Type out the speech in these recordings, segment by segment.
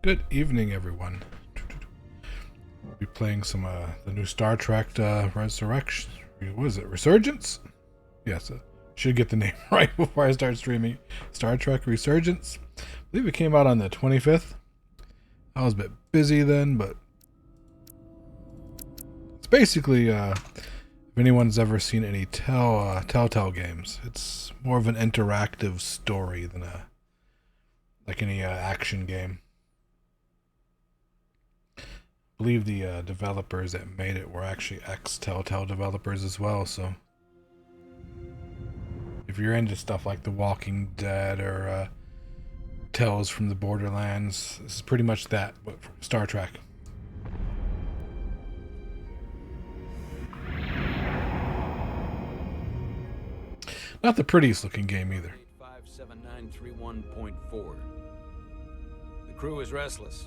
Good evening, everyone. We'll be playing some the new Star Trek Resurrection. What is it? Resurgence? Yes, should get the name right before I start streaming. Star Trek Resurgence. I believe it came out on the 25th. I was a bit busy then, but it's basically if anyone's ever seen any Telltale games, it's more of an interactive story than like any action game. I believe the developers that made it were actually ex-Telltale developers as well, so if you're into stuff like The Walking Dead or Tales from the Borderlands, this is pretty much that, but for Star Trek. Not the prettiest looking game either. 57931.4. The crew is restless.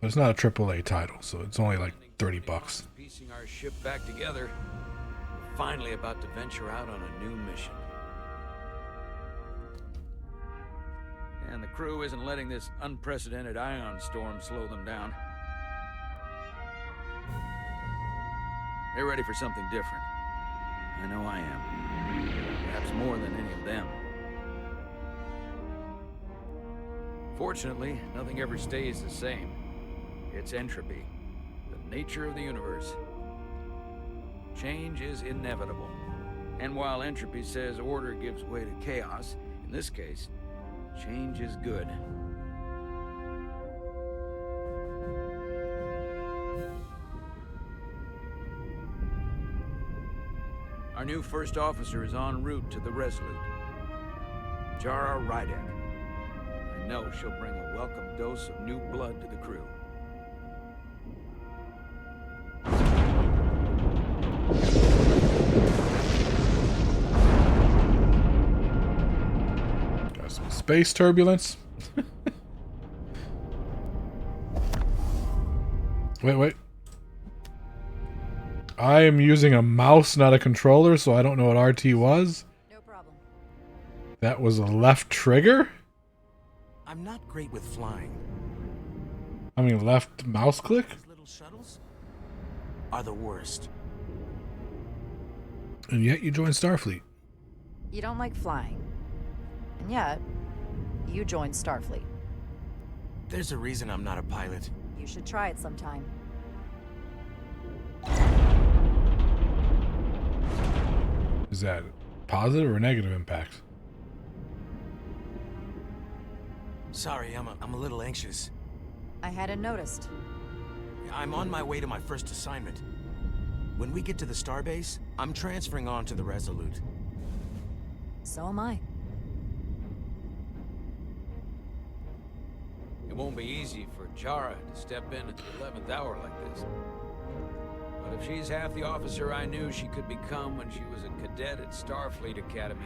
But it's not a AAA title, so it's only like $30. Piecing our ship back together. We're finally about to venture out on a new mission. And the crew isn't letting this unprecedented ion storm slow them down. They're ready for something different. I know I am. Perhaps more than any of them. Fortunately, nothing ever stays the same. It's entropy, the nature of the universe. Change is inevitable. And while entropy says order gives way to chaos, in this case, change is good. Our new first officer is en route to the Resolute. Jara Rydek. I know she'll bring a welcome dose of new blood to the crew. Got some space turbulence. Wait. I am using a mouse, not a controller, so I don't know what RT was. No problem. That was a left trigger? I'm not great with flying. I mean, left mouse click? These little shuttles are the worst. And yet you joined Starfleet. You don't like flying. And yet, you joined Starfleet. There's a reason I'm not a pilot. You should try it sometime. Is that positive or negative impact? Sorry, I'm a little anxious. I hadn't noticed. I'm on my way to my first assignment. When we get to the starbase, I'm transferring on to the Resolute. So am I. It won't be easy for Jara to step in at the 11th hour like this. But if she's half the officer I knew she could become when she was a cadet at Starfleet Academy,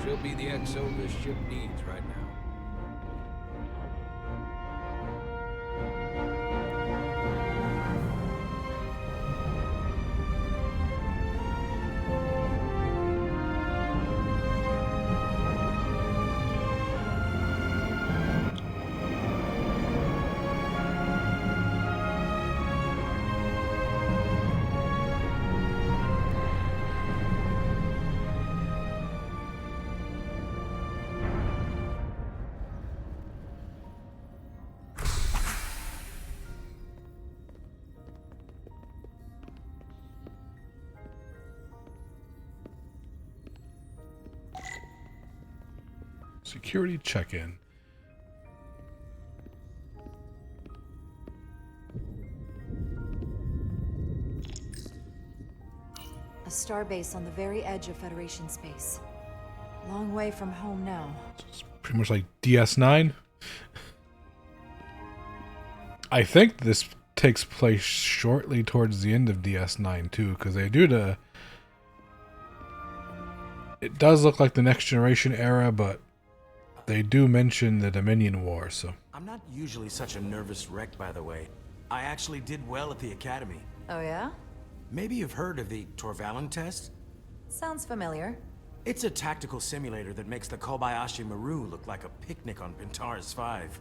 she'll be the XO this ship needs right now. Security check-in. A starbase on the very edge of Federation space. Long way from home now. It's pretty much like DS9. I think this takes place shortly towards the end of DS9 too, because they do the... It does look like the Next Generation era, but they do mention the Dominion War, so... I'm not usually such a nervous wreck, by the way. I actually did well at the Academy. Oh yeah? Maybe you've heard of the Torvalin test? Sounds familiar. It's a tactical simulator that makes the Kobayashi Maru look like a picnic on Pintaris 5.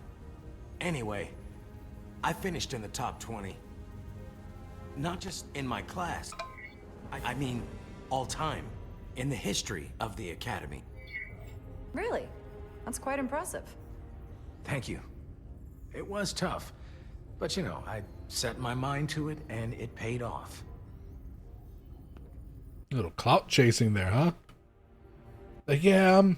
Anyway, I finished in the top 20. Not just in my class. I mean, all time. In the history of the Academy. Really? That's quite impressive. Thank you. It was tough. But you know, I set my mind to it and it paid off. A little clout chasing there, huh? Like, yeah, I'm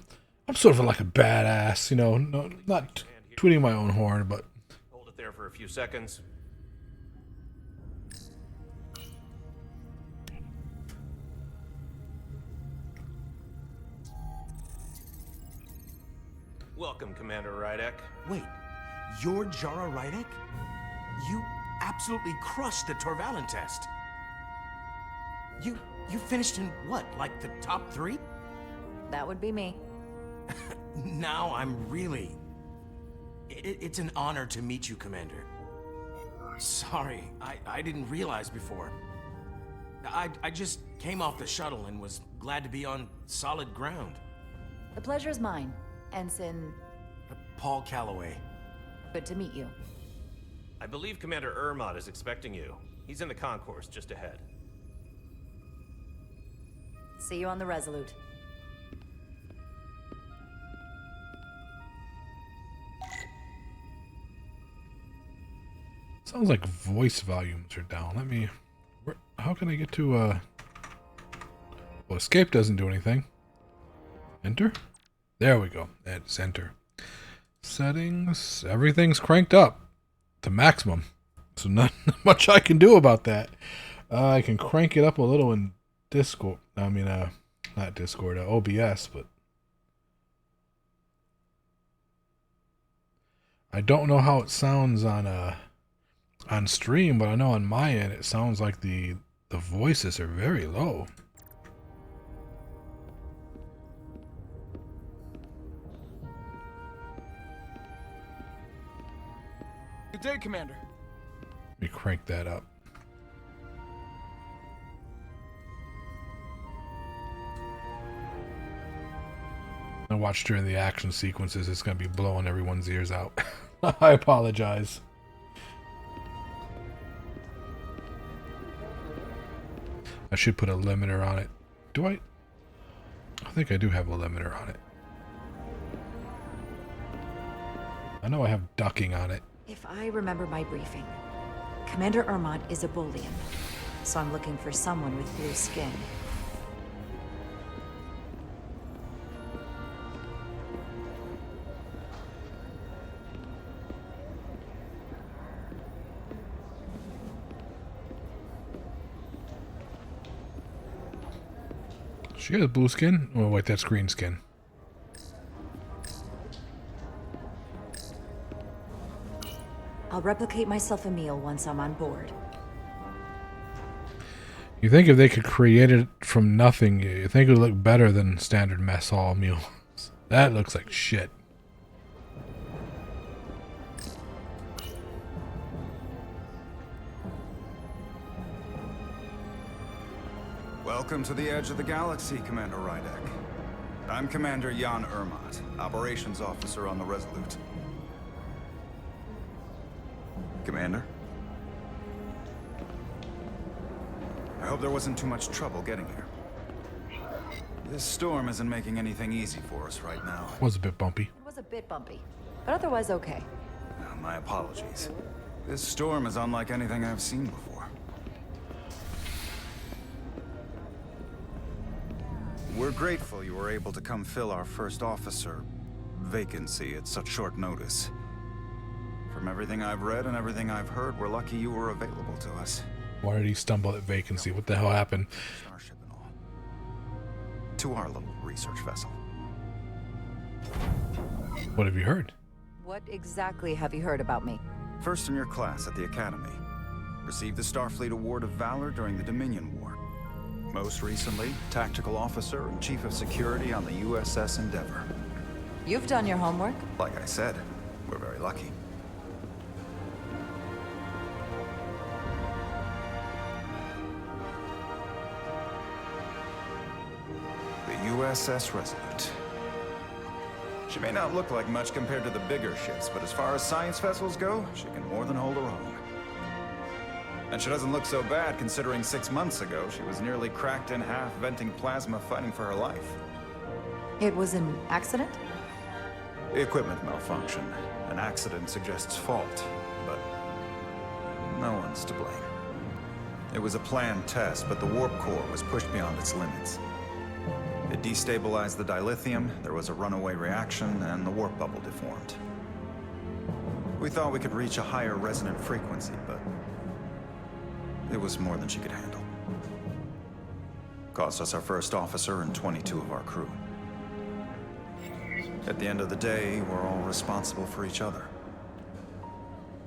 sort of like a badass, you know, no, not tooting my own horn, but Hold it there for a few seconds. Welcome, Commander Rydek. Wait, you're Jara Rydek? You absolutely crushed the Torvalin test. You finished in what, like the top 3? That would be me. Now I'm really... It's an honor to meet you, Commander. Sorry, I didn't realize before. I just came off the shuttle and was glad to be on solid ground. The pleasure's mine, Ensign. Paul Calloway. Good to meet you. I believe Commander Ermot is expecting you. He's in the concourse just ahead. See you on the Resolute. sounds like voice volumes are down. Let me... How can I get to, Well, escape doesn't do anything. Enter? There we go. It's enter. Settings. Everything's cranked up to maximum. So not much I can do about that. I can crank it up a little in Discord. I mean, not Discord, OBS, but... I don't know how it sounds on stream, but I know on my end it sounds like the voices are very low. Good day, Commander. Let me crank that up. I watch during the action sequences, it's going to be blowing everyone's ears out. I apologize. I should put a limiter on it. Do I? I think I do have a limiter on it. I know I have ducking on it. If I remember my briefing, Commander Ermot is a Bolian, so I'm looking for someone with blue skin. She has blue skin? Oh wait, that's green skin. I'll replicate myself a meal once I'm on board. You think if they could create it from nothing, you think it would look better than standard mess hall meals. That looks like shit. Welcome to the edge of the galaxy, Commander Rydek. I'm Commander Jan Ermot, Operations Officer on the Resolute. Commander? I hope there wasn't too much trouble getting here. This storm isn't making anything easy for us right now. Was a bit bumpy. It was a bit bumpy, but otherwise okay. My apologies. This storm is unlike anything I've seen before. We're grateful you were able to come fill our first officer vacancy at such short notice. From everything I've read and everything I've heard, we're lucky you were available to us. Why did he stumble at vacancy? What the hell happened? Starship and all. To our little research vessel. What have you heard? What exactly have you heard about me? First in your class at the Academy. Received the Starfleet Award of Valor during the Dominion War. Most recently, Tactical Officer and Chief of Security on the USS Endeavor. You've done your homework. Like I said, we're very lucky. The USS Resolute. She may not look like much compared to the bigger ships, but as far as science vessels go, she can more than hold her own. And she doesn't look so bad considering 6 months ago she was nearly cracked in half, venting plasma, fighting for her life. It was an accident? Equipment malfunction. An accident suggests fault, but no one's to blame. It was a planned test, but the warp core was pushed beyond its limits. It destabilized the dilithium, there was a runaway reaction, and the warp bubble deformed. We thought we could reach a higher resonant frequency, but it was more than she could handle. Cost us our first officer and 22 of our crew. At the end of the day, we're all responsible for each other.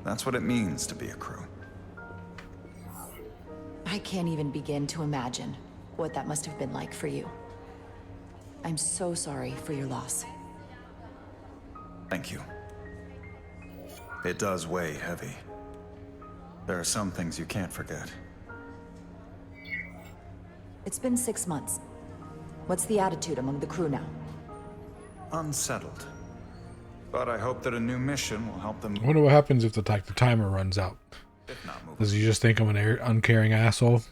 That's what it means to be a crew. I can't even begin to imagine what that must have been like for you. I'm so sorry for your loss. Thank you. It does weigh heavy. There are some things you can't forget. It's been 6 months. What's the attitude among the crew now? Unsettled. But I hope that a new mission will help them. I wonder what happens if the timer runs out. If not move. Does he just think I'm an uncaring asshole?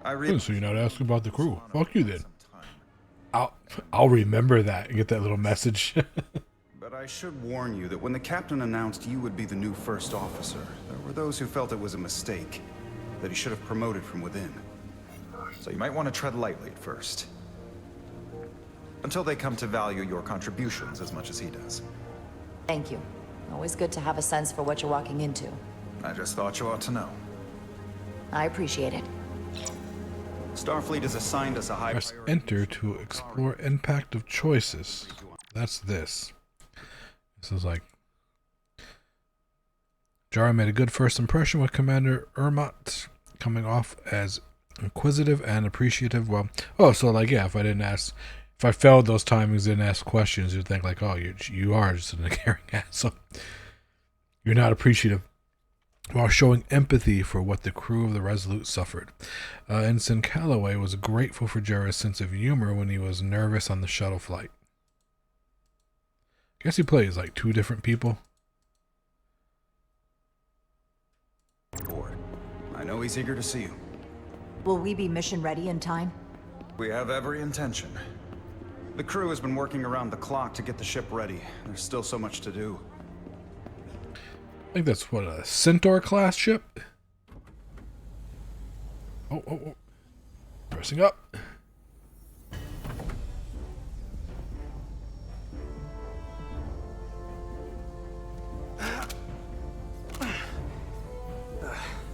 I really So you're not asking about the crew. Fuck you then. I'll remember that and get that little message. But I should warn you that when the captain announced you would be the new first officer, there were those who felt it was a mistake, that he should have promoted from within. So you might want to tread lightly at first. Until they come to value your contributions as much as he does. Thank you. Always good to have a sense for what you're walking into. I just thought you ought to know. I appreciate it. Starfleet has assigned us a high Press priority. enter to explore impact of choices. That's this. This is like... Jara made a good first impression with Commander Ermot, coming off as inquisitive and appreciative. Well, oh, so like, yeah, if I failed those timings, didn't ask questions, you'd think like, oh, you are just an uncaring asshole. You're not appreciative, while showing empathy for what the crew of the Resolute suffered. Ensign Calloway was grateful for Jara's sense of humor when he was nervous on the shuttle flight. I guess he plays like 2 different people. Board. I know he's eager to see you. Will we be mission ready in time? We have every intention. The crew has been working around the clock to get the ship ready. There's still so much to do. I think that's what, a Centaur class ship? Oh. Pressing up.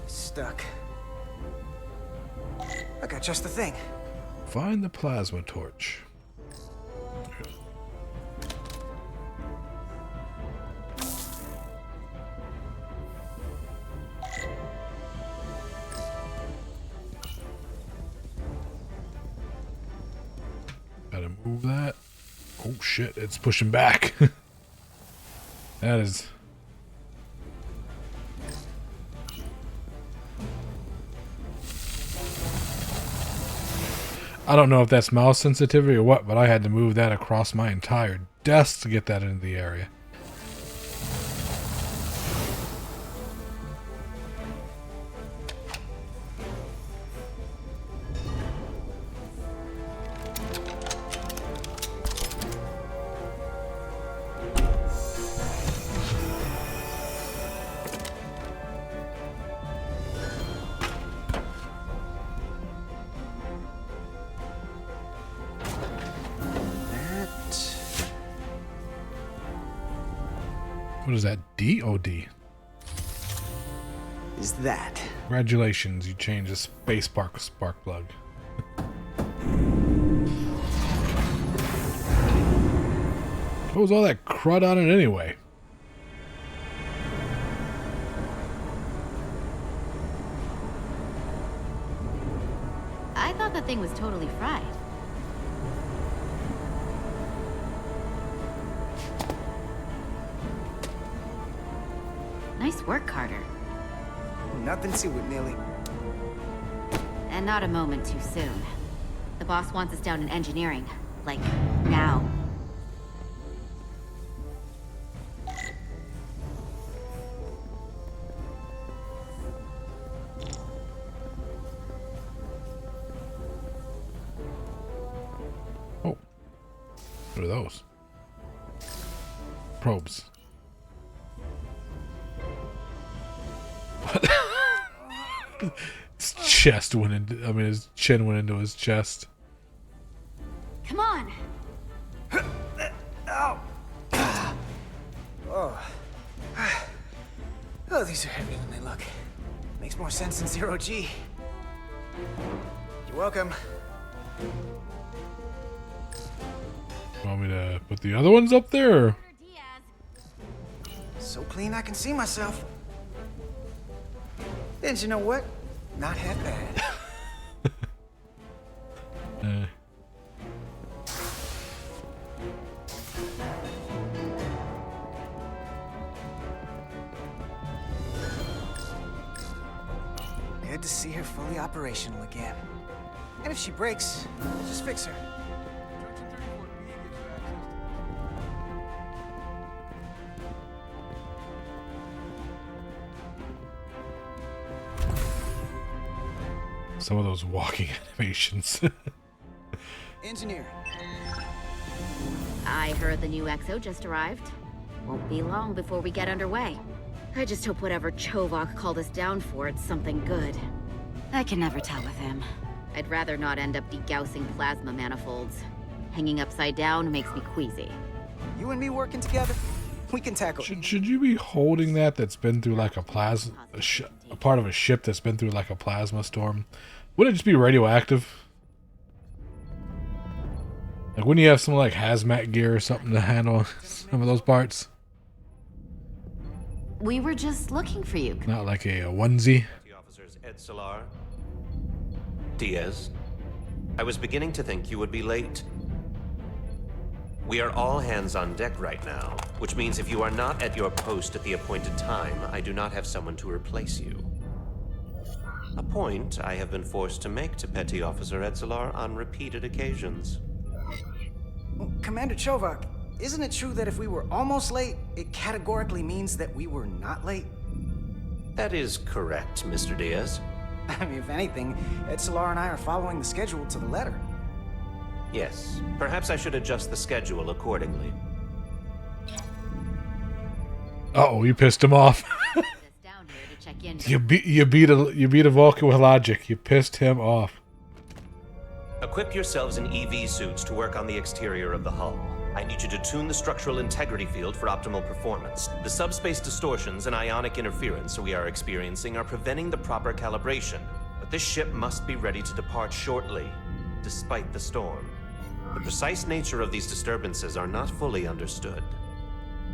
Stuck. I got just the thing. Find the plasma torch. Gotta move that. Oh shit, it's pushing back. That is... I don't know if that's mouse sensitivity or what, but I had to move that across my entire desk to get that into the area. What is that? DOD? Is that? Congratulations, you changed the space park spark plug. What was all that crud on it anyway? I thought that thing was totally fried. Nice work, Carter. Nothing to it, Millie. And not a moment too soon. The boss wants us down in engineering. Like, now. What are those? Probes. His chest went into, I mean, his chin went into his chest. Come on. Oh. Oh, these are heavier than they look. Makes more sense than zero G. You're welcome. Want me to put the other ones up there? Or? So clean I can see myself. And you know what? Not half bad. Good to see her fully operational again. And if she breaks, just fix her. Some of those walking animations. Engineer. I heard the new XO just arrived. Won't be long before we get underway. I just hope whatever Chovak called us down for, it's something good. I can never tell with him. I'd rather not end up degaussing plasma manifolds. Hanging upside down makes me queasy. You and me working together, we can tackle. Should you be holding that's been through like a part of a ship that's been through like a plasma storm? Wouldn't it just be radioactive? Like, wouldn't you have some like hazmat gear or something to handle some of those parts? We were just looking for you. Not like a onesie. The officers Ed Solar, Diaz. I was beginning to think you would be late. We are all hands on deck right now, which means if you are not at your post at the appointed time, I do not have someone to replace you. A point I have been forced to make to Petty Officer Edzelar on repeated occasions. Commander Chovak, isn't it true that if we were almost late, it categorically means that we were not late? That is correct, Mr. Diaz. I mean, if anything, Edzelar and I are following the schedule to the letter. Yes, perhaps I should adjust the schedule accordingly. Uh-oh, you pissed him off. Down here to check in. You beat a Vulcan with logic. You pissed him off. Equip yourselves in EV suits to work on the exterior of the hull. I need you to tune the structural integrity field for optimal performance. The subspace distortions and ionic interference we are experiencing are preventing the proper calibration. But this ship must be ready to depart shortly, despite the storm. The precise nature of these disturbances are not fully understood.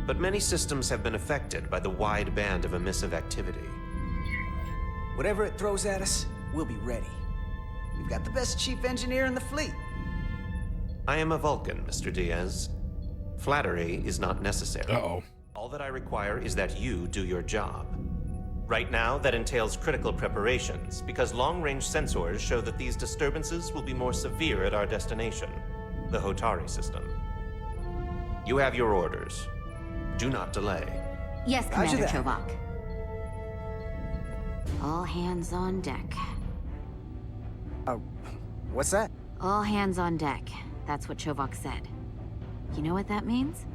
But many systems have been affected by the wide band of emissive activity. Whatever it throws at us, we'll be ready. We've got the best chief engineer in the fleet. I am a Vulcan, Mr. Diaz. Flattery is not necessary. Uh-oh. All that I require is that you do your job. Right now, that entails critical preparations, because long-range sensors show that these disturbances will be more severe at our destination, the Hotari system. You have your orders. Do not delay. Yes, Roger Commander that. Chovak. All hands on deck. What's that? All hands on deck. That's what Chovak said. You know what that means?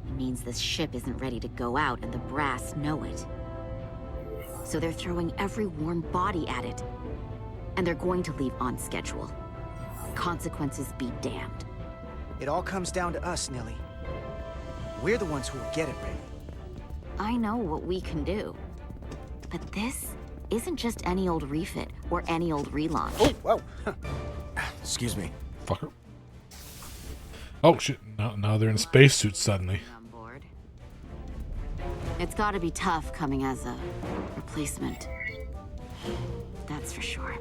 It means this ship isn't ready to go out and the brass know it. So they're throwing every warm body at it. And they're going to leave on schedule. Consequences be damned. It all comes down to us, Nilly. We're the ones who will get it ready. I know what we can do. But this isn't just any old refit or any old relaunch. Oh, whoa. Excuse me. Fucker. Oh shit, now they're in spacesuits suddenly. On board. It's gotta be tough coming as a replacement. That's for sure.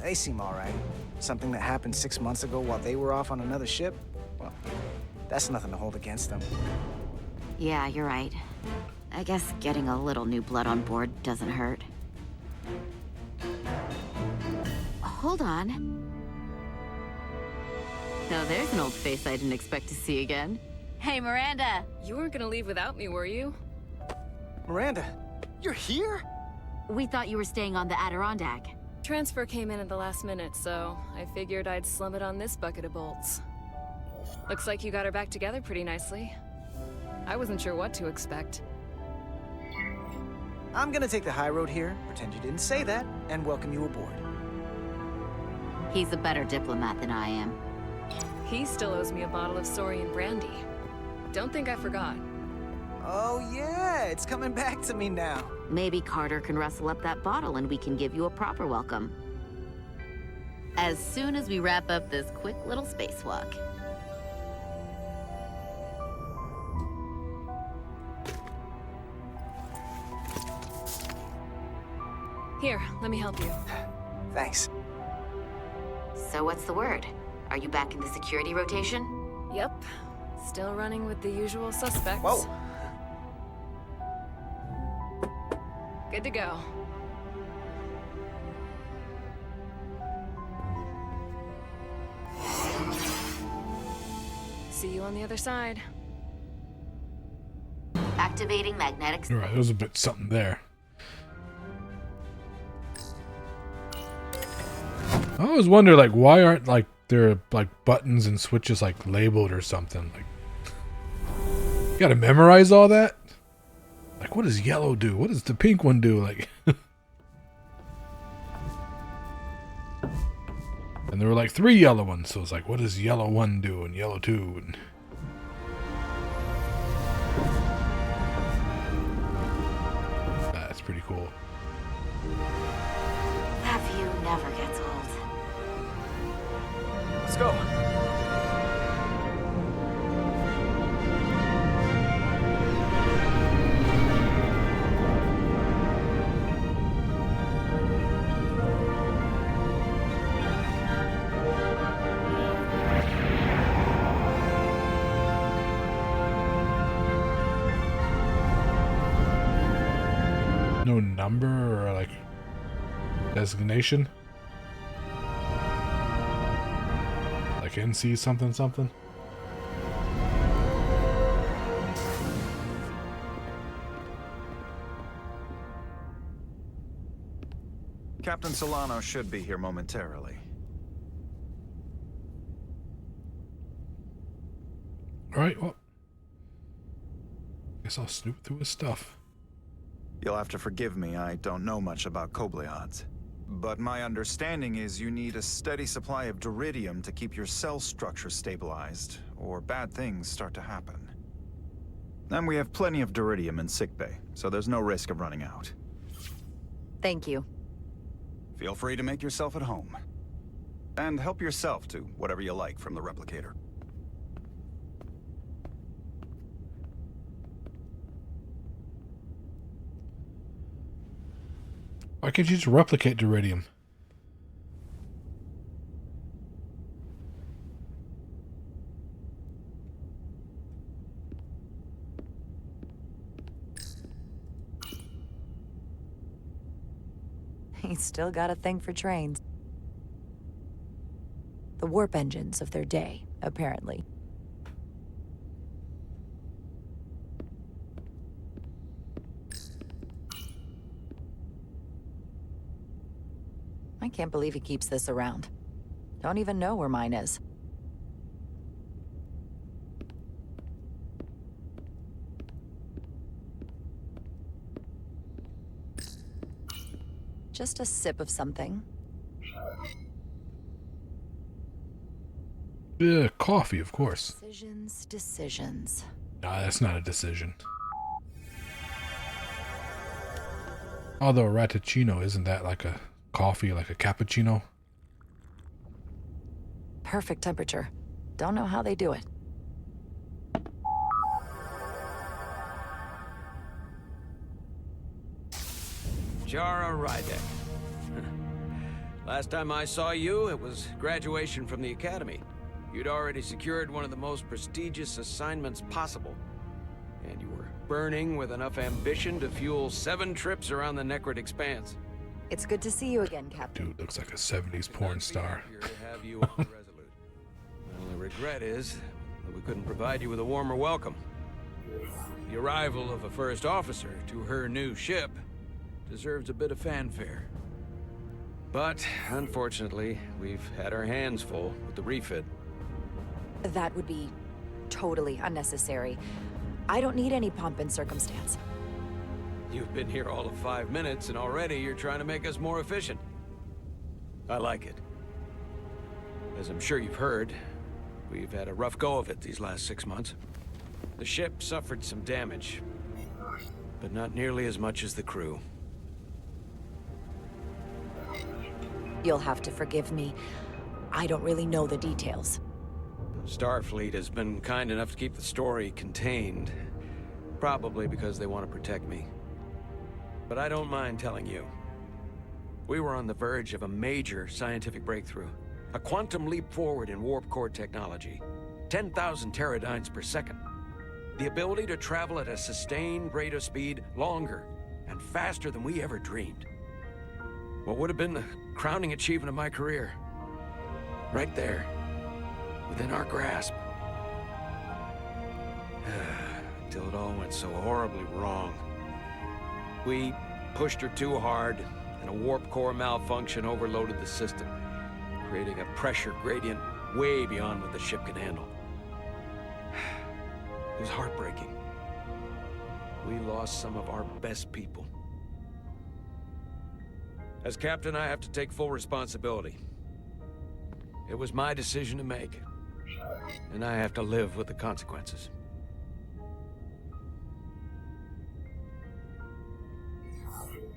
They seem all right. Something that happened 6 months ago while they were off on another ship? Well, that's nothing to hold against them. Yeah, you're right. I guess getting a little new blood on board doesn't hurt. Hold on. Now there's an old face I didn't expect to see again. Hey, Miranda! You weren't gonna leave without me, were you? Miranda, you're here? We thought you were staying on the Adirondack. Transfer came in at the last minute, so I figured I'd slum it on this bucket of bolts. Looks like you got her back together pretty nicely. I wasn't sure what to expect. I'm gonna take the high road here, pretend you didn't say that, and welcome you aboard. He's a better diplomat than I am. He still owes me a bottle of Saurian brandy. Don't think I forgot. Oh yeah, it's coming back to me now. Maybe Carter can rustle up that bottle and we can give you a proper welcome. As soon as we wrap up this quick little spacewalk. Here, let me help you. Thanks. So what's the word? Are you back in the security rotation? Yep. Still running with the usual suspects. Whoa. Good to go. See you on the other side. Activating magnetic... All right, there was a bit something there. I always wonder, like, why aren't, like, there, like, buttons and switches, like, labeled or something? Like, you gotta memorize all that? Like, what does yellow do? What does the pink one do? Like, and there were, like, 3 yellow ones, so it's like, what does yellow 1 do and yellow 2? And that's pretty cool. That view never gets old. Let's go. No number or, like, designation? Like NC something something? Captain Solano should be here momentarily. Alright, well, guess I'll snoop through his stuff. You'll have to forgive me, I don't know much about Kobleods. But my understanding is you need a steady supply of duridium to keep your cell structure stabilized, or bad things start to happen. And we have plenty of duridium in sickbay, so there's no risk of running out. Thank you. Feel free to make yourself at home. And help yourself to whatever you like from the replicator. Why can't you just replicate duridium? He's still got a thing for trains. The warp engines of their day, apparently. I can't believe he keeps this around. Don't even know where mine is. Just a sip of something. Coffee, of course. Decisions. Nah, that's not a decision. Although a ratticino, isn't that like a coffee, like a cappuccino? Perfect temperature. Don't know how they do it. Jara Rydek. Last time I saw you, it was graduation from the academy. You'd already secured one of the most prestigious assignments possible. And you were burning with enough ambition to fuel 7 trips around the Necrid Expanse. It's good to see you again, Captain. Dude looks like a 70s porn star. Here to have you on the Resolute. The only regret is that we couldn't provide you with a warmer welcome. The arrival of a first officer to her new ship deserves a bit of fanfare. But, unfortunately, we've had our hands full with the refit. That would be totally unnecessary. I don't need any pomp and circumstance. You've been here all of 5 minutes, and already you're trying to make us more efficient. I like it. As I'm sure you've heard, we've had a rough go of it these last 6 months. The ship suffered some damage, but not nearly as much as the crew. You'll have to forgive me. I don't really know the details. Starfleet has been kind enough to keep the story contained, probably because they want to protect me. But I don't mind telling you. We were on the verge of a major scientific breakthrough. A quantum leap forward in warp core technology. 10,000 teradynes per second. The ability to travel at a sustained rate of speed longer and faster than we ever dreamed. What would have been the crowning achievement of my career. Right there. Within our grasp. Until it all went so horribly wrong. We pushed her too hard, and a warp core malfunction overloaded the system, creating a pressure gradient way beyond what the ship can handle. It was heartbreaking. We lost some of our best people. As captain, I have to take full responsibility. It was my decision to make, and I have to live with the consequences.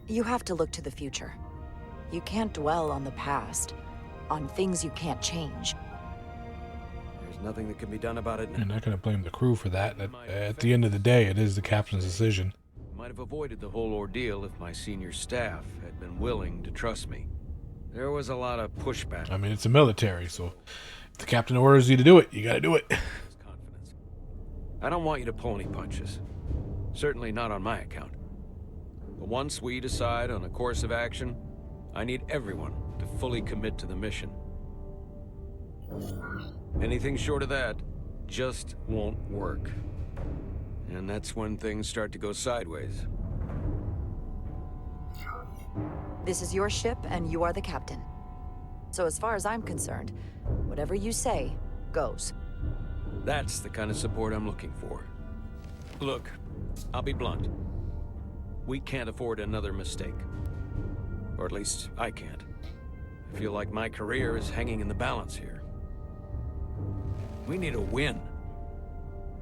You have to look to the future. You can't dwell on the past, on things you can't change. There's nothing that can be done about it now. You're not going to blame the crew for that. At the end of the day, it is the captain's decision. Might have avoided the whole ordeal if my senior staff had been willing to trust me. There was a lot of pushback. I mean, it's the military, so if the captain orders you to do it, you got to do it. Confidence. I don't want you to pull any punches. Certainly not on my account. But once we decide on a course of action, I need everyone to fully commit to the mission. Anything short of that just won't work. And that's when things start to go sideways. This is your ship, and you are the captain. So as far as I'm concerned, whatever you say, goes. That's the kind of support I'm looking for. Look, I'll be blunt. We can't afford another mistake. Or at least, I can't. I feel like my career is hanging in the balance here. We need a win.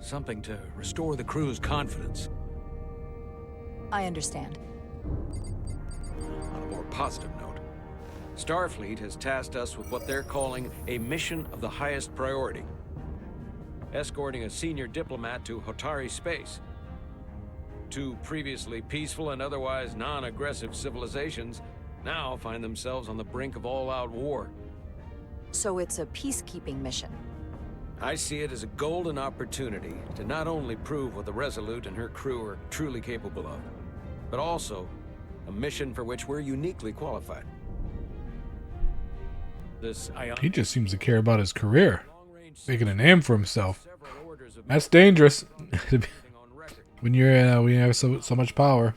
Something to restore the crew's confidence. I understand. On a more positive note, Starfleet has tasked us with what they're calling a mission of the highest priority. Escorting a senior diplomat to Hotari space. Two previously peaceful and otherwise non-aggressive civilizations now find themselves on the brink of all-out war. So it's a peacekeeping mission. I see it as a golden opportunity to not only prove what the Resolute and her crew are truly capable of, but also a mission for which we're uniquely qualified. He just seems to care about his career, making a name for himself. That's dangerous when you have so much power.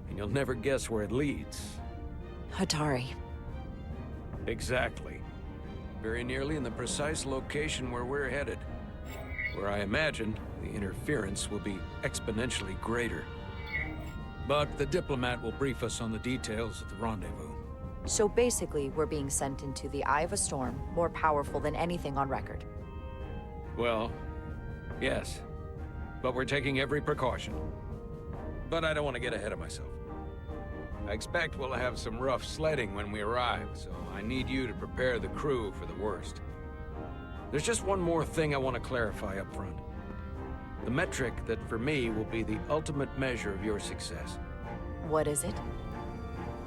And you'll never guess where it leads. Hotari. Exactly. Very nearly in the precise location where we're headed. Where I imagine the interference will be exponentially greater. But the diplomat will brief us on the details at the rendezvous. So basically, we're being sent into the eye of a storm, more powerful than anything on record. Well, yes. But we're taking every precaution. But I don't want to get ahead of myself. I expect we'll have some rough sledding when we arrive, so I need you to prepare the crew for the worst. There's just one more thing I want to clarify up front. The metric that for me will be the ultimate measure of your success. What is it?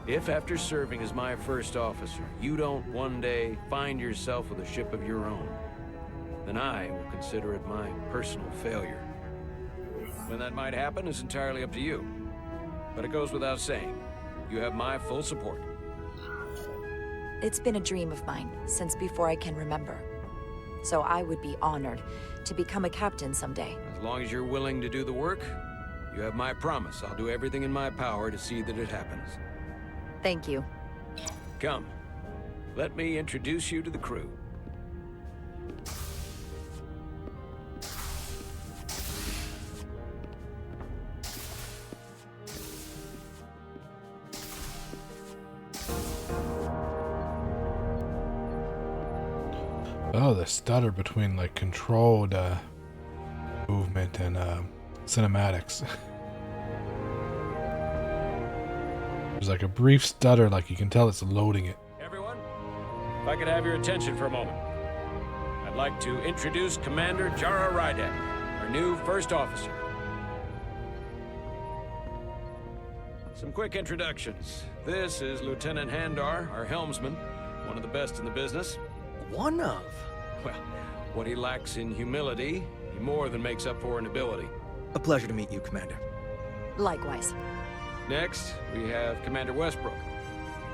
If after serving as my first officer, you don't one day find yourself with a ship of your own, then I will consider it my personal failure. When that might happen is entirely up to you. But it goes without saying, you have my full support. It's been a dream of mine since before I can remember. So I would be honored to become a captain someday. As long as you're willing to do the work, you have my promise. I'll do everything in my power to see that it happens. Thank you. Come, let me introduce you to the crew. Oh, the stutter between like controlled movement and cinematics. There's like a brief stutter, like you can tell it's loading it. Everyone, if I could have your attention for a moment. I'd like to introduce Commander Jara Rydek, our new first officer. Some quick introductions. This is Lieutenant Handar, our helmsman, one of the best in the business. One of? Well, what he lacks in humility, he more than makes up for in ability. A pleasure to meet you, Commander. Likewise. Next, we have Commander Westbrook,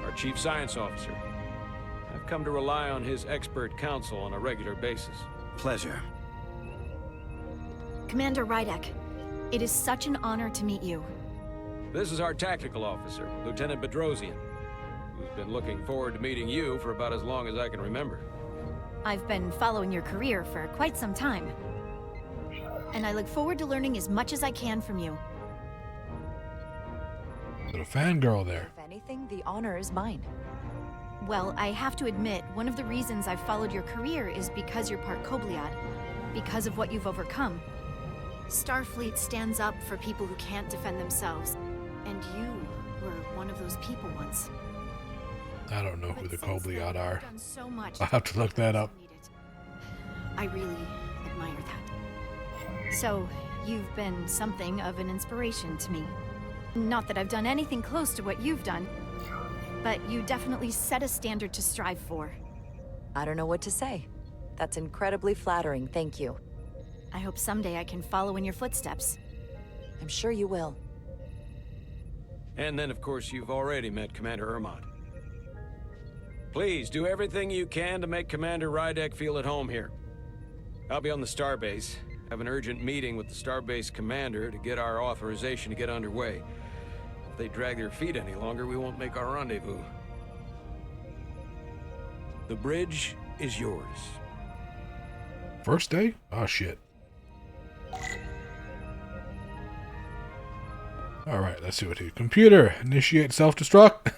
our Chief Science Officer. I've come to rely on his expert counsel on a regular basis. Pleasure. Commander Rydek, it is such an honor to meet you. This is our Tactical Officer, Lieutenant Bedrosian, who's been looking forward to meeting you for about as long as I can remember. I've been following your career for quite some time, and I look forward to learning as much as I can from you. Little fangirl there. If anything, the honor is mine. Well, I have to admit, one of the reasons I've followed your career is because you're part Kobliad, because of what you've overcome. Starfleet stands up for people who can't defend themselves, and you were one of those people once. I don't know who But the since then, Kobliad are. you've done so much I'll have to look that up. I really admire that. So, you've been something of an inspiration to me. Not that I've done anything close to what you've done, but you definitely set a standard to strive for. I don't know what to say. That's incredibly flattering, thank you. I hope someday I can follow in your footsteps. I'm sure you will. And then, of course, you've already met Commander Ermont. Please, do everything you can to make Commander Rydek feel at home here. I'll be on the starbase. Have an urgent meeting with the starbase commander to get our authorization to get underway. If they drag their feet any longer, we won't make our rendezvous. The bridge is yours. First day? Oh shit. Alright, let's see what he... Computer, initiate self-destruct.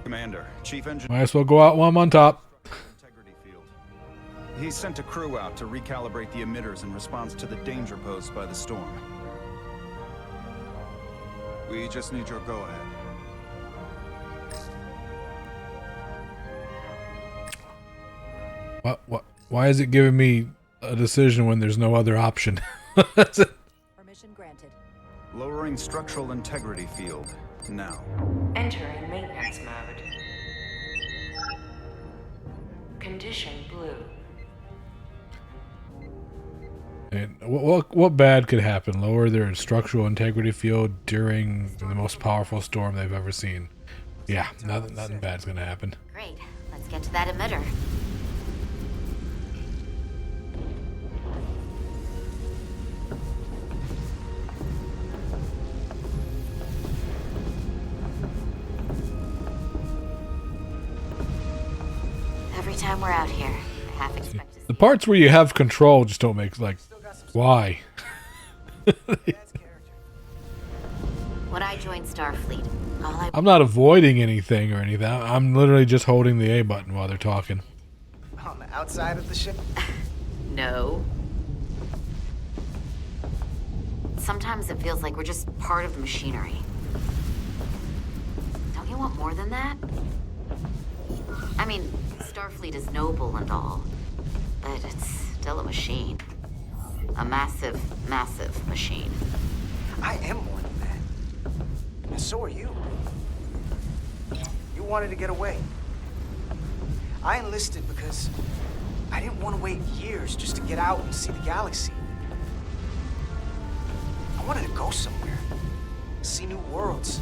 Commander, Chief Engineer... Might as well go out while I'm on top. Integrity field. He sent a crew out to recalibrate the emitters in response to the danger posed by the storm. We just need your go-ahead. What? Why is it giving me a decision when there's no other option? Permission granted. Lowering structural integrity field. Now. Entering maintenance mode. Condition blue. And what bad could happen? Lower their structural integrity field during the most powerful storm they've ever seen. Yeah, nothing bad's gonna happen. Great. Let's get to that emitter. Every time we're out here, I half expect to see The parts where you have control just don't make, like, why? When I joined Starfleet, I'm not avoiding anything or anything. I'm literally just holding the A button while they're talking. On the outside of the ship? No. Sometimes it feels like we're just part of the machinery. Don't you want more than that? I mean, Starfleet is noble and all, but it's still a machine. A massive, massive machine. I am more than that. And so are you. You wanted to get away. I enlisted because I didn't want to wait years just to get out and see the galaxy. I wanted to go somewhere. See new worlds.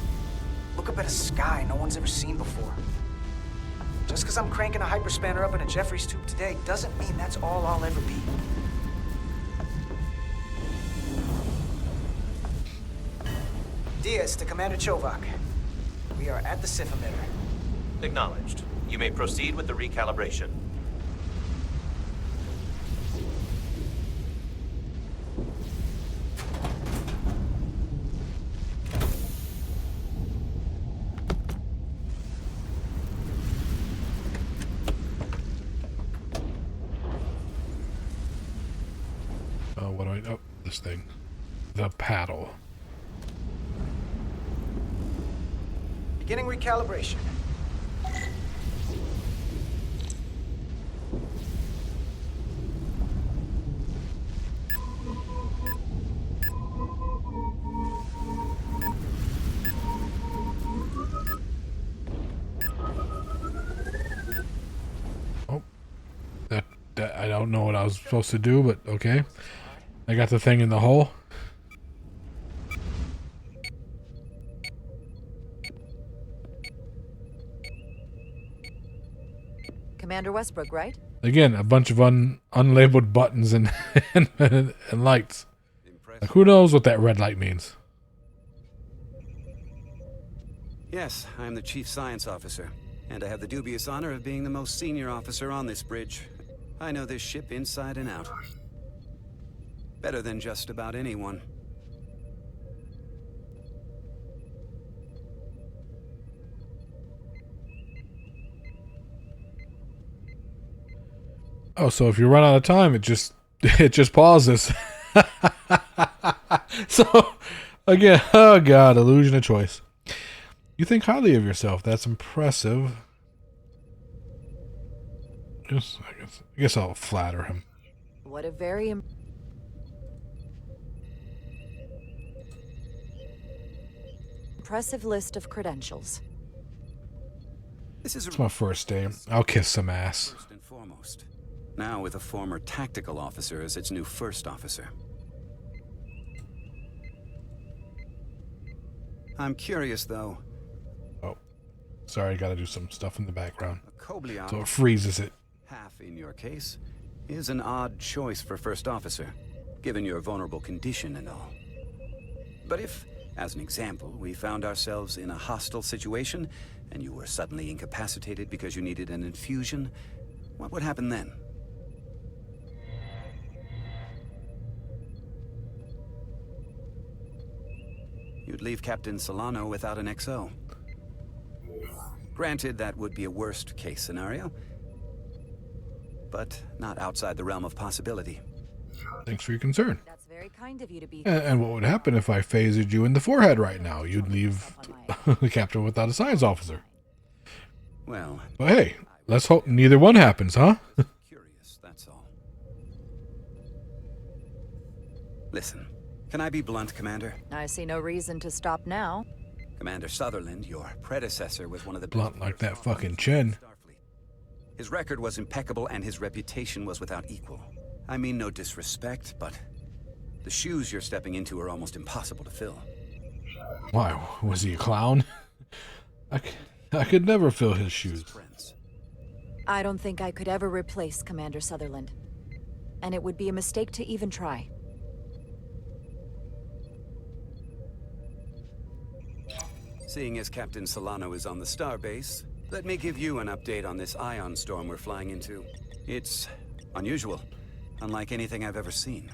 Look up at a sky no one's ever seen before. Just because I'm cranking a hyperspanner up in a Jeffries tube today doesn't mean that's all I'll ever be. Diaz to Commander Chovak. We We are at the SIF emitter. Acknowledged. You may proceed with the recalibration. What do I... Oh, this thing. The paddle. Beginning recalibration. Oh. That I don't know what I was supposed to do, but okay. I got the thing in the hole. Commander Westbrook, right? Again, a bunch of unlabeled buttons and and lights. Like, who knows what that red light means? Yes, I am the Chief Science Officer, and I have the dubious honor of being the most senior officer on this bridge. I know this ship inside and out. Better than just about anyone. Oh, so if you run out of time, it just pauses. So again, oh god, illusion of choice. You think highly of yourself. That's impressive. I guess I'll flatter him. What a very impressive list of credentials. It's my first day. I'll kiss some ass. First and foremost. Now with a former tactical officer as its new first officer. I'm curious, though. Oh, sorry, I gotta do some stuff in the background. Koblion, So it freezes it. half in your case, is an odd choice for first officer, given your vulnerable condition and all. But if, as an example, we found ourselves in a hostile situation, and you were suddenly incapacitated because you needed an infusion, what would happen then? You'd leave Captain Solano without an XO. Granted, that would be a worst-case scenario, but not outside the realm of possibility. Thanks for your concern. That's very kind of you to be. And what would happen if I phasered you in the forehead right now? You'd leave the captain without a science officer. Well, But hey, let's hope neither one happens, huh? curious, that's all. Listen, can I be blunt, Commander? I see no reason to stop now. Commander Sutherland, your predecessor, was one of the Blunt like that fucking chin. His record was impeccable and his reputation was without equal. I mean no disrespect, but the shoes you're stepping into are almost impossible to fill. Why, was he a clown? I could never fill his shoes. I don't think I could ever replace Commander Sutherland. And it would be a mistake to even try. Seeing as Captain Solano is on the starbase, let me give you an update on this ion storm we're flying into. It's unusual, unlike anything I've ever seen.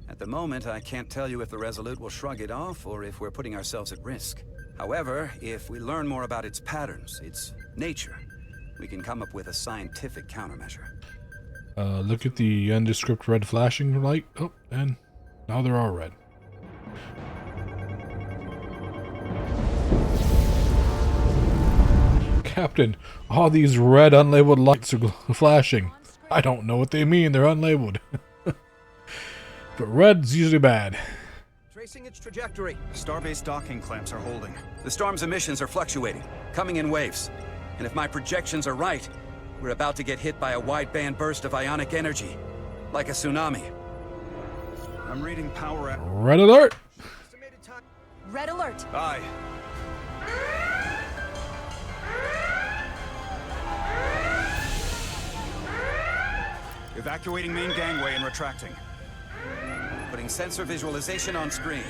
At the moment, I can't tell you if the Resolute will shrug it off or if we're putting ourselves at risk. However, if we learn more about its patterns, its nature, we can come up with a scientific countermeasure. Look at the nondescript red flashing light. Oh, and now they're all red. Captain, all these red unlabeled lights are flashing. I don't know what they mean. They're unlabeled. But red's usually bad. Tracing its trajectory. Starbase docking clamps are holding. The storm's emissions are fluctuating, coming in waves. And if my projections are right, we're about to get hit by a wideband burst of ionic energy, like a tsunami. I'm reading power at... Red alert! Red alert! Aye. Evacuating main gangway and retracting. Putting sensor visualization on screen.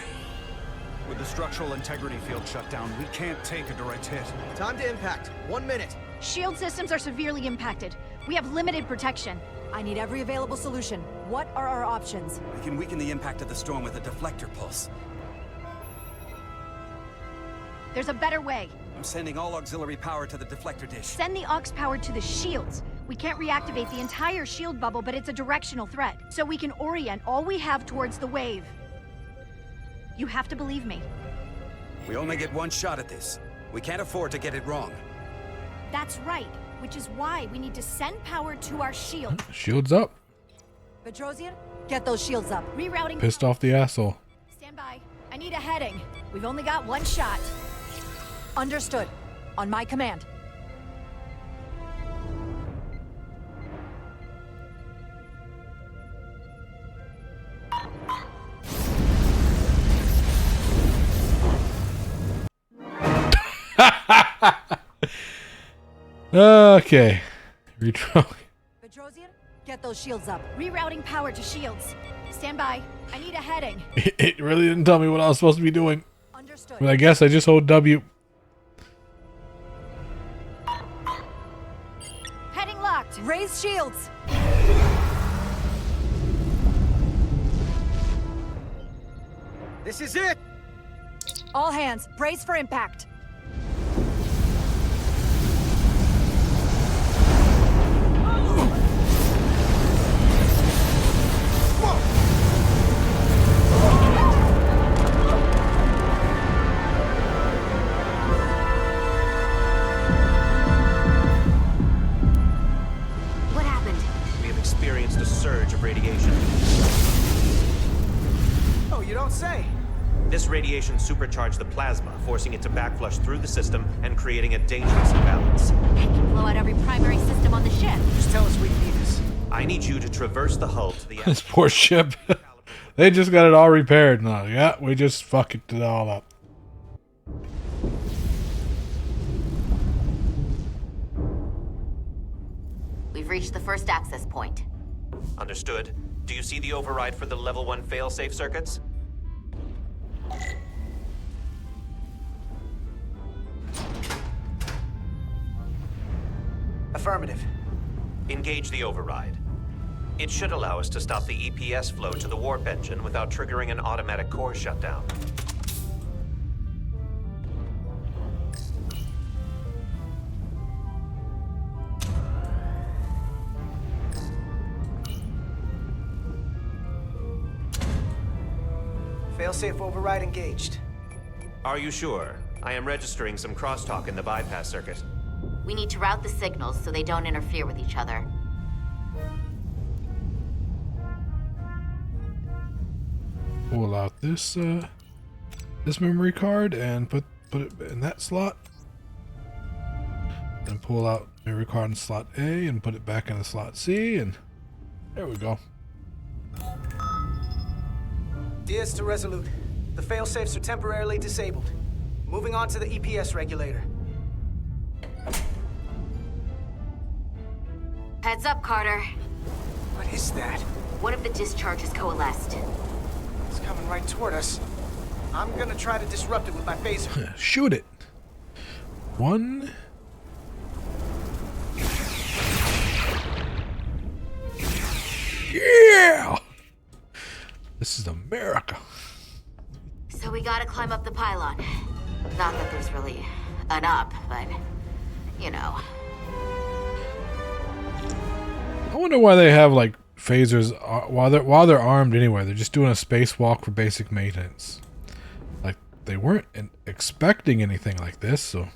With the structural integrity field shut down, we can't take a direct hit. Time to impact. 1 minute. Shield systems are severely impacted. We have limited protection. I need every available solution. What are our options? We can weaken the impact of the storm with a deflector pulse. There's a better way. I'm sending all auxiliary power to the deflector dish. Send the aux power to the shields. We can't reactivate the entire shield bubble, but it's a directional threat, so we can orient all we have towards the wave. You have to believe me. We only get one shot at this. We can't afford to get it wrong. That's right, which is why we need to send power to our shield. Shields up. Petrosian, get those shields up. Rerouting. Pissed off the asshole. Stand by. I need a heading. We've only got one shot. Understood. On my command. Okay. Retro. Petrosian, get those shields up. Rerouting power to shields. Stand by. I need a heading. It really didn't tell me what I was supposed to be doing. Understood. But I guess I just hold W. Heading locked. Raise shields. This is it! All hands, brace for impact. What happened? We have experienced a surge of radiation. Oh, you don't say. This radiation supercharged the plasma, forcing it to backflush through the system and creating a dangerous imbalance. That can blow out every primary system on the ship. Just tell us we need this. I need you to traverse the hull to the This poor ship. They just got it all repaired now. Yeah, we just fucked it all up. We've reached the first access point. Understood. Do you see the override for the level 1 failsafe circuits? Affirmative. Engage the override. It should allow us to stop the EPS flow to the warp engine without triggering an automatic core shutdown. Failsafe override engaged. Are you sure? I am registering some crosstalk in the bypass circuit. We need to route the signals so they don't interfere with each other. Pull out this this memory card and put it in that slot. Then pull out memory card in slot A and put it back in the slot C, and there we go. Diaz to Resolute. The failsafes are temporarily disabled. Moving on to the EPS regulator. Heads up, Carter. What is that? One of the discharges coalesced. It's coming right toward us. I'm gonna try to disrupt it with my phaser. Shoot it. One. Yeah! This is America. So we gotta climb up the pylon. Not that there's really an up, but, you know. I wonder why they have like phasers while they're armed anyway. They're just doing a spacewalk for basic maintenance. Like they weren't expecting anything like this, so.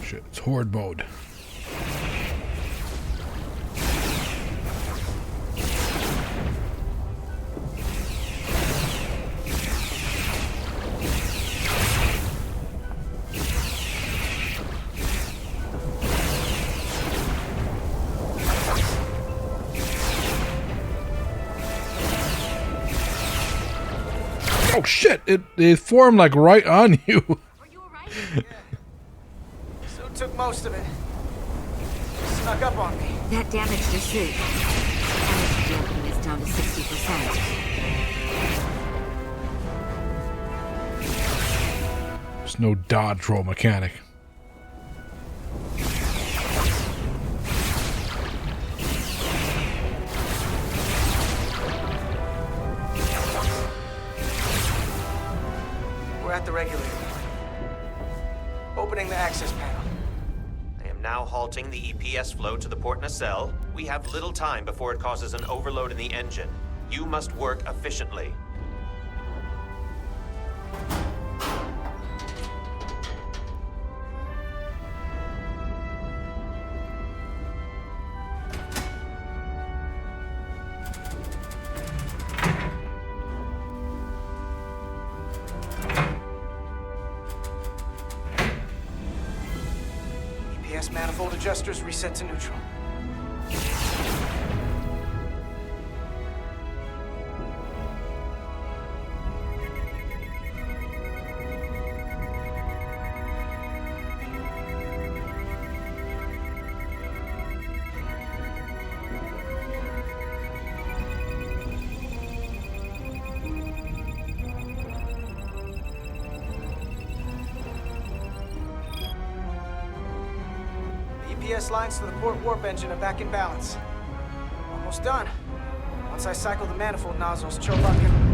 Shit, it's horde mode. Oh shit! It formed like right on you. Are you alright? So took most of it. Snuck up on me. That damaged your suit. Energy dampening is down to 60%. There's no dodge roll mechanic. We're at the regulator. Opening the access panel. I am now halting the EPS flow to the port nacelle. We have little time before it causes an overload in the engine. You must work efficiently. EPS manifold adjusters reset to neutral. EPS lines to the port warp engine are back in balance. Almost done. Once I cycle the manifold nozzles, Chobot can...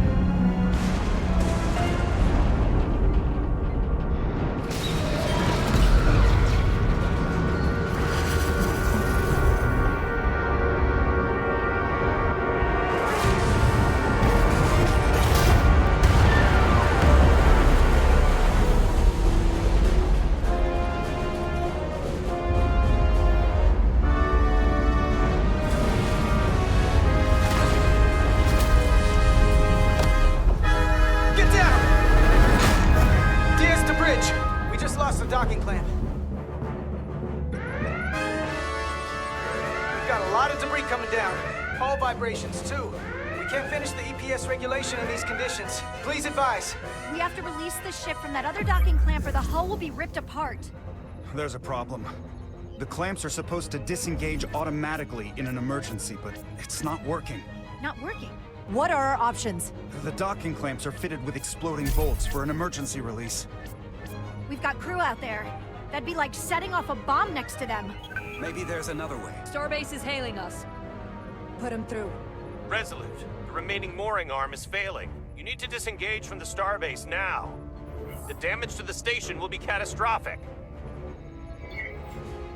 vibrations, too. We can't finish the EPS regulation in these conditions. Please advise. We have to release the ship from that other docking clamp or the hull will be ripped apart. There's a problem. The clamps are supposed to disengage automatically in an emergency, but it's not working. Not working? What are our options? The docking clamps are fitted with exploding bolts for an emergency release. We've got crew out there. That'd be like setting off a bomb next to them. Maybe there's another way. Starbase is hailing us. Put him through. Resolute, the remaining mooring arm is failing. You need to disengage from the starbase now. The damage to the station will be catastrophic.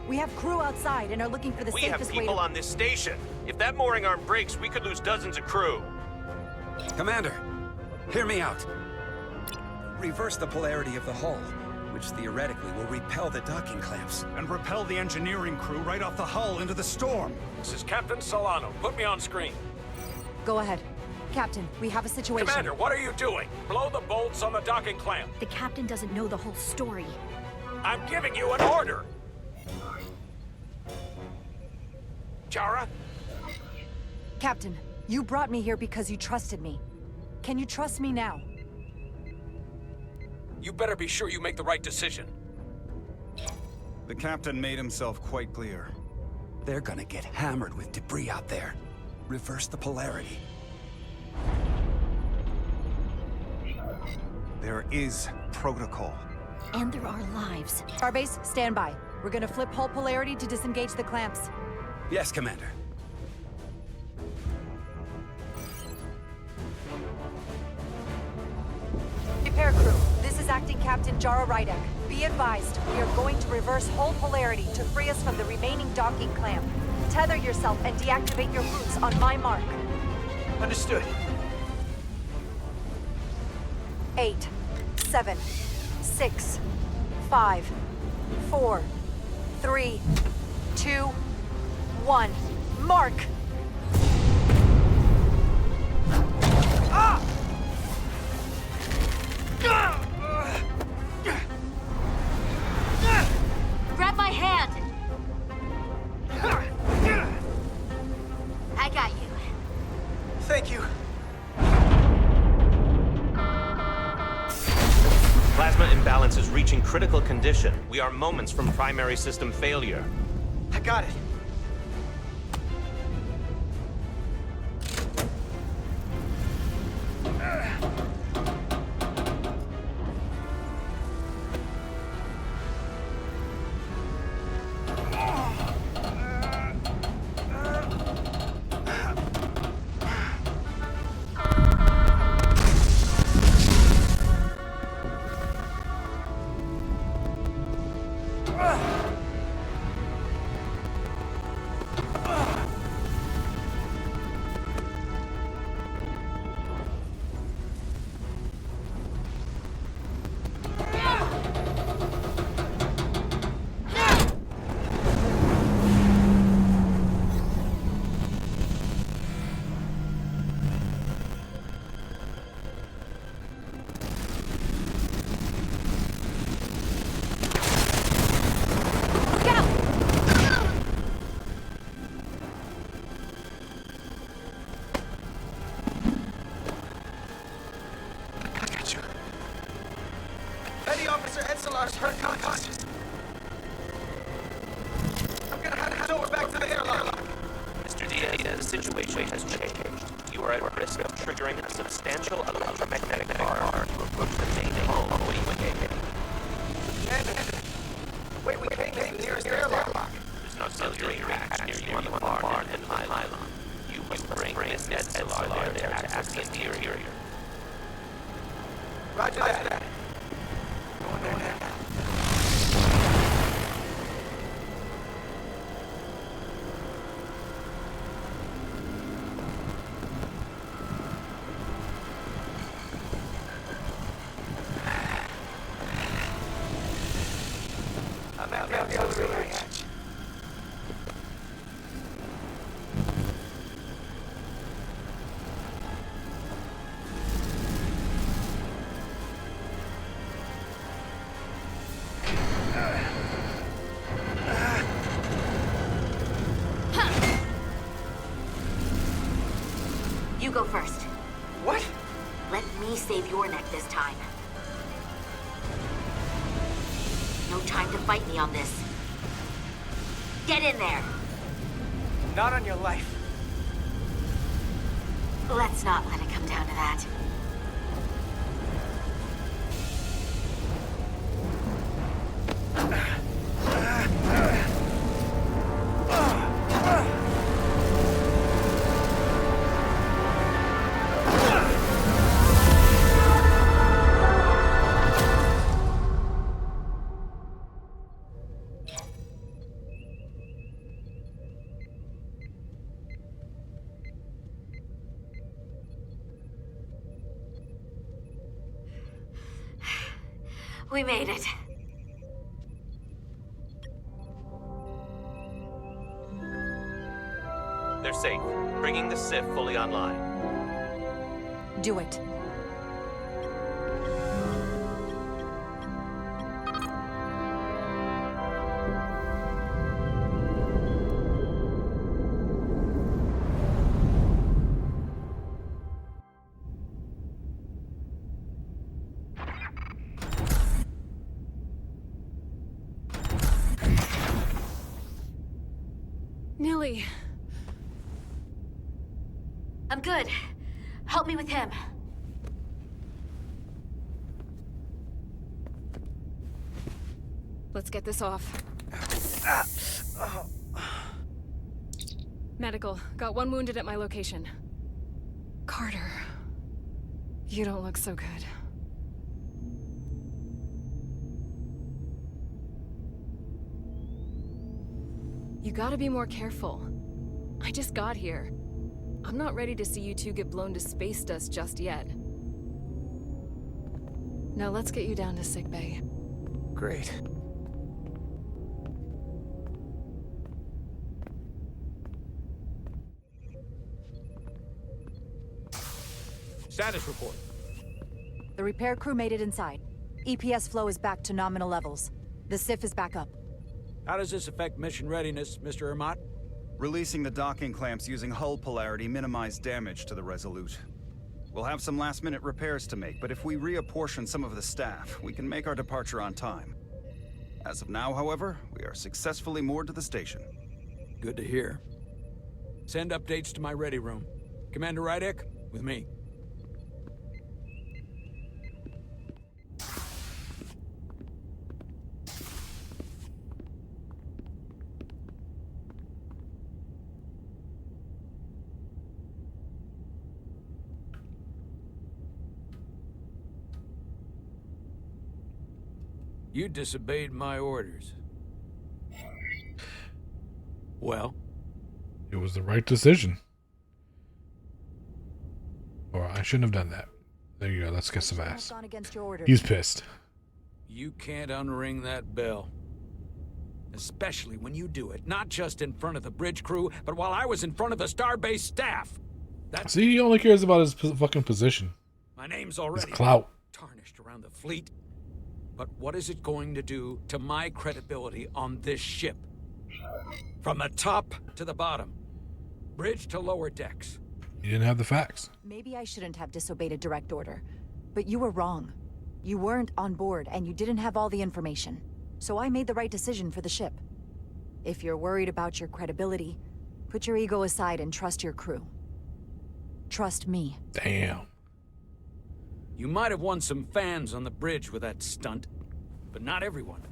We have crew outside and are looking for the We safest have way people to... on this station. If that mooring arm breaks, we could lose dozens of crew. Commander, hear me out. Reverse the polarity of the hull, which theoretically will repel the docking clamps. And repel the engineering crew right off the hull into the storm. This is Captain Solano. Put me on screen. Go ahead. Captain, we have a situation. Commander, what are you doing? Blow the bolts on the docking clamp. The captain doesn't know the whole story. I'm giving you an order. Chara? Captain, you brought me here because you trusted me. Can you trust me now? You better be sure you make the right decision. The captain made himself quite clear. They're gonna get hammered with debris out there. Reverse the polarity. There is protocol. And there are lives. Starbase, stand by. We're gonna flip hull polarity to disengage the clamps. Yes, Commander. Repair crew, this is Acting Captain Jara Rydek. Be advised, we are going to reverse hull polarity to free us from the remaining docking clamp. Tether yourself and deactivate your boots on my mark. Understood. 8, 7, 6, 5, 4, 3, 2, 1. Mark! Ah! Grab my hand! I got you. Thank you. plasma imbalance is reaching critical condition. We are moments from primary system failure. I got it. Mr. Diaz, the situation has changed. You are at risk of triggering a substantial electromagnetic bar to approach the main hull. Wait, we can't get near the airlock. There's an auxiliary hatch near you on the barn and pylon. You must bring this SLR there to access the interior. Roger that. Going there now. I'm out the auxiliary hatch. You go first. What? Let me save your neck this time. No time to fight me on this. Get in there! Not on your life. Let's not let it come down to that. We made it. They're safe, bringing the SIF fully online. Do it. Nilly. I'm good. Help me with him. Let's get this off. Medical. Got one wounded at my location. Carter. You don't look so good. You gotta be more careful. I just got here. I'm not ready to see you two get blown to space dust just yet. Now let's get you down to sickbay. Great. Status report. The repair crew made it inside. EPS flow is back to nominal levels. The SIF is back up. How does this affect mission readiness, Mr. Ermont? Releasing the docking clamps using hull polarity minimized damage to the Resolute. We'll have some last-minute repairs to make, but if we reapportion some of the staff, we can make our departure on time. As of now, however, we are successfully moored to the station. Good to hear. Send updates to my ready room. Commander Rydek, with me. You disobeyed my orders. Well? It was the right decision. Or I shouldn't have done that. There you go. Let's get some ass. Gone against your orders. He's pissed. You can't unring that bell. Especially when you do it, not just in front of the bridge crew, but while I was in front of the Starbase staff. That's See, he only cares about his fucking position. my name's His already clout. tarnished around the fleet. But what is it going to do to my credibility on this ship? From the top to the bottom. Bridge to lower decks. He didn't have the facts. Maybe I shouldn't have disobeyed a direct order, but you were wrong. You weren't on board, and you didn't have all the information. So I made the right decision for the ship. If you're worried about your credibility, put your ego aside and trust your crew. Trust me. Damn. You might have won some fans on the bridge with that stunt, but not everyone.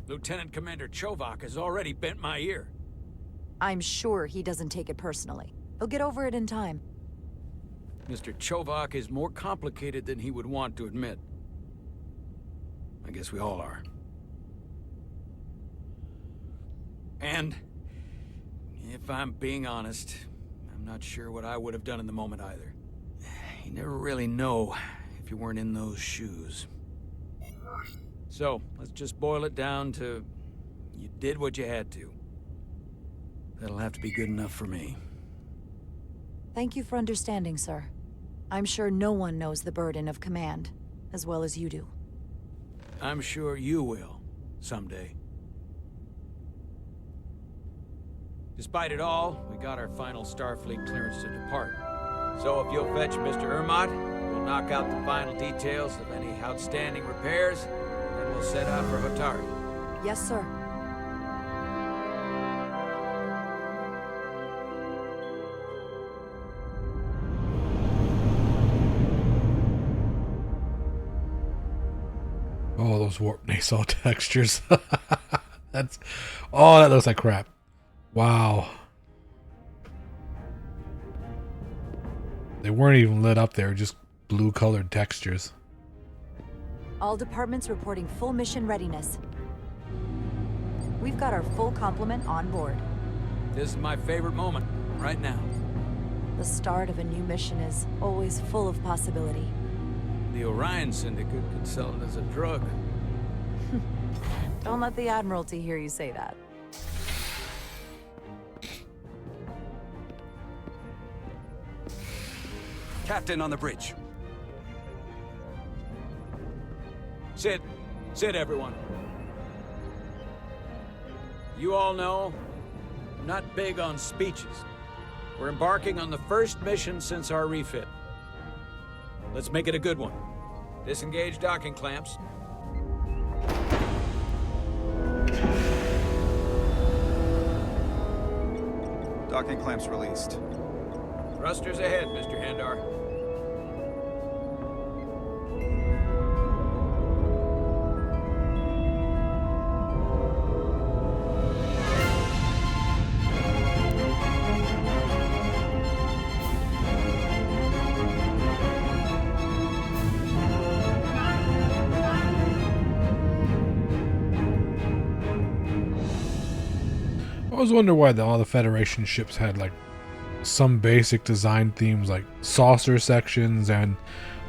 Lieutenant Commander Chovak has already bent my ear. I'm sure he doesn't take it personally. He'll get over it in time. Mr. Chovak is more complicated than he would want to admit. I guess we all are. And, if I'm being honest, I'm not sure what I would have done in the moment either. You never really know if you weren't in those shoes. So, let's just boil it down to, you did what you had to. That'll have to be good enough for me. Thank you for understanding, sir. I'm sure no one knows the burden of command as well as you do. I'm sure you will, someday. Despite it all, we got our final Starfleet clearance to depart. So if you'll fetch Mr. Ermot, we'll knock out the final details of any outstanding repairs, and then we'll set out for Hotari. Yes, sir. Oh, those warp nasal textures. That looks like crap. Wow. They weren't even lit up there, just blue colored textures. All departments reporting full mission readiness. We've got our full complement on board. This is my favorite moment, right now. The start of a new mission is always full of possibility. The Orion Syndicate could sell it as a drug. Don't let the Admiralty hear you say that. Captain on the bridge. Sit, everyone. You all know, I'm not big on speeches. We're embarking on the first mission since our refit. Let's make it a good one. Disengage docking clamps. Docking clamps released. Thrusters ahead, Mr. Handar. I always wonder why all the Federation ships had like some basic design themes, like saucer sections and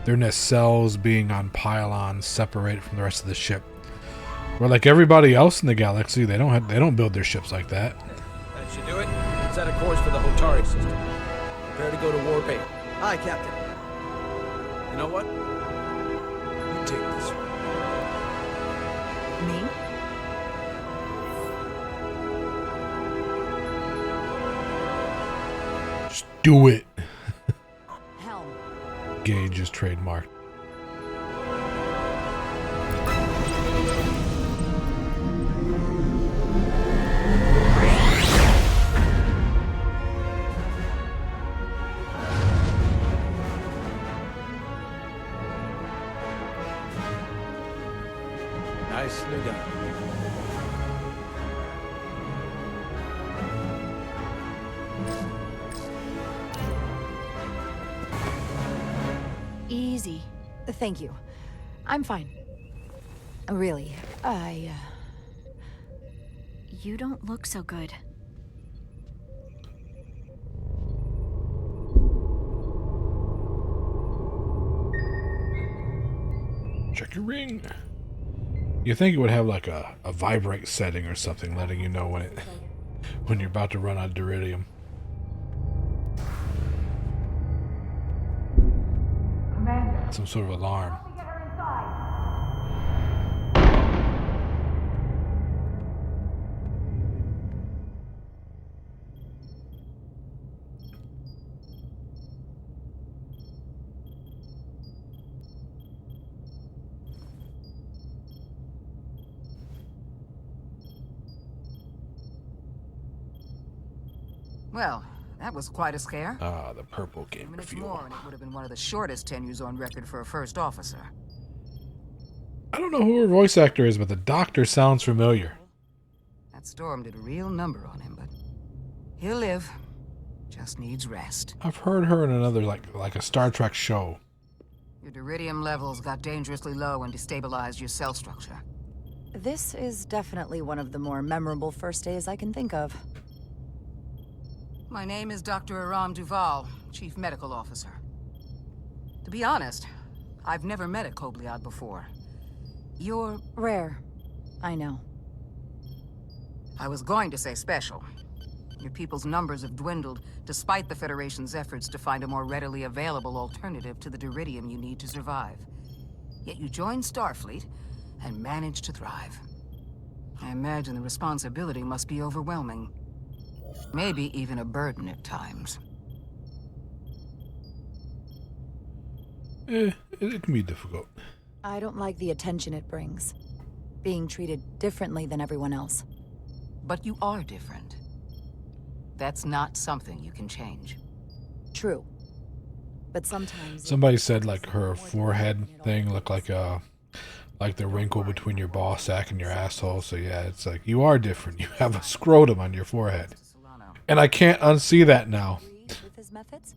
their nacelles being on pylons separated from the rest of the ship. Where like everybody else in the galaxy, they don't build their ships like that. That should do it. Set a course for the Hotari system. Prepare to go to Warp 8. Aye, Captain. You know what? You take this one. Me? Just do it. Helm. Gage is trademarked. Nicely done. Easy. Thank you. I'm fine. Really, You don't look so good. Check your ring. You think it would have like a vibrate setting or something, letting you know when you're about to run out of Duridium. Some sort of alarm. Well, that was quite a scare. Ah, the purple game Minutes fuel. more, and it would have been one of the shortest tenures on record for a first officer. I don't know who her voice actor is, but the doctor sounds familiar. That storm did a real number on him, but he'll live. Just needs rest. I've heard her in another like a Star Trek show. Your duridium levels got dangerously low and destabilized your cell structure. this is definitely one of the more memorable first days I can think of. My name is Dr. Aram Duval, Chief Medical Officer. To be honest, I've never met a Kobliad before. You're rare. I know. I was going to say special. Your people's numbers have dwindled, despite the Federation's efforts to find a more readily available alternative to the duridium you need to survive. Yet you joined Starfleet and managed to thrive. I imagine the responsibility must be overwhelming. Maybe even a burden at times. It can be difficult. I don't like the attention it brings. Being treated differently than everyone else. But you are different. That's not something you can change. True. But sometimes... Somebody said like her forehead thing looked like the wrinkle between your ball sack and your asshole. So yeah, it's like, you are different. You have a scrotum on your forehead. And I can't unsee that now. With his methods?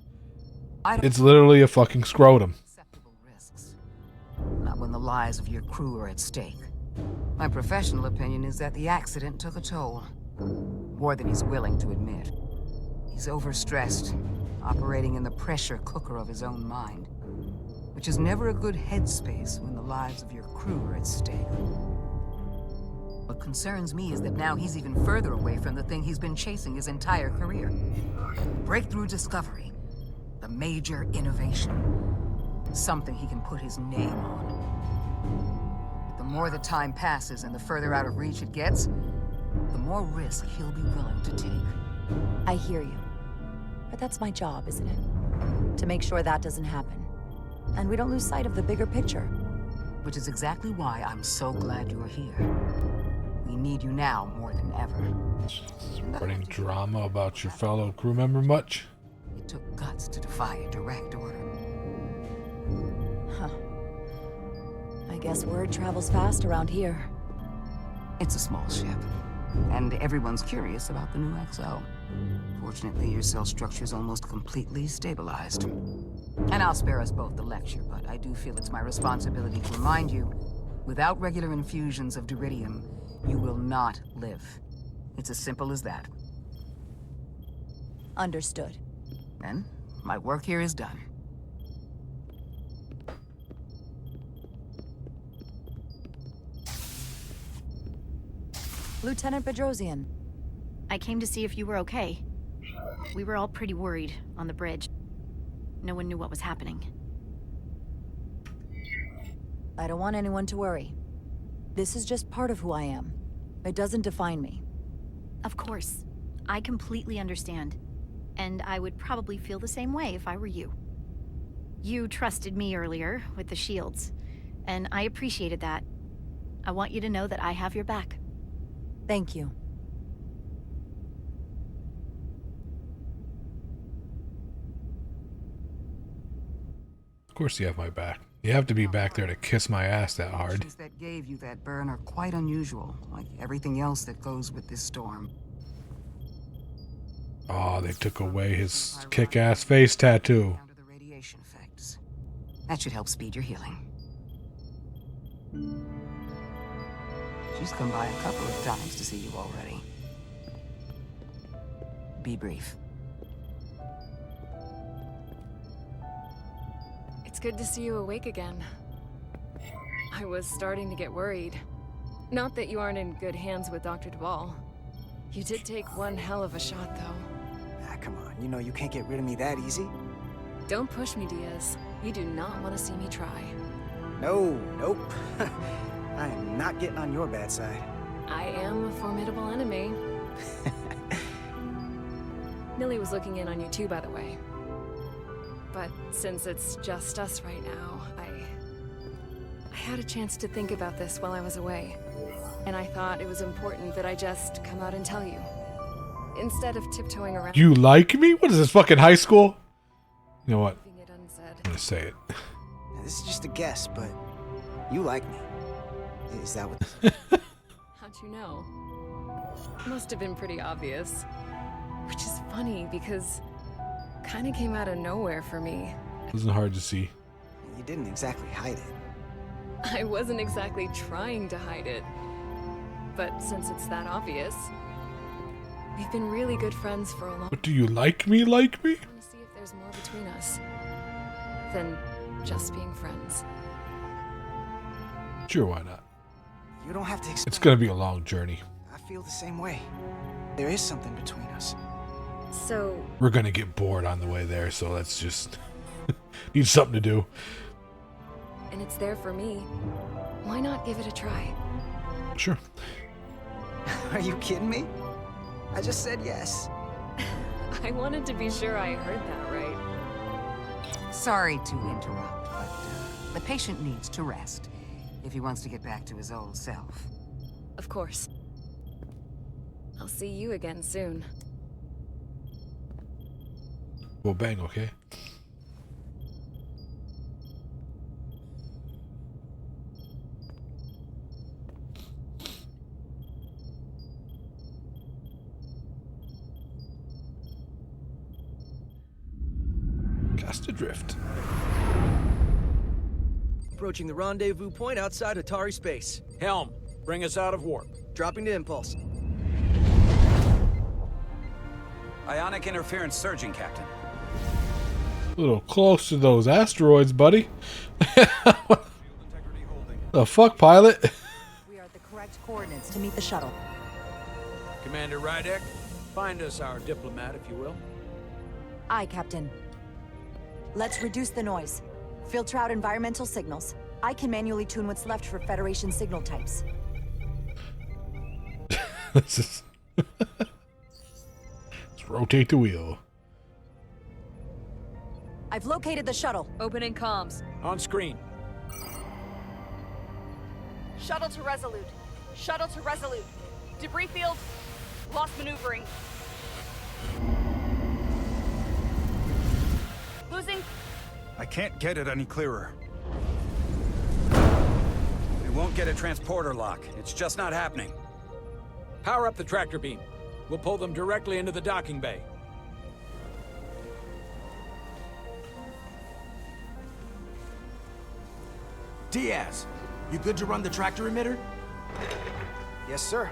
It's literally a fucking scrotum. Not when the lives of your crew are at stake. My professional opinion is that the accident took a toll. More than he's willing to admit. He's overstressed, operating in the pressure cooker of his own mind. Which is never a good headspace when the lives of your crew are at stake. What concerns me is that now he's even further away from the thing he's been chasing his entire career. Breakthrough discovery. The major innovation. Something he can put his name on. But the more the time passes and the further out of reach it gets, the more risk he'll be willing to take. I hear you. But that's my job, isn't it? To make sure that doesn't happen. And we don't lose sight of the bigger picture. Which is exactly why I'm so glad you're here. We need you now more than ever. Spreading drama about your fellow crew member much? It took guts to defy a direct order. Huh. I guess word travels fast around here. It's a small ship, and everyone's curious about the new XO. Fortunately, your cell structure's almost completely stabilized. And I'll spare us both the lecture, but I do feel it's my responsibility to remind you, without regular infusions of duridium, you will not live. It's as simple as that. Understood. Then, my work here is done. Lieutenant Bedrosian. I came to see if you were okay. We were all pretty worried on the bridge. No one knew what was happening. I don't want anyone to worry. This is just part of who I am. It doesn't define me. Of course. I completely understand. And I would probably feel the same way if I were you. You trusted me earlier with the shields, and I appreciated that. I want you to know that I have your back. Thank you. Of course you have my back. You have to be back there to kiss my ass that hard. Conditions that gave you that burn are quite unusual, like everything else that goes with this storm. Oh, they took away his kick-ass face tattoo. Down to the radiation effects. That should help speed your healing. She's come by a couple of times to see you already. Be brief. It's good to see you awake again. I was starting to get worried. Not that you aren't in good hands with Dr. Duvall. You did take one hell of a shot, though. Ah, come on. You know you can't get rid of me that easy. Don't push me, Diaz. You do not want to see me try. No, nope. I am not getting on your bad side. I am a formidable enemy. Millie was looking in on you too, by the way. But since it's just us right now, I had a chance to think about this while I was away. And I thought it was important that I just come out and tell you. Instead of tiptoeing around. You like me? What is this, fucking high school? You know what? Leaving it unsaid. I'm gonna say it. Now, this is just a guess, but you like me. Is that what... How'd you know? Must have been pretty obvious. Which is funny because kind of came out of nowhere for me. It wasn't hard to see. You didn't exactly hide it. I wasn't exactly trying to hide it. But since it's that obvious, we've been really good friends for a long But do you like me? I want to see if there's more between us than just being friends. Sure, why not? You don't have to explain. It's gonna be a long journey. I feel the same way. There is something between us. So, We're gonna get bored on the way there, so let's just need something to do. and it's there for me. Why not give it a try? Sure. Are you kidding me? I just said yes. I wanted to be sure I heard that right. Sorry to interrupt, but the patient needs to rest if he wants to get back to his old self. Of course. I'll see you again soon. Well, bang, okay? Cast adrift. Approaching the rendezvous point outside Atari space. Helm, bring us out of warp. Dropping to impulse. Ionic interference surging, Captain. A little close to those asteroids, buddy. The fuck, pilot? We are at the correct coordinates to meet the shuttle. Commander Rydek, find us our diplomat, if you will. Aye, Captain. Let's reduce the noise. Filter out environmental signals. I can manually tune what's left for Federation signal types. This is Let's rotate the wheel. I've located the shuttle. Opening comms. On screen. Shuttle to Resolute. Shuttle to Resolute. Debris field. Lost maneuvering. Losing. I can't get it any clearer. We won't get a transporter lock. It's just not happening. Power up the tractor beam. We'll pull them directly into the docking bay. Diaz, you good to run the tractor emitter? Yes, sir.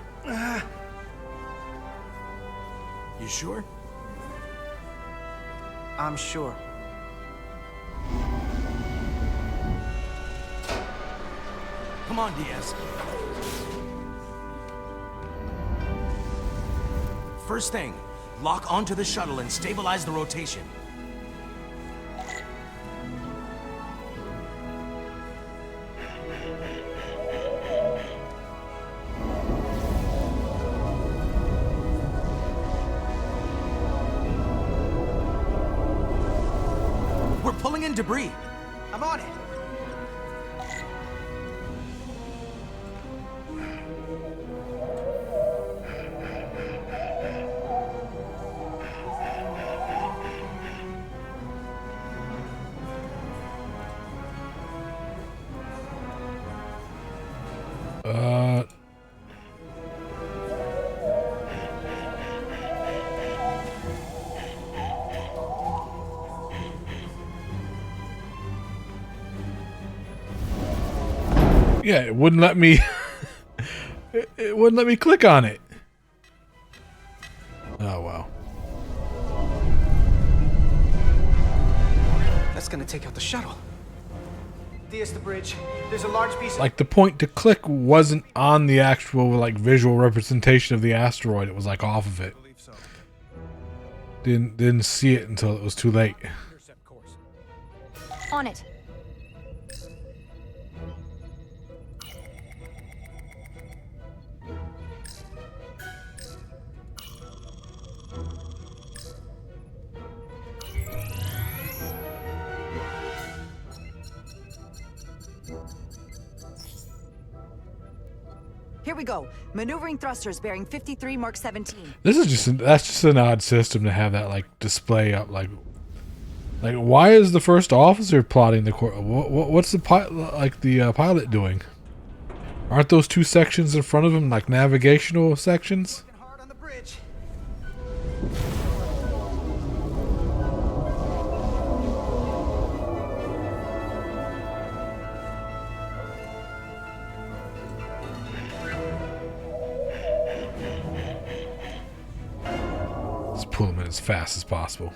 You sure? I'm sure. Come on, Diaz. First thing, lock onto the shuttle and stabilize the rotation. We're pulling in moving debris. I'm on it. Yeah, it wouldn't let me. It wouldn't let me click on it. Oh wow. That's gonna take out the shuttle. There's the bridge. There's a large piece of... Like the point to click wasn't on the actual like visual representation of the asteroid. It was like off of it. Didn't see it until it was too late. On it. Here we go. Maneuvering thrusters bearing 53 Mark 17. This is that's just an odd system to have that like display up like why is the first officer plotting the course? What's the pilot doing? Aren't those two sections in front of him like navigational sections? Hard on the bridge. Let's pull them in as fast as possible.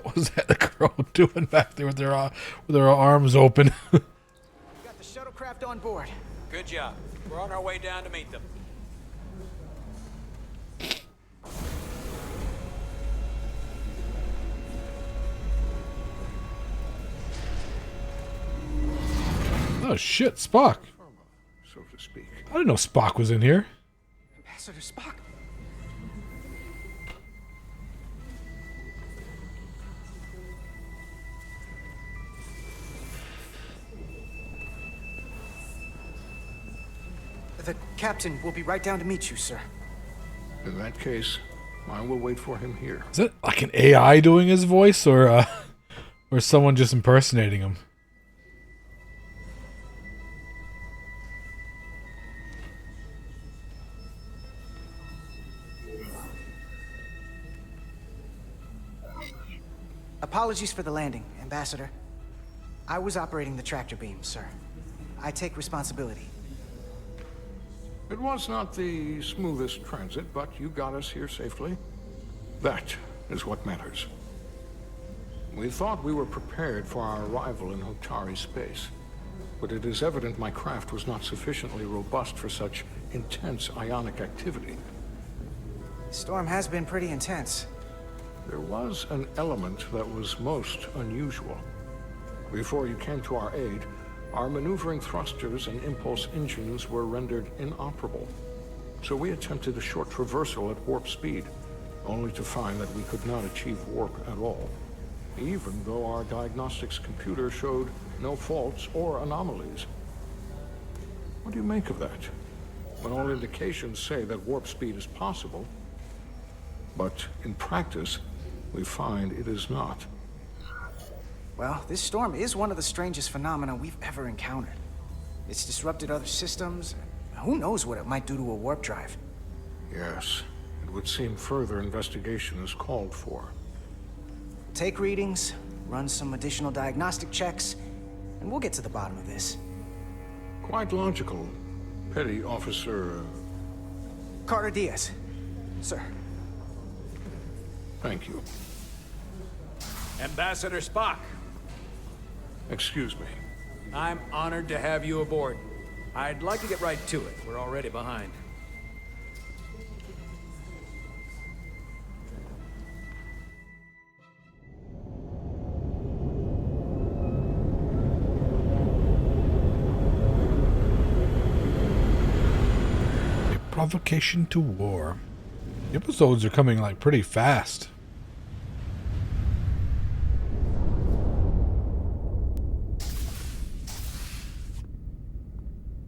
What was that the girl doing back there with their arms open? We got the shuttlecraft on board. Good job. We're on our way down to meet them. Oh shit, Spock. So to speak. I didn't know Spock was in here. Ambassador Spock. The captain will be right down to meet you, sir. In that case, I will wait for him here. Is that like an AI doing his voice or someone just impersonating him? Apologies for the landing, Ambassador. I was operating the tractor beam, sir. I take responsibility. It was not the smoothest transit, but you got us here safely. That is what matters. We thought we were prepared for our arrival in Hotari space, but it is evident my craft was not sufficiently robust for such intense ionic activity. The storm has been pretty intense. There was an element that was most unusual. Before you came to our aid, our maneuvering thrusters and impulse engines were rendered inoperable. So we attempted a short traversal at warp speed, only to find that we could not achieve warp at all, even though our diagnostics computer showed no faults or anomalies. What do you make of that? When all indications say that warp speed is possible, but in practice, we find it is not. Well, this storm is one of the strangest phenomena we've ever encountered. It's disrupted other systems. Who knows what it might do to a warp drive? Yes, it would seem further investigation is called for. Take readings, run some additional diagnostic checks, and we'll get to the bottom of this. Quite logical, Petty Officer... Carter Diaz. Sir. Thank you. Ambassador Spock. Excuse me. I'm honored to have you aboard. I'd like to get right to it. We're already behind. Convocation to war. The episodes are coming like pretty fast.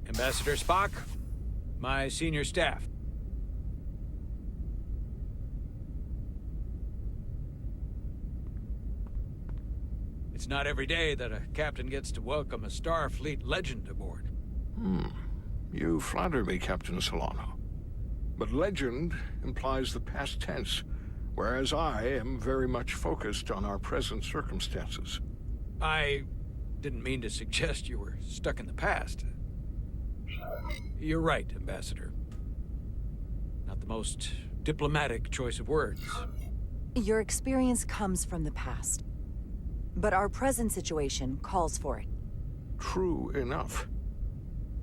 Ambassador Spock, my senior staff. It's not every day that a captain gets to welcome a Starfleet legend aboard. You flatter me, Captain Solano. But legend implies the past tense, whereas I am very much focused on our present circumstances. I didn't mean to suggest you were stuck in the past. You're right, Ambassador. Not the most diplomatic choice of words. Your experience comes from the past. But our present situation calls for it. True enough.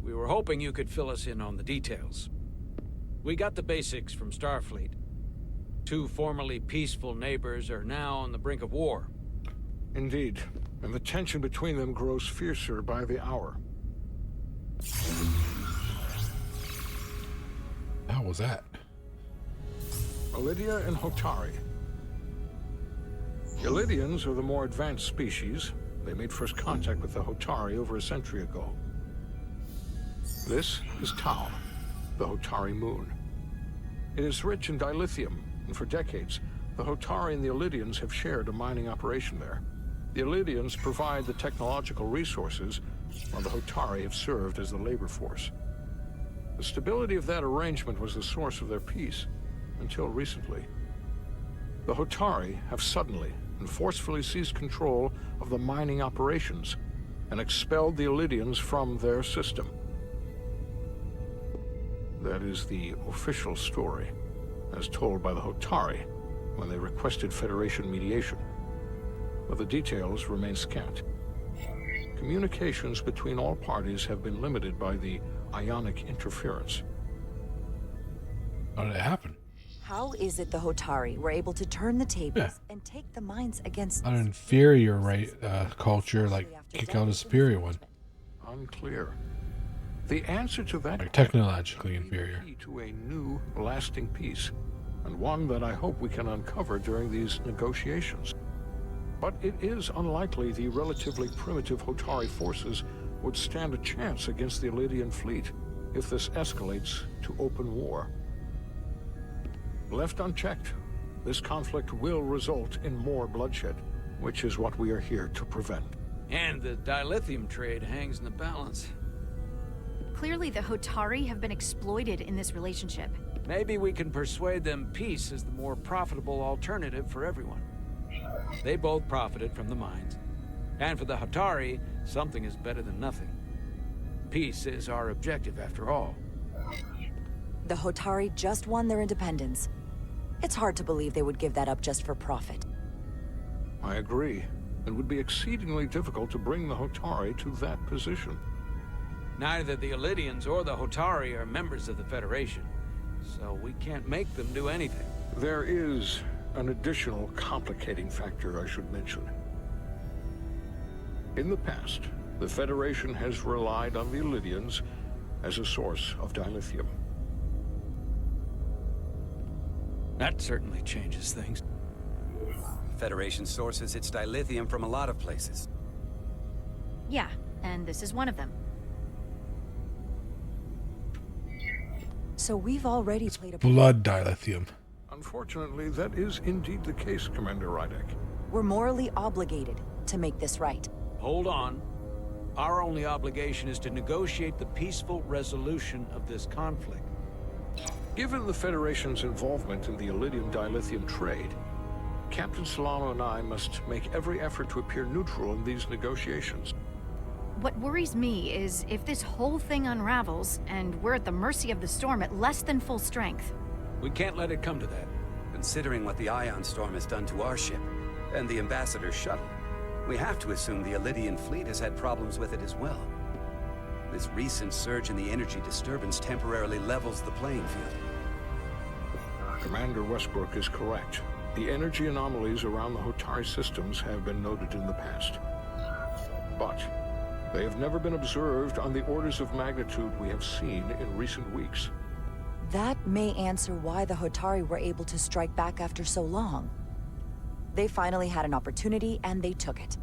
We were hoping you could fill us in on the details. We got the basics from Starfleet. 2 formerly peaceful neighbors are now on the brink of war. Indeed, and the tension between them grows fiercer by the hour. How was that? Elydia and Hotari. The Elydians are the more advanced species. They made first contact with the Hotari over a century ago. This is Tau, the Hotari moon. It is rich in dilithium, and for decades, the Hotari and the Elydians have shared a mining operation there. The Elydians provide the technological resources, while the Hotari have served as the labor force. The stability of that arrangement was the source of their peace, until recently. The Hotari have suddenly and forcefully seized control of the mining operations and expelled the Elydians from their system. That is the official story, as told by the Hotari when they requested Federation mediation. But the details remain scant. Communications between all parties have been limited by the ionic interference. How did it happen? How is it the Hotari were able to turn the tables and take the mines against An us? inferior culture, like kick out a superior one. Unclear. The answer to that Like technologically inferior. key to a new, lasting peace, and one that I hope we can uncover during these negotiations. But it is unlikely the relatively primitive Hotari forces would stand a chance against the Elydian fleet if this escalates to open war. Left unchecked, this conflict will result in more bloodshed, which is what we are here to prevent. And the dilithium trade hangs in the balance. Clearly, the Hotari have been exploited in this relationship. Maybe we can persuade them peace is the more profitable alternative for everyone. They both profited from the mines. And for the Hotari, something is better than nothing. Peace is our objective, after all. The Hotari just won their independence. It's hard to believe they would give that up just for profit. I agree. It would be exceedingly difficult to bring the Hotari to that position. Neither the Elydians or the Hotari are members of the Federation, so we can't make them do anything. There is an additional complicating factor I should mention. In the past, the Federation has relied on the Elydians as a source of dilithium. That certainly changes things. Federation sources its dilithium from a lot of places. Yeah, and this is one of them. So we've already played a... Blood dilithium. Unfortunately, that is indeed the case, Commander Rydek. We're morally obligated to make this right. Hold on. Our only obligation is to negotiate the peaceful resolution of this conflict. Given the Federation's involvement in the Elydian dilithium trade, Captain Solano and I must make every effort to appear neutral in these negotiations. What worries me is if this whole thing unravels, and we're at the mercy of the storm at less than full strength. We can't let it come to that. Considering what the ion storm has done to our ship, and the Ambassador's shuttle, we have to assume the Elydian fleet has had problems with it as well. This recent surge in the energy disturbance temporarily levels the playing field. Commander Westbrook is correct. The energy anomalies around the Hotari systems have been noted in the past. But they have never been observed on the orders of magnitude we have seen in recent weeks. That may answer why the Hotari were able to strike back after so long. They finally had an opportunity, and they took it.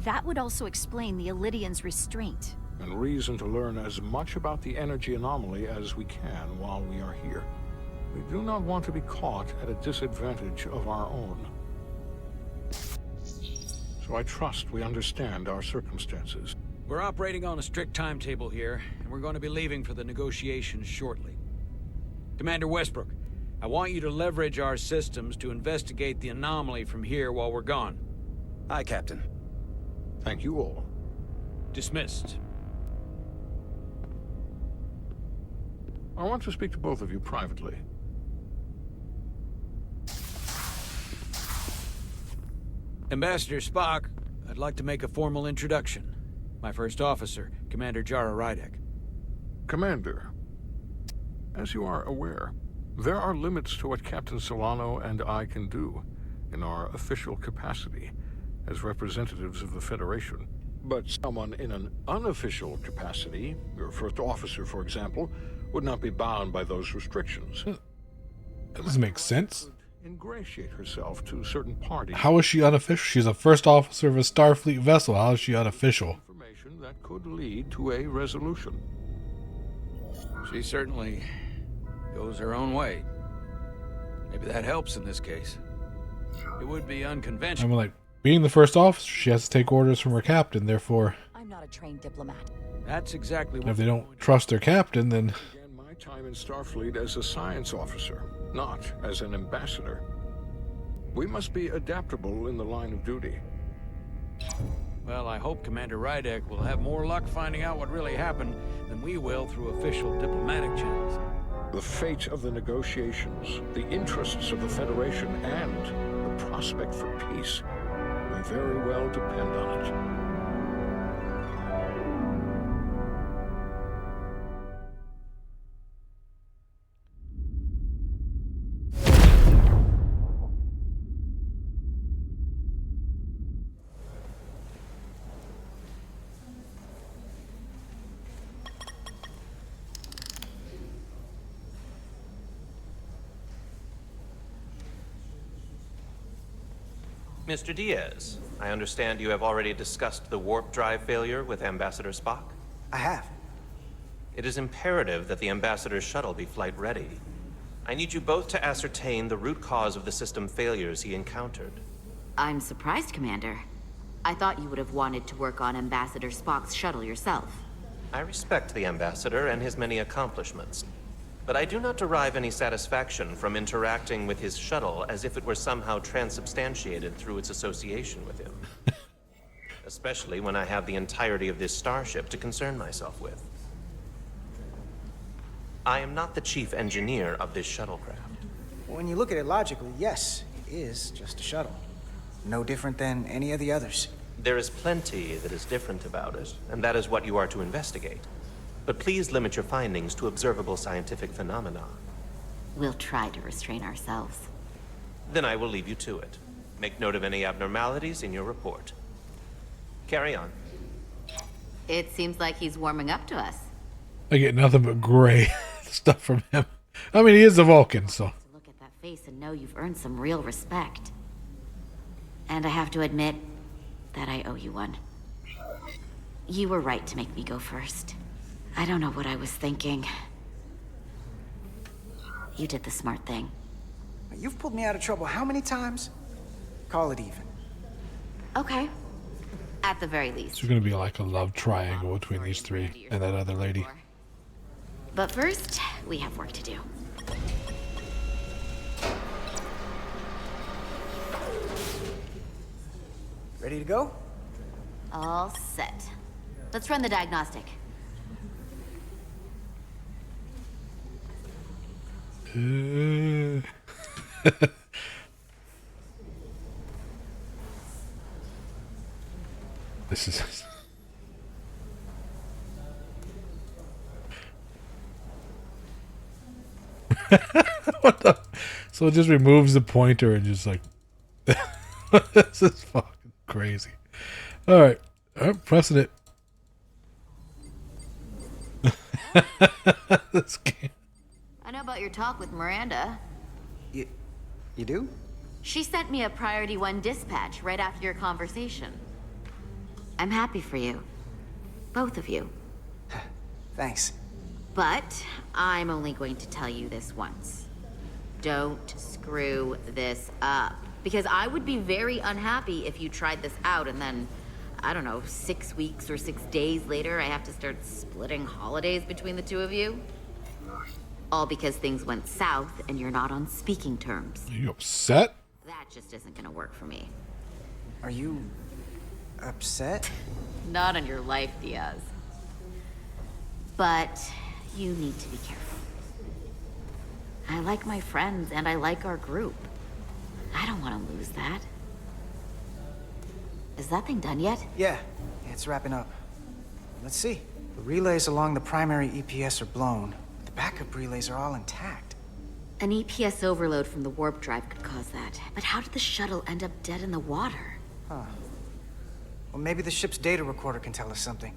That would also explain the Elydians' restraint. And reason to learn as much about the energy anomaly as we can while we are here. We do not want to be caught at a disadvantage of our own. So I trust we understand our circumstances. We're operating on a strict timetable here, and we're going to be leaving for the negotiations shortly. Commander Westbrook, I want you to leverage our systems to investigate the anomaly from here while we're gone. Aye, Captain. Thank you all. Dismissed. I want to speak to both of you privately. Ambassador Spock, I'd like to make a formal introduction. My first officer, Commander Jara Rydek. Commander, as you are aware, there are limits to what Captain Solano and I can do in our official capacity as representatives of the Federation. But someone in an unofficial capacity, your first officer, for example, would not be bound by those restrictions. That doesn't make sense. Ingratiate herself to certain parties. How is she unofficial? She's a first officer of a Starfleet vessel. How is she unofficial? Information that could lead to a resolution. She certainly goes her own way. Maybe that helps in this case. It would be unconventional. I'm like, being the first officer, she has to take orders from her captain, therefore... I'm not a trained diplomat. That's exactly what... If they don't trust their captain, then... I began my time in Starfleet as a science officer, not as an ambassador. We must be adaptable in the line of duty. Well, I hope Commander Rydek will have more luck finding out what really happened than we will through official diplomatic channels. The fate of the negotiations, the interests of the Federation, and the prospect for peace may very well depend on it. Mr. Diaz, I understand you have already discussed the warp drive failure with Ambassador Spock? I have. It is imperative that the Ambassador's shuttle be flight ready. I need you both to ascertain the root cause of the system failures he encountered. I'm surprised, Commander. I thought you would have wanted to work on Ambassador Spock's shuttle yourself. I respect the Ambassador and his many accomplishments, but I do not derive any satisfaction from interacting with his shuttle as if it were somehow transubstantiated through its association with him. Especially when I have the entirety of this starship to concern myself with. I am not the chief engineer of this shuttlecraft. When you look at it logically, yes, it is just a shuttle. No different than any of the others. There is plenty that is different about it, and that is what you are to investigate. But please limit your findings to observable scientific phenomena. We'll try to restrain ourselves. Then I will leave you to it. Make note of any abnormalities in your report. Carry on. It seems like he's warming up to us. I get nothing but gray stuff from him. I mean, he is a Vulcan, so... Look at that face and know you've earned some real respect. And I have to admit that I owe you one. You were right to make me go first. I don't know what I was thinking. You did the smart thing. You've pulled me out of trouble how many times? Call it even. Okay. At the very least. It's gonna be like a love triangle between these three and that other lady. But first, we have work to do. Ready to go? All set. Let's run the diagnostic. This is... What the... So it just removes the pointer and just like... This is fucking crazy. Alright. I'm pressing it. This game. I know about about your talk with Miranda. You do? She sent me a Priority 1 dispatch right after your conversation. I'm happy for you. Both of you. Thanks. But I'm only going to tell you this once. Don't screw this up. Because I would be very unhappy if you tried this out and then, I don't know, 6 weeks or 6 days later, I have to start splitting holidays between the two of you. All because things went south and you're not on speaking terms. Are you upset? That just isn't gonna work for me. Are you upset? Not on your life, Diaz. But you need to be careful. I like my friends and I like our group. I don't want to lose that. Is that thing done yet? Yeah, it's wrapping up. Let's see. The relays along the primary EPS are blown. The backup relays are all intact. An EPS overload from the warp drive could cause that. But how did the shuttle end up dead in the water? Huh. Well, maybe the ship's data recorder can tell us something.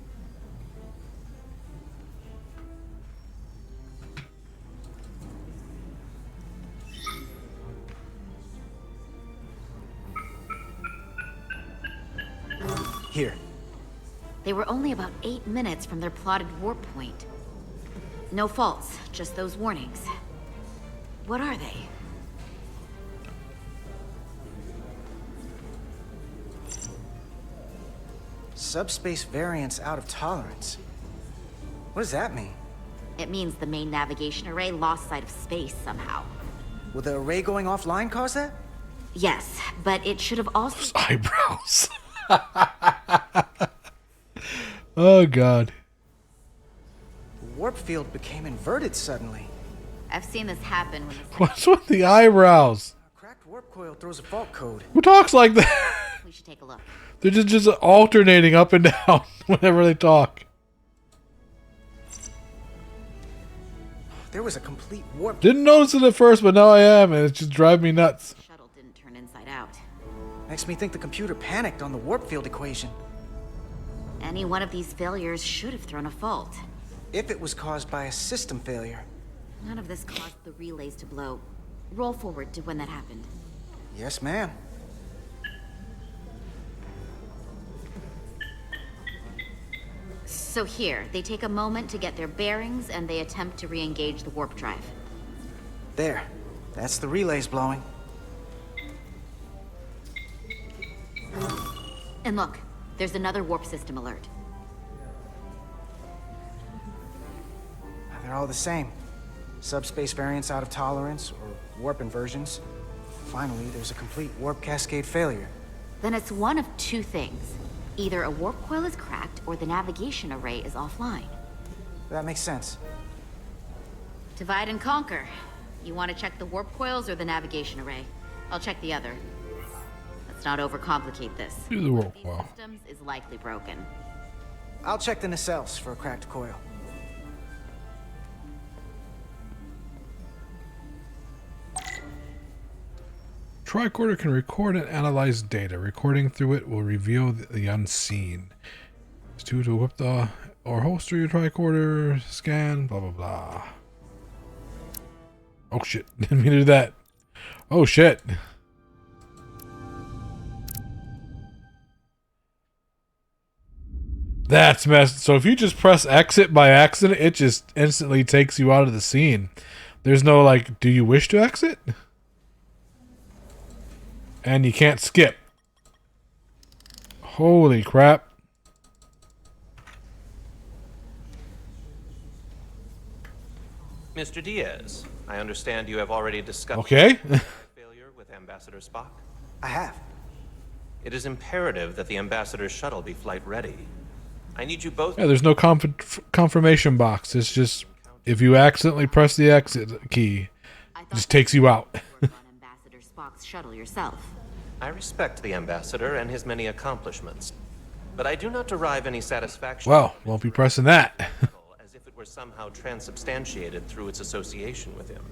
Here. They were only about 8 minutes from their plotted warp point. No faults, just those warnings. What are they? Subspace variance out of tolerance. What does that mean? It means the main navigation array lost sight of space somehow. Will the array going offline cause that? Yes, but it should have also... Those eyebrows. Oh, God. The warp field became inverted suddenly. I've seen this happen when... What's with the eyebrows? A cracked warp coil throws a fault code. Who talks like that? We should take a look. They're just alternating up and down whenever they talk. There was a complete warp... Didn't notice it at first, but now I am, and it's just driving me nuts. The shuttle didn't turn inside out. Makes me think the computer panicked on the warp field equation. Any one of these failures should have thrown a fault. If it was caused by a system failure. None of this caused the relays to blow. Roll forward to when that happened. Yes, ma'am. So here, they take a moment to get their bearings and they attempt to re-engage the warp drive. There. That's the relays blowing. And look, there's another warp system alert. They're all the same. Subspace variance out of tolerance, or warp inversions. Finally, there's a complete warp cascade failure. Then it's one of two things. Either a warp coil is cracked, or the navigation array is offline. That makes sense. Divide and conquer. You want to check the warp coils or the navigation array? I'll check the other. Let's not overcomplicate this. Do the warp coil. Systems is likely broken. I'll check the nacelles for a cracked coil. Tricorder can record and analyze data. Recording through it will reveal the unseen. It's to whip the or holster your tricorder, scan, blah blah blah. Oh shit, didn't mean to do that. Oh shit. That's messed. So if you just press exit by accident, it just instantly takes you out of the scene. There's no like, do you wish to exit? And you can't skip. Holy crap. Mr. Diaz, I understand you have already discussed Okay. failure with Ambassador Spock. I have. It is imperative that the Ambassador's shuttle be flight ready. I need you both... Yeah, there's no confirmation box. It's just, if you accidentally press the exit key, it just takes you out. Ambassador Spock's shuttle yourself. I respect the Ambassador and his many accomplishments, but I do not derive any satisfaction... Well, won't be pressing that. ...as if it were somehow transubstantiated through its association with him.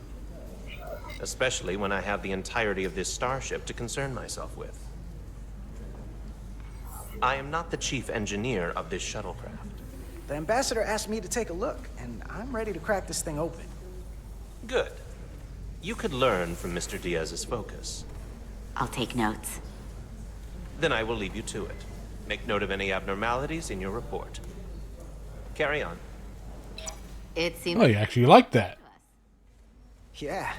Especially when I have the entirety of this starship to concern myself with. I am not the chief engineer of this shuttlecraft. The Ambassador asked me to take a look, and I'm ready to crack this thing open. Good. You could learn from Mr. Diaz's focus. I'll take notes. Then I will leave you to it. Make note of any abnormalities in your report. Carry on. It seems... Oh, you actually like that. Yeah.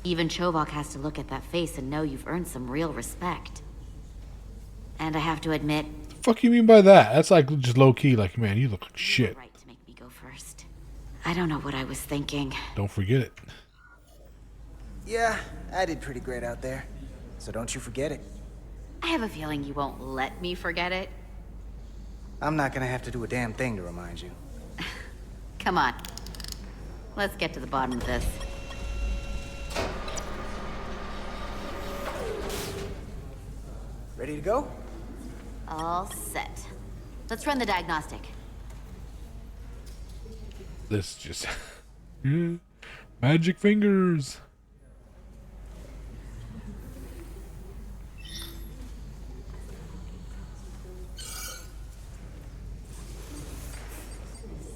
Even Chovok has to look at that face and know you've earned some real respect. And I have to admit... The fuck you mean by that? That's like just low-key, like, man, you look like shit. Right to make me go first. I don't know what I was thinking. Don't forget it. Yeah, I did pretty great out there. So don't you forget it. I have a feeling you won't let me forget it. I'm not gonna have to do a damn thing to remind you. Come on. Let's get to the bottom of this. Ready to go? All set. Let's run the diagnostic. This just... Magic fingers.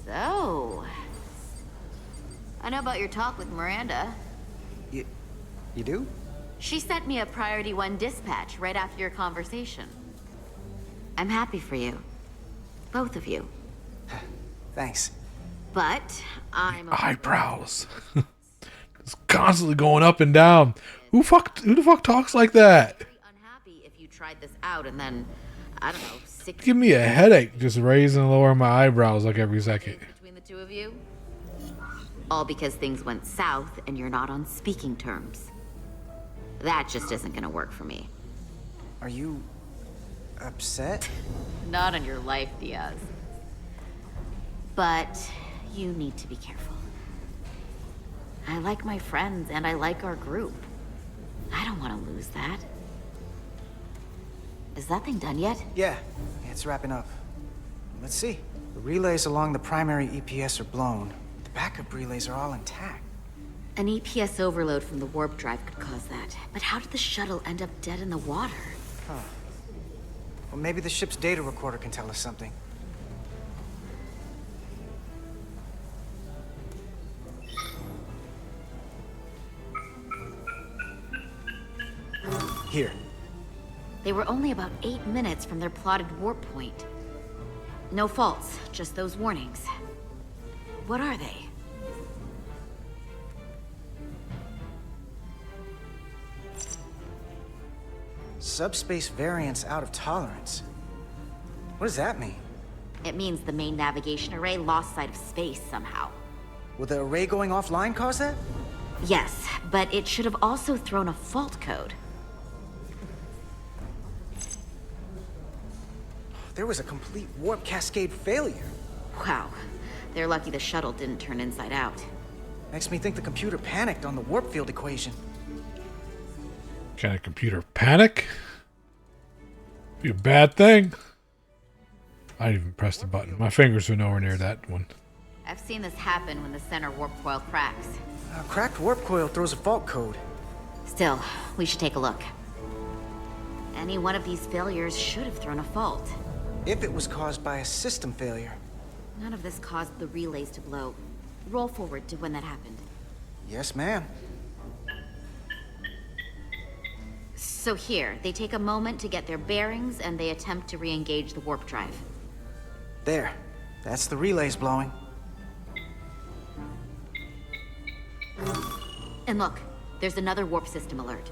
So... I know about your talk with Miranda. You do? She sent me a Priority 1 dispatch right after your conversation. I'm happy for you. Both of you. Thanks. But I'm... Eyebrows. It's constantly going up and down. Who the fuck talks like that? unhappy if you tried this out and then, I don't know, sick... Give me a headache just raising and lowering my eyebrows like every second. Between the two of you? All because things went south and you're not on speaking terms. That just isn't gonna work for me. Are you... upset? Not on your life, Diaz. But you need to be careful. I like my friends and I like our group. I don't want to lose that. Is that thing done yet? Yeah, it's wrapping up. Let's see. The relays along the primary EPS are blown. The backup relays are all intact. An EPS overload from the warp drive could cause that. But how did the shuttle end up dead in the water? Huh. Well, maybe the ship's data recorder can tell us something. Here. They were only about 8 minutes from their plotted warp point. No faults, just those warnings. What are they? Subspace variance out of tolerance. What does that mean? It means the main navigation array lost sight of space somehow. Will the array going offline cause that? Yes, but it should have also thrown a fault code. There was a complete warp cascade failure. Wow. They're lucky the shuttle didn't turn inside out. Makes me think the computer panicked on the warp field equation. Can a computer panic? Be a bad thing. I didn't even press the button. My fingers were nowhere near that one. I've seen this happen when the center warp coil cracks. A cracked warp coil throws a fault code. Still, we should take a look. Any one of these failures should have thrown a fault. If it was caused by a system failure. None of this caused the relays to blow. Roll forward to when that happened. Yes, ma'am. So here, they take a moment to get their bearings and they attempt to re-engage the warp drive. There. That's the relays blowing. And look, there's another warp system alert.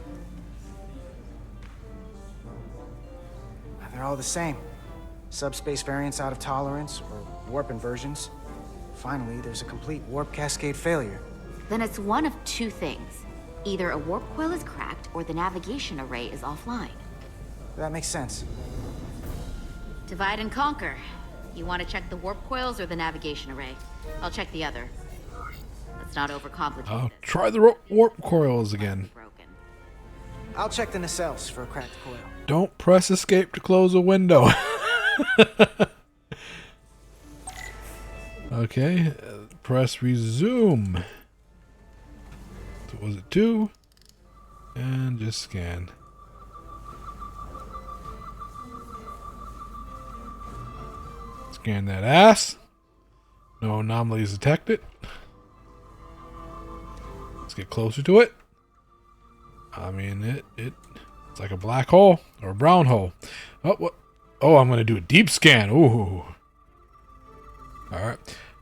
They're all the same. Subspace variance out of tolerance, or warp inversions. Finally, there's a complete warp cascade failure. Then it's one of two things. Either a warp coil is cracked, or the navigation array is offline. That makes sense. Divide and conquer. You want to check the warp coils or the navigation array? I'll check the other. Let's not overcomplicate I'll this. try the warp coils again. I'll check the nacelles for a cracked coil. Don't press escape to close a window. Okay, press resume. So was it 2? And just scan. Scan that ass. No anomalies detected. get closer to it. I mean, it's like a black hole or a brown hole. Oh, what? Oh, I'm going to do a deep scan. Ooh. All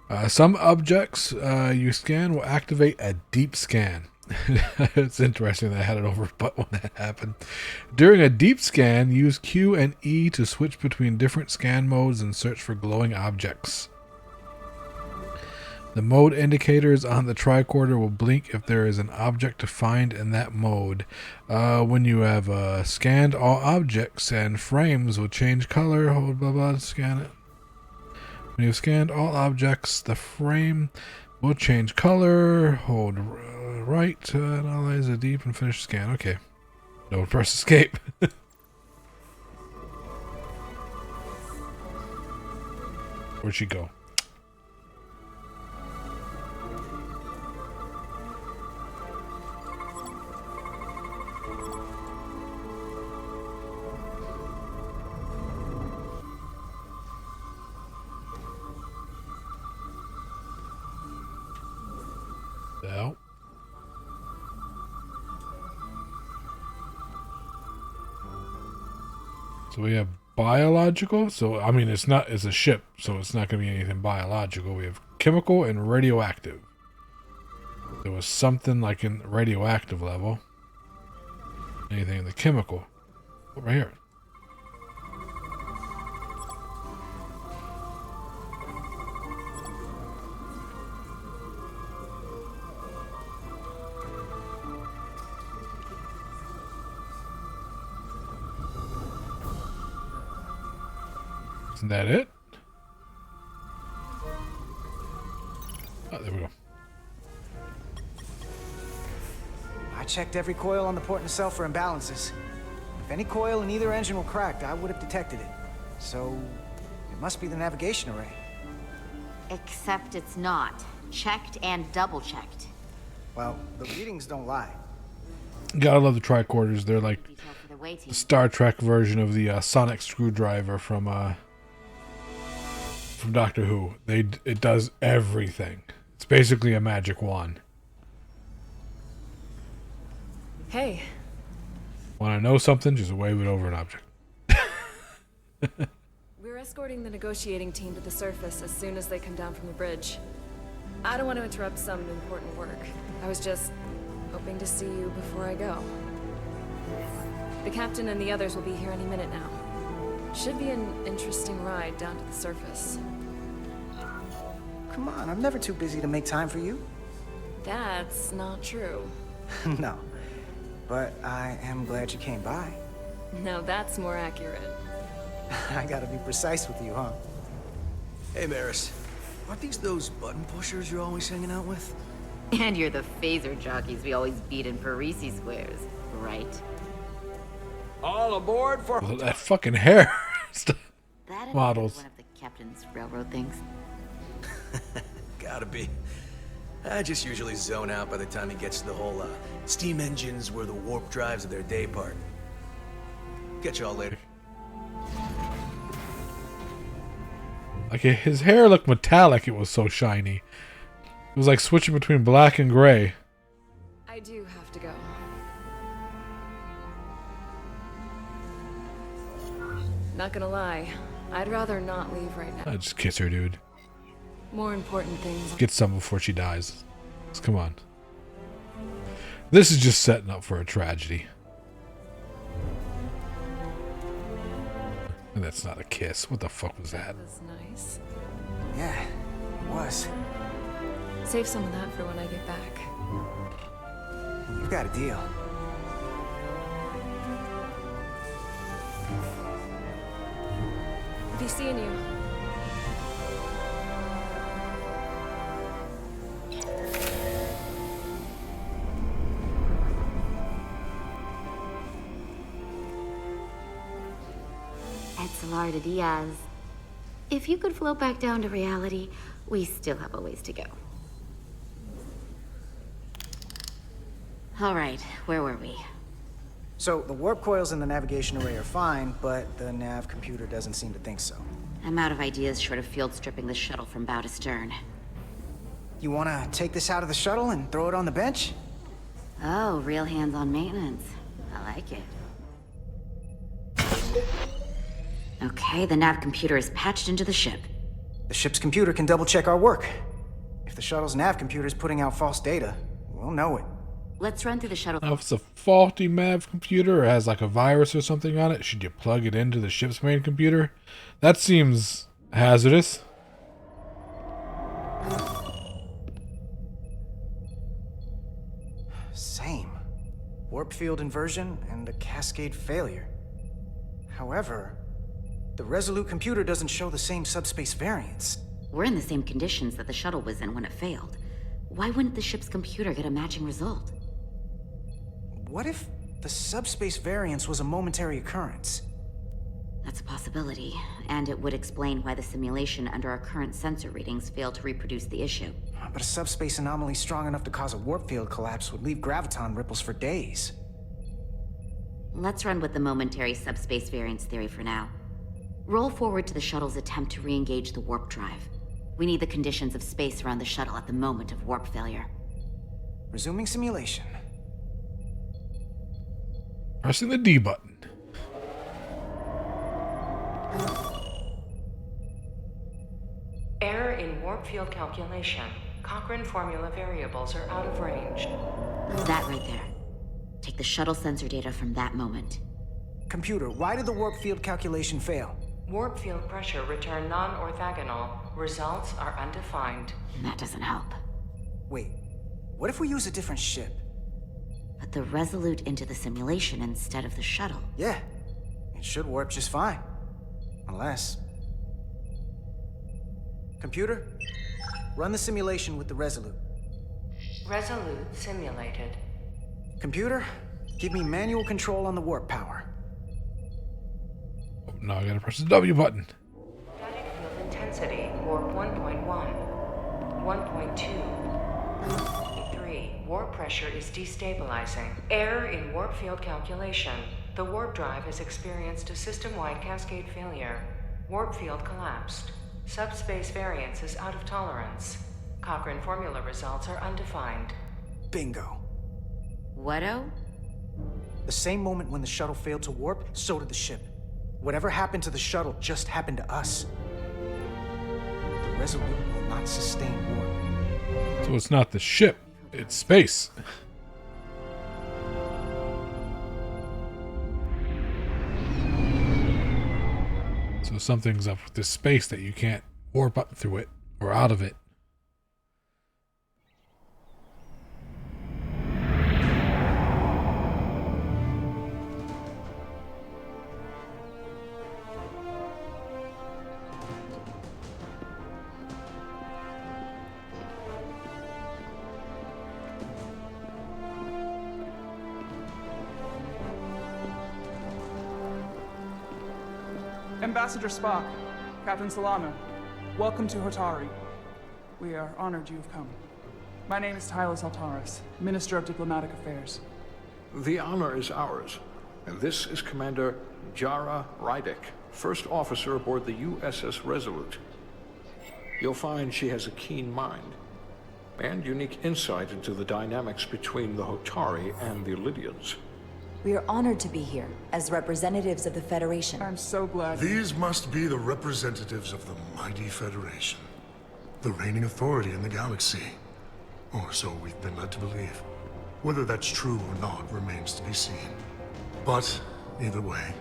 right. Some objects you scan will activate a deep scan. It's interesting that I had it over but when that happened. During a deep scan, use Q and E to switch between different scan modes and search for glowing objects. The mode indicators on the tricorder will blink if there is an object to find in that mode. When you have scanned all objects and frames will change color. Hold blah blah, scan it. When you've scanned all objects, the frame will change color. Hold right, analyze a deep and finish scan. Okay. No, press escape. Where'd she go? No. So we have biological. So I mean, it's a ship, so it's not going to be anything biological. We have chemical and radioactive. There was something like in the radioactive level. Anything in the chemical. Oh, right here. Isn't that it? Oh, there we go. I checked every coil on the port nacelle for imbalances. If any coil in either engine were cracked, I would have detected it. So, it must be the navigation array. Except it's not. Checked and double-checked. Well, the readings don't lie. Gotta love the tricorders. They're like the Star Trek version of the sonic screwdriver from Doctor Who. It does everything. It's basically a magic wand. Hey. Want to know something? Just wave it over an object. We're escorting the negotiating team to the surface as soon as they come down from the bridge. I don't want to interrupt some important work. I was just hoping to see you before I go. The captain and the others will be here any minute now. Should be an interesting ride down to the surface. Come on, I'm never too busy to make time for you. That's not true. No. But I am glad you came by. No, that's more accurate. I gotta be precise with you, huh? Hey, Maris. Aren't these those button pushers you're always hanging out with? And you're the phaser jockeys we always beat in Parisi squares, right? All aboard for... Well, that fucking hair. That Models. One of the captain's railroad things. Gotta be. I just usually zone out by the time he gets to the whole steam engines were the warp drives of their day part. Catch y'all later. Like his hair looked metallic. It was so shiny. It was like switching between black and gray. I do have to go. Not gonna lie, I'd rather not leave right now. Just kiss her, dude. More important things. Get some before she dies. Just come on. This is just setting up for a tragedy. And that's not a kiss. What the fuck was that? That was nice. Yeah, it was. Save some of that for when I get back. You've got a deal. Be seeing you. Etzelarda Diaz. If you could float back down to reality, we still have a ways to go. All right, where were we? So, the warp coils in the navigation array are fine, but the nav computer doesn't seem to think so. I'm out of ideas short of field stripping the shuttle from bow to stern. You wanna take this out of the shuttle and throw it on the bench? Oh, real hands-on maintenance. I like it. Okay, the nav computer is patched into the ship. The ship's computer can double-check our work. If the shuttle's nav computer is putting out false data, we'll know it. Let's run through the shuttle. Now, if it's a faulty nav computer or has like a virus or something on it, should you plug it into the ship's main computer? That seems hazardous. Same. Warp field inversion and a cascade failure. However, the Resolute computer doesn't show the same subspace variance. We're in the same conditions that the shuttle was in when it failed. Why wouldn't the ship's computer get a matching result? What if the subspace variance was a momentary occurrence? That's a possibility, and it would explain why the simulation under our current sensor readings failed to reproduce the issue. But a subspace anomaly strong enough to cause a warp field collapse would leave graviton ripples for days. Let's run with the momentary subspace variance theory for now. Roll forward to the shuttle's attempt to re-engage the warp drive. We need the conditions of space around the shuttle at the moment of warp failure. Resuming simulation. Pressing the D button. Error in warp field calculation. Cochrane formula variables are out of range. That right there. Take the shuttle sensor data from that moment. Computer, why did the warp field calculation fail? Warp field pressure returned non-orthogonal. Results are undefined. That doesn't help. Wait, what if we use a different ship? Put the Resolute into the simulation instead of the shuttle. Yeah, it should warp just fine. Unless... Computer, run the simulation with the Resolute. Resolute simulated. Computer, give me manual control on the warp power. Oh, now I gotta press the W button. Static field intensity, warp 1.1. 1.2. 3. Warp pressure is destabilizing. Error in warp field calculation. The warp drive has experienced a system-wide cascade failure. Warp field collapsed. Subspace variance is out of tolerance. Cochrane formula results are undefined. Bingo. What-o? The same moment when the shuttle failed to warp, so did the ship. Whatever happened to the shuttle just happened to us. The Resolute will not sustain warp. So it's not the ship, it's space. So something's up with this space that you can't warp up through it or out of it. Ambassador Spock, Captain Solano, welcome to Hotari. We are honored you've come. My name is Tyler Saltaris, Minister of Diplomatic Affairs. The honor is ours, and this is Commander Jara Rydick, first officer aboard the USS Resolute. You'll find she has a keen mind, and unique insight into the dynamics between the Hotari and the Lydians. We are honored to be here, as representatives of the Federation. I'm so glad. These must be the representatives of the mighty Federation. The reigning authority in the galaxy. Or so we've been led to believe. Whether that's true or not remains to be seen. But, either way,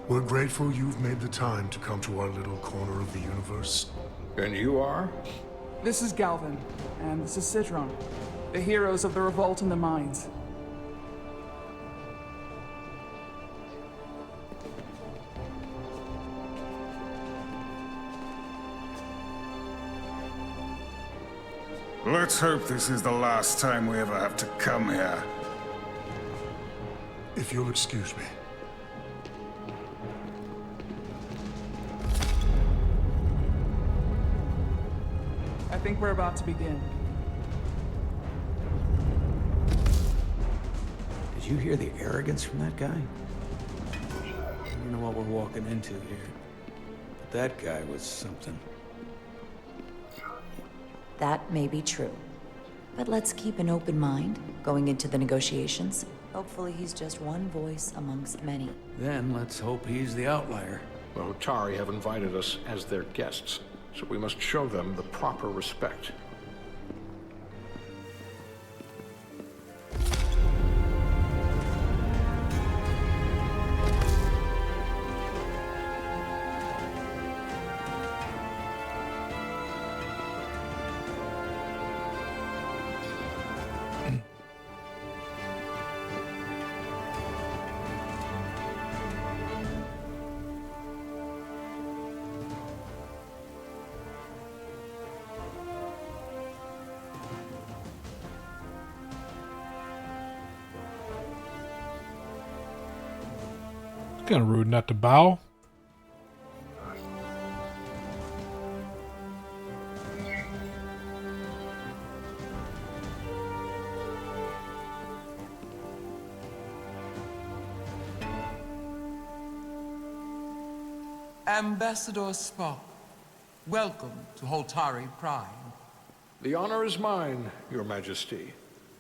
we're grateful you've made the time to come to our little corner of the universe. And you are? This is Galvin, and this is Citron, the heroes of the revolt in the mines. Let's hope this is the last time we ever have to come here. If you'll excuse me. I think we're about to begin. Did you hear the arrogance from that guy? I don't know what we're walking into here. But that guy was something. That may be true. But let's keep an open mind going into the negotiations. Hopefully he's just one voice amongst many. Then let's hope he's the outlier. The Hotari have invited us as their guests, so we must show them the proper respect. Kind of rude not to bow. Ambassador Spock, welcome to Hotari Prime. The honor is mine, Your Majesty.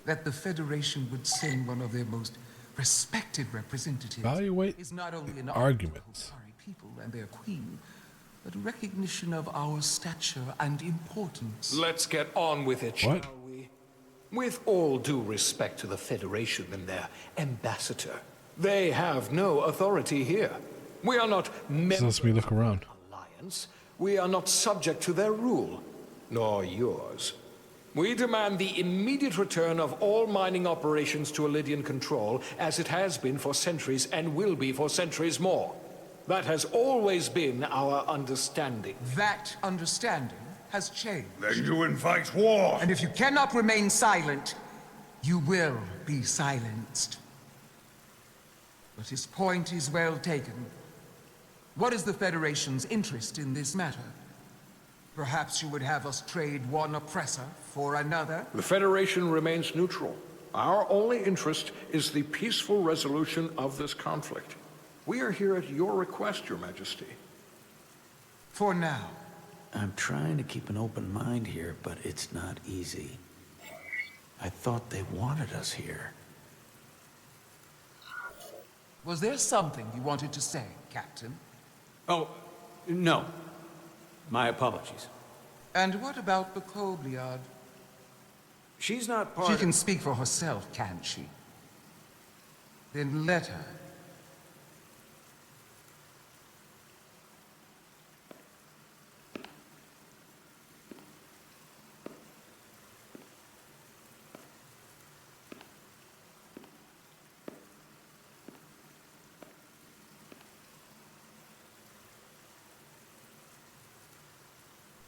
That the Federation would send one of their most respected representatives Evaluate is not only an arguments. honor to the Hotari people and their queen, but a recognition of our stature and importance. Let's get on with it, What? shall we? With all due respect to the Federation and their ambassador, they have no authority here. We are not This members lets me look around. of the Alliance. We are not subject to their rule, nor yours. We demand the immediate return of all mining operations to Elydian control, as it has been for centuries and will be for centuries more. That has always been our understanding. That understanding has changed. Then you invite war! And if you cannot remain silent, you will be silenced. But his point is well taken. What is the Federation's interest in this matter? Perhaps you would have us trade one oppressor for another? The Federation remains neutral. Our only interest is the peaceful resolution of this conflict. We are here at your request, Your Majesty. For now. I'm trying to keep an open mind here, but it's not easy. I thought they wanted us here. Was there something you wanted to say, Captain? Oh, no. My apologies. And what about the Kobliad? She's not part She of... can speak for herself, can't she? Then let her.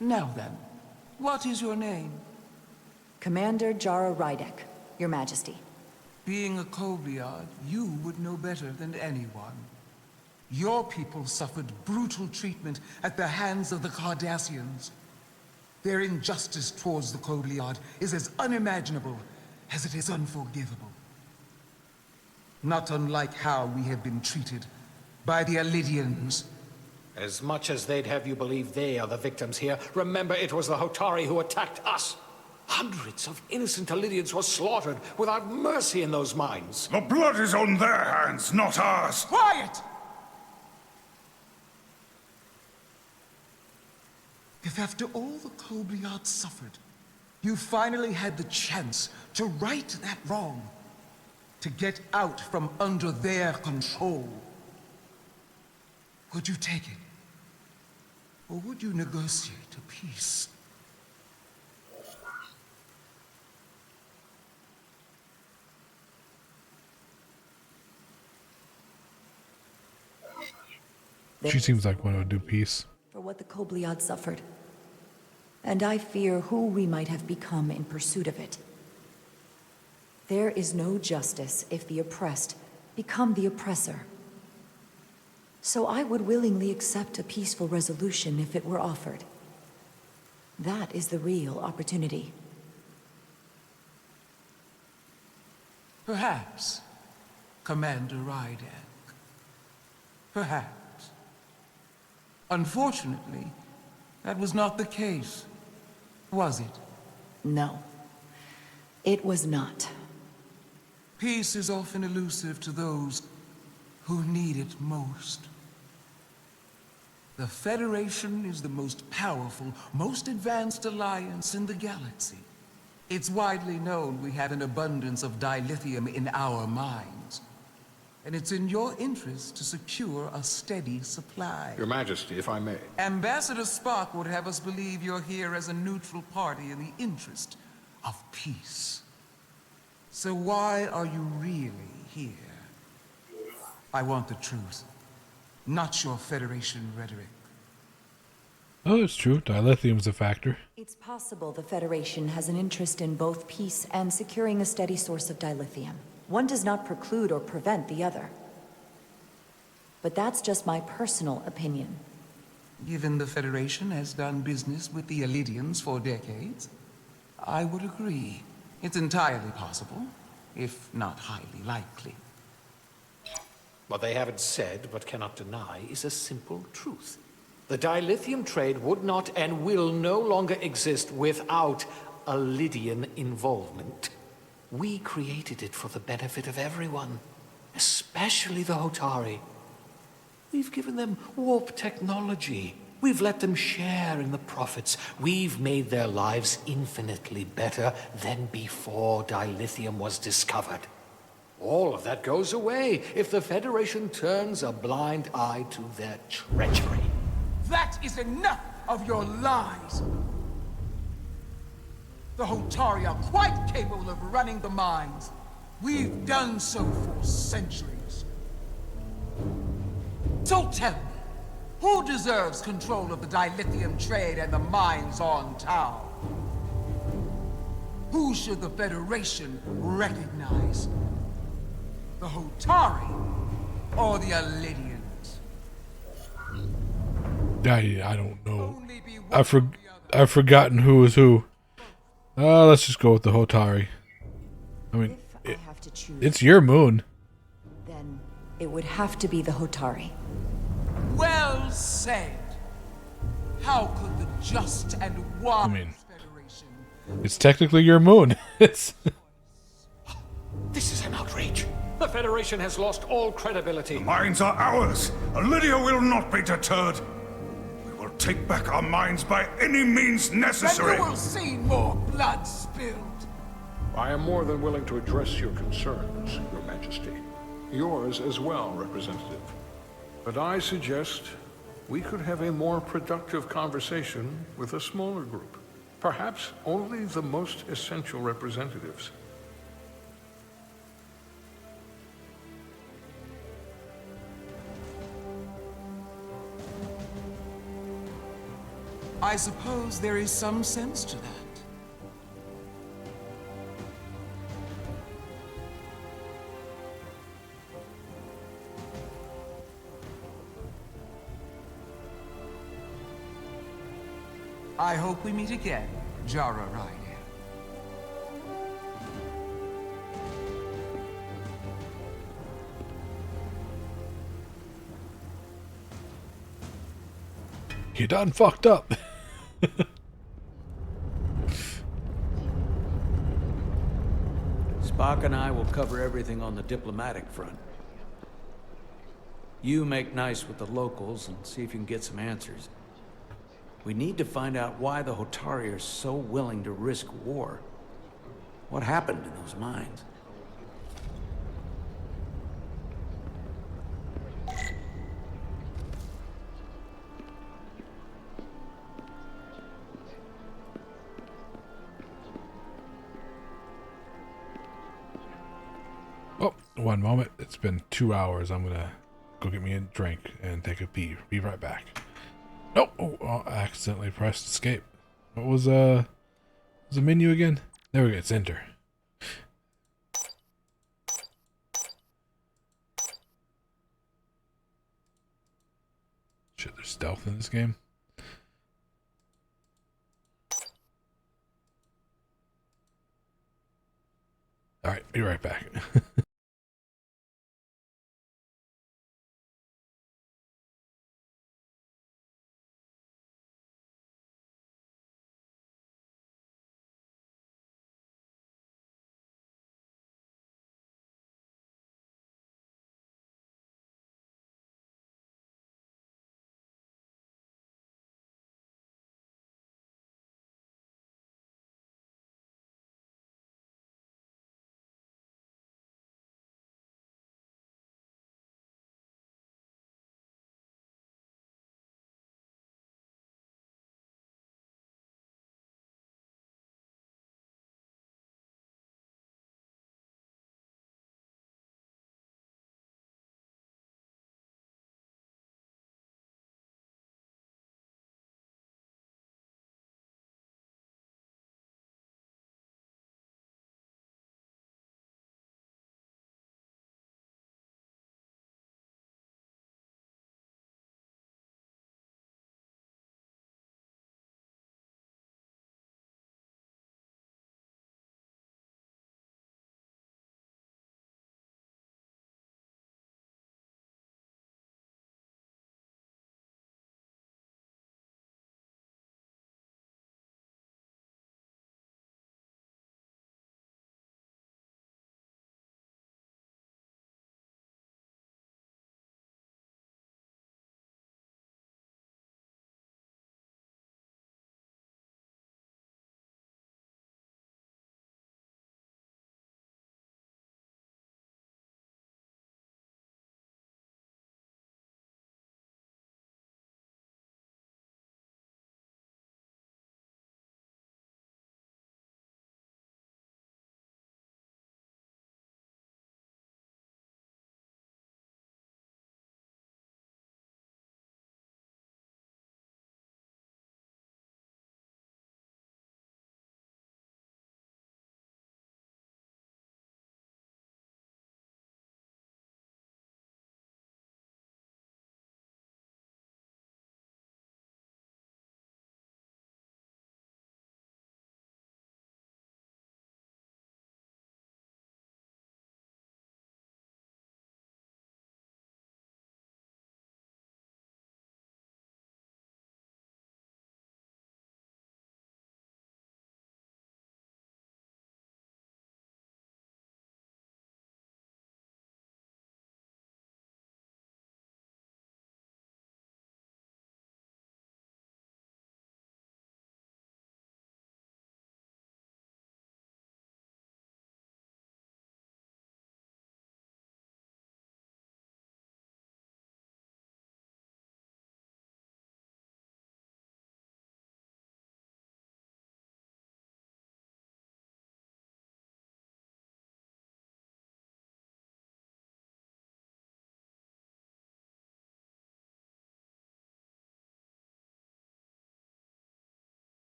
Now then, what is your name? Commander Jara Rydek, Your Majesty. Being a Kobliad, you would know better than anyone. Your people suffered brutal treatment at the hands of the Cardassians. Their injustice towards the Kobliad is as unimaginable as it is unforgivable. Not unlike how we have been treated by the Elydians. As much as they'd have you believe they are the victims here, remember it was the Hotari who attacked us. Hundreds of innocent Elydians were slaughtered without mercy in those mines. The blood is on their hands, not ours! Quiet! If after all the Kobliad suffered, you finally had the chance to right that wrong, to get out from under their control, would you take it? Or would you negotiate a peace? She seems like one who would do peace. For what the Kobliad suffered. And I fear who we might have become in pursuit of it. There is no justice if the oppressed become the oppressor. So I would willingly accept a peaceful resolution if it were offered. That is the real opportunity. Perhaps, Commander Rydek. Perhaps. Unfortunately, that was not the case, was it? No. It was not. Peace is often elusive to those who need it most. The Federation is the most powerful, most advanced alliance in the galaxy. It's widely known we have an abundance of dilithium in our mines. And it's in your interest to secure a steady supply. Your Majesty, if I may. Ambassador Spock would have us believe you're here as a neutral party in the interest of peace. So why are you really here? I want the truth, not your Federation rhetoric. Oh, it's true. Dilithium's a factor. It's possible the Federation has an interest in both peace and securing a steady source of dilithium. One does not preclude or prevent the other. But that's just my personal opinion. Given the Federation has done business with the Elidians for decades, I would agree. It's entirely possible, if not highly likely. What they haven't said, but cannot deny, is a simple truth. The dilithium trade would not and will no longer exist without Elidian involvement. We created it for the benefit of everyone, especially the Hotari. We've given them warp technology. We've let them share in the profits. We've made their lives infinitely better than before dilithium was discovered. All of that goes away if the Federation turns a blind eye to their treachery. That is enough of your lies! The Hotari are quite capable of running the mines. We've done so for centuries. So tell me, who deserves control of the dilithium trade and the mines on Tau? Who should the Federation recognize? The Hotari or the Elidians? I don't know. I've forgotten who is who. Let's just go with the Hotari. I mean, it's your moon. Then it would have to be the Hotari. Well said. How could the just and wise I mean, it's technically your moon. It's. This is an outrage. The Federation has lost all credibility. The mines are ours. Lydia will not be deterred. We will take back our mines by any means necessary. Then you will see more blood spilled. I am more than willing to address your concerns, Your Majesty. Yours as well, Representative. But I suggest we could have a more productive conversation with a smaller group. Perhaps only the most essential representatives. I suppose there is some sense to that. I hope we meet again, Jara Ryder. You done fucked up. Spock and I will cover everything on the diplomatic front. You make nice with the locals and see if you can get some answers. We need to find out why the Hotari are so willing to risk war. What happened in those mines? Oh, one moment. It's been 2 hours. I'm gonna go get me a drink and take a pee. Be right back. Nope. Oh, I accidentally pressed escape. What was the menu again? There we go. It's enter. Shit, there's stealth in this game. Alright, be right back.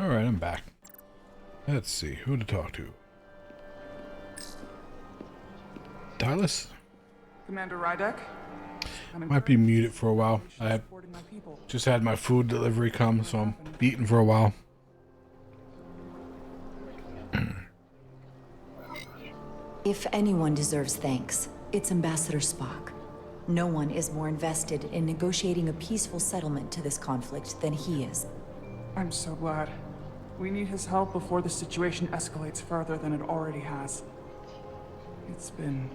Alright, I'm back. Let's see, who to talk to. Dallas? Commander Rydek? Might be muted for a while. I just had my food delivery come, so I'm beaten for a while. If anyone deserves thanks, it's Ambassador Spock. No one is more invested in negotiating a peaceful settlement to this conflict than he is. I'm so glad. We need his help before the situation escalates further than it already has. It's been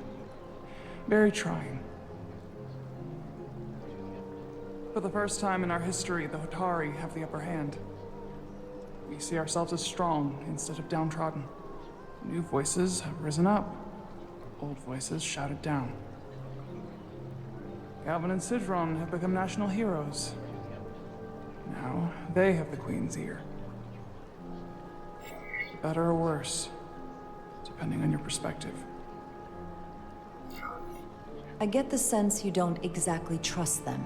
very trying. For the first time in our history, the Hotari have the upper hand. We see ourselves as strong instead of downtrodden. New voices have risen up. Old voices shouted down. Galvin and Sidron have become national heroes. Now, they have the Queen's ear. Better or worse, depending on your perspective. I get the sense you don't exactly trust them.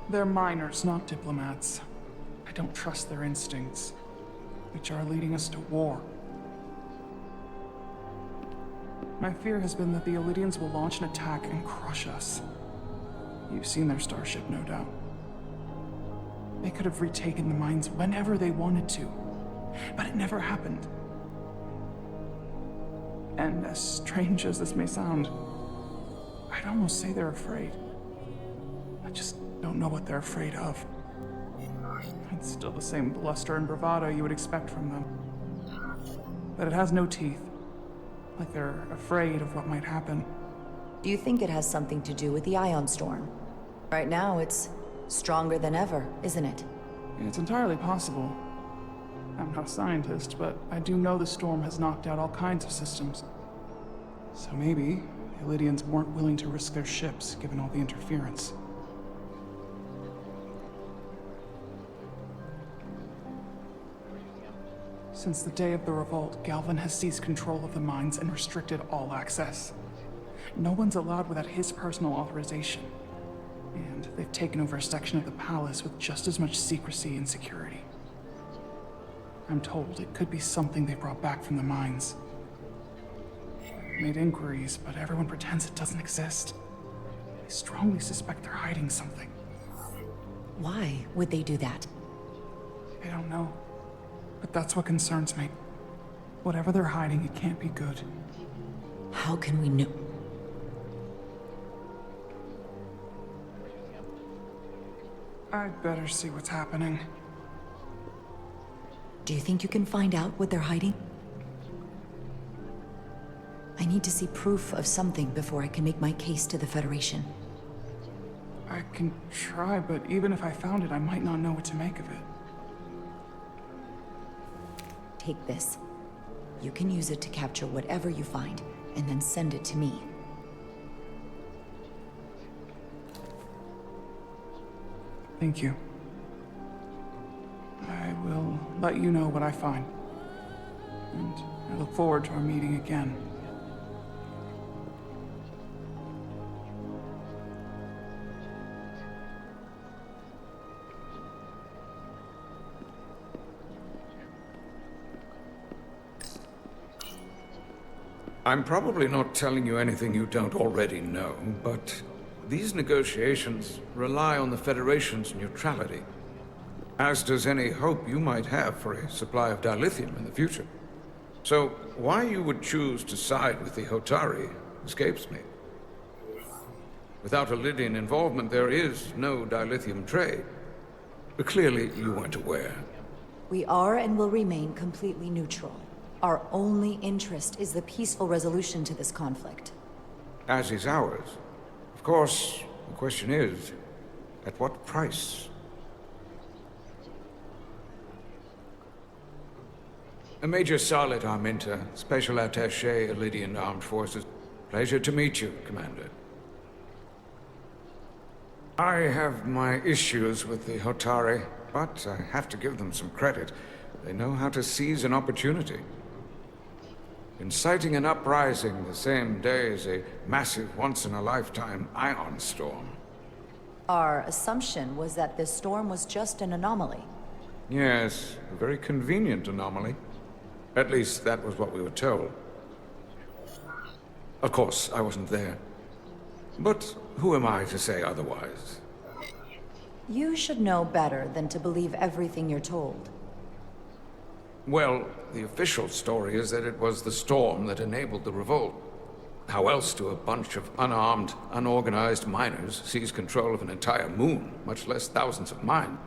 They're miners, not diplomats. I don't trust their instincts, which are leading us to war. My fear has been that the Illidians will launch an attack and crush us. You've seen their starship, no doubt. They could have retaken the mines whenever they wanted to, but it never happened. And as strange as this may sound, I'd almost say they're afraid. I just don't know what they're afraid of. It's still the same bluster and bravado you would expect from them. But it has no teeth. Like they're afraid of what might happen. Do you think it has something to do with the ion storm? Right now, it's stronger than ever, isn't it? It's entirely possible. I'm not a scientist, but I do know the storm has knocked out all kinds of systems. So maybe the Illidians weren't willing to risk their ships, given all the interference. Since the day of the revolt, Galvin has seized control of the mines and restricted all access. No one's allowed without his personal authorization. And they've taken over a section of the palace with just as much secrecy and security. I'm told it could be something they brought back from the mines. I've made inquiries, but everyone pretends it doesn't exist. I strongly suspect they're hiding something. Why would they do that? I don't know. But that's what concerns me. Whatever they're hiding, it can't be good. How can we know? I'd better see what's happening. Do you think you can find out what they're hiding? I need to see proof of something before I can make my case to the Federation. I can try, but even if I found it, I might not know what to make of it. Take this. You can use it to capture whatever you find, and then send it to me. Thank you. I will let you know what I find. And I look forward to our meeting again. I'm probably not telling you anything you don't already know, but these negotiations rely on the Federation's neutrality, as does any hope you might have for a supply of dilithium in the future. So, why you would choose to side with the Hotari escapes me. Without Illidian involvement, there is no dilithium trade. But clearly, you weren't aware. We are and will remain completely neutral. Our only interest is the peaceful resolution to this conflict. As is ours. Of course, the question is, at what price? Major Salit Arminta, Special Attaché, Illidian Armed Forces. Pleasure to meet you, Commander. I have my issues with the Hotari, but I have to give them some credit. They know how to seize an opportunity. Inciting an uprising the same day as a massive, once-in-a-lifetime ion storm. Our assumption was that this storm was just an anomaly. Yes, a very convenient anomaly. At least that was what we were told. Of course, I wasn't there. But who am I to say otherwise? You should know better than to believe everything you're told. Well, the official story is that it was the storm that enabled the revolt. How else do a bunch of unarmed, unorganized miners seize control of an entire moon, much less thousands of mine?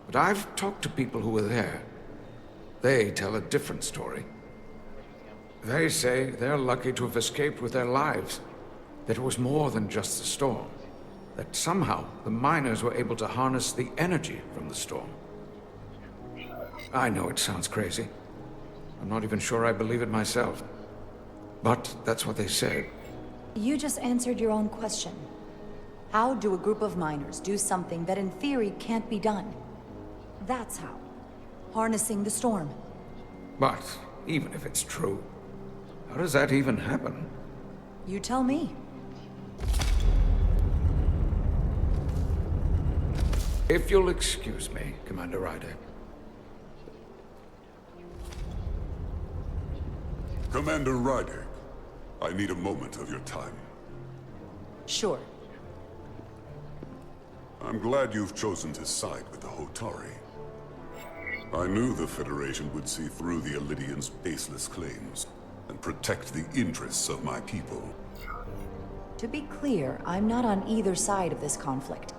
But I've talked to people who were there. They tell a different story. They say they're lucky to have escaped with their lives. That it was more than just the storm. That somehow the miners were able to harness the energy from the storm. I know it sounds crazy. I'm not even sure I believe it myself. But that's what they said. You just answered your own question. How do a group of miners do something that in theory can't be done? That's how. Harnessing the storm. But even if it's true, how does that even happen? You tell me. If you'll excuse me, Commander Ryder. Commander Ryder, I need a moment of your time. Sure. I'm glad you've chosen to side with the Hotari. I knew the Federation would see through the Elydians' baseless claims and protect the interests of my people. To be clear, I'm not on either side of this conflict.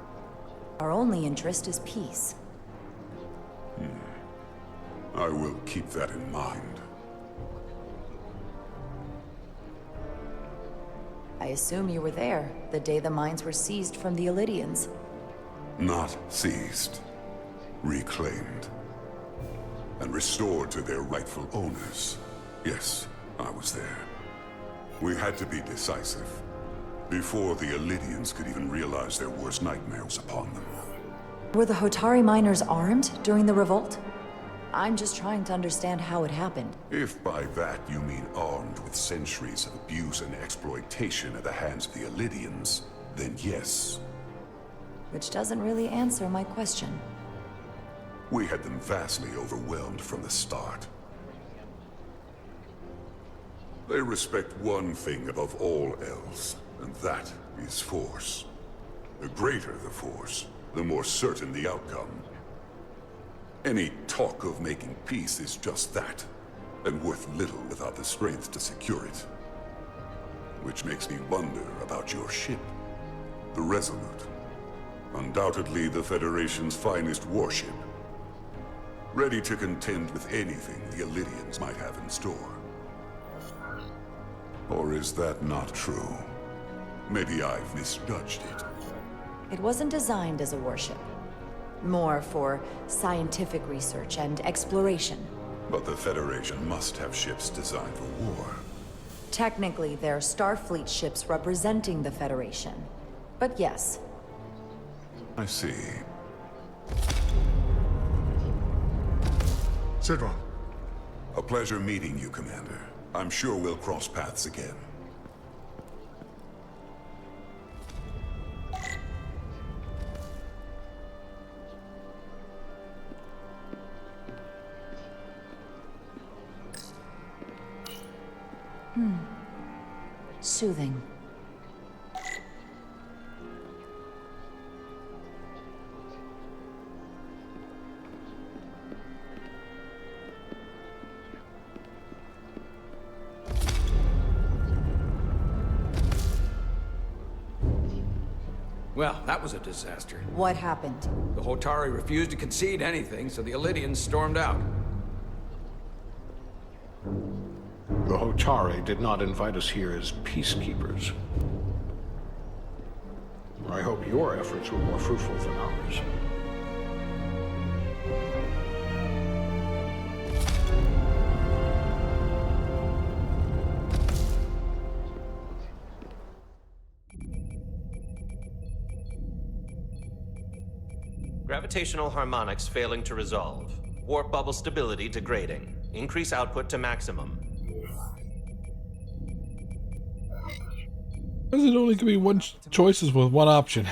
Our only interest is peace. I will keep that in mind. I assume you were there, the day the mines were seized from the Elydians. Not seized. Reclaimed. And restored to their rightful owners. Yes, I was there. We had to be decisive. Before the Elydians could even realize their worst nightmares upon them. Were the Hotari miners armed during the revolt? I'm just trying to understand how it happened. If by that you mean armed with centuries of abuse and exploitation at the hands of the Elydians, then yes. Which doesn't really answer my question. We had them vastly overwhelmed from the start. They respect one thing above all else, and that is force. The greater the force, the more certain the outcome. Any talk of making peace is just that, and worth little without the strength to secure it. Which makes me wonder about your ship, the Resolute. Undoubtedly the Federation's finest warship. Ready to contend with anything the Elydians might have in store. Or is that not true? Maybe I've misjudged it. It wasn't designed as a warship. More for scientific research and exploration. But the Federation must have ships designed for war. Technically, they're Starfleet ships representing the Federation. But yes. I see. Sidron. A pleasure meeting you, Commander. I'm sure we'll cross paths again. Soothing. Well, that was a disaster. What happened? The Hotari refused to concede anything, so the Elydians stormed out. The Hotari did not invite us here as peacekeepers. I hope your efforts were more fruitful than ours. Gravitational harmonics failing to resolve. Warp bubble stability degrading. Increase output to maximum. Does it only give me one choices with one option?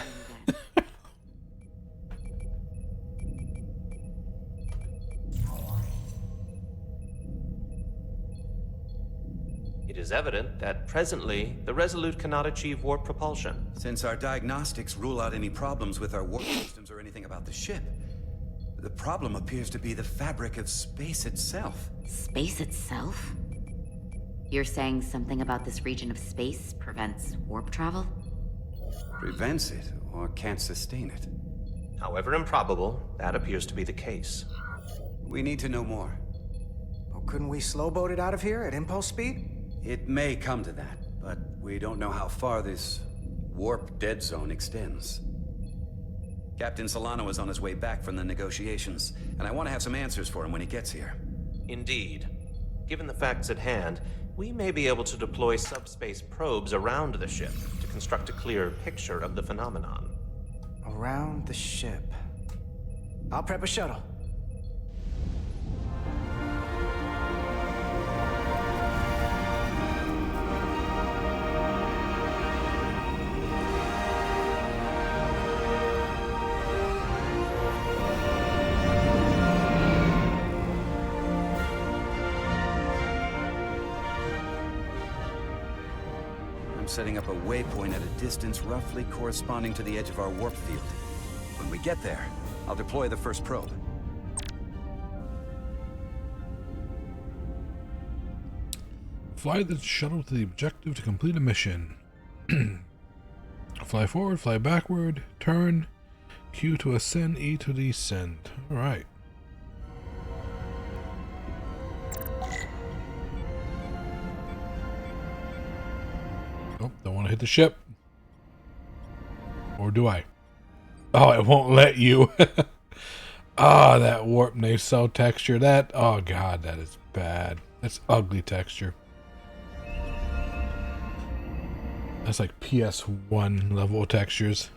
is evident that presently, the Resolute cannot achieve warp propulsion. Since our diagnostics rule out any problems with our warp systems or anything about the ship, the problem appears to be the fabric of space itself. Space itself? You're saying something about this region of space prevents warp travel? Prevents it, or can't sustain it. However improbable, that appears to be the case. We need to know more. Well, couldn't we slowboat it out of here at impulse speed? It may come to that, but we don't know how far this warp dead zone extends. Captain Solano is on his way back from the negotiations, and I want to have some answers for him when he gets here. Indeed. Given the facts at hand, we may be able to deploy subspace probes around the ship to construct a clearer picture of the phenomenon. Around the ship. I'll prep a shuttle. Setting up a waypoint at a distance roughly corresponding to the edge of our warp field. When we get there, I'll deploy the first probe. Fly the shuttle to the objective to complete a mission. Fly forward, fly backward, turn, Q to ascend, E to descend. Alright. Oh, don't want to hit the ship. Or do I? Oh, it won't let you. Ah, that warp nacelle texture. That, oh god, that is bad. That's ugly texture. That's like PS1 level textures.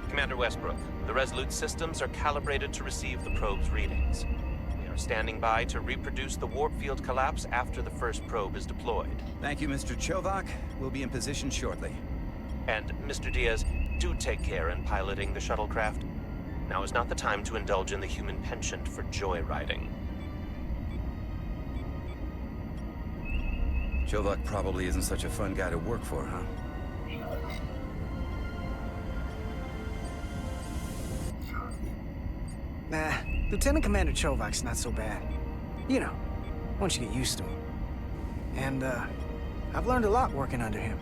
Commander Westbrook, the Resolute systems are calibrated to receive the probe's readings. We are standing by to reproduce the warp field collapse after the first probe is deployed. Thank you, Mr. Chovak. We'll be in position shortly. And, Mr. Diaz, do take care in piloting the shuttlecraft. Now is not the time to indulge in the human penchant for joyriding. Chovak probably isn't such a fun guy to work for, huh? Nah, Lieutenant Commander Chovak's not so bad. You know, once you get used to him. And, I've learned a lot working under him.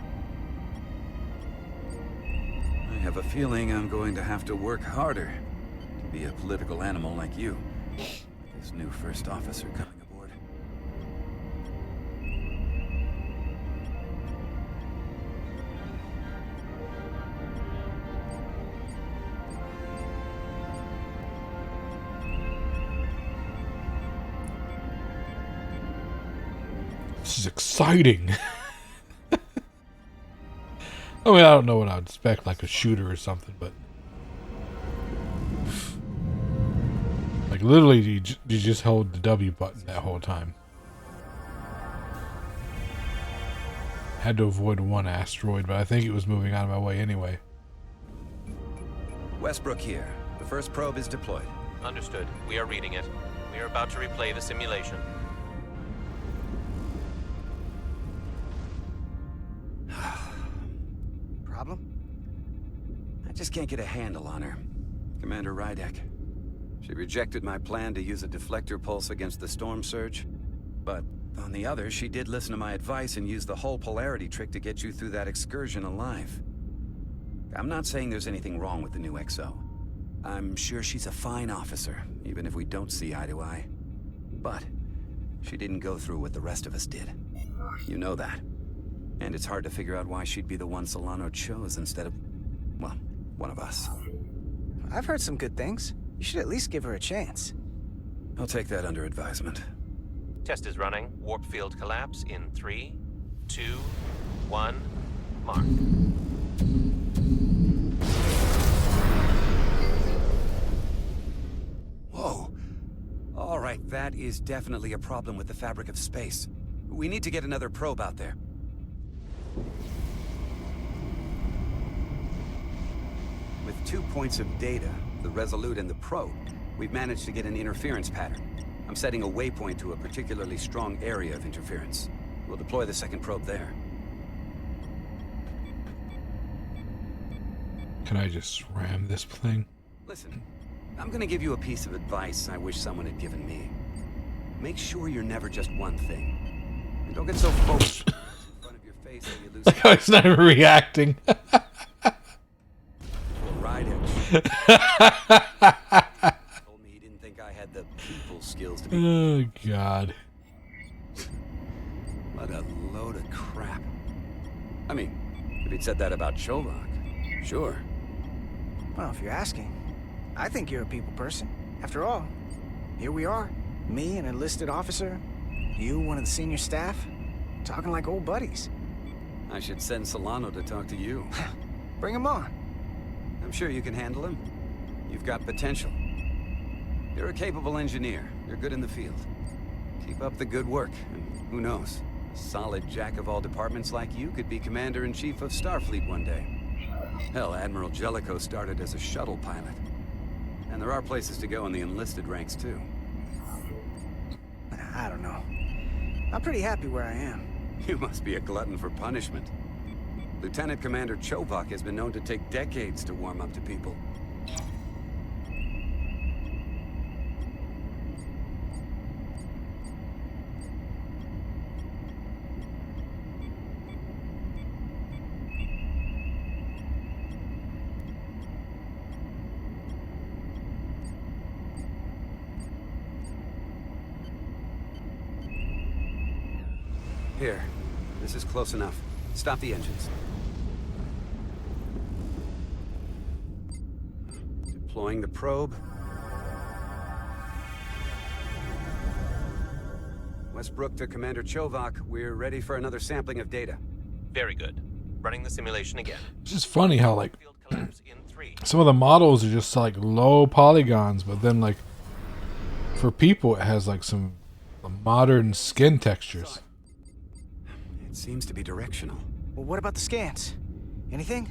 I have a feeling I'm going to have to work harder to be a political animal like you. This new first officer coming aboard. This is exciting. I mean, I don't know what I would expect, like a shooter or something, but like literally, you just hold the W button that whole time. Had to avoid one asteroid, but I think it was moving out of my way anyway. Westbrook here. The first probe is deployed. Understood. We are reading it. We are about to replay the simulation. Problem? I just can't get a handle on her. Commander Rydek. She rejected my plan to use a deflector pulse against the storm surge. But on the other, she did listen to my advice and use the whole polarity trick to get you through that excursion alive. I'm not saying there's anything wrong with the new XO. I'm sure she's a fine officer, even if we don't see eye to eye. But she didn't go through what the rest of us did. You know that. And it's hard to figure out why she'd be the one Solano chose instead of, well, one of us. I've heard some good things. You should at least give her a chance. I'll take that under advisement. Test is running. Warp field collapse in 3, 2, 1, mark. Whoa. All right, that is definitely a problem with the fabric of space. We need to get another probe out there. With 2 points of data, the Resolute and the probe, we've managed to get an interference pattern. I'm setting a waypoint to a particularly strong area of interference. We'll deploy the second probe there. Can I just ram this thing? Listen, I'm gonna give you a piece of advice I wish someone had given me. Make sure you're never just one thing. And don't get so focused in front of your face that you lose. Like how he's not even reacting. Ride it. Told me he didn't think I had the people skills to be. Oh God. What a load of crap. I mean, if he'd said that about Chovak, sure. Well, if you're asking, I think you're a people person. After all, here we are. Me, an enlisted officer. You, one of the senior staff. Talking like old buddies. I should send Solano to talk to you. Bring him on. I'm sure you can handle him. You've got potential. You're a capable engineer. You're good in the field. Keep up the good work, and who knows? A solid jack of all departments like you could be Commander-in-Chief of Starfleet one day. Hell, Admiral Jellicoe started as a shuttle pilot. And there are places to go in the enlisted ranks, too. I don't know. I'm pretty happy where I am. You must be a glutton for punishment. Lieutenant Commander Chovak has been known to take decades to warm up to people. Here, this is close enough. Stop the engines. Deploying the probe. Westbrook to Commander Chovak. We're ready for another sampling of data. Very good. Running the simulation again. It's just funny how like some of the models are just like low polygons, but then like for people it has like some modern skin textures. It seems to be directional. Well, what about the scans? Anything?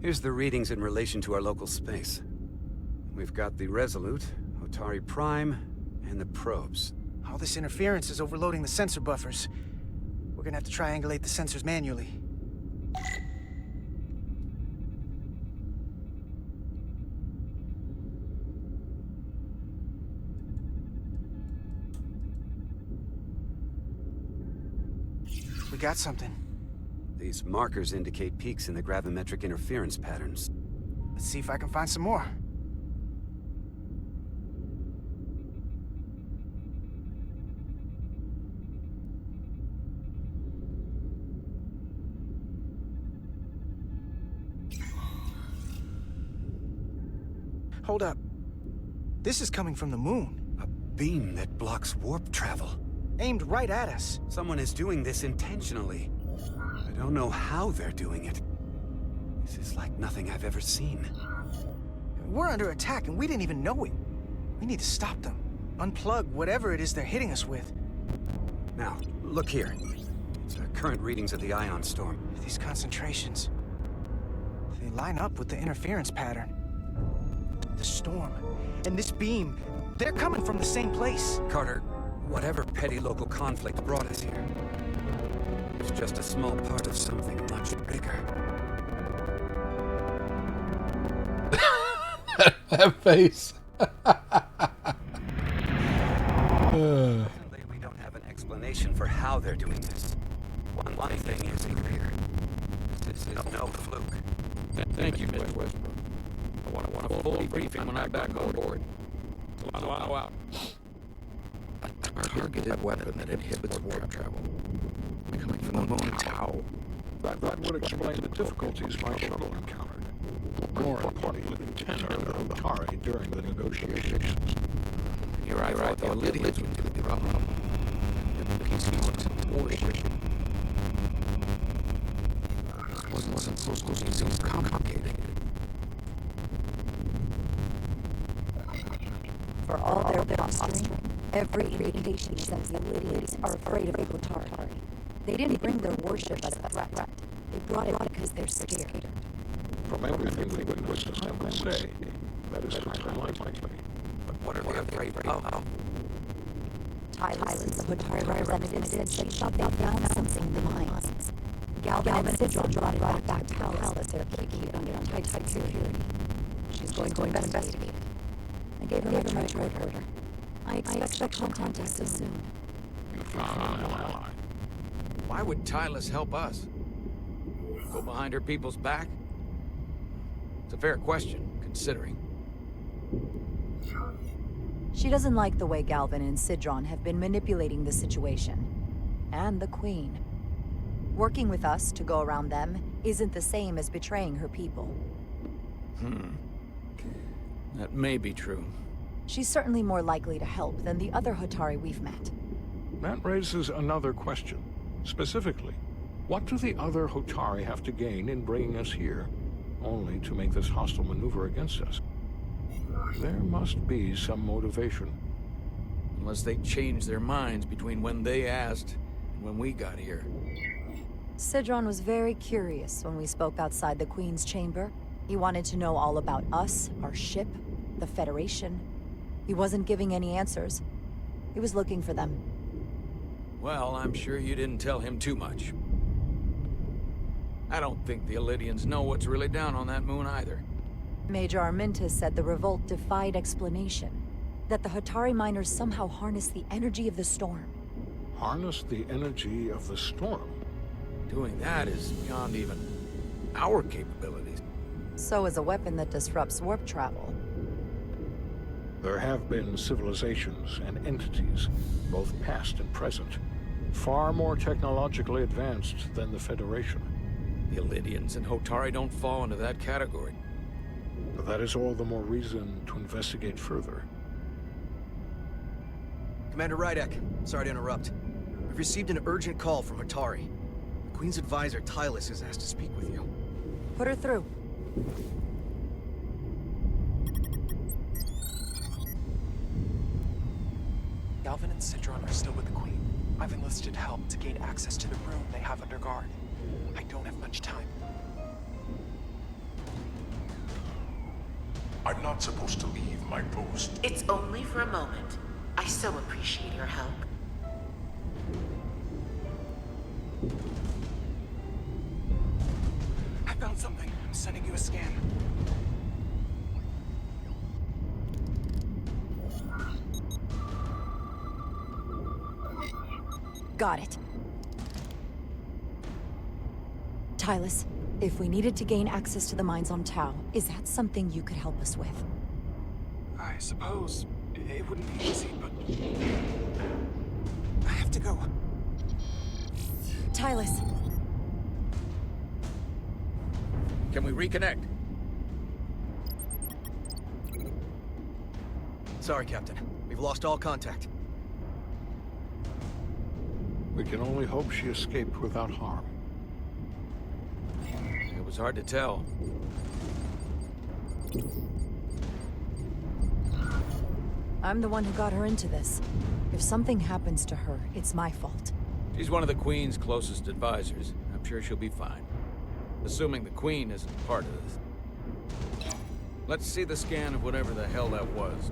Here's the readings in relation to our local space. We've got the Resolute, Otari Prime, and the probes. All this interference is overloading the sensor buffers. We're gonna have to triangulate the sensors manually. We got something. These markers indicate peaks in the gravimetric interference patterns. Let's see if I can find some more. Hold up. This is coming from the moon. A beam that blocks warp travel. Aimed right at us. Someone is doing this intentionally. I don't know how they're doing it. This is like nothing I've ever seen. We're under attack and we didn't even know it. We need to stop them. Unplug whatever it is they're hitting us with. Now, look here. It's the current readings of the ion storm. These concentrations, they line up with the interference pattern. The storm and this beam, they're coming from the same place. Carter, whatever petty local conflict brought us here, it's just a small part of something much bigger. That face. We don't have an explanation for how they're doing this. One thing is clear. This is no fluke. Thank you, Mr. Westbrook. I want a full briefing when I'm back on board. Solano out. A targeted weapon that inhibits warp travel. Coming from the moon, Tau. That would explain the difficulties my shuttle encountered. More importantly, the tenor of Otari during the negotiations. You're right, the Lydians would do the problem. The PC wasn't supposed to be so complicated. For all their posturing, every indication says the Lydians are afraid of Otari. They didn't bring their warship as a threat. They brought it because they're scared. From everything the witnesses have to say, that is highly likely. But What are they afraid of? Tyler's Hotari representative said she thought they found something in the mines. Galvin and Sidron brought it back to Palace. They're keeping it under tight security. She's going to investigate. I gave her my trade order. I expect she'll contact us soon. You found an ally. Why would Tylus help us? Go behind her people's back? It's a fair question, considering. She doesn't like the way Galvin and Sidron have been manipulating the situation. And the Queen. Working with us to go around them isn't the same as betraying her people. That may be true. She's certainly more likely to help than the other Hotari we've met. That raises another question. Specifically, what do the other Hotari have to gain in bringing us here, only to make this hostile maneuver against us? There must be some motivation. Unless they changed their minds between when they asked and when we got here. Sidron was very curious when we spoke outside the Queen's chamber. He wanted to know all about us, our ship, the Federation. He wasn't giving any answers. He was looking for them. Well, I'm sure you didn't tell him too much. I don't think the Elydians know what's really down on that moon either. Major Armintas said the revolt defied explanation. That the Hotari miners somehow harnessed the energy of the storm. Harness the energy of the storm? Doing that is beyond even our capabilities. So is a weapon that disrupts warp travel. There have been civilizations and entities, both past and present, far more technologically advanced than the Federation. The Elydians and Hotari don't fall into that category. But that is all the more reason to investigate further. Commander Rydek, sorry to interrupt. We've received an urgent call from Hotari. The Queen's advisor, Tylus, has asked to speak with you. Put her through. Galvin and Sidron are still with the Queen. I've enlisted help to gain access to the room they have under guard. I don't have much time. I'm not supposed to leave my post. It's only for a moment. I so appreciate your help. I found something. I'm sending you a scan. Got it. Tylus, if we needed to gain access to the mines on Tau, is that something you could help us with? I suppose it wouldn't be easy, but I have to go. Tylus. Can we reconnect? Sorry, Captain. We've lost all contact. We can only hope she escaped without harm. It was hard to tell. I'm the one who got her into this. If something happens to her, it's my fault. She's one of the Queen's closest advisors. I'm sure she'll be fine. Assuming the Queen isn't part of this. Let's see the scan of whatever the hell that was.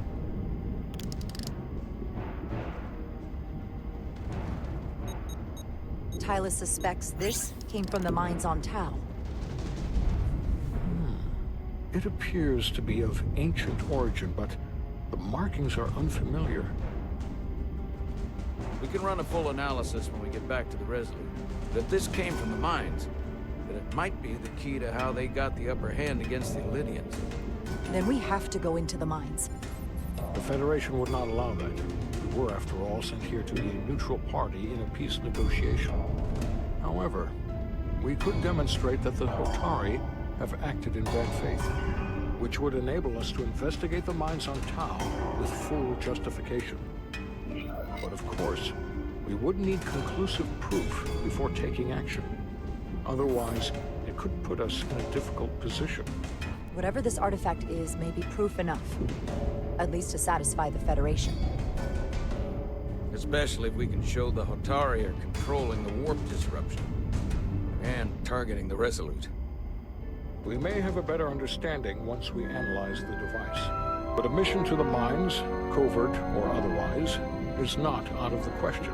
Tylus suspects this came from the mines on Tau. It appears to be of ancient origin, but the markings are unfamiliar. We can run a full analysis when we get back to the Resolute. That this came from the mines, but it might be the key to how they got the upper hand against the Elydians. Then we have to go into the mines. The Federation would not allow that. We were, after all, sent here to be a neutral party in a peace negotiation. However, we could demonstrate that the Hotari have acted in bad faith, which would enable us to investigate the mines on Tau with full justification. But of course, we would need conclusive proof before taking action. Otherwise, it could put us in a difficult position. Whatever this artifact is may be proof enough. At least to satisfy the Federation. Especially if we can show the Hotari are controlling the warp disruption. And targeting the Resolute. We may have a better understanding once we analyze the device. But a mission to the mines, covert or otherwise, is not out of the question.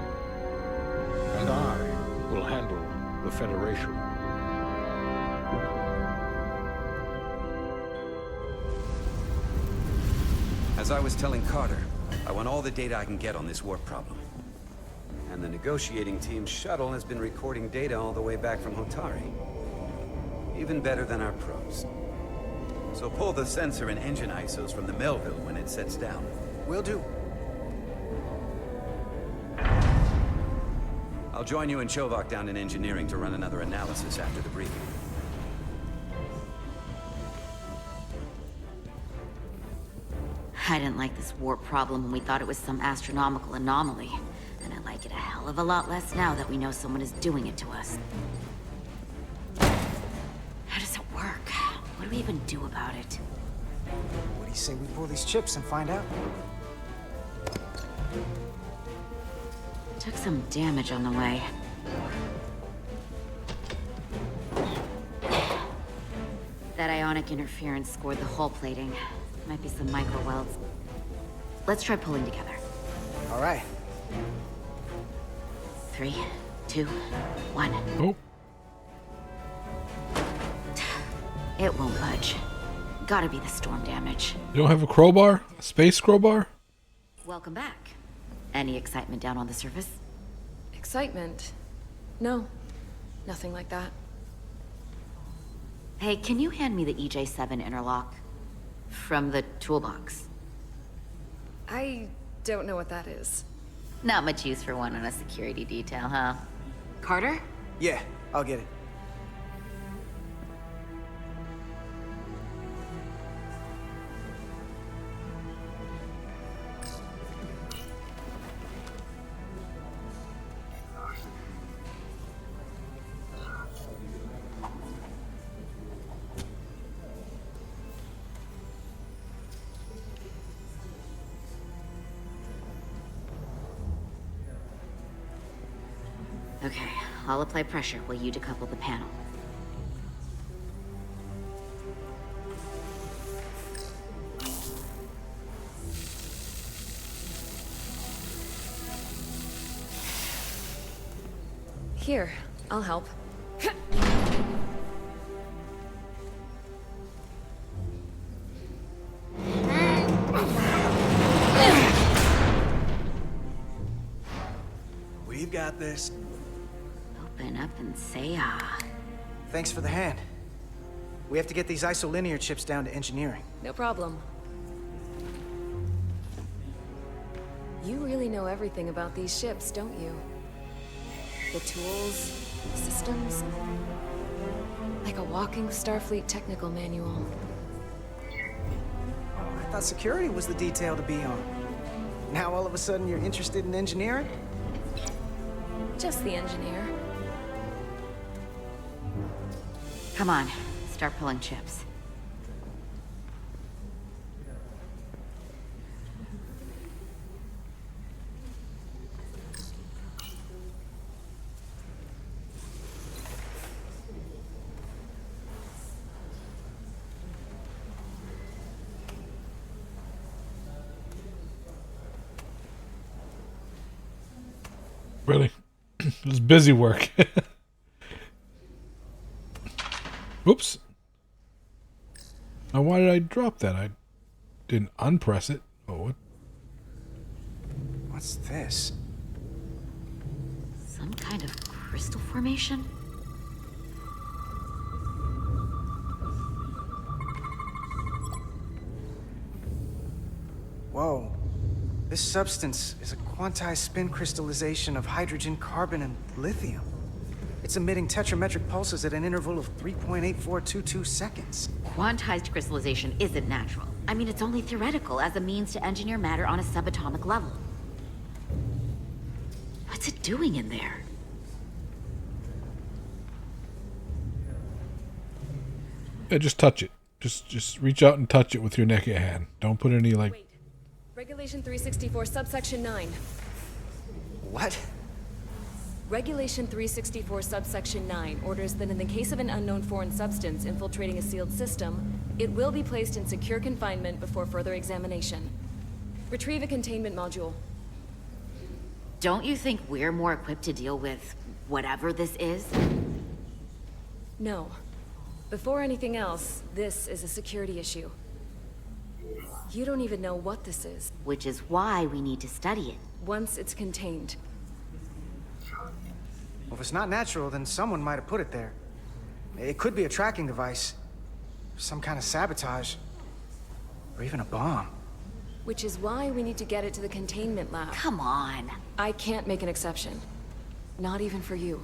And I will handle the Federation. As I was telling Carter, I want all the data I can get on this warp problem. And the negotiating team's shuttle has been recording data all the way back from Hotari. Even better than our probes. So pull the sensor and engine ISOs from the Melville when it sets down. Will do. I'll join you and Chovak down in engineering to run another analysis after the briefing. I didn't like this warp problem when we thought it was some astronomical anomaly. And I like it a hell of a lot less now that we know someone is doing it to us. How does it work? What do we even do about it? What do you say we pull these chips and find out? Took some damage on the way. That ionic interference scored the hull plating. Might be some micro welds. Let's try pulling together. All right. 3, 2, 1. Oh. It won't budge. Gotta be the storm damage. You don't have a crowbar? A space crowbar? Welcome back. Any excitement down on the surface? Excitement? No. Nothing like that. Hey, can you hand me the EJ7 interlock? From the toolbox. I don't know what that is. Not much use for one on a security detail, huh? Carter? Yeah, I'll get it. Okay, I'll apply pressure while you decouple the panel. Here, I'll help. We've got this. Open up and say ah. Thanks for the hand. We have to get these isolinear chips down to engineering. No problem. You really know everything about these ships, don't you? The tools, the systems. Like a walking Starfleet technical manual. I thought security was the detail to be on. Now all of a sudden you're interested in engineering? Just the engineer. Come on, start pulling chips. Really? It was busy work. Oops. Now why did I drop that? I didn't unpress it. Oh, what? What's this? Some kind of crystal formation? Whoa. This substance is a quantized spin crystallization of hydrogen, carbon, and lithium. It's emitting tetrametric pulses at an interval of 3.8422 seconds. Quantized crystallization isn't natural. I mean, it's only theoretical as a means to engineer matter on a subatomic level. What's it doing in there? Yeah, just touch it. Just reach out and touch it with your naked hand. Don't put any like. Wait. Regulation 364, subsection 9. What? Regulation 364 subsection 9 orders that in the case of an unknown foreign substance infiltrating a sealed system, it will be placed in secure confinement before further examination. Retrieve a containment module. Don't you think we're more equipped to deal with whatever this is? No. Before anything else, this is a security issue. You don't even know what this is. Which is why we need to study it. Once it's contained. Well, if it's not natural, then someone might have put it there. It could be a tracking device, some kind of sabotage, or even a bomb. Which is why we need to get it to the containment lab. Come on. I can't make an exception. Not even for you.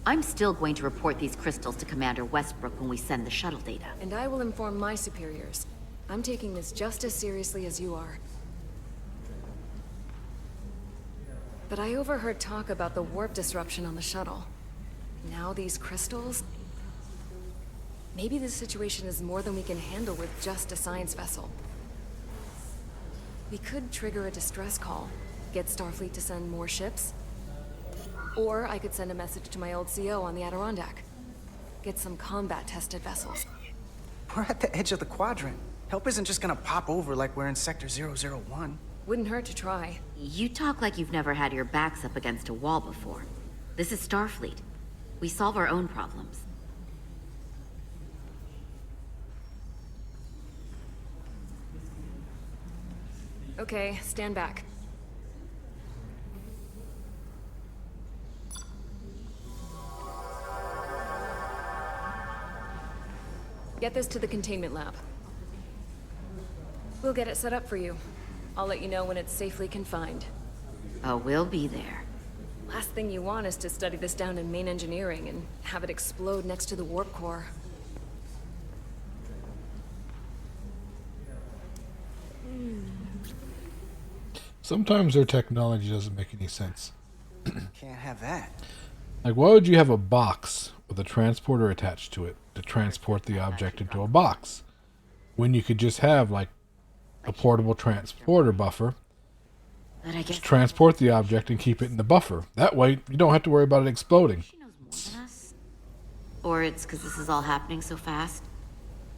I'm still going to report these crystals to Commander Westbrook when we send the shuttle data. And I will inform my superiors. I'm taking this just as seriously as you are. But I overheard talk about the warp disruption on the shuttle. Now these crystals? Maybe this situation is more than we can handle with just a science vessel. We could trigger a distress call, get Starfleet to send more ships. Or I could send a message to my old CO on the Adirondack. Get some combat-tested vessels. We're at the edge of the quadrant. Help isn't just gonna pop over like we're in Sector 001. Wouldn't hurt to try. You talk like you've never had your backs up against a wall before. This is Starfleet. We solve our own problems. Okay, stand back. Get this to the containment lab. We'll get it set up for you. I'll let you know when it's safely confined. Oh, we'll be there. Last thing you want is to study this down in main engineering and have it explode next to the warp core. Sometimes their technology doesn't make any sense. Can't have that. Like, why would you have a box with a transporter attached to it to transport the object into a box, when you could just have, like, a portable transporter buffer, just transport the object and keep it in the buffer. That way, you don't have to worry about it exploding. Or it's because this is all happening so fast?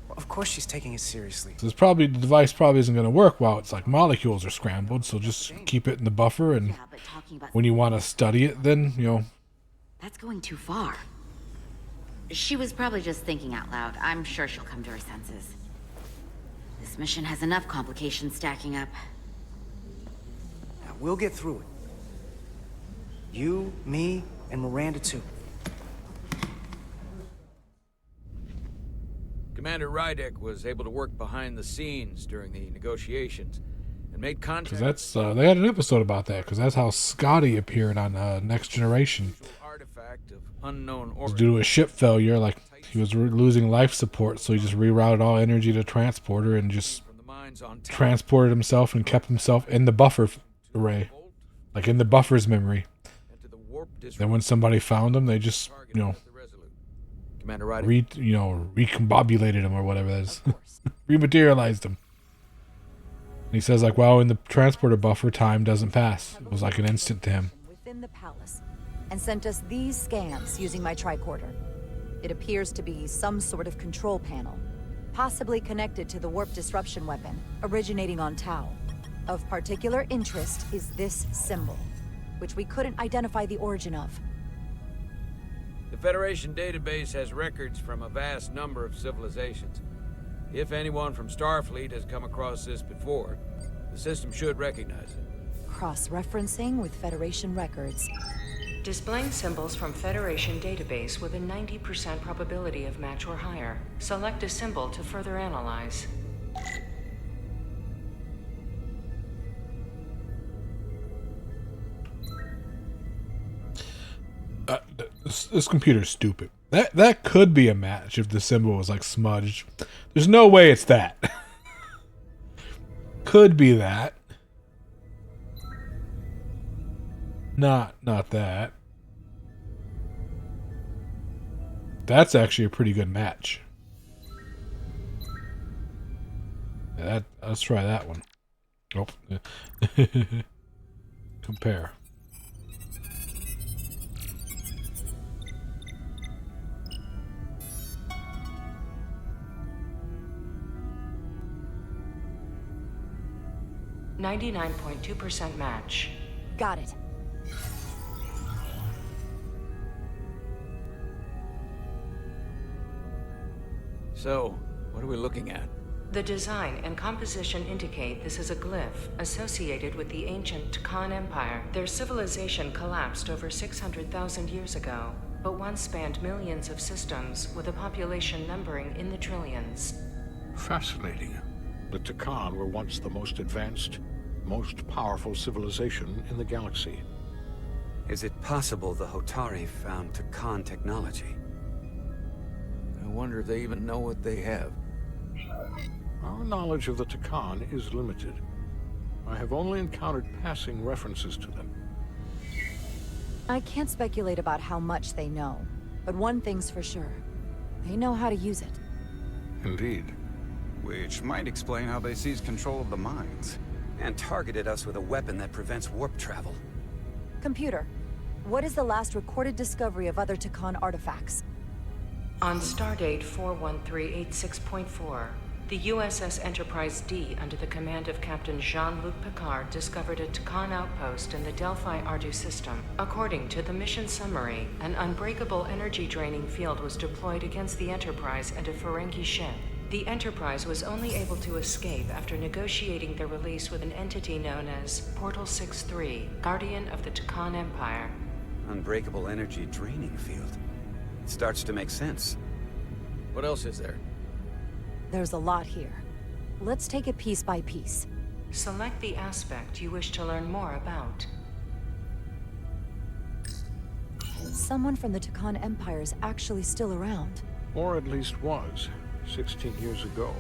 Well, of course she's taking it seriously. So the device probably isn't going to work while it's like molecules are scrambled, so just keep it in the buffer, and when you want to study it, then, you know. That's going too far. She was probably just thinking out loud. I'm sure she'll come to her senses. This mission has enough complications stacking up. Now, we'll get through it. You, me, and Miranda too. Commander Rydek was able to work behind the scenes during the negotiations and made contact. Because that's they had an episode about that. Because that's how Scotty appeared on Next Generation. Artifact of unknown It was due to a ship failure. Like, he was losing life support, so he just rerouted all energy to transporter and just transported himself and kept himself in the buffer array, like in the buffer's memory. Then when somebody found him, they just, you know, recombobulated him or whatever that is. Rematerialized him. And he says, like, wow, in the transporter buffer, time doesn't pass. It was like an instant to him. Within the palace, and sent us these scans using my tricorder. It appears to be some sort of control panel, possibly connected to the warp disruption weapon originating on Tau. Of particular interest is this symbol, which we couldn't identify the origin of. The Federation database has records from a vast number of civilizations. If anyone from Starfleet has come across this before, the system should recognize it. Cross-referencing with Federation records. Displaying symbols from Federation database with a 90% probability of match or higher. Select a symbol to further analyze. This computer's stupid. That could be a match if the symbol was like smudged. There's no way it's that. Could be that. Not that. That's actually a pretty good match. Yeah, let's try that one. Oh. Compare. 99.2% match. Got it. So, what are we looking at? The design and composition indicate this is a glyph associated with the ancient Khan Empire. Their civilization collapsed over 600,000 years ago, but once spanned millions of systems with a population numbering in the trillions. Fascinating. The Takan were once the most advanced, most powerful civilization in the galaxy. Is it possible the Hotari found Takan technology? I wonder if they even know what they have. Our knowledge of the Takan is limited. I have only encountered passing references to them. I can't speculate about how much they know, but one thing's for sure. They know how to use it. Indeed. Which might explain how they seized control of the mines. And targeted us with a weapon that prevents warp travel. Computer, what is the last recorded discovery of other Takan artifacts? On stardate 41386.4, the USS Enterprise D, under the command of Captain Jean-Luc Picard, discovered a Takan outpost in the Delphi Ardu system. According to the mission summary, an unbreakable energy-draining field was deployed against the Enterprise and a Ferengi ship. The Enterprise was only able to escape after negotiating their release with an entity known as Portal 6-3, Guardian of the Takan Empire. Unbreakable energy draining field. It starts to make sense. What else is there? There's a lot here. Let's take it piece by piece. Select the aspect you wish to learn more about. Someone from the Takan Empire is actually still around. Or at least was, 16 years ago.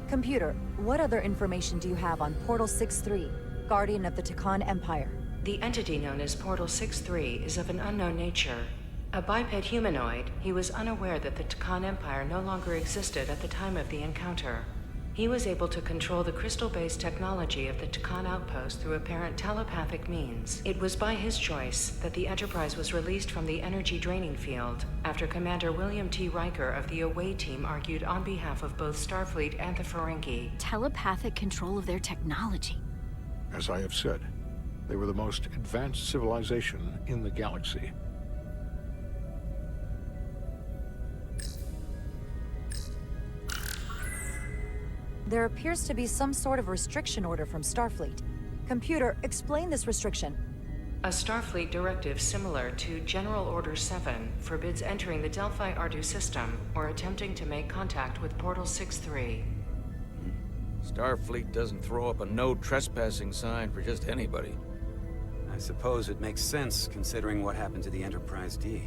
Computer, what other information do you have on Portal 6-3, Guardian of the Takan Empire? The entity known as Portal 6-3 is of an unknown nature. A biped humanoid, he was unaware that the Takan Empire no longer existed at the time of the encounter. He was able to control the crystal-based technology of the Takan outpost through apparent telepathic means. It was by his choice that the Enterprise was released from the energy-draining field, after Commander William T. Riker of the Away Team argued on behalf of both Starfleet and the Ferengi. Telepathic control of their technology. As I have said, they were the most advanced civilization in the galaxy. There appears to be some sort of restriction order from Starfleet. Computer, explain this restriction. A Starfleet directive similar to General Order 7 forbids entering the Delphi Ardu system or attempting to make contact with Portal 6-3. Starfleet doesn't throw up a no trespassing sign for just anybody. I suppose it makes sense considering what happened to the Enterprise D.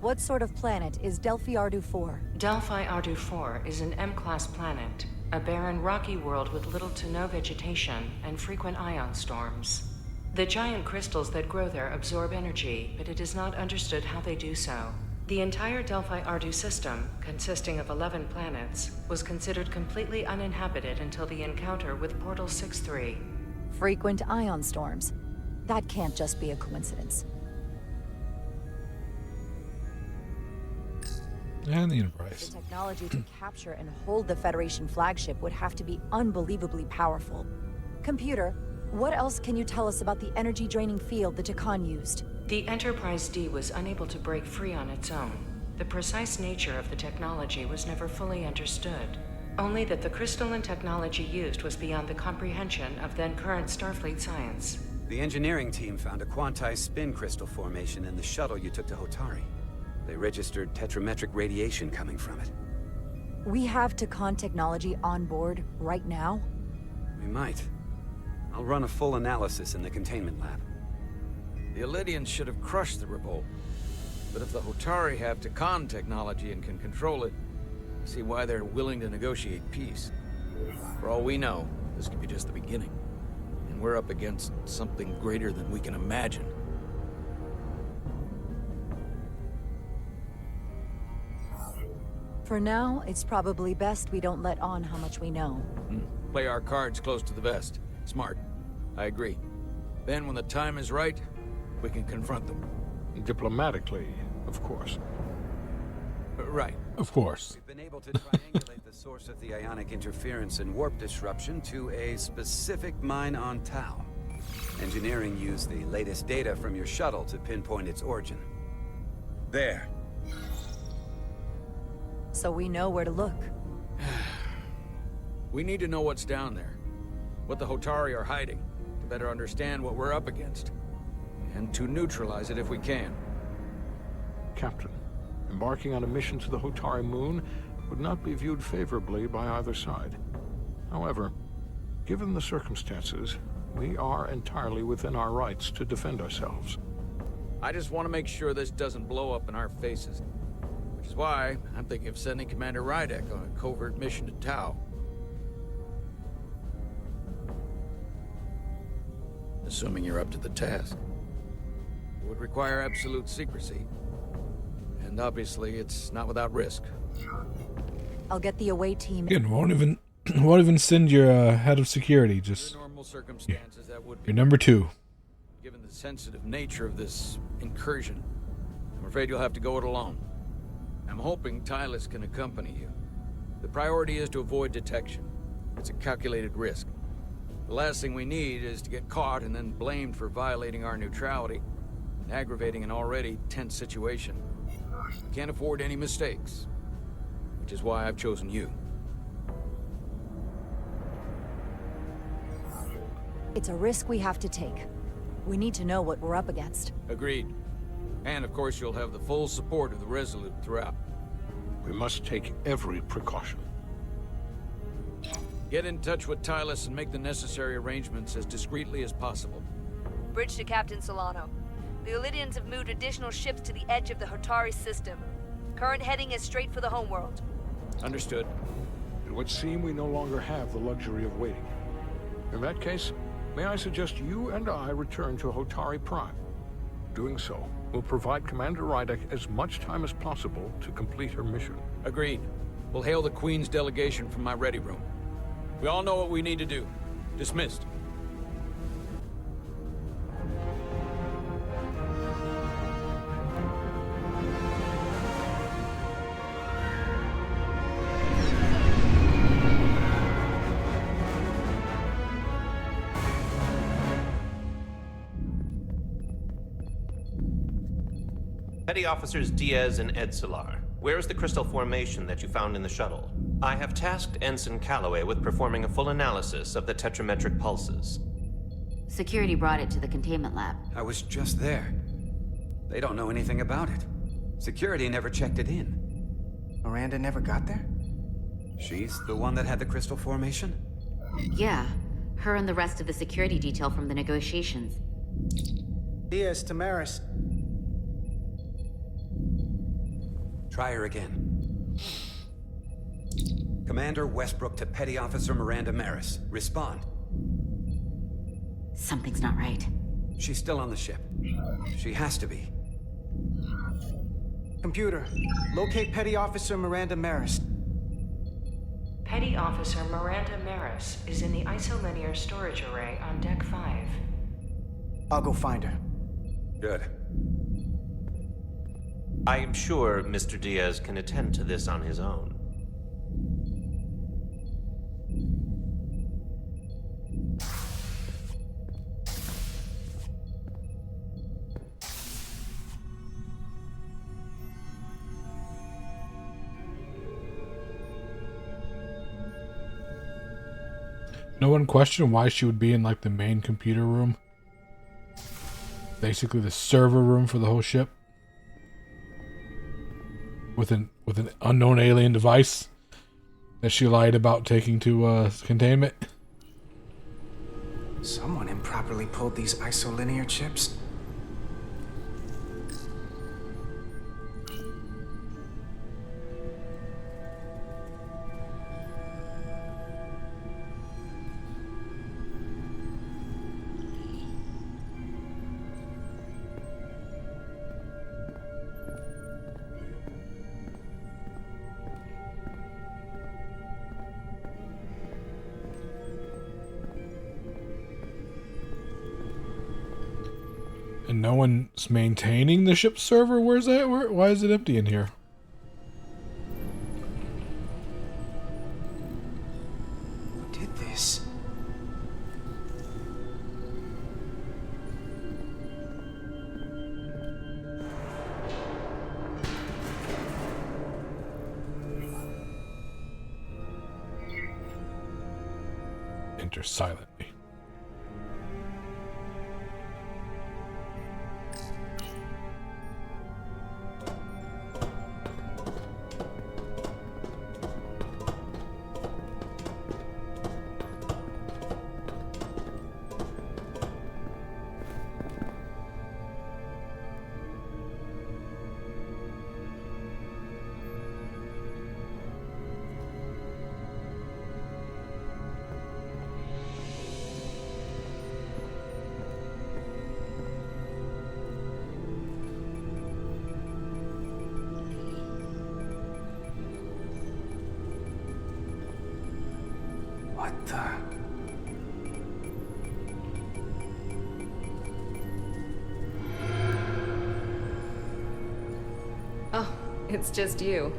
What sort of planet is Delphi Ardu 4? Delphi Ardu 4 is an M-class planet, a barren rocky world with little to no vegetation and frequent ion storms. The giant crystals that grow there absorb energy, but it is not understood how they do so. The entire Delphi Ardu system, consisting of 11 planets, was considered completely uninhabited until the encounter with Portal 6-3. Frequent ion storms. That can't just be a coincidence. And the Enterprise. The technology to capture and hold the Federation flagship would have to be unbelievably powerful. Computer, what else can you tell us about the energy-draining field the Takan used? The Enterprise D was unable to break free on its own. The precise nature of the technology was never fully understood. Only that the crystalline technology used was beyond the comprehension of then-current Starfleet science. The engineering team found a quantized spin crystal formation in the shuttle you took to Hotari. They registered tetrametric radiation coming from it. We have Takan technology on board right now? We might. I'll run a full analysis in the containment lab. The Elydians should have crushed the revolt. But if the Hotari have Takan technology and can control it, I see why they're willing to negotiate peace. For all we know, this could be just the beginning. And we're up against something greater than we can imagine. For now, it's probably best we don't let on how much we know. Play our cards close to the vest. Smart. I agree. Then when the time is right, we can confront them. Diplomatically, of course. Right. Of course. We've been able to triangulate the source of the ionic interference and warp disruption to a specific mine on Tau. Engineering used the latest data from your shuttle to pinpoint its origin. There. So we know where to look. We need to know what's down there. What the Hotari are hiding, to better understand what we're up against. And to neutralize it if we can. Captain, embarking on a mission to the Hotari moon would not be viewed favorably by either side. However, given the circumstances, we are entirely within our rights to defend ourselves. I just want to make sure this doesn't blow up in our faces. Which is why I'm thinking of sending Commander Rydek on a covert mission to Tau. Assuming you're up to the task. It would require absolute secrecy. And obviously, it's not without risk. I'll get the away team. Again, won't even send your head of security. Just normal circumstances, that would be your number 2. Given the sensitive nature of this incursion, I'm afraid you'll have to go it alone. I'm hoping Tylus can accompany you. The priority is to avoid detection. It's a calculated risk. The last thing we need is to get caught and then blamed for violating our neutrality and aggravating an already tense situation. We can't afford any mistakes, which is why I've chosen you. It's a risk we have to take. We need to know what we're up against. Agreed. And of course you'll have the full support of the Resolute throughout. We must take every precaution. Get in touch with Tylus and make the necessary arrangements as discreetly as possible. Bridge to Captain Solano. The Illidians have moved additional ships to the edge of the Hotari system. Current heading is straight for the homeworld. Understood. It would seem we no longer have the luxury of waiting. In that case, may I suggest you and I return to Hotari Prime? Doing so will provide Commander Rydek as much time as possible to complete her mission. Agreed. We'll hail the Queen's delegation from my ready room. We all know what we need to do. Dismissed. Petty Officers Diaz and Edsolar, where is the crystal formation that you found in the shuttle? I have tasked Ensign Calloway with performing a full analysis of the tetrametric pulses. Security brought it to the containment lab. I was just there. They don't know anything about it. Security never checked it in. Miranda never got there? She's the one that had the crystal formation? Yeah, her and the rest of the security detail from the negotiations. Diaz, Tamaris. Try her again. Commander Westbrook to Petty Officer Miranda Maris. Respond. Something's not right. She's still on the ship. She has to be. Computer, locate Petty Officer Miranda Maris. Petty Officer Miranda Maris is in the isolinear storage array on Deck 5. I'll go find her. Good. I am sure Mr. Diaz can attend to this on his own. No one questioned why she would be in like the main computer room. Basically the server room for the whole ship. With an unknown alien device that she lied about taking to containment. Someone improperly pulled these isolinear chips. And no one's maintaining the ship's server? Where's that? Why is it empty in here? enter silently. What the? Oh, it's just you.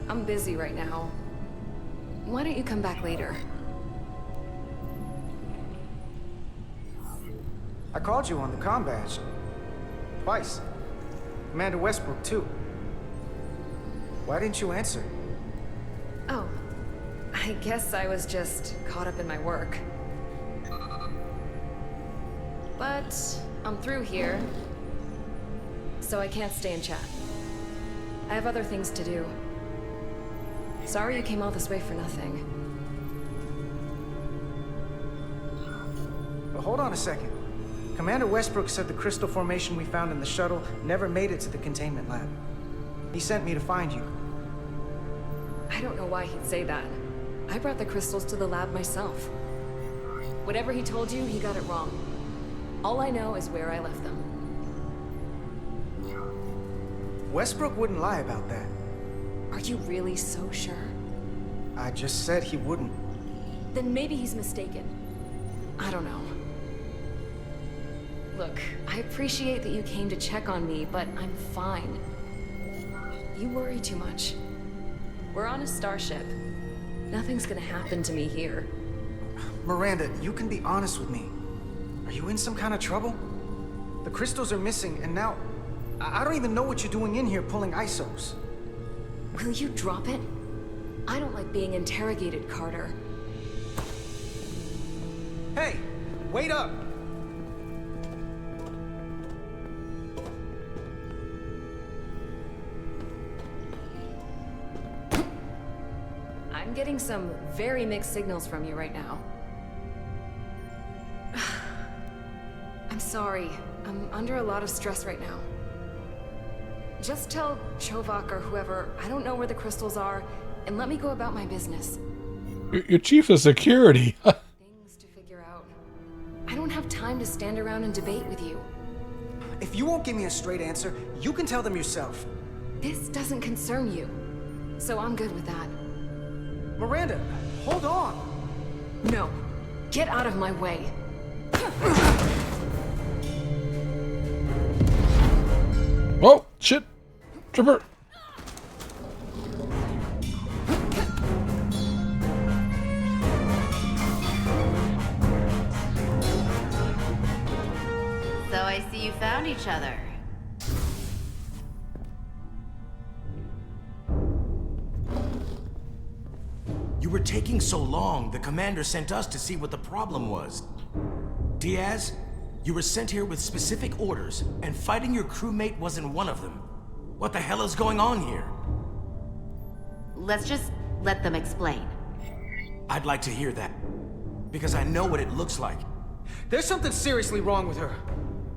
I'm busy right now. Why don't you come back later? I called you on the comm badge. Twice. Commander Westbrook, too. Why didn't you answer? Oh, I guess I was just caught up in my work. But I'm through here, so I can't stay and chat. I have other things to do. Sorry you came all this way for nothing. But hold on a second. Commander Westbrook said the crystal formation we found in the shuttle never made it to the containment lab. He sent me to find you. I don't know why he'd say that. I brought the crystals to the lab myself. Whatever he told you, he got it wrong. All I know is where I left them. Westbrook wouldn't lie about that. Are you really so sure? I just said he wouldn't. Then maybe he's mistaken. I don't know. Look, I appreciate that you came to check on me, but I'm fine. You worry too much. We're on a starship. Nothing's gonna happen to me here. Miranda, you can be honest with me. Are you in some kind of trouble? The crystals are missing, and now I don't even know what you're doing in here pulling ISOs. Will you drop it? I don't like being interrogated, Carter. Hey, wait up! I'm getting some very mixed signals from you right now. I'm sorry. I'm under a lot of stress right now. Just tell Chovak or whoever I don't know where the crystals are, and let me go about my business. Your chief of security. Things to figure out. I don't have time to stand around and debate with you. If you won't give me a straight answer, you can tell them yourself. This doesn't concern you, so I'm good with that. Miranda, hold on! No. Get out of my way. Oh, shit. Tripper. So I see you found each other. You were taking so long, the commander sent us to see what the problem was. Diaz, you were sent here with specific orders, and fighting your crewmate wasn't one of them. What the hell is going on here? Let's just let them explain. I'd like to hear that, because I know what it looks like. There's something seriously wrong with her.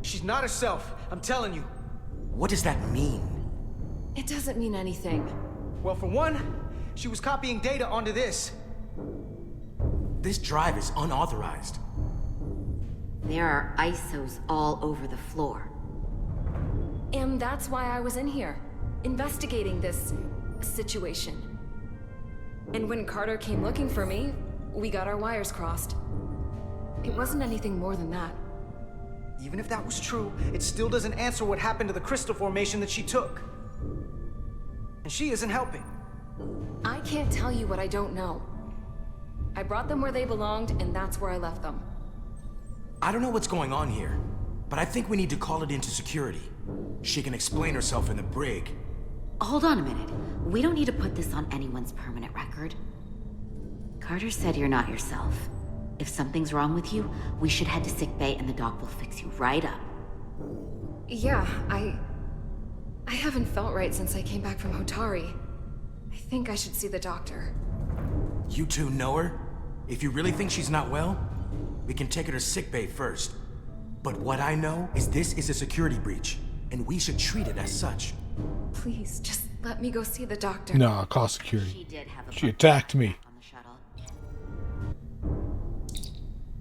She's not herself, I'm telling you. What does that mean? It doesn't mean anything. Well, for one, she was copying data onto this. This drive is unauthorized. There are ISOs all over the floor. And that's why I was in here, investigating this situation. And when Carter came looking for me, we got our wires crossed. It wasn't anything more than that. Even if that was true, it still doesn't answer what happened to the crystal formation that she took. And she isn't helping. I can't tell you what I don't know. I brought them where they belonged, and that's where I left them. I don't know what's going on here, but I think we need to call it into security. She can explain herself in the brig. Hold on a minute. We don't need to put this on anyone's permanent record. Carter said you're not yourself. If something's wrong with you, we should head to sickbay and the doc will fix you right up. Yeah, I haven't felt right since I came back from Hotari. I think I should see the doctor. You two know her? If you really think she's not well, we can take her to sickbay first. But what I know is this is a security breach, and we should treat it as such. Please, just let me go see the doctor. No, call security. She attacked me.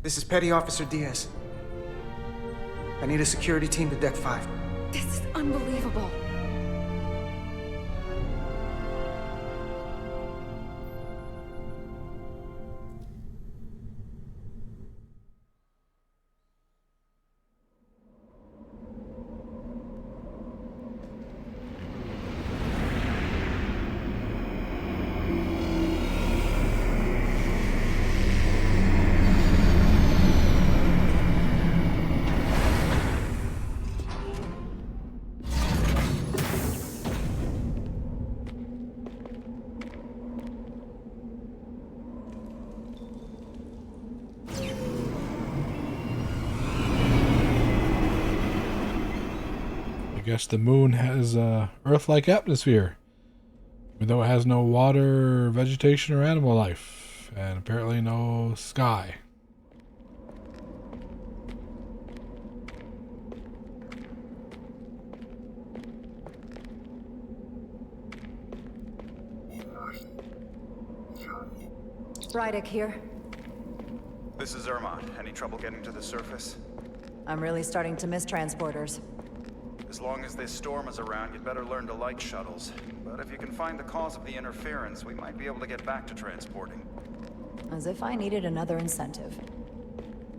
This is Petty Officer Diaz. I need a security team to Deck 5. This is unbelievable. I guess the moon has a Earth-like atmosphere, even though it has no water, vegetation, or animal life, and apparently no sky. Rydick here. This is Irma. Any trouble getting to the surface? I'm really starting to miss transporters. As long as this storm is around, you'd better learn to like shuttles. But if you can find the cause of the interference, we might be able to get back to transporting. As if I needed another incentive.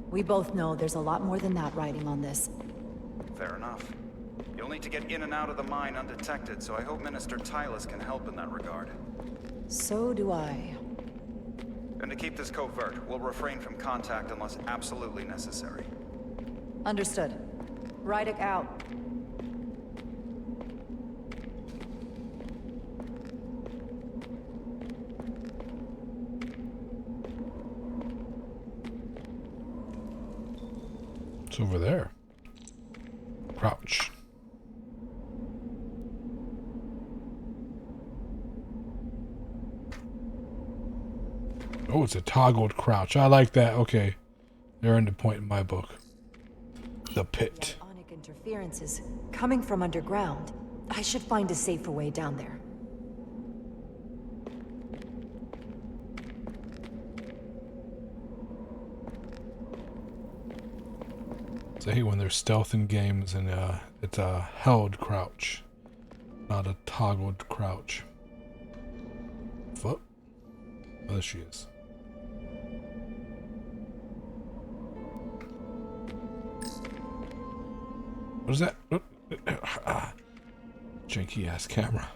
We both know there's a lot more than that riding on this. Fair enough. You'll need to get in and out of the mine undetected, so I hope Minister Tylus can help in that regard. So do I. And to keep this covert, we'll refrain from contact unless absolutely necessary. Understood. Rydick out. It's over there. Crouch. Oh, it's a toggled crouch. I like that. Okay. They're in the point in my book. The pit. Ionic interferences coming from underground. I should find a safer way down there. So I hate when there's stealth in games and it's a held crouch, not a toggled crouch. Foot? Oh, there she is. What is that? Janky ass camera.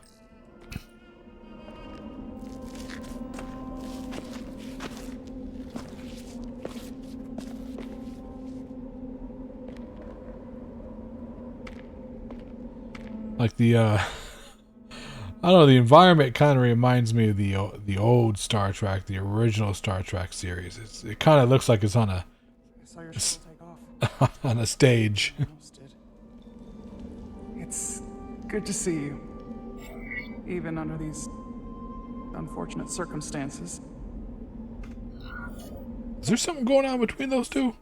Like the I don't know, the environment kind of reminds me of the old Star Trek, the original Star Trek series. It kind of looks like it's on a on a stage. It's good to see you, even under these unfortunate circumstances. Is there something going on between those two?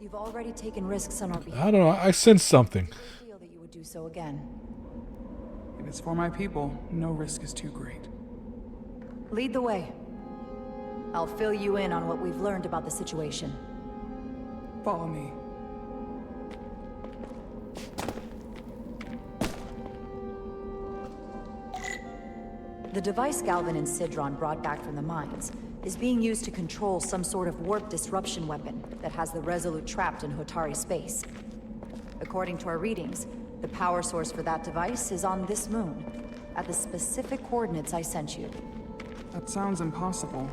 You've already taken risks on our behalf. I don't know. I sense something. I feel that you would do so again. If it's for my people, no risk is too great. Lead the way. I'll fill you in on what we've learned about the situation. Follow me. The device Galvin and Sidron brought back from the mines is being used to control some sort of warp disruption weapon that has the Resolute trapped in Hotari space. According to our readings, the power source for that device is on this moon, at the specific coordinates I sent you. That sounds impossible.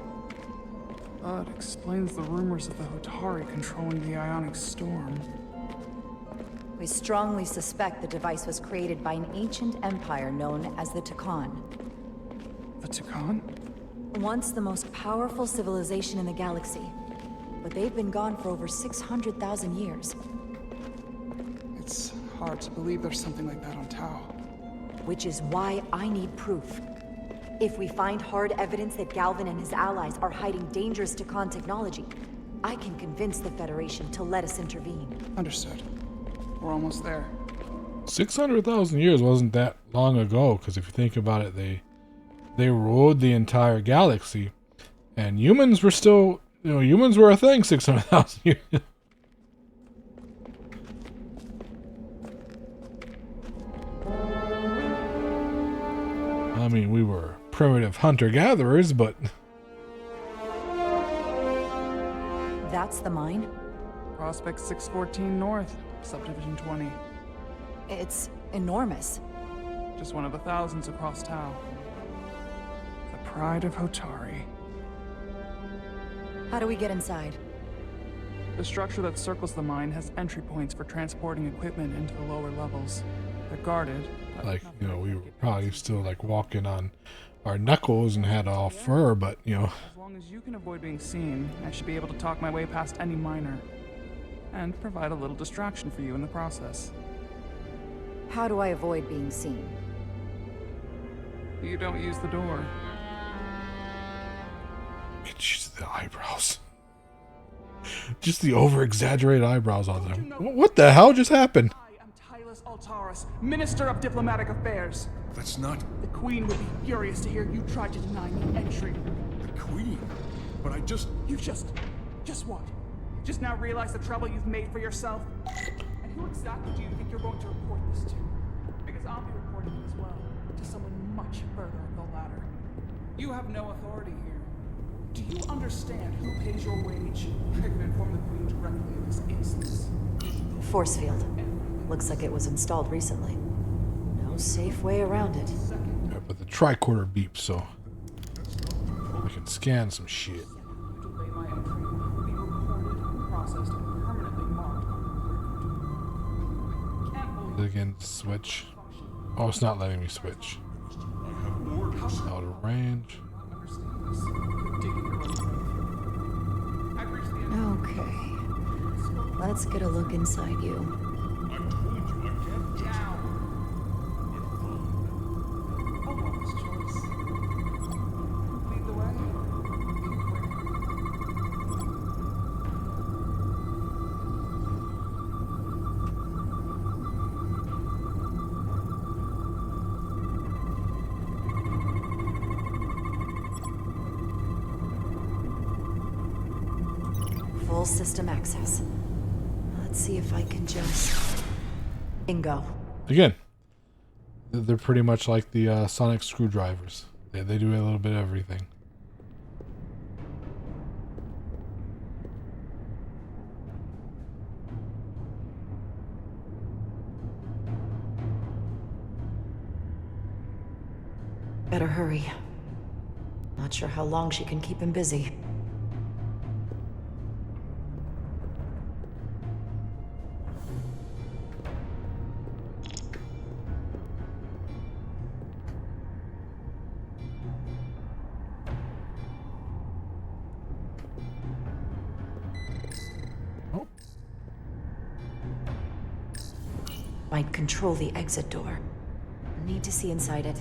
But explains the rumors of the Hotari controlling the Ionic Storm. We strongly suspect the device was created by an ancient empire known as the Takan. The Takan? Once the most powerful civilization in the galaxy. But they've been gone for over 600,000 years. It's hard to believe there's something like that on Tau. Which is why I need proof. If we find hard evidence that Galvin and his allies are hiding dangerous Takan technology, I can convince the Federation to let us intervene. Understood. We're almost there. 600,000 years wasn't that long ago, because if you think about it, they ruled the entire galaxy, and humans were still, humans were a thing 600,000 years. I mean, we were primitive hunter-gatherers, but... That's the mine? Prospect 614 North, Subdivision 20. It's enormous. Just one of the thousands across Tau. The pride of Hotari. How do we get inside? The structure that circles the mine has entry points for transporting equipment into the lower levels. They're guarded. Like, we were probably still like walking on our knuckles and had all fur, but As long as you can avoid being seen, I should be able to talk my way past any miner. And provide a little distraction for you in the process. How do I avoid being seen? You don't use the door. It's just the eyebrows. Just the over-exaggerated eyebrows on them. What the hell just happened? I am Tylus Altaris, Minister of Diplomatic Affairs. That's not... The Queen would be furious to hear you tried to deny me entry. The Queen? But I just... You just what? Just now realize the trouble you've made for yourself? And who exactly do you think you're going to report this to? Because I'll be reporting it as well, to someone much further up the ladder. You have no authority here. Do you understand who pays your wage? I can inform the Queen directly in this instance. Force field. Looks like it was installed recently. No safe way around it. Yeah, but the tricorder beeps, so we can scan some shit. Again, switch. Oh, it's not letting me switch. Out of range. Okay. Let's get a look inside you. Full system access. Let's see if I can just... Bingo. Again, they're pretty much like the sonic screwdrivers. They do a little bit of everything. Better hurry. Not sure how long she can keep him busy. Might control the exit door. Need to see inside it.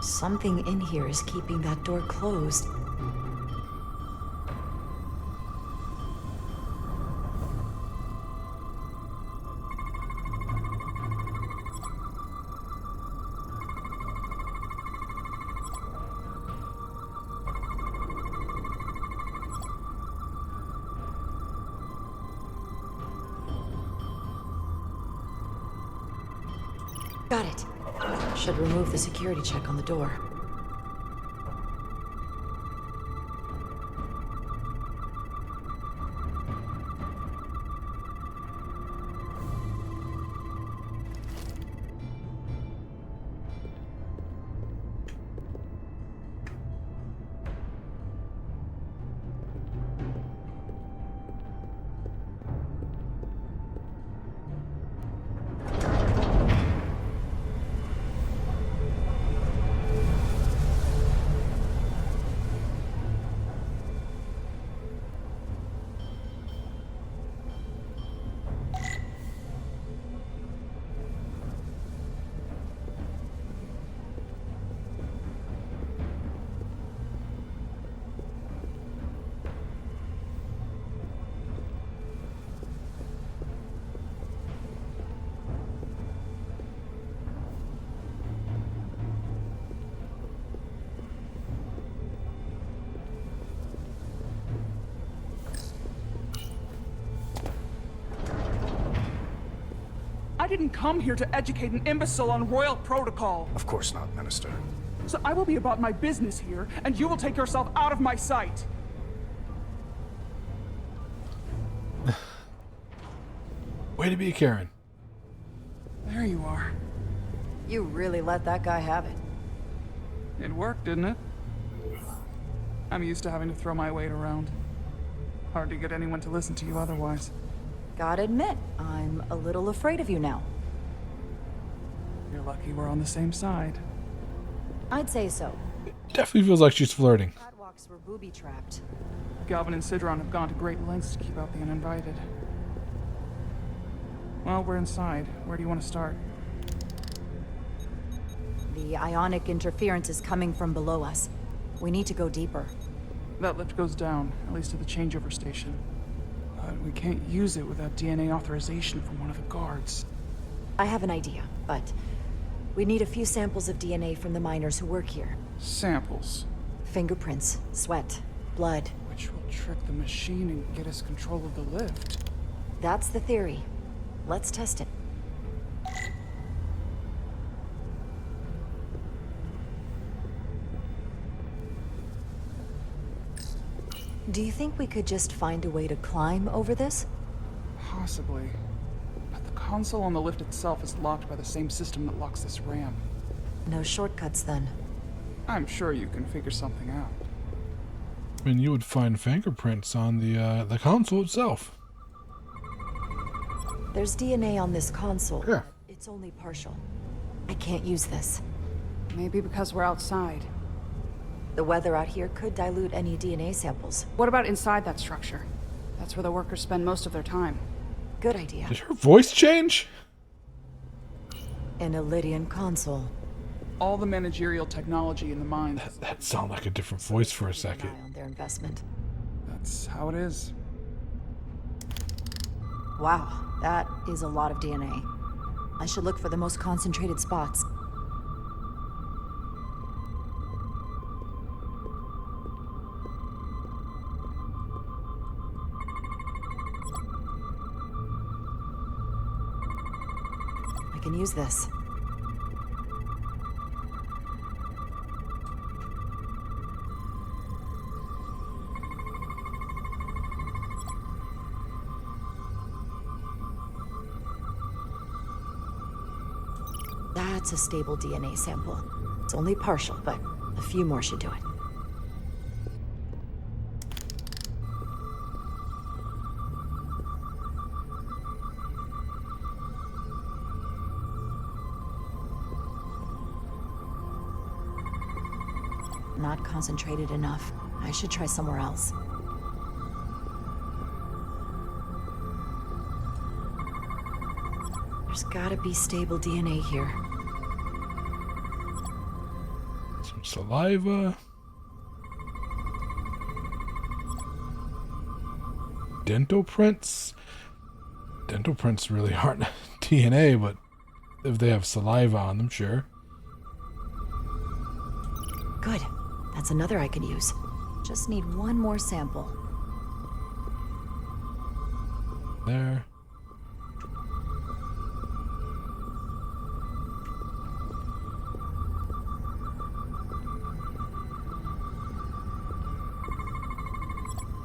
Something in here is keeping that door closed. Got it. Should remove the security check on the door. didn't come here to educate an imbecile on royal protocol. Of course not, Minister. So I will be about my business here, and you will take yourself out of my sight. Way to be, Karen. There you are. You really let that guy have it. It worked, didn't it? I'm used to having to throw my weight around. Hard to get anyone to listen to you otherwise. Gotta admit, I'm a little afraid of you now. You're lucky we're on the same side. I'd say so. Definitely feels like she's flirting. Catwalks were booby-trapped. Galvin and Sidron have gone to great lengths to keep out the uninvited. Well, we're inside. Where do you want to start? The ionic interference is coming from below us. We need to go deeper. That lift goes down, at least to the changeover station. But we can't use it without DNA authorization from one of the guards. I have an idea, but we need a few samples of DNA from the miners who work here. Samples? Fingerprints, sweat, blood. Which will trick the machine and get us control of the lift. That's the theory. Let's test it. Do you think we could just find a way to climb over this? Possibly. But the console on the lift itself is locked by the same system that locks this ramp. No shortcuts then. I'm sure you can figure something out. I mean, you would find fingerprints on the console itself. There's DNA on this console. Yeah. It's only partial. I can't use this. Maybe because we're outside. The weather out here could dilute any DNA samples. What about inside that structure? That's where the workers spend most of their time. Good idea. Did her voice change? An Elydian console. All the managerial technology in the mines. That sounded like a different voice for a second. On their investment. That's how it is. Wow, that is a lot of DNA. I should look for the most concentrated spots. I can use this. That's a stable DNA sample. It's only partial, but a few more should do it. Not concentrated enough. I should try somewhere else. There's gotta be stable DNA here. Some saliva. Dental prints. Dental prints really aren't DNA, but if they have saliva on them, sure. Good. That's another I could use. Just need one more sample. There.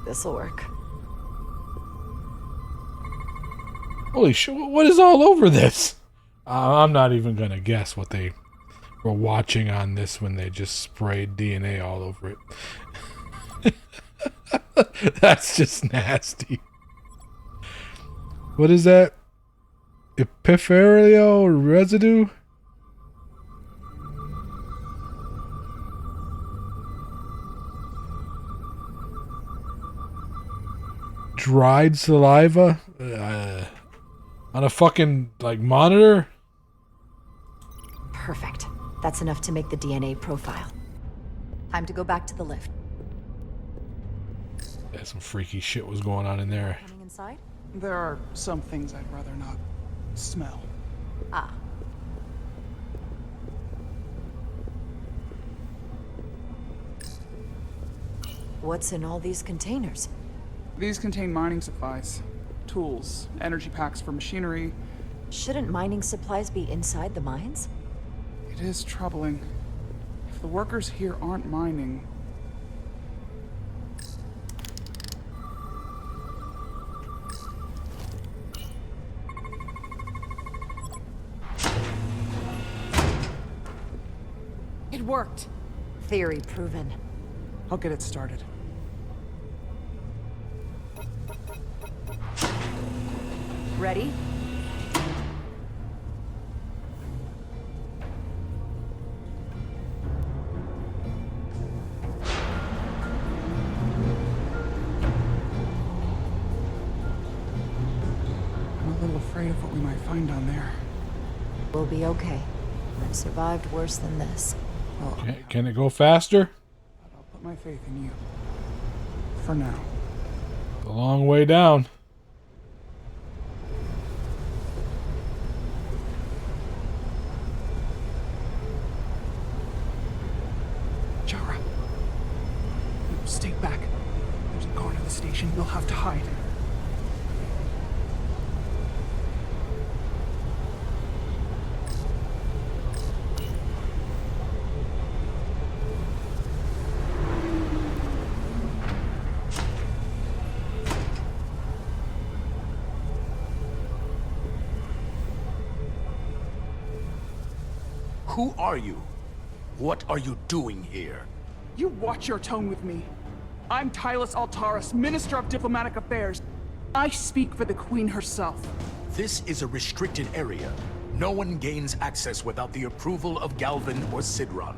This'll work. Holy shit, what is all over this? I'm not even gonna guess what they were watching on this when they just sprayed DNA all over it. That's just nasty. What is that? Epipheral residue? Dried saliva? On a fucking, like, monitor? Perfect. That's enough to make the DNA profile. Time to go back to the lift. Yeah, some freaky shit was going on in there. Coming inside? There are some things I'd rather not smell. Ah. What's in all these containers? These contain mining supplies, tools, energy packs for machinery, Shouldn't mining supplies be inside the mines? It is troubling. If the workers here aren't mining... It worked. Theory proven. I'll get it started. Ready? I'm a little afraid of what we might find down there. We'll be okay. I've survived worse than this. Can it go faster? I'll put my faith in you. For now. A long way down. Jara. Stay back. There's a guard at the station. You'll have to hide. Who are you? What are you doing here? You watch your tone with me. I'm Tylus Altaris, Minister of Diplomatic Affairs. I speak for the Queen herself. This is a restricted area. No one gains access without the approval of Galvin or Sidron.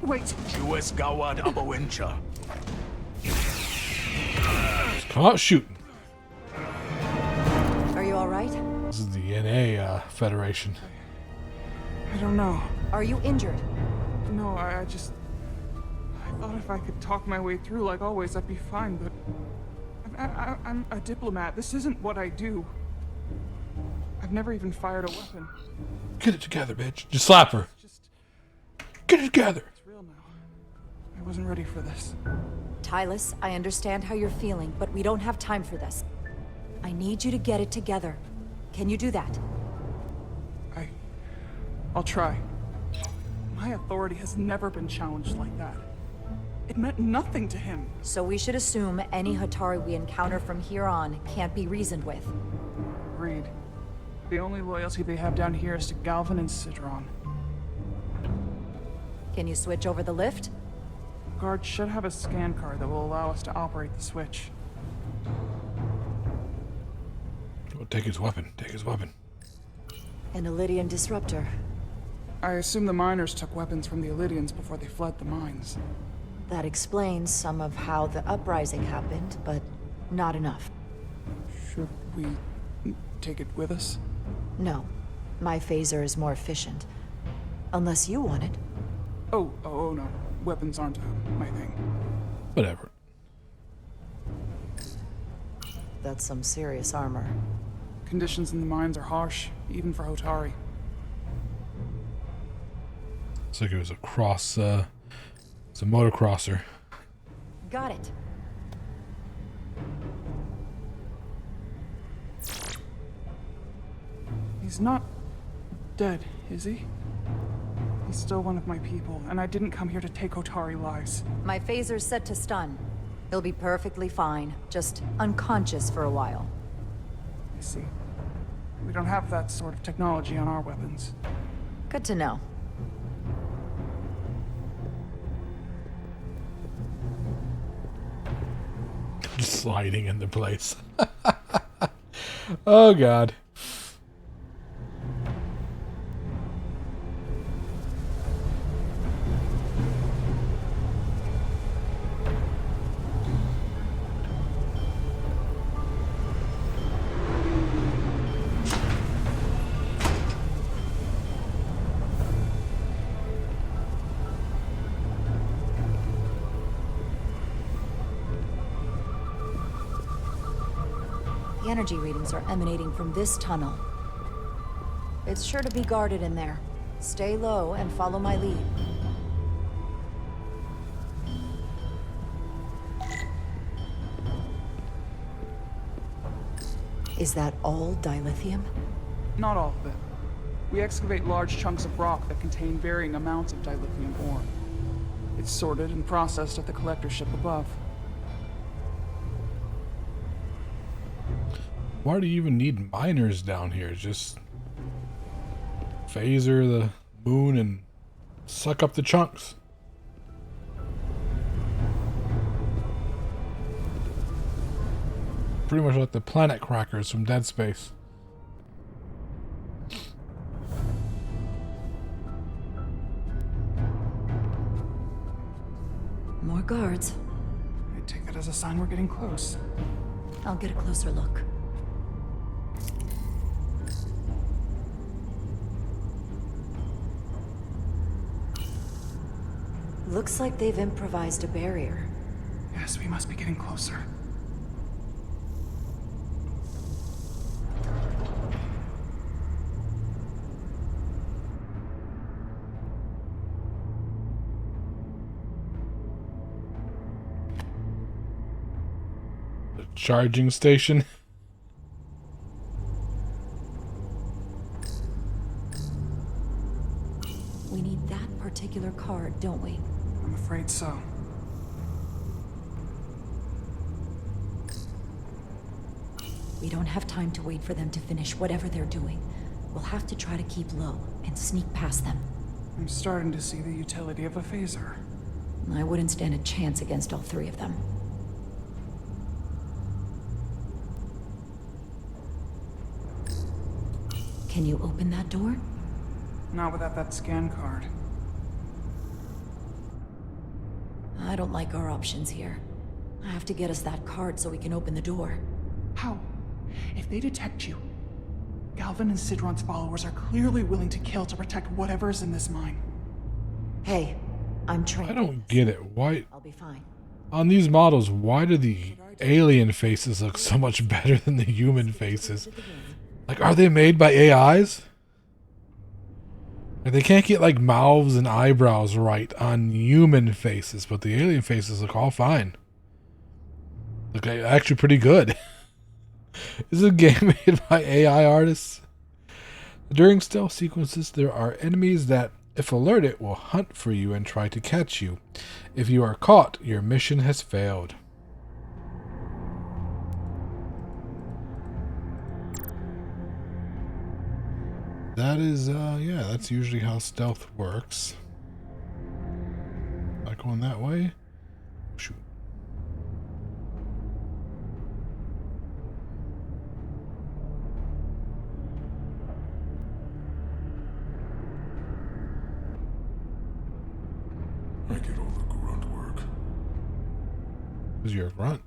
Wait. Jues Gawad Abawencha. Come out shooting. Are you alright? This is the NA Federation. I don't know. Are you injured? No, I thought if I could talk my way through like always, I'd be fine, but... I'm a diplomat. This isn't what I do. I've never even fired a weapon. Get it together, bitch. Just slap her. Get it together. It's real now. I wasn't ready for this. Tylus, I understand how you're feeling, but we don't have time for this. I need you to get it together. Can you do that? I'll try. My authority has never been challenged like that. It meant nothing to him. So we should assume any Hatari we encounter from here on can't be reasoned with. Agreed. The only loyalty they have down here is to Galvin and Sidron. Can you switch over the lift? Guard should have a scan card that will allow us to operate the switch. Oh, take his weapon. Take his weapon. An Illydian disruptor. I assume the miners took weapons from the Illydians before they fled the mines. That explains some of how the uprising happened, but not enough. Should we take it with us? No. My phaser is more efficient. Unless you want it. Oh no. Weapons aren't my thing. Whatever. That's some serious armor. Conditions in the mines are harsh, even for Hotari. Looks like it was a cross, it's a motocrosser. Got it. He's not dead, is he? He's still one of my people, and I didn't come here to take Hotari lives. My phaser's set to stun. He'll be perfectly fine, just unconscious for a while. I see. We don't have that sort of technology on our weapons. Good to know. Sliding into place. Oh god. The energy readings are emanating from this tunnel. It's sure to be guarded in there. Stay low and follow my lead. Is that all dilithium? Not all of it. We excavate large chunks of rock that contain varying amounts of dilithium ore. It's sorted and processed at the collector ship above. Why do you even need miners down here? Just phaser the moon and suck up the chunks. Pretty much like the planet crackers from Dead Space. More guards. I take that as a sign we're getting close. I'll get a closer look. Looks like they've improvised a barrier. Yes, we must be getting closer. The charging station. We need that particular card, don't we? I'm afraid so. We don't have time to wait for them to finish whatever they're doing. We'll have to try to keep low and sneak past them. I'm starting to see the utility of a phaser. I wouldn't stand a chance against all three of them. Can you open that door? Not without that scan card. I don't like our options here. I have to get us that card so we can open the door. How? If they detect you, Galvin and Sidron's followers are clearly willing to kill to protect whatever's in this mine. Hey, I'm trained. I don't get it. Why? I'll be fine. On these models, why do the alien faces look so much better than the human faces? Like, are they made by AIs? Like, they can't get like mouths and eyebrows right on human faces, but the alien faces look all fine. Look actually pretty good. This is a game made by AI artists. During stealth sequences, there are enemies that, if alerted, will hunt for you and try to catch you. If you are caught, your mission has failed. That is, yeah, that's usually how stealth works. Not going that way. Shoot. I get all the grunt work. Because you're a grunt.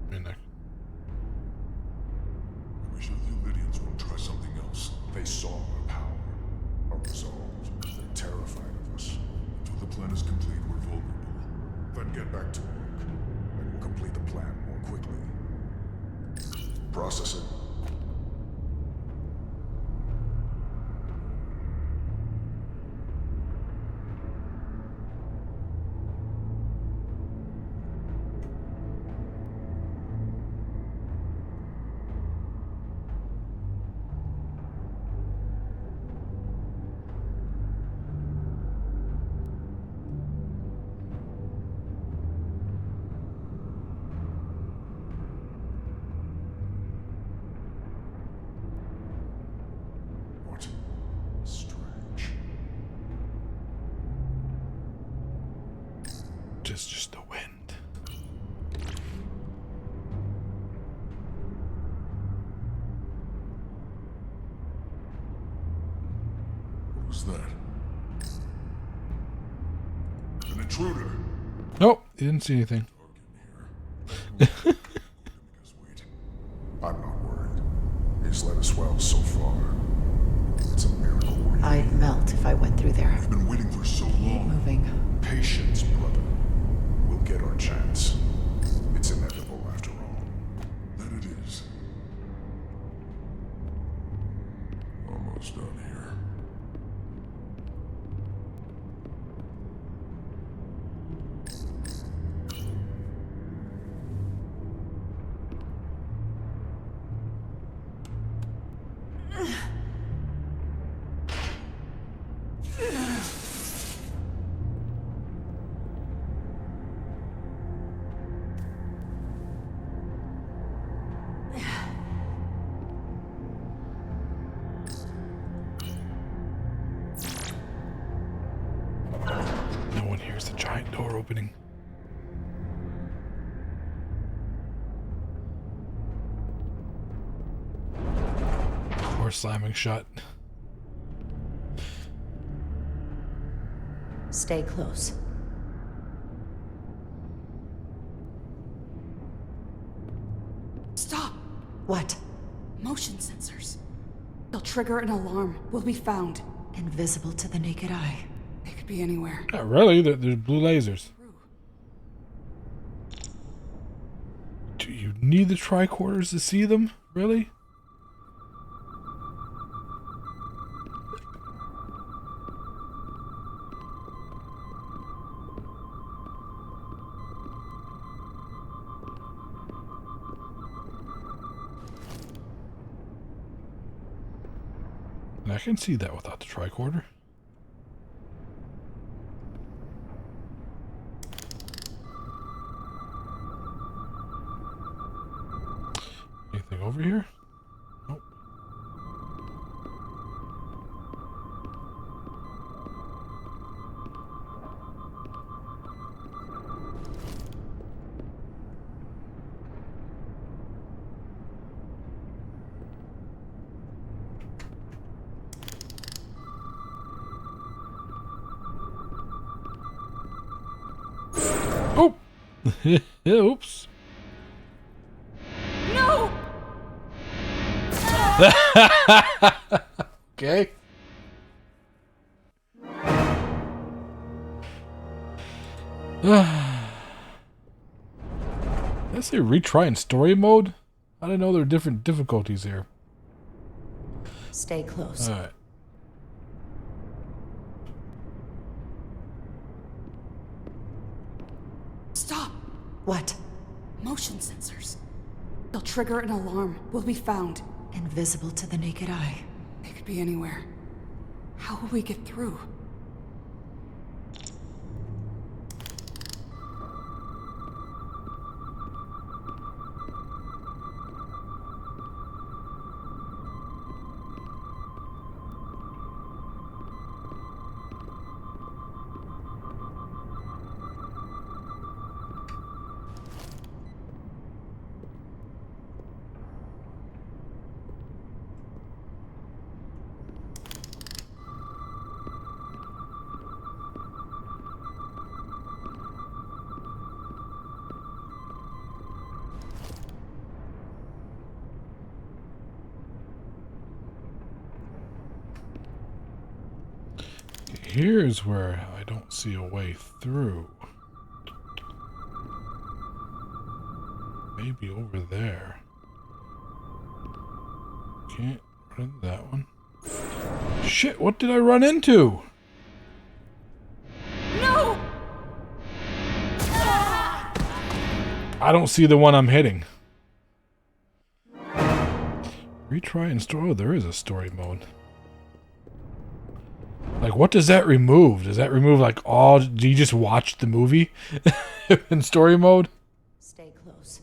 I mean, I wish the Lydians would try something else. They saw our power, our resolve. They're terrified of us. Until the plan is complete, we're vulnerable. Then get back to work, and we'll complete the plan more quickly. Processing. Just the wind. What was that? An intruder. Nope, you didn't see anything. I'm not worried. He's led us well so far. It's a miracle. I'd melt if I went through there. I've been waiting for so long. Moving. Patience, brother. We'll get our chance. It's inevitable after all. That it is. Almost done here. giant door opening. Door slamming shut. Stay close. Stop! What? Motion sensors. They'll trigger an alarm. We'll be found. Invisible to the naked eye. They could be anywhere. Not really. There's blue lasers. Do you need the tricorders to see them? Really? I can see that without the tricorder. Anything over here? Nope. Oh! Oops. No! Okay. Let's say retry in story mode. I didn't know there were different difficulties here. Stay close. All right. Stop! What? Motion sensors. They'll trigger an alarm. We'll be found. Invisible to the naked eye. They could be anywhere. How will we get through? Here's where I don't see a way through. Maybe over there. Can't run into that one. Shit, what did I run into? No! I don't see the one I'm hitting. Retry and store. Oh, there is a story mode. Like, what does that remove? Does that remove, like, all... Do you just watch the movie in story mode? Stay close.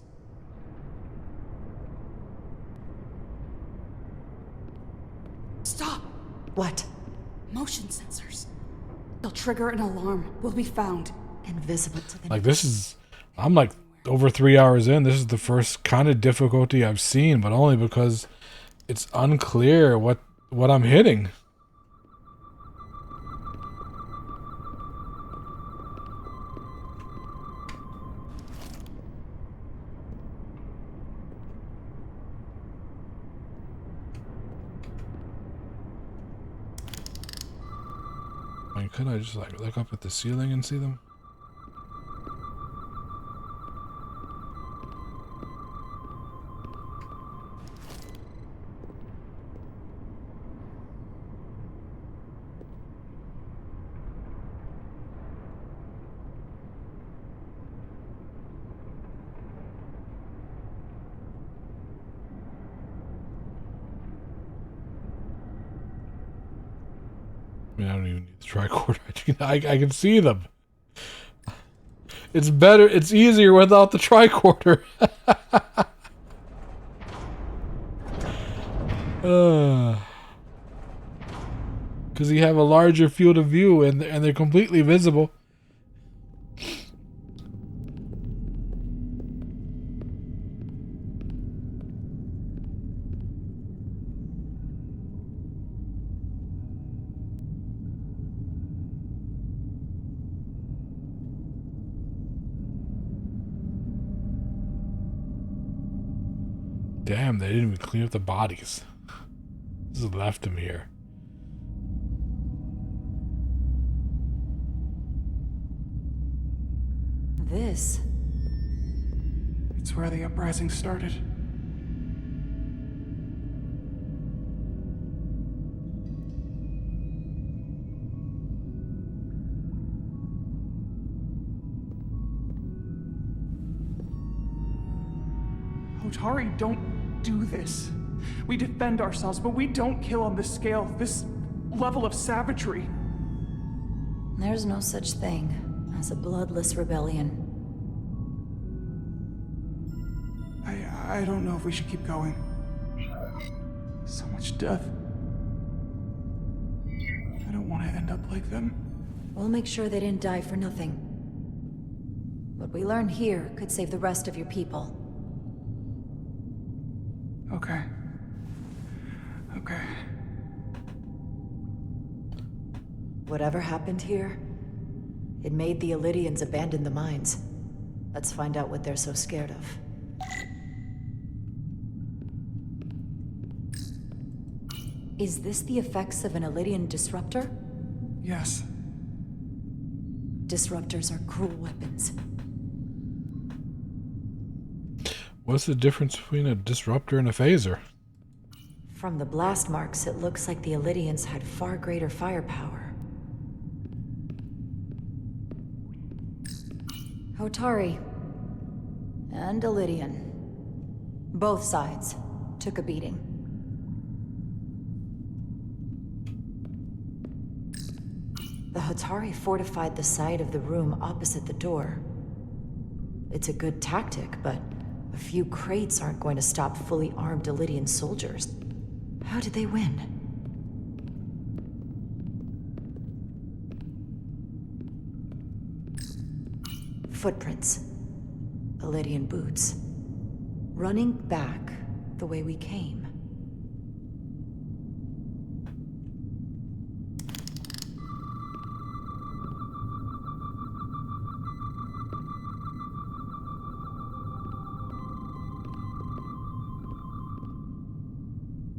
Stop! What? Motion sensors. They'll trigger an alarm. We'll be found. Invisible to the... Like, this is... I'm, like, over 3 hours in. This is the first kind of difficulty I've seen, but only because it's unclear what I'm hitting. I mean, could I just like look up at the ceiling and see them? I mean, I don't even need the tricorder. I can see them. It's better. It's easier without the tricorder. Because you have a larger field of view and they're completely visible. Damn, they didn't even clean up the bodies. Just left them here. This? It's where the uprising started. Hotari don't do this. We defend ourselves, but we don't kill on this scale, this level of savagery. There's no such thing as a bloodless rebellion. I don't know if we should keep going. So much death. I don't want to end up like them. We'll make sure they didn't die for nothing. What we learn here could save the rest of your people. Okay. Okay. Whatever happened here, it made the Illydians abandon the mines. Let's find out what they're so scared of. Is this the effects of an Illydian disruptor? Yes. Disruptors are cruel weapons. What's the difference between a disruptor and a phaser? From the blast marks, it looks like the Illydians had far greater firepower. Hotari and Illydian. Both sides took a beating. The Hotari fortified the side of the room opposite the door. It's a good tactic, but a few crates aren't going to stop fully armed Illydian soldiers. How did they win? Footprints. Illydian boots. Running back the way we came.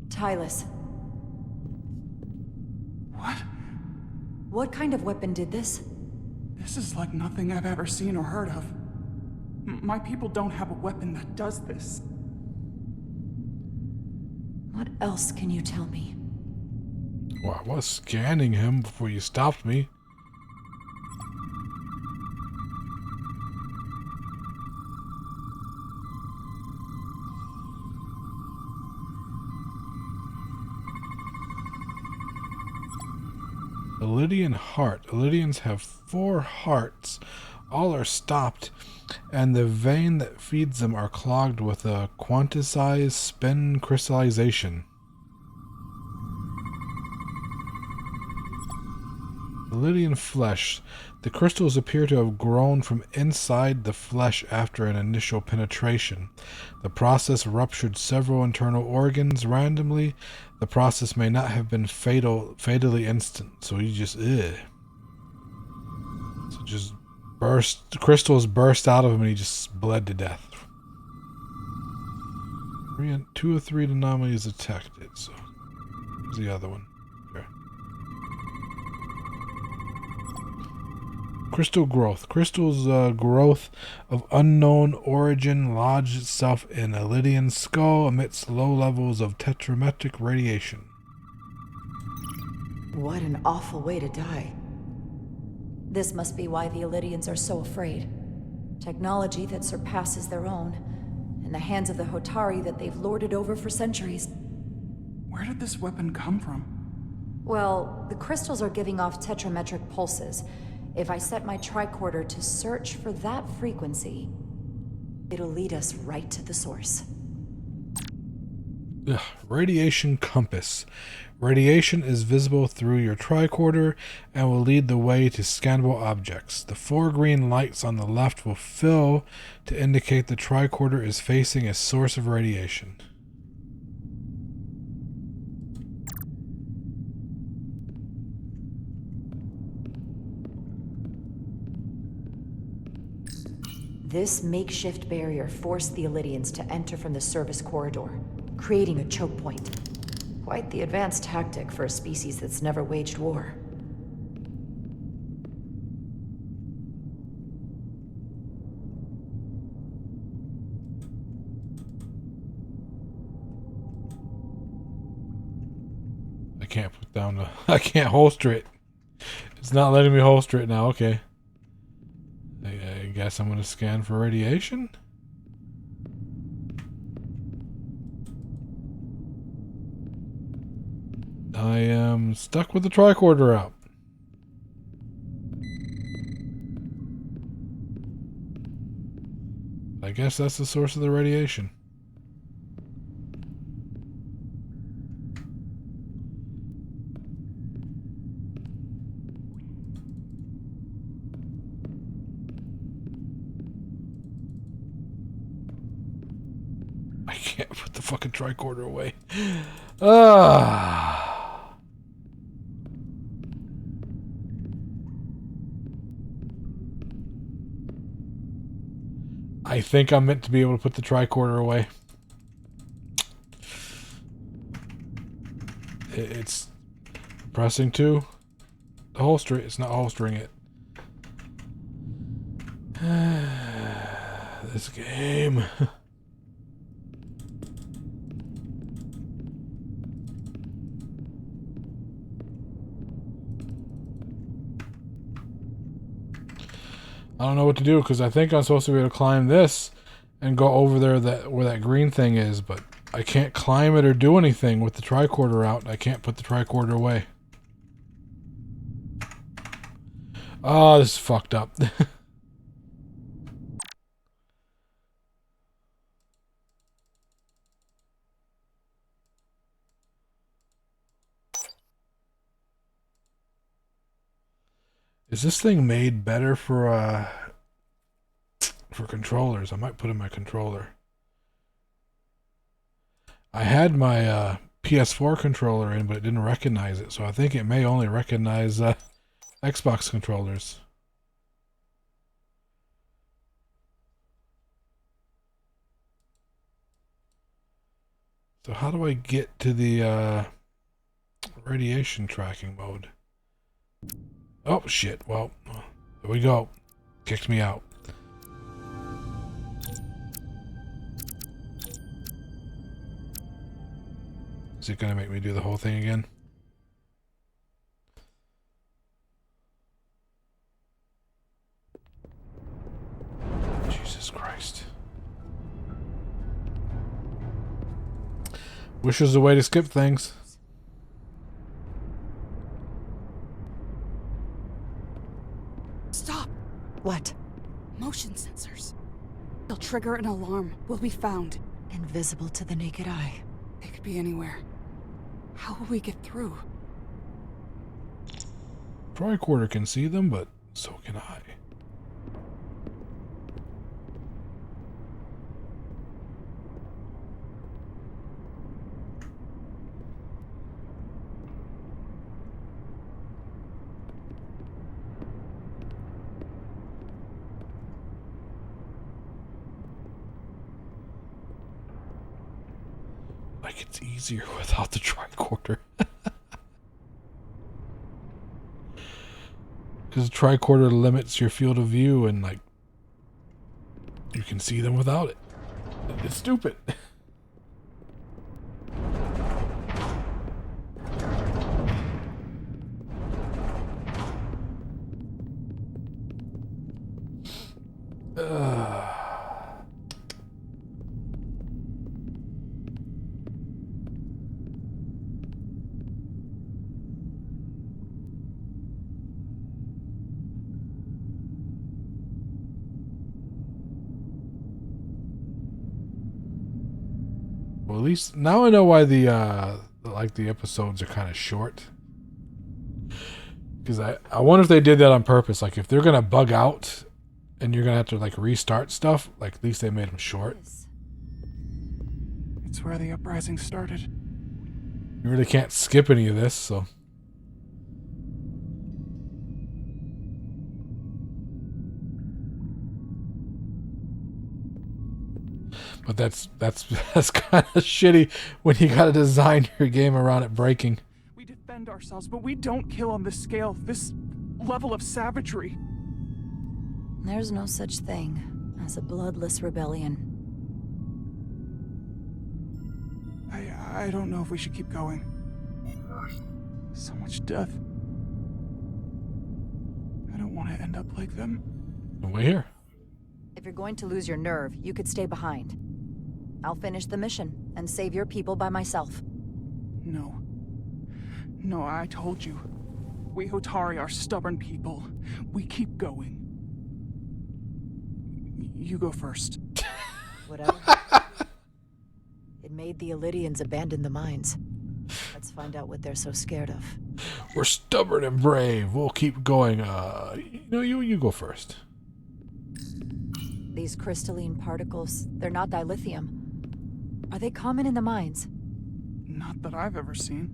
Tylus. What? What kind of weapon did this? This is like nothing I've ever seen or heard of. My people don't have a weapon that does this. What else can you tell me? Well, I was scanning him before you stopped me. Illydian heart. Illydians have 4 hearts. All are stopped, and the vein that feeds them are clogged with a quantized spin crystallization. Illydian flesh. The crystals appear to have grown from inside the flesh after an initial penetration. The process ruptured several internal organs randomly. The process may not have been fatally instant, so he just So just burst, the crystals burst out of him and he just bled to death. 2 of 3 anomalies detected, so where's the other one? There. Crystal growth. Crystal's growth of unknown origin lodged itself in a Lydian skull amidst low levels of tetrametric radiation. What an awful way to die. This must be why the Illydians are so afraid. Technology that surpasses their own, in the hands of the Hotari that they've lorded over for centuries. Where did this weapon come from? Well, the crystals are giving off tetrametric pulses. If I set my tricorder to search for that frequency, it'll lead us right to the source. Radiation compass. Radiation is visible through your tricorder and will lead the way to scannable objects. The 4 green lights on the left will fill to indicate the tricorder is facing a source of radiation. This makeshift barrier forced the Illidians to enter from the service corridor, creating a choke point. Quite the advanced tactic for a species that's never waged war. I can't put down the... I can't holster it. It's not letting me holster it now. Okay. I guess I'm gonna scan for radiation. I am stuck with the tricorder out. I guess that's the source of the radiation. I can't put the fucking tricorder away. I think I'm meant to be able to put the tricorder away. It's pressing to holster it. It's not holstering it. This game. I don't know what to do because I think I'm supposed to be able to climb this and go over there where that green thing is, but I can't climb it or do anything with the tricorder out. I can't put the tricorder away. Oh, this is fucked up. Is this thing made better for controllers? I might put in my controller. I had my PS4 controller in, but it didn't recognize it, so I think it may only recognize Xbox controllers. So how do I get to the radiation tracking mode? Oh, shit. Well, there we go. Kicked me out. Is it going to make me do the whole thing again? Jesus Christ. Wish there was a way to skip things. Stop! What? Motion sensors. They'll trigger an alarm. We'll be found. Invisible to the naked eye. They could be anywhere. How will we get through? Tricorder can see them, but so can I. Like it's easier without the tricorder. Because the tricorder limits your field of view and like you can see them without it. It's stupid. Well, at least now I know why the episodes are kind of short. Because I wonder if they did that on purpose. Like if they're gonna bug out and you're gonna have to like restart stuff, like at least they made them short. It's where the uprising started. You really can't skip any of this, so. But that's kind of shitty when you gotta design your game around it breaking. We defend ourselves, but we don't kill on this scale, this level of savagery. There's no such thing as a bloodless rebellion. I don't know if we should keep going. So much death. I don't want to end up like them. We're here. If you're going to lose your nerve, you could stay behind. I'll finish the mission and save your people by myself. No. No, I told you. We Hotari are stubborn people. We keep going. You go first. Whatever. It made the Illidians abandon the mines. Let's find out what they're so scared of. We're stubborn and brave. We'll keep going. You go first. These crystalline particles, they're not dilithium. Are they common in the mines? Not that I've ever seen.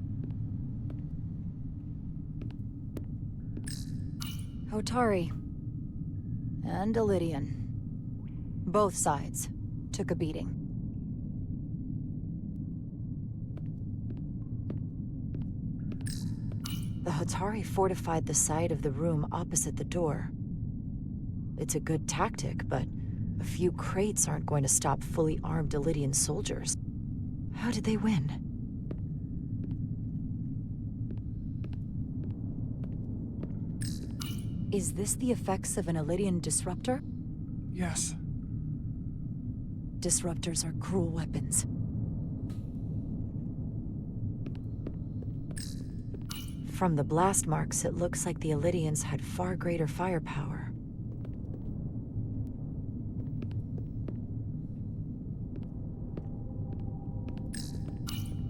Hotari. And Illidian. Both sides took a beating. The Hotari fortified the side of the room opposite the door. It's a good tactic, but a few crates aren't going to stop fully armed Illidian soldiers. How did they win? Is this the effects of an Illidian disruptor? Yes. Disruptors are cruel weapons. From the blast marks, it looks like the Illidians had far greater firepower.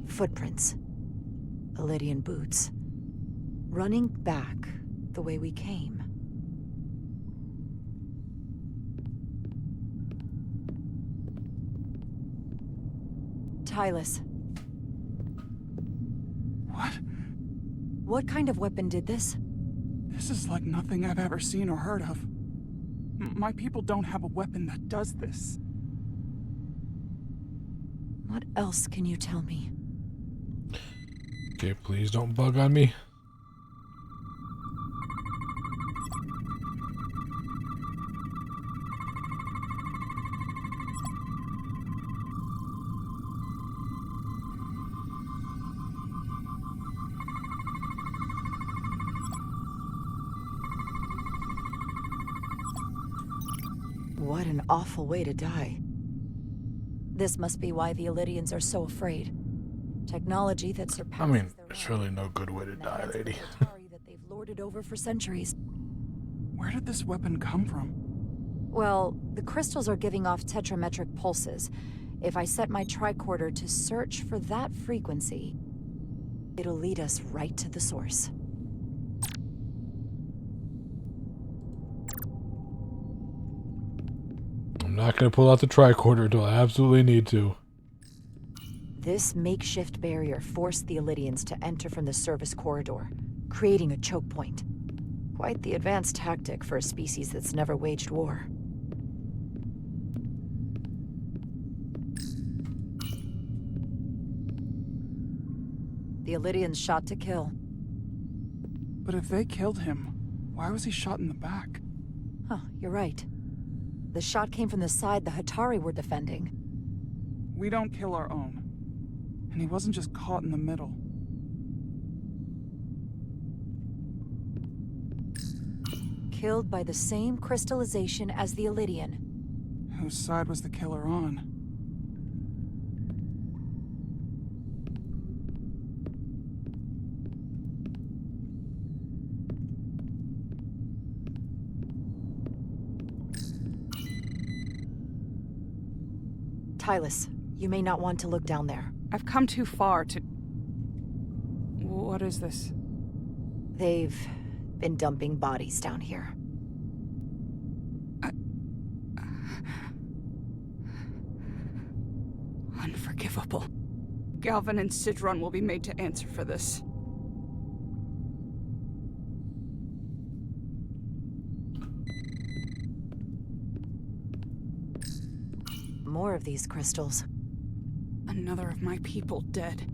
Footprints. Illidian boots. Running back the way we came. Tylus. What? What kind of weapon did this? This is like nothing I've ever seen or heard of. My people don't have a weapon that does this. What else can you tell me? Okay, please don't bug on me. What an awful way to die. This must be why the Illidians are so afraid. Technology that surpasses I mean, their it's own. really no good way to die, lady. That they've lorded over for centuries. Where did this weapon come from? Well, the crystals are giving off tetrametric pulses. If I set my tricorder to search for that frequency, it'll lead us right to the source. I'm not going to pull out the tricorder until I absolutely need to. This makeshift barrier forced the Illidians to enter from the service corridor, creating a choke point. Quite the advanced tactic for a species that's never waged war. The Illidians shot to kill. But if they killed him, why was he shot in the back? Huh, you're right. The shot came from the side the Hotari were defending. We don't kill our own. And he wasn't just caught in the middle. Killed by the same crystallization as the Illidian. Whose side was the killer on? Tylus, you may not want to look down there. I've come too far to... What is this? They've been dumping bodies down here. Unforgivable. Galvin and Sidron will be made to answer for this. more of these crystals. Another of my people dead.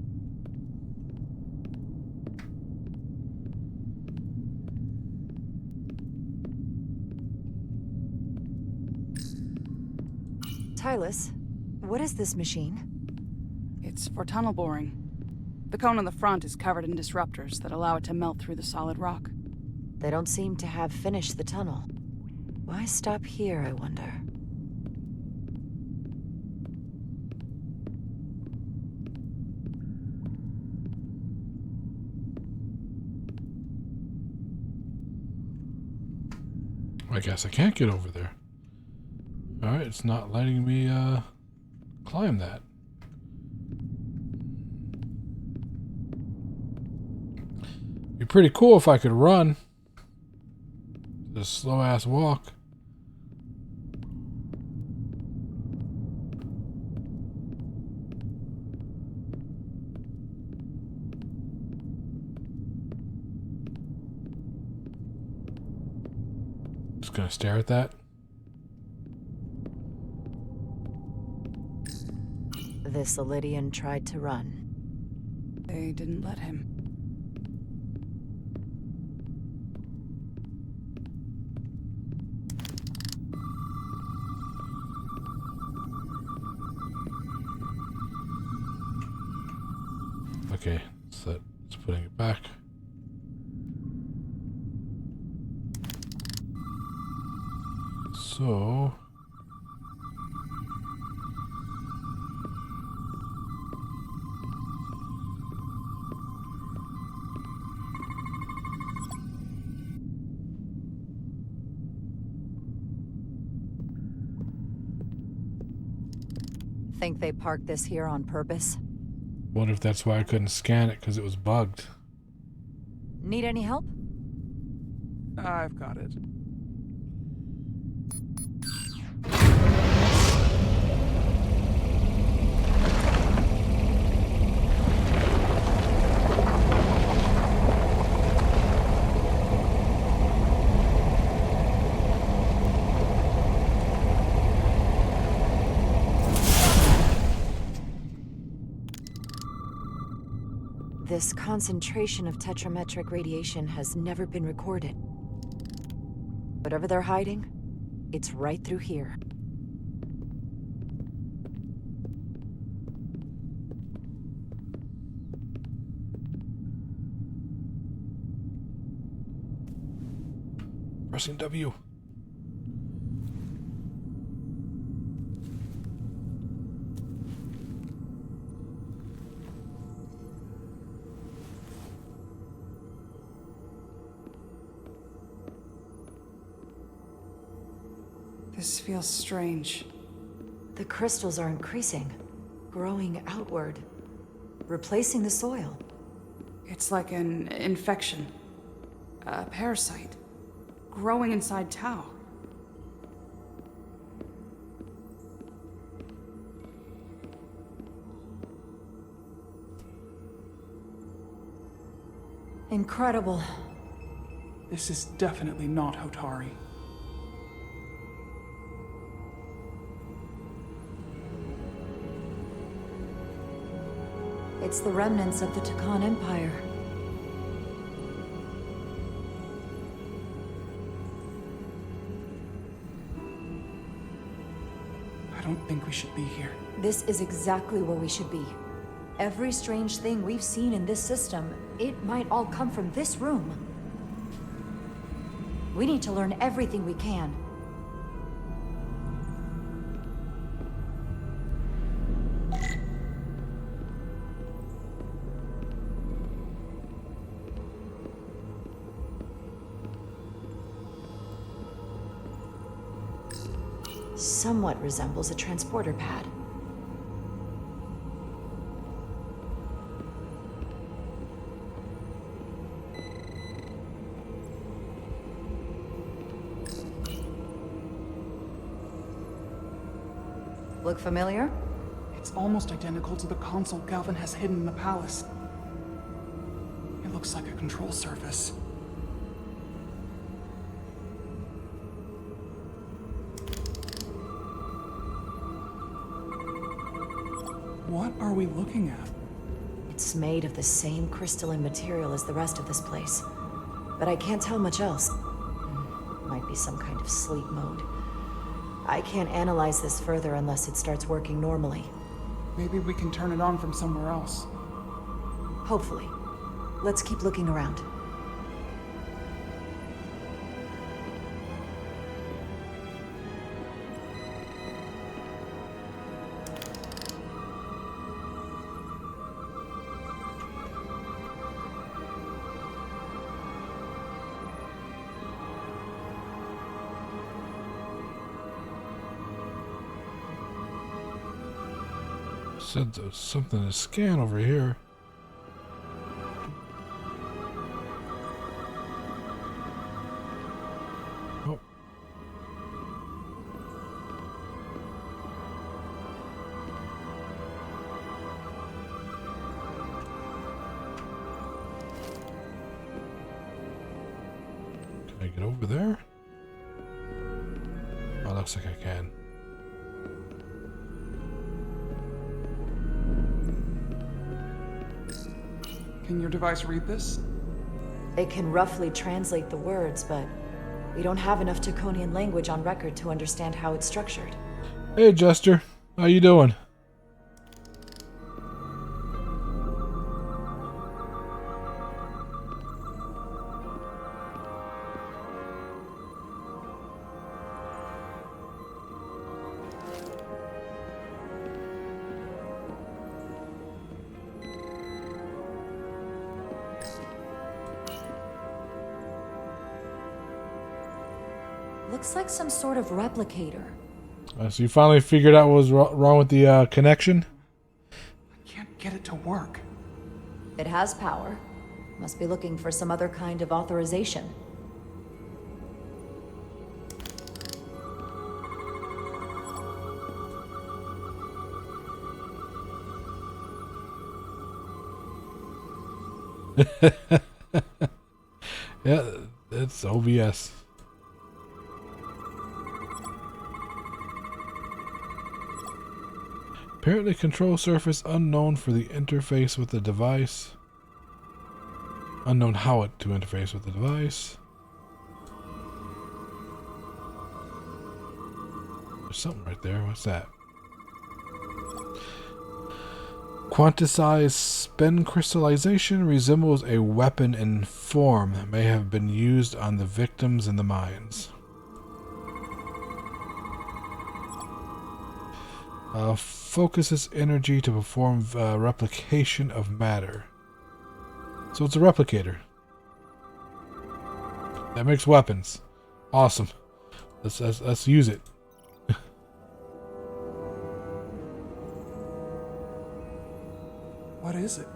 Tylus, what is this machine? It's for tunnel boring. The cone on the front is covered in disruptors that allow it to melt through the solid rock. They don't seem to have finished the tunnel. Why stop here, I wonder? I guess I can't get over there. Alright, it's not letting me climb that. Be pretty cool if I could run. This slow ass walk. Just gonna stare at that. This Elydian tried to run. They didn't let him. Okay, so it's putting it back. So Think they parked this here on purpose? wonder if that's why I couldn't scan it, because it was bugged. Need any help? I've got it. This concentration of tetrametric radiation has never been recorded. Whatever they're hiding, it's right through here. Pressing W. This feels strange. The crystals are increasing, growing outward, replacing the soil. It's like an infection. A parasite. Growing inside Tau. Incredible. This is definitely not Hotari. It's the remnants of the Takan Empire. I don't think we should be here. This is exactly where we should be. Every strange thing we've seen in this system, it might all come from this room. We need to learn everything we can. Somewhat resembles a transporter pad. Look familiar? It's almost identical to the console Galvin has hidden in the palace. It looks like a control surface. What are we looking at? It's made of the same crystalline material as the rest of this place. But I can't tell much else. Might be some kind of sleep mode. I can't analyze this further unless it starts working normally. Maybe we can turn it on from somewhere else. Hopefully. Let's keep looking around. Said there's something to scan over here. Oh. Can I get over there? Oh, looks like I can. Can your device read this? It can roughly translate the words, but we don't have enough Taconian language on record to understand how it's structured. Hey, Jester. How you doing? Looks like some sort of replicator. So you finally figured out what was wrong with the connection? I can't get it to work. It has power. Must be looking for some other kind of authorization. Yeah, it's OBS. Apparently control surface unknown for the interface with the device. Unknown how it to interface with the device. There's something right there. What's that? Quantized spin crystallization resembles a weapon in form that may have been used on the victims in the mines. Focuses energy to perform replication of matter. So it's a replicator. That makes weapons. Awesome. Let's use it. What is it?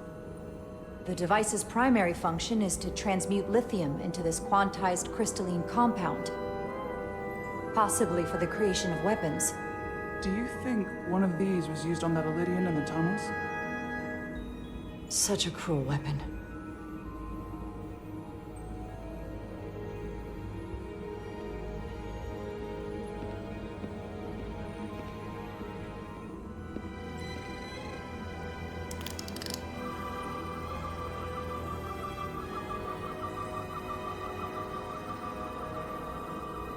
The device's primary function is to transmute lithium into this quantized crystalline compound. Possibly for the creation of weapons. Do you think one of these was used on that Elydian in the tunnels? Such a cruel weapon.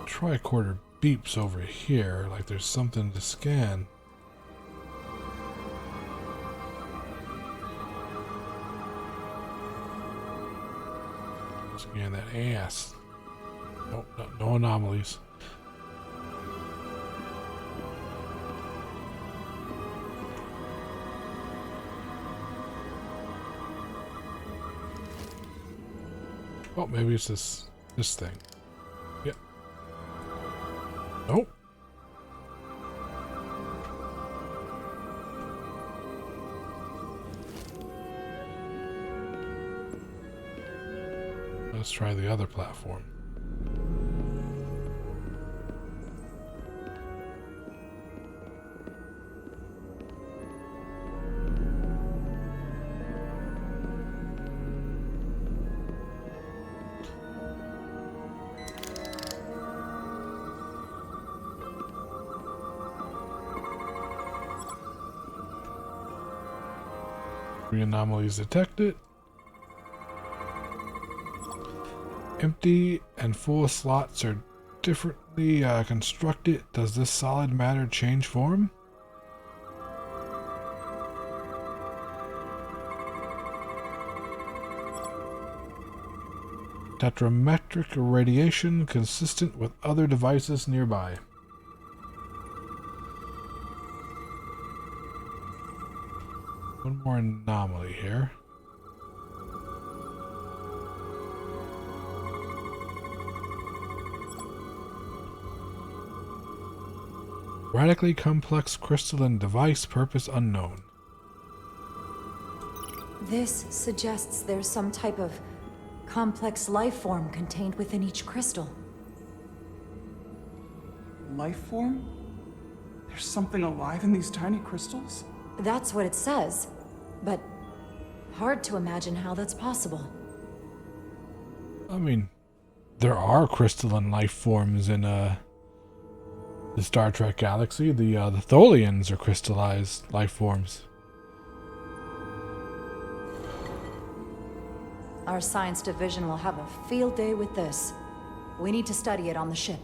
Tricorder beeps over here like there's something to scan. Scan that ass. Nope, no anomalies. Oh, maybe it's this thing. Yep. Nope. Let's try the other platform. Three anomalies detected. Empty and full slots are differently constructed. Does this solid matter change form? Tetrametric radiation consistent with other devices nearby. One more anomaly here. Radically complex crystalline device, purpose unknown. This suggests there's some type of complex life form contained within each crystal. Life form? There's something alive in these tiny crystals? That's what it says, but hard to imagine how that's possible. I mean, there are crystalline life forms in the Star Trek galaxy. The Tholians are crystallized life forms. Our science division will have a field day with this. We need to study it on the ship.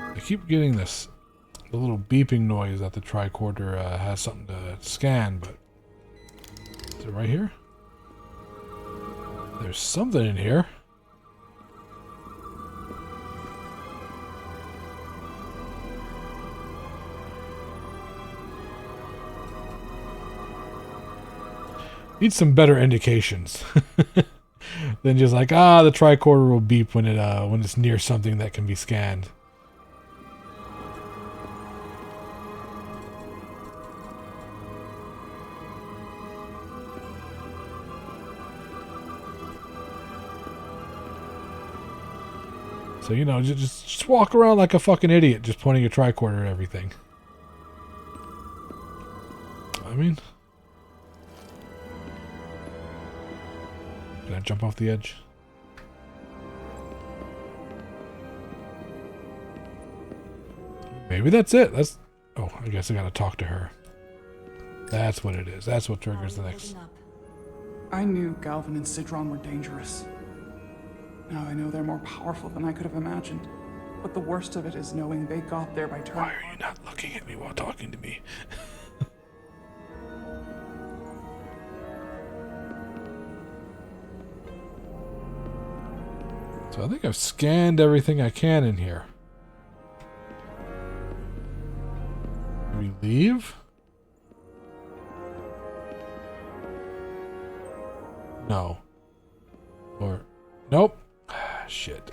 I keep getting the little beeping noise that the tricorder has something to scan, but is it right here? There's something in here. Need some better indications than just like, the tricorder will beep when it's near something that can be scanned. So, you know, just walk around like a fucking idiot, just pointing a tricorder at everything. I mean, can I jump off the edge? Maybe that's it. Oh, I guess I gotta talk to her. That's what it is. That's what triggers the next. I knew Galvin and Sidron were dangerous. Now I know they're more powerful than I could have imagined. But the worst of it is knowing they got there by turning. Why are you not looking at me while talking to me? So I think I've scanned everything I can in here. Can we leave? No. Or nope. Shit.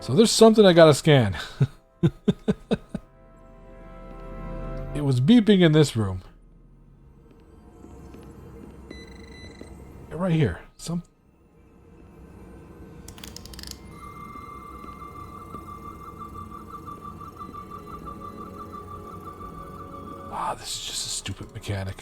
So there's something I gotta scan. It was beeping in this room. Right here. This is just a stupid mechanic.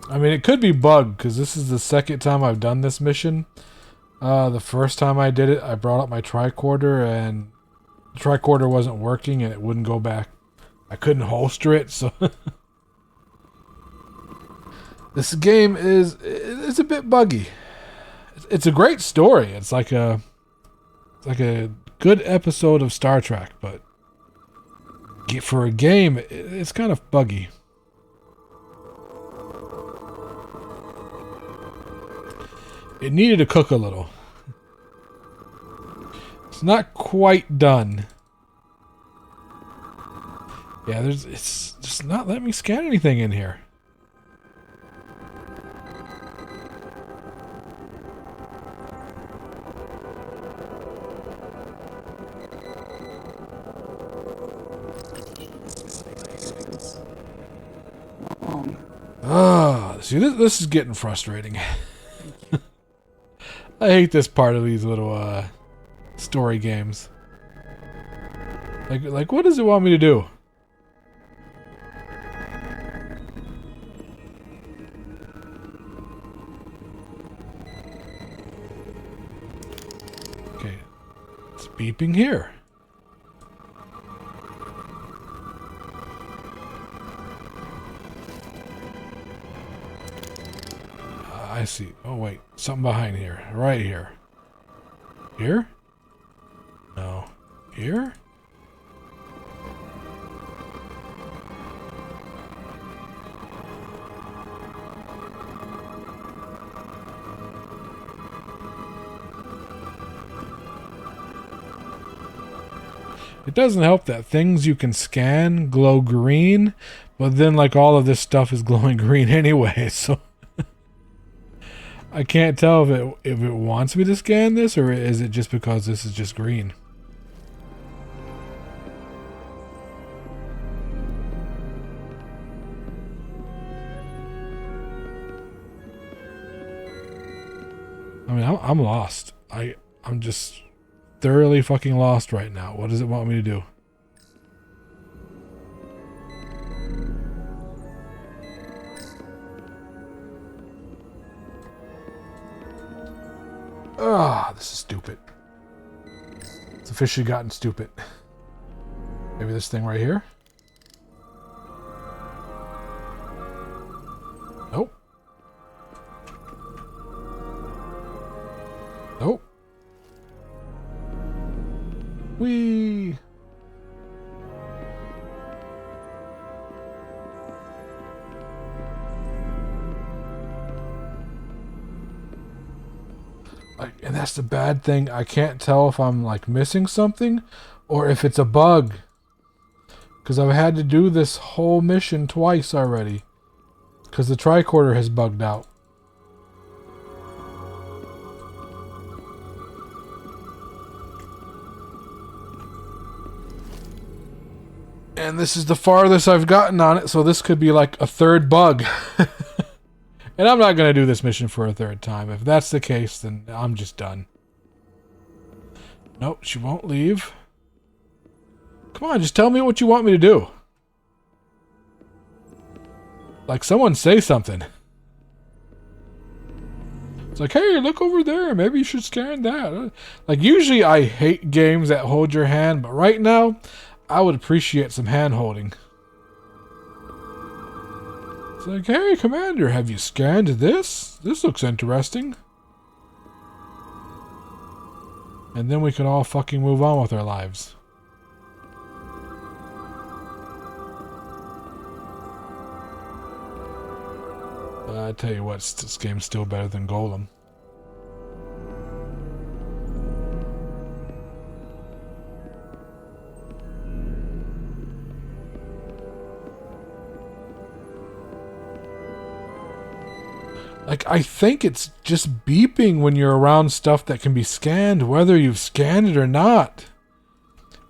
I mean, it could be bugged, because this is the second time I've done this mission. The first time I did it, I brought up my tricorder, and the tricorder wasn't working, and it wouldn't go back. I couldn't holster it, so... This game is a bit buggy. It's a great story. It's like a good episode of Star Trek, but for a game, it's kind of buggy. It needed to cook a little. It's not quite done. Yeah, it's just not letting me scan anything in here. See, this is getting frustrating. I hate this part of these little story games. Like, what does it want me to do? Okay, it's beeping here. I see. Oh, wait. Something behind here. Right here. Here? No. Here? It doesn't help that things you can scan glow green, but then like all of this stuff is glowing green anyway, so I can't tell if it wants me to scan this, or is it just because this is just green. I mean, I'm lost. I'm just thoroughly fucking lost right now. What does it want me to do? Ah, this is stupid. It's officially gotten stupid. Maybe this thing right here? Nope. Nope. Whee! And that's the bad thing. I can't tell if I'm like missing something or if it's a bug. Because I've had to do this whole mission twice already. Because the tricorder has bugged out. And this is the farthest I've gotten on it, so this could be like a third bug. And I'm not going to do this mission for a third time. If that's the case, then I'm just done. Nope, she won't leave. Come on, just tell me what you want me to do. Like, someone say something. It's like, hey, look over there. Maybe you should scan that. Like, usually I hate games that hold your hand, but right now, I would appreciate some hand-holding. It's like, hey, Commander, have you scanned this? This looks interesting. And then we can all fucking move on with our lives. I tell you what, this game's still better than Golem. Like, I think it's just beeping when you're around stuff that can be scanned, whether you've scanned it or not.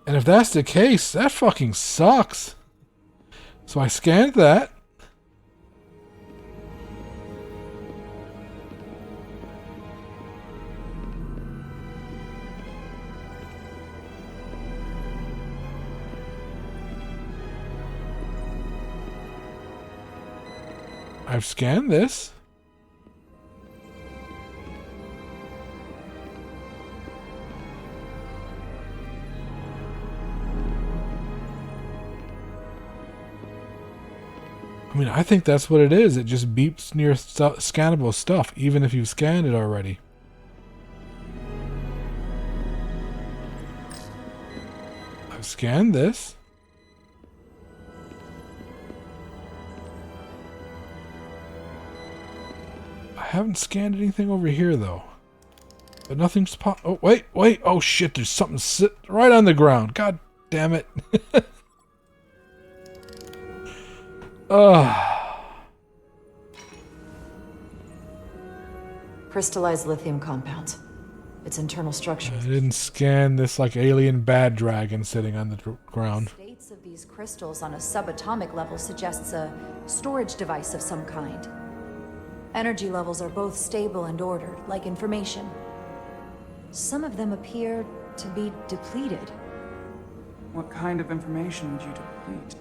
And if that's the case, that fucking sucks. So I scanned that. I've scanned this. I mean, I think that's what it is. It just beeps near scannable stuff, even if you've scanned it already. I've scanned this. I haven't scanned anything over here, though. But nothing's pop. Oh, wait. Oh, shit, there's something sit right on the ground. God damn it. Crystallized lithium compounds. Its internal structure. I didn't scan this like alien bad dragon sitting on the ground. The states of these crystals on a subatomic level suggests a storage device of some kind. Energy levels are both stable and ordered, like information. Some of them appear to be depleted. What kind of information would you deplete?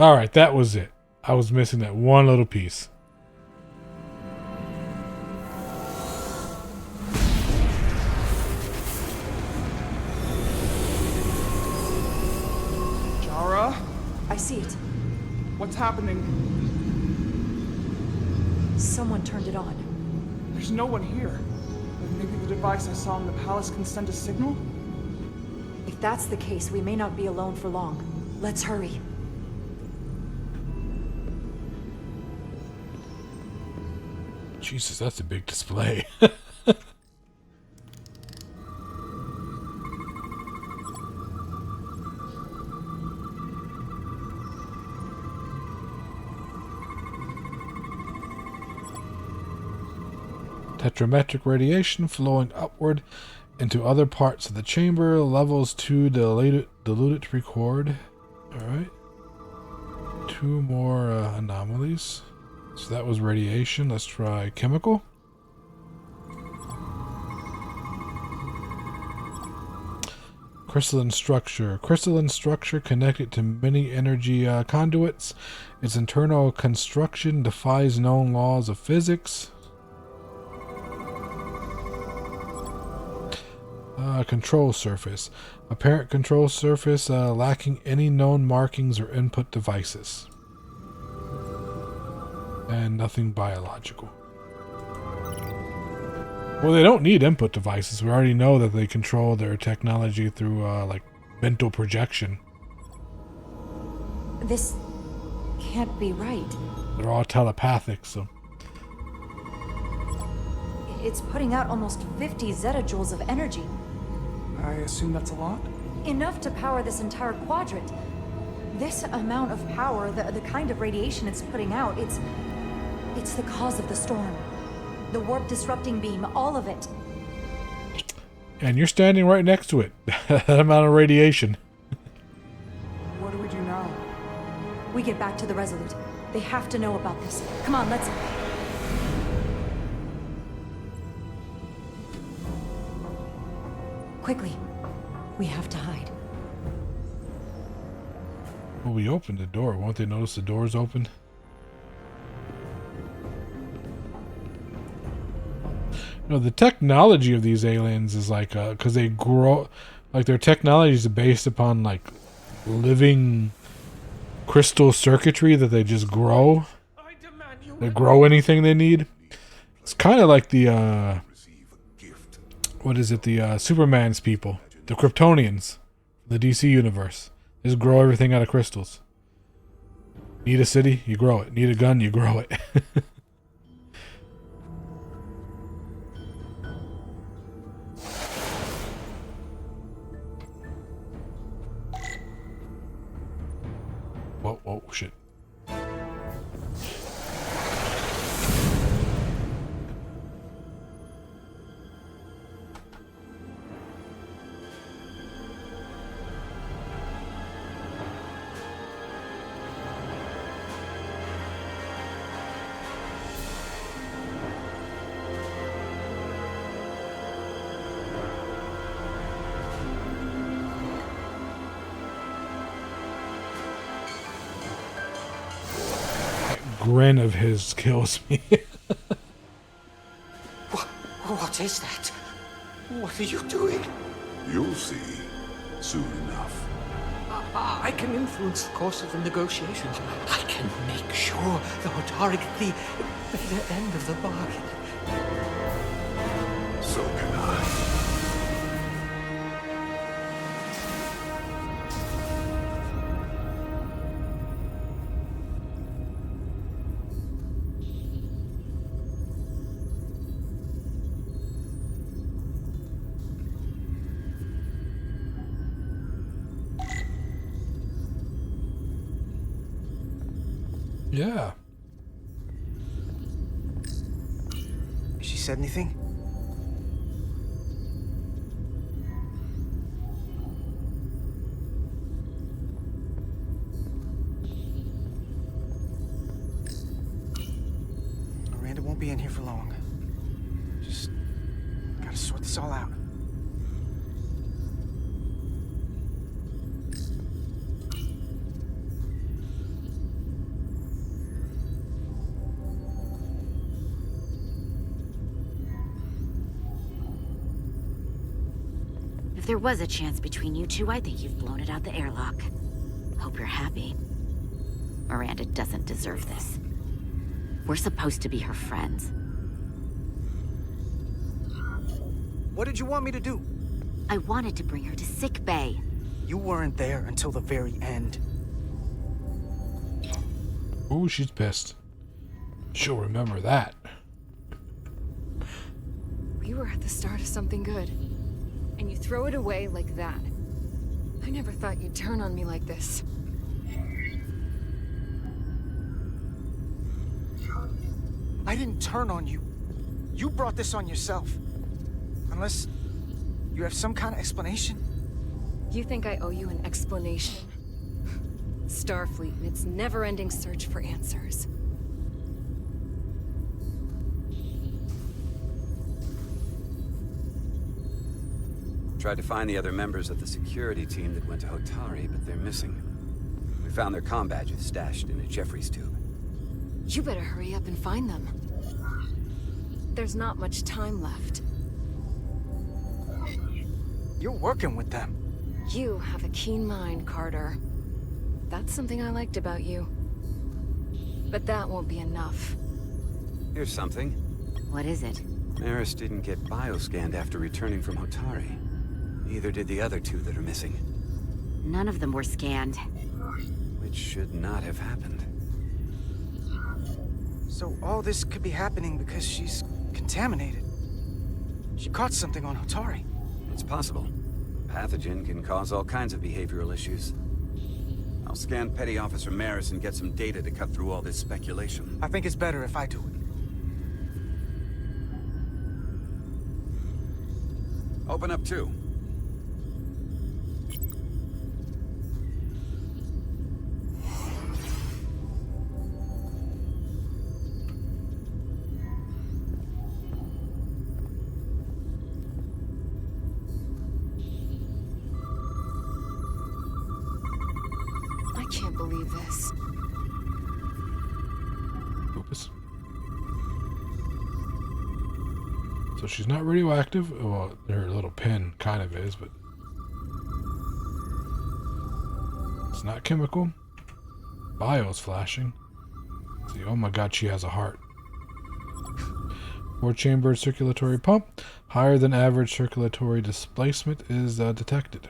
Alright, that was it. I was missing that one little piece. Jara? I see it. What's happening? Someone turned it on. There's no one here. But maybe the device I saw in the palace can send a signal? If that's the case, we may not be alone for long. Let's hurry. Jesus, that's a big display. Tetrametric radiation flowing upward into other parts of the chamber. Levels 2 diluted to record. Alright. 2 more anomalies. So that was radiation. Let's try chemical. Crystalline structure. Crystalline structure connected to many energy conduits. Its internal construction defies known laws of physics. Control surface. Apparent control surface lacking any known markings or input devices. And nothing biological. Well, they don't need input devices. We already know that they control their technology through, like, mental projection. This can't be right. They're all telepathic, so... It's putting out almost 50 zettajoules of energy. I assume that's a lot? Enough to power this entire quadrant. This amount of power, the kind of radiation it's putting out, it's the cause of the storm. The warp disrupting beam, all of it. And you're standing right next to it. That amount of radiation. What do we do now? We get back to the Resolute. They have to know about this. Come on, let's... Quickly. We have to hide. Well, we opened the door. Won't they notice the door's open? You know, the technology of these aliens is like, because they grow, like their technology is based upon like living crystal circuitry that they just grow. They grow anything they need. It's kind of like the, what is it, the Superman's people, the Kryptonians, the DC universe. They just grow everything out of crystals. Need a city? You grow it. Need a gun? You grow it. Whoa, shit. Grin of his kills me. What is that? What are you doing? You'll see soon enough. I can influence the course of the negotiations. I can make sure the Hotari get the better end of the bargain. So can I. Yeah. She said anything? for long. Just gotta sort this all out. If there was a chance between you two, I think you've blown it out the airlock. Hope you're happy. Miranda doesn't deserve this. We're supposed to be her friends. What did you want me to do? I wanted to bring her to sick bay. You weren't there until the very end. Ooh, she's pissed. She'll remember that. We were at the start of something good. And you throw it away like that. I never thought you'd turn on me like this. I didn't turn on you. You brought this on yourself. Unless you have some kind of explanation. You think I owe you an explanation? Starfleet and its never-ending search for answers. Tried to find the other members of the security team that went to Hotari, but they're missing. We found their comm badges stashed in a Jeffries tube. You better hurry up and find them. There's not much time left. You're working with them. You have a keen mind, Carter. That's something I liked about you. But that won't be enough. Here's something. What is it? Maris didn't get bioscanned after returning from Hotari. Neither did the other two that are missing. None of them were scanned. Which should not have happened. So all this could be happening because she's contaminated. She caught something on Hotari. It's possible. Pathogen can cause all kinds of behavioral issues. I'll scan Petty Officer Maris and get some data to cut through all this speculation. I think it's better if I do it. Open up too. I can't believe this. Oops. So she's not radioactive. Well, her little pin kind of is, but it's not chemical. Bio's flashing. See, oh my god, she has a heart. 4-chambered circulatory pump. Higher than average circulatory displacement is detected.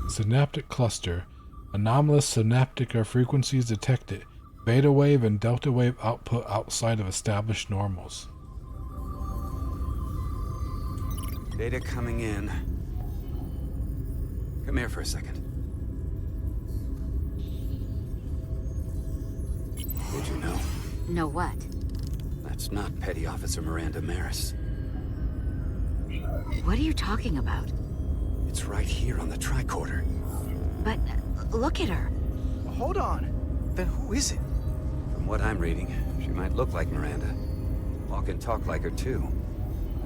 Synaptic cluster. Anomalous synaptic frequencies detected. Beta wave and delta wave output outside of established normals. Data coming in. Come here for a second. Did you know? Know what? That's not Petty Officer Miranda Maris. What are you talking about? It's right here on the tricorder. But look at her. Well, hold on. Then who is it? From what I'm reading, she might look like Miranda. Walk and talk like her too.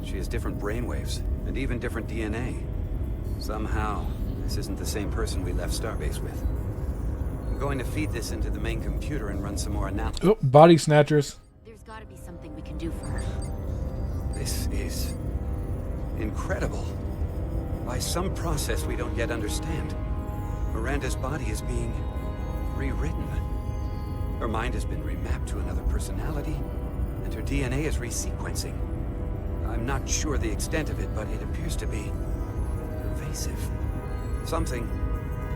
She has different brainwaves, and even different DNA. Somehow, this isn't the same person we left Starbase with. I'm going to feed this into the main computer and run some more analysis. Oh, body snatchers. There's gotta be something we can do for her. This is incredible. By some process we don't yet understand, Miranda's body is being rewritten. Her mind has been remapped to another personality, and her DNA is resequencing. I'm not sure the extent of it, but it appears to be pervasive.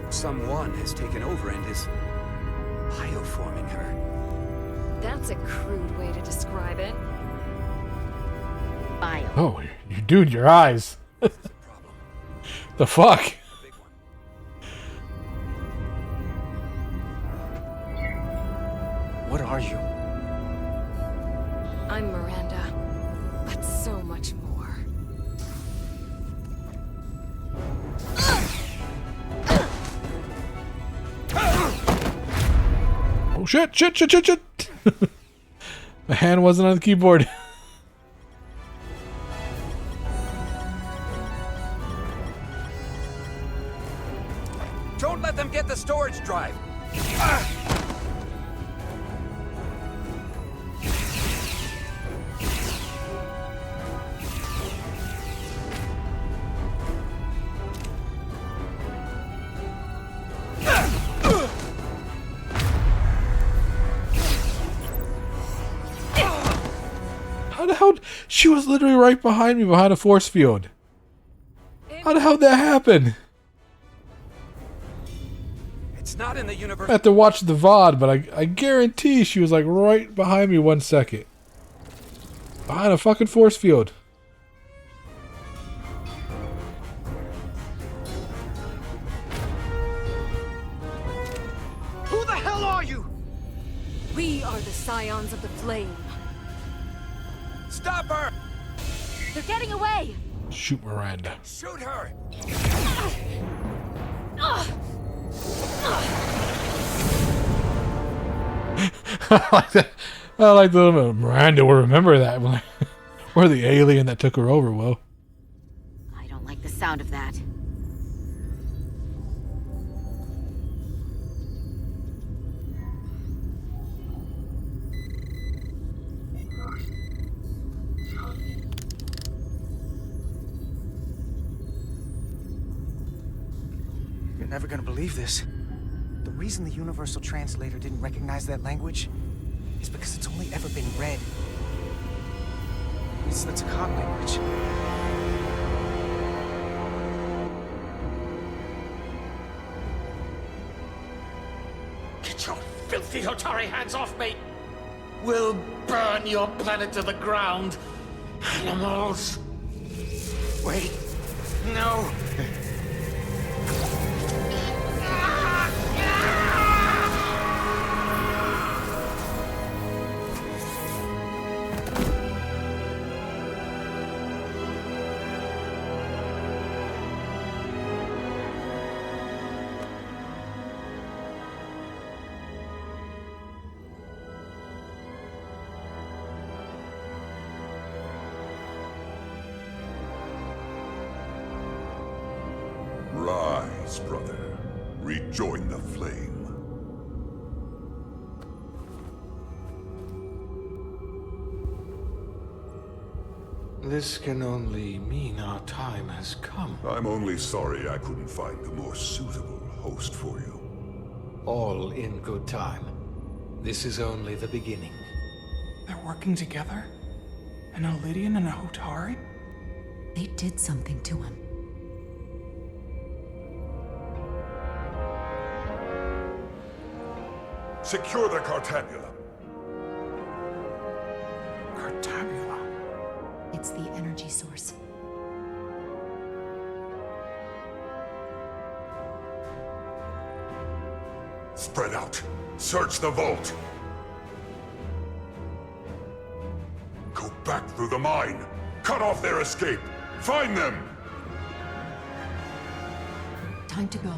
Someone has taken over and is bioforming her. That's a crude way to describe it. Bio. Oh, you dude, your eyes. The fuck? What are you? I'm Miranda, but so much more. Oh shit, shit, shit, shit, shit. My hand wasn't on the keyboard. Don't let them get the storage drive. How the hell? She was literally right behind me, behind a force field. How the hell did that happen? It's not in the universe. I have to watch the VOD, but I guarantee she was like right behind me 1 second. Behind a fucking force field. Who the hell are you? We are the Scions of the Flame. Stop her! They're getting away! Shoot Miranda. Shoot her! I like that. I like the Miranda will remember that. Or the alien that took her over, Will. I don't like the sound of that. You're never gonna believe this. The reason the Universal Translator didn't recognize that language is because it's only ever been read. It's the Takan language. Get your filthy Hotari hands off me! We'll burn your planet to the ground! Animals! Wait. No. Rise, brother. Rejoin the flame. This can only mean our time has come. I'm only sorry I couldn't find a more suitable host for you. All in good time. This is only the beginning. They're working together? An Elidian and a Hotari? They did something to him. Secure the Cartabula. Cartabula? It's the energy source. Spread out. Search the vault. Go back through the mine. Cut off their escape. Find them. Time to go.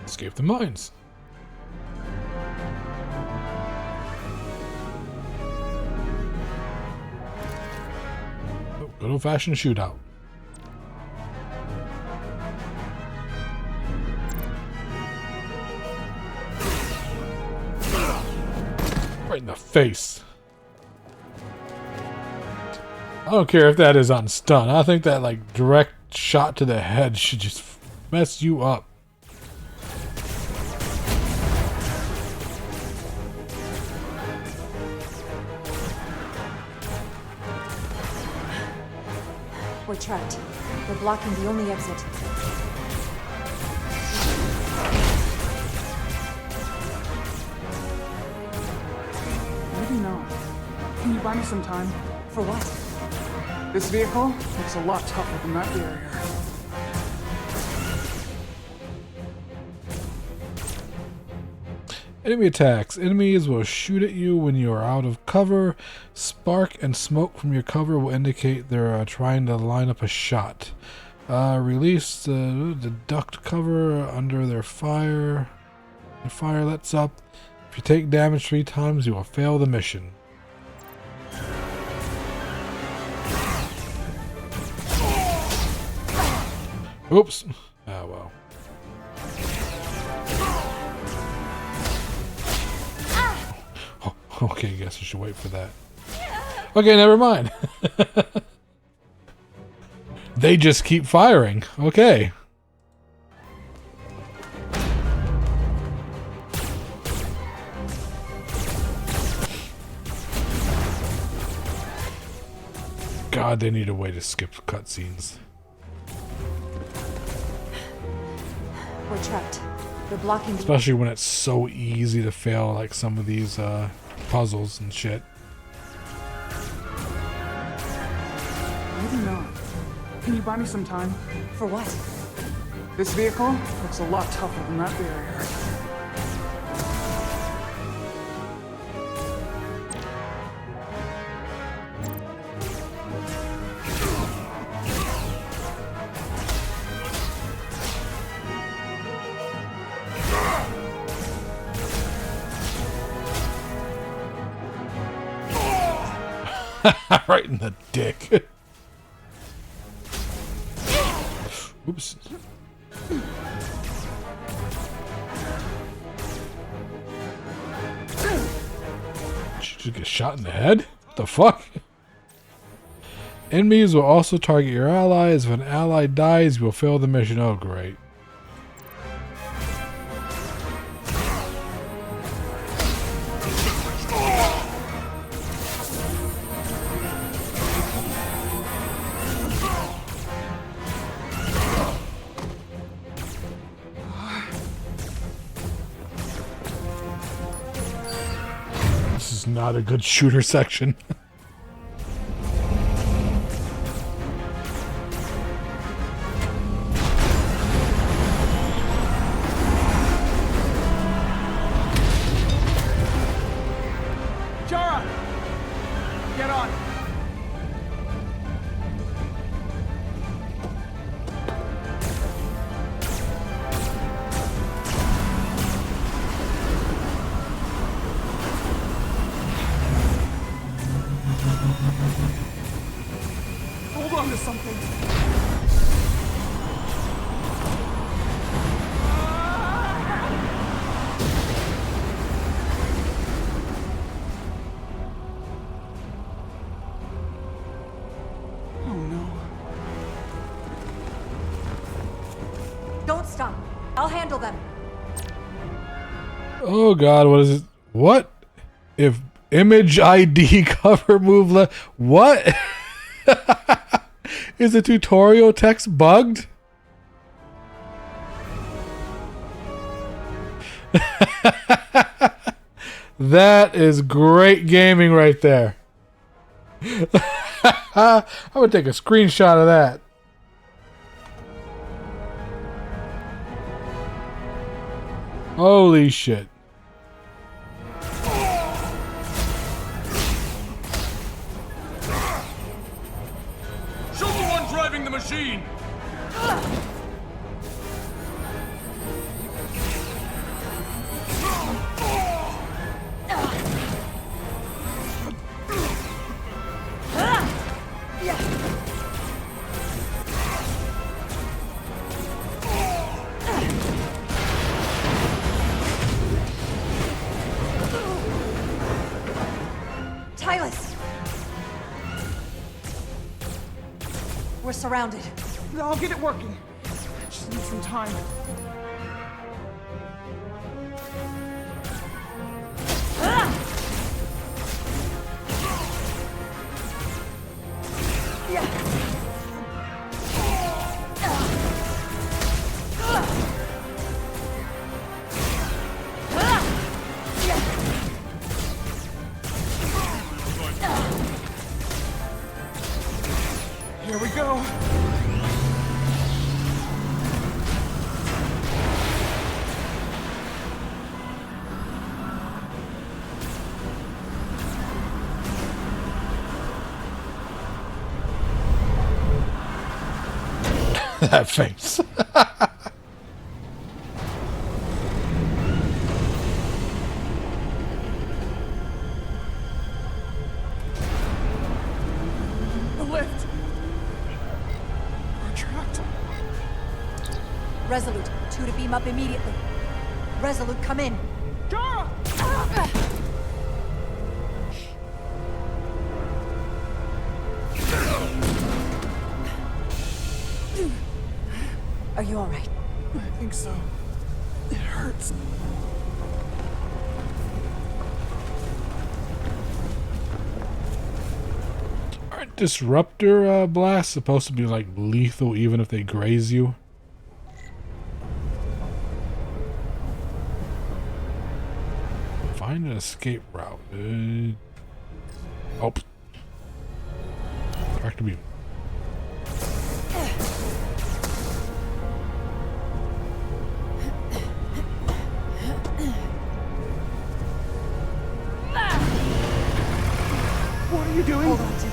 Escape the mines. Oh, good old-fashioned shootout. Right in the face. I don't care if that is on stun. I think that like direct shot to the head should just mess you up. We're trapped. They're blocking the only exit. Maybe not. Can you buy me some time? For what? This vehicle looks a lot tougher than that barrier. Enemy attacks. Enemies will shoot at you when you are out of cover. Spark and smoke from your cover will indicate they're trying to line up a shot. Release the duct cover under their fire. Your fire lets up. If you take damage 3 times, you will fail the mission. Oops. Oh well. Oh, okay, guess I should wait for that. Okay, never mind. They just keep firing. Okay. God, they need a way to skip cutscenes. We're trapped. They're blocking the... Especially when it's so easy to fail, like some of these puzzles and shit. Maybe not. Can you buy me some time? For what? This vehicle looks a lot tougher than that barrier. Right in the dick. Oops. She just get shot in the head? What the fuck? Enemies will also target your allies. If an ally dies, you will fail the mission. Oh, great. Not a good shooter section. Jara! Get on! Hold on to something. Oh no. Don't stop. I'll handle them. Oh god, what is it? What? If image ID cover move left. What? Is the tutorial text bugged? That is great gaming right there. I would take a screenshot of that. Holy shit. Shoot the one driving the machine! Tylus! We're surrounded. I'll get it working. Just need some time. Here we go. That face. Resolute, 2 to beam up immediately. Resolute, come in. Jara! Are you all right? I think so. It hurts. Aren't disruptor blasts supposed to be like lethal even if they graze you? Find an escape route. Oh. Tractor beam. What are you doing? Hold on to me.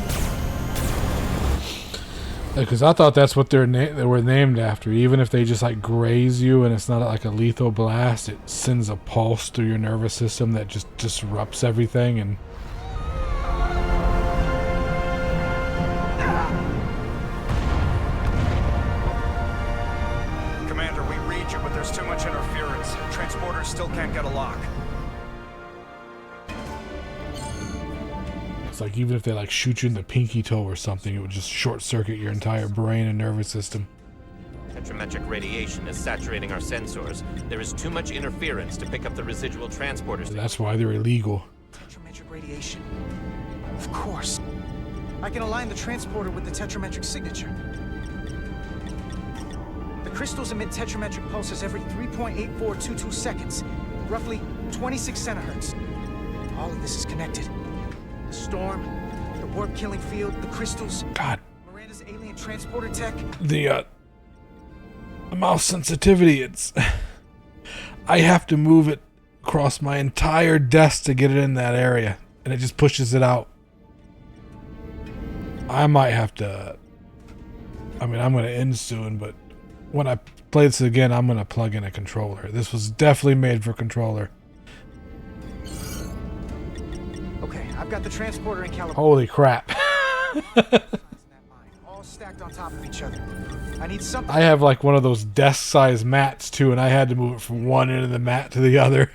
Because I thought that's what they were named after. Even if they just like graze you and it's not like a lethal blast, it sends a pulse through your nervous system that just disrupts everything. And Commander, we read you, but there's too much interference. Transporters still can't get a lock. it's like even if they like shoot you in the pinky toe or something, it would just short circuit your entire brain and nervous system. Tetrametric radiation is saturating our sensors. There is too much interference to pick up the residual transporters. That's why they're illegal. Tetrametric radiation. Of course. I can align the transporter with the tetrametric signature. The crystals emit tetrametric pulses every 3.8422 seconds, roughly 26 centihertz. All of this is connected. The storm, the warp-killing field, the crystals. God. Miranda's alien transporter tech. The mouse sensitivity, it's I have to move it across my entire desk to get it in that area, and it just pushes it out. I might have to, I mean, I'm going to end soon, but when I play this again, I'm going to plug in a controller. This was definitely made for controller. Okay, I've got the transporter in calibration. Holy crap. All stacked on top of each other. I need something. I have like one of those desk-sized mats too, and I had to move it from one end of the mat to the other.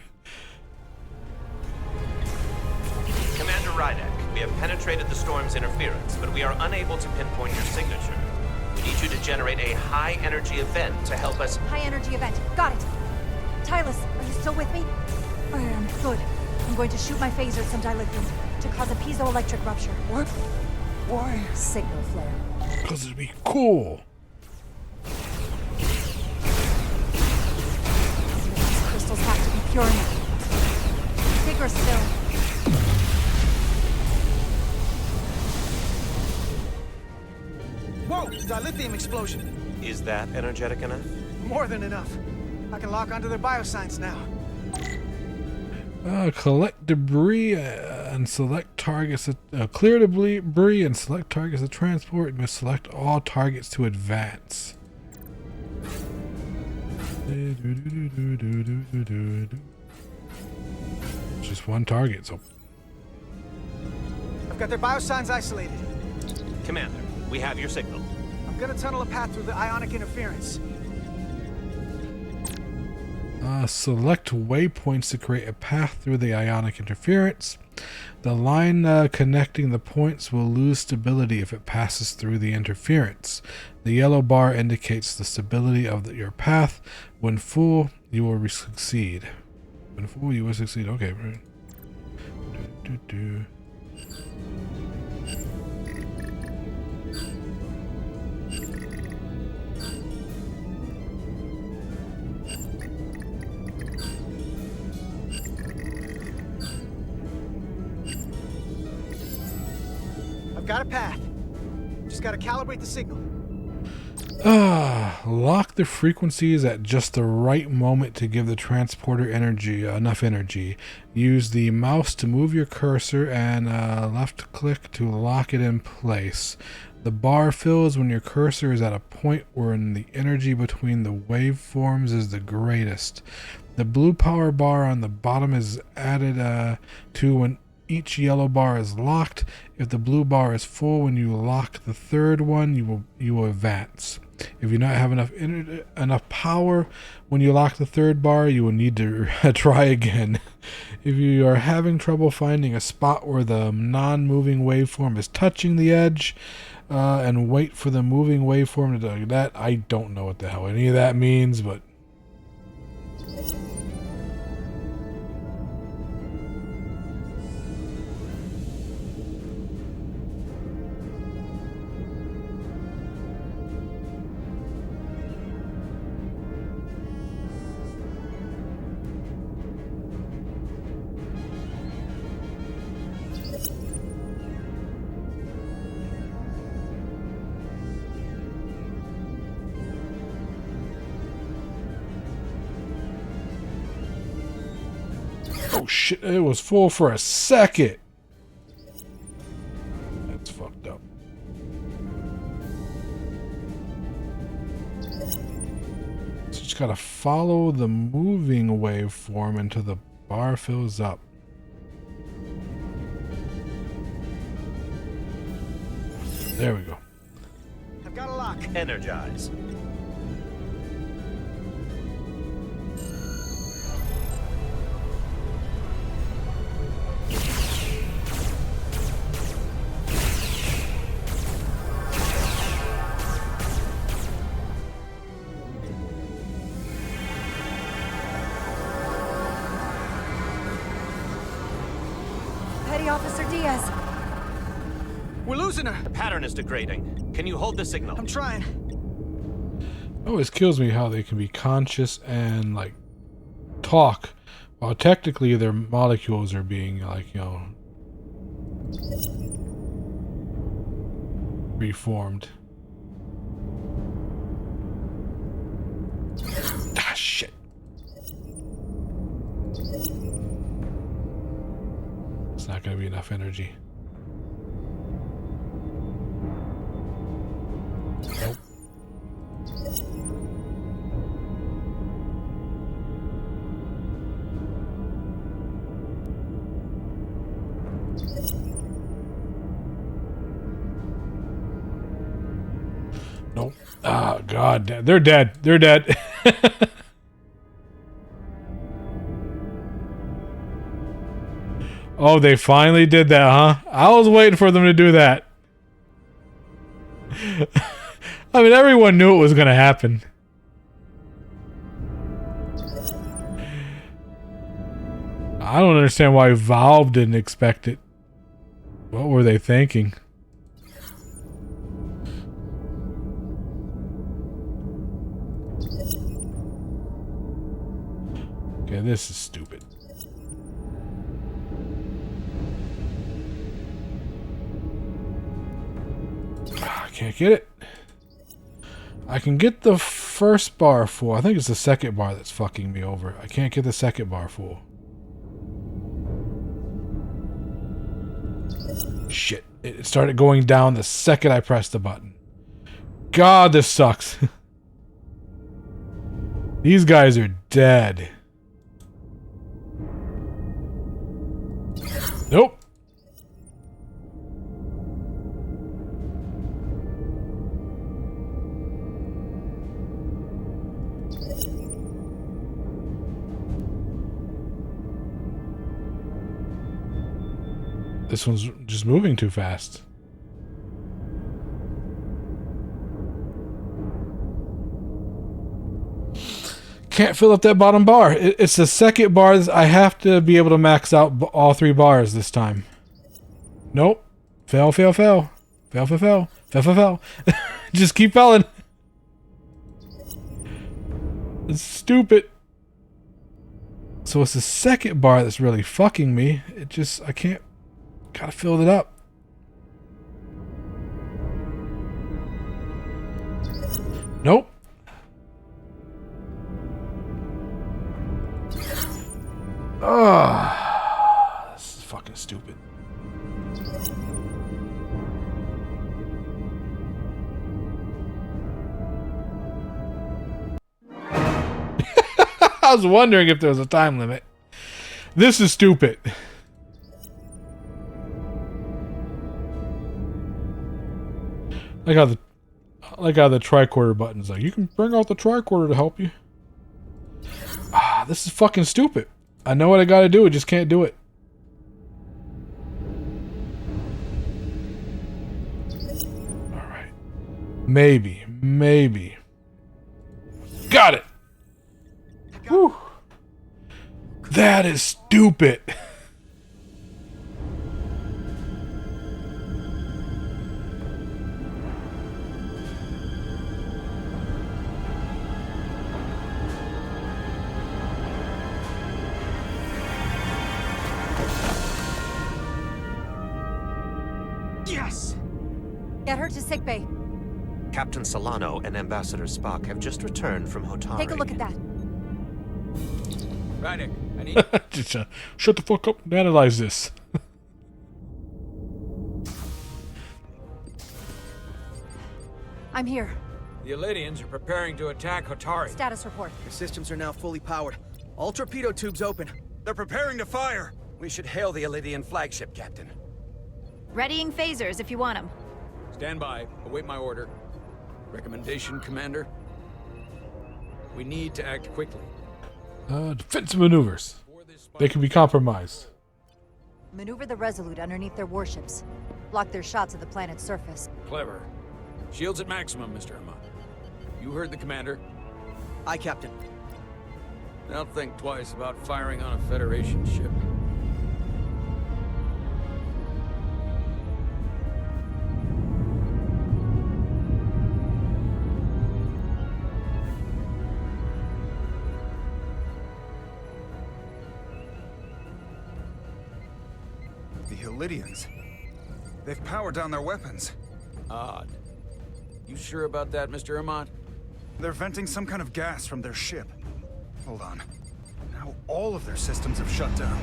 Commander Rydek, we have penetrated the storm's interference, but we are unable to pinpoint your signature. We need you to generate a high-energy event to help us... High energy event. Got it. Tylus, are you still with me? I am. Good. I'm going to shoot my phaser at some dilithium to cause a piezoelectric rupture. What? Why? Signal flare. Because it'd be cool. These crystals have to be pure enough. Bigger still. Whoa! Dilithium explosion. Is that energetic enough? More than enough. I can lock onto their biosigns now. Collect debris and select targets. Clear debris and select targets to transport. You must select all targets to advance. Just one target, so. I've got their biosigns isolated. Commander, we have your signal. I'm gonna tunnel a path through the ionic interference. Select waypoints to create a path through the ionic interference. The line connecting the points will lose stability if it passes through the interference. The yellow bar indicates the stability of your path. When full, you will succeed. When full, you will succeed. Okay. Right. I've got a path. Just gotta calibrate the signal. Lock the frequencies at just the right moment to give the transporter enough energy. Use the mouse to move your cursor and left click to lock it in place. The bar fills when your cursor is at a point where the energy between the waveforms is the greatest. The blue power bar on the bottom is added to when each yellow bar is locked. If the blue bar is full when you lock the third one, you will advance. If you not have enough power when you lock the third bar, you will need to try again. If you are having trouble finding a spot where the non-moving waveform is touching the edge, and wait for the moving waveform to do that. I don't know what the hell any of that means, but... Oh shit, it was full for a second. That's fucked up. So just gotta follow the moving waveform until the bar fills up. There we go. I've got a lock. Energize. Petty Officer Diaz. We're losing her. The pattern is degrading. Can you hold the signal? I'm trying. It always kills me how they can be conscious and like talk while technically their molecules are being like, you know, reformed. Ah, shit. It's not going to be enough energy. Nope. Nope. Ah, God. They're dead. They're dead. Oh, they finally did that, huh? I was waiting for them to do that. I mean, everyone knew it was going to happen. I don't understand why Valve didn't expect it. What were they thinking? Okay, this is stupid. I can't get it. I can get the first bar full. I think it's the second bar that's fucking me over. I can't get the second bar full. Shit. It started going down the second I pressed the button. God, this sucks. These guys are dead. Nope. This one's just moving too fast. Can't fill up that bottom bar. It's the second bar. I have to be able to max out all three bars this time. Nope. Fail, fail, fail. Fail, fail, fail. Fail, fail, fail. Just keep failing. It's stupid. So it's the second bar that's really fucking me. It just, I can't. Gotta fill it up. Nope. Ah, this is fucking stupid. I was wondering if there was a time limit. This is stupid. Like how the... I like how the tricorder button's like, you can bring out the tricorder to help you. Ah, this is fucking stupid. I know what I gotta do, I just can't do it. Alright. Maybe. Got it! Whew. That is stupid. Yes! Get her to sickbay. Captain Solano and Ambassador Spock have just returned from Hotari. Take a look at that. Rydick, I need... Just, shut the fuck up and analyze this. I'm here. The Elydians are preparing to attack Hotari. Status report. Your systems are now fully powered. All torpedo tubes open. They're preparing to fire. We should hail the Elydian flagship, Captain. Readying phasers if you want them. Stand by. Await my order. Recommendation, Commander? We need to act quickly. Defensive maneuvers. They can be compromised. Maneuver the Resolute underneath their warships. Block their shots at the planet's surface. Clever. Shields at maximum, Mr. Hamad. You heard the Commander. Aye, Captain. Now think twice about firing on a Federation ship. The Elydians. They've powered down their weapons. Odd. You sure about that, Mr. Hamad? They're venting some kind of gas from their ship. Hold on. Now all of their systems have shut down.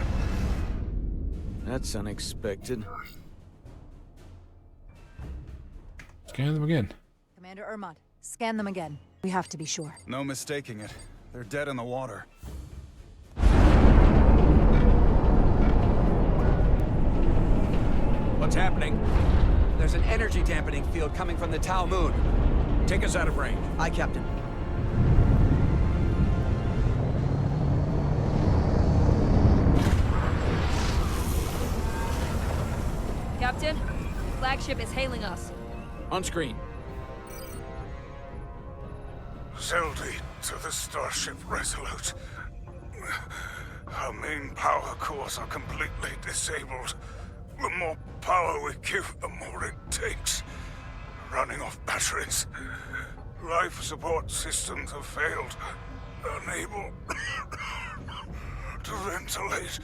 That's unexpected. Scan them again. Commander Ermont, scan them again. We have to be sure. No mistaking it. They're dead in the water. What's happening? There's an energy dampening field coming from the Tau moon. Take us out of range. Aye, Captain. Captain, flagship is hailing us. On screen. Zeldy to the Starship Resolute. Our main power cores are completely disabled. The more power we give, the more it takes. Running off batteries. Life support systems have failed. Unable to ventilate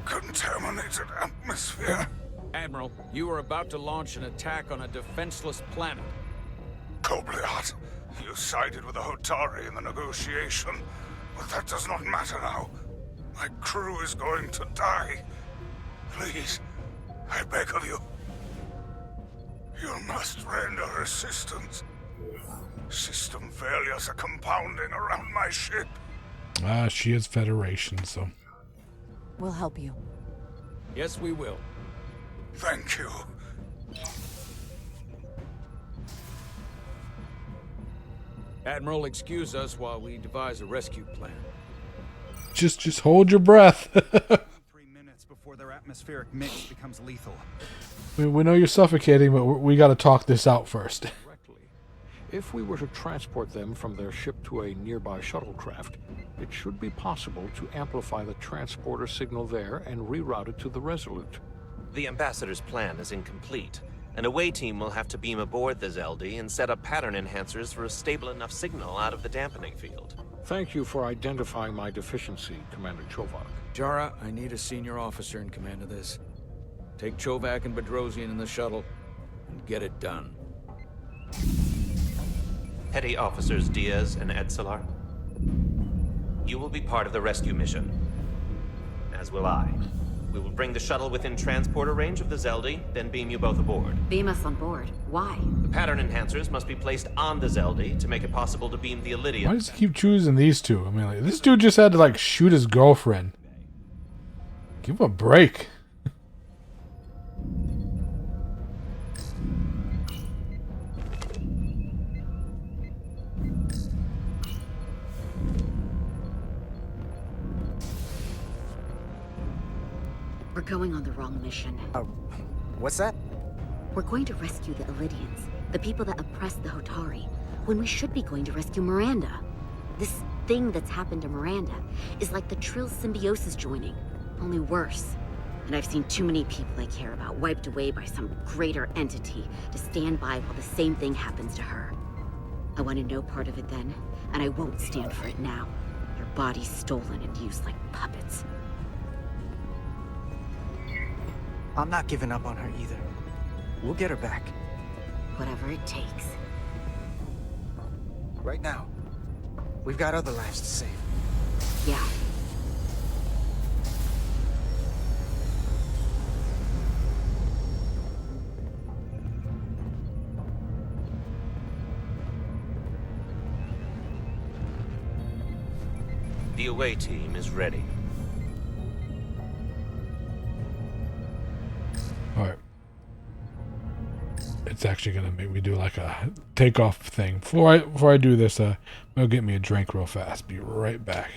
contaminated atmosphere. Admiral, you are about to launch an attack on a defenseless planet. Kobliat, you sided with the Hotari in the negotiation, but that does not matter now. My crew is going to die. Please, I beg of you. You must render assistance. System failures are compounding around my ship. She is Federation, so... We'll help you. Yes, we will. Thank you. Admiral, excuse us while we devise a rescue plan. Just hold your breath. 3 minutes before their atmospheric mix becomes lethal. We know you're suffocating, but we got to talk this out first. If we were to transport them from their ship to a nearby shuttlecraft, it should be possible to amplify the transporter signal there and reroute it to the Resolute. The Ambassador's plan is incomplete. An away team will have to beam aboard the Zeldy and set up pattern enhancers for a stable enough signal out of the dampening field. Thank you for identifying my deficiency, Commander Chovak. Jara, I need a senior officer in command of this. Take Chovak and Bedrosian in the shuttle and get it done. Petty Officers Diaz and Edsalar, you will be part of the rescue mission, as will I. We will bring the shuttle within transporter range of the Zeldy, then beam you both aboard. Beam us on board. Why? The pattern enhancers must be placed on the Zeldy to make it possible to beam the Elydian. Why does he keep choosing these two? I mean, like, this dude just had to, like, shoot his girlfriend. Give him a break. going on the wrong mission. What's that? We're going to rescue the Illidians, the people that oppress the Hotari, when we should be going to rescue Miranda. This thing that's happened to Miranda is like the Trill symbiosis joining, only worse. And I've seen too many people I care about wiped away by some greater entity to stand by while the same thing happens to her. I wanted no part of it then, and I won't stand for it now. Your body's stolen and used like puppets. I'm not giving up on her either. We'll get her back. Whatever it takes. Right now, we've got other lives to save. Yeah. The away team is ready. Alright. It's actually gonna make me do like a takeoff thing. Before I do this, I'll get me a drink real fast. Be right back.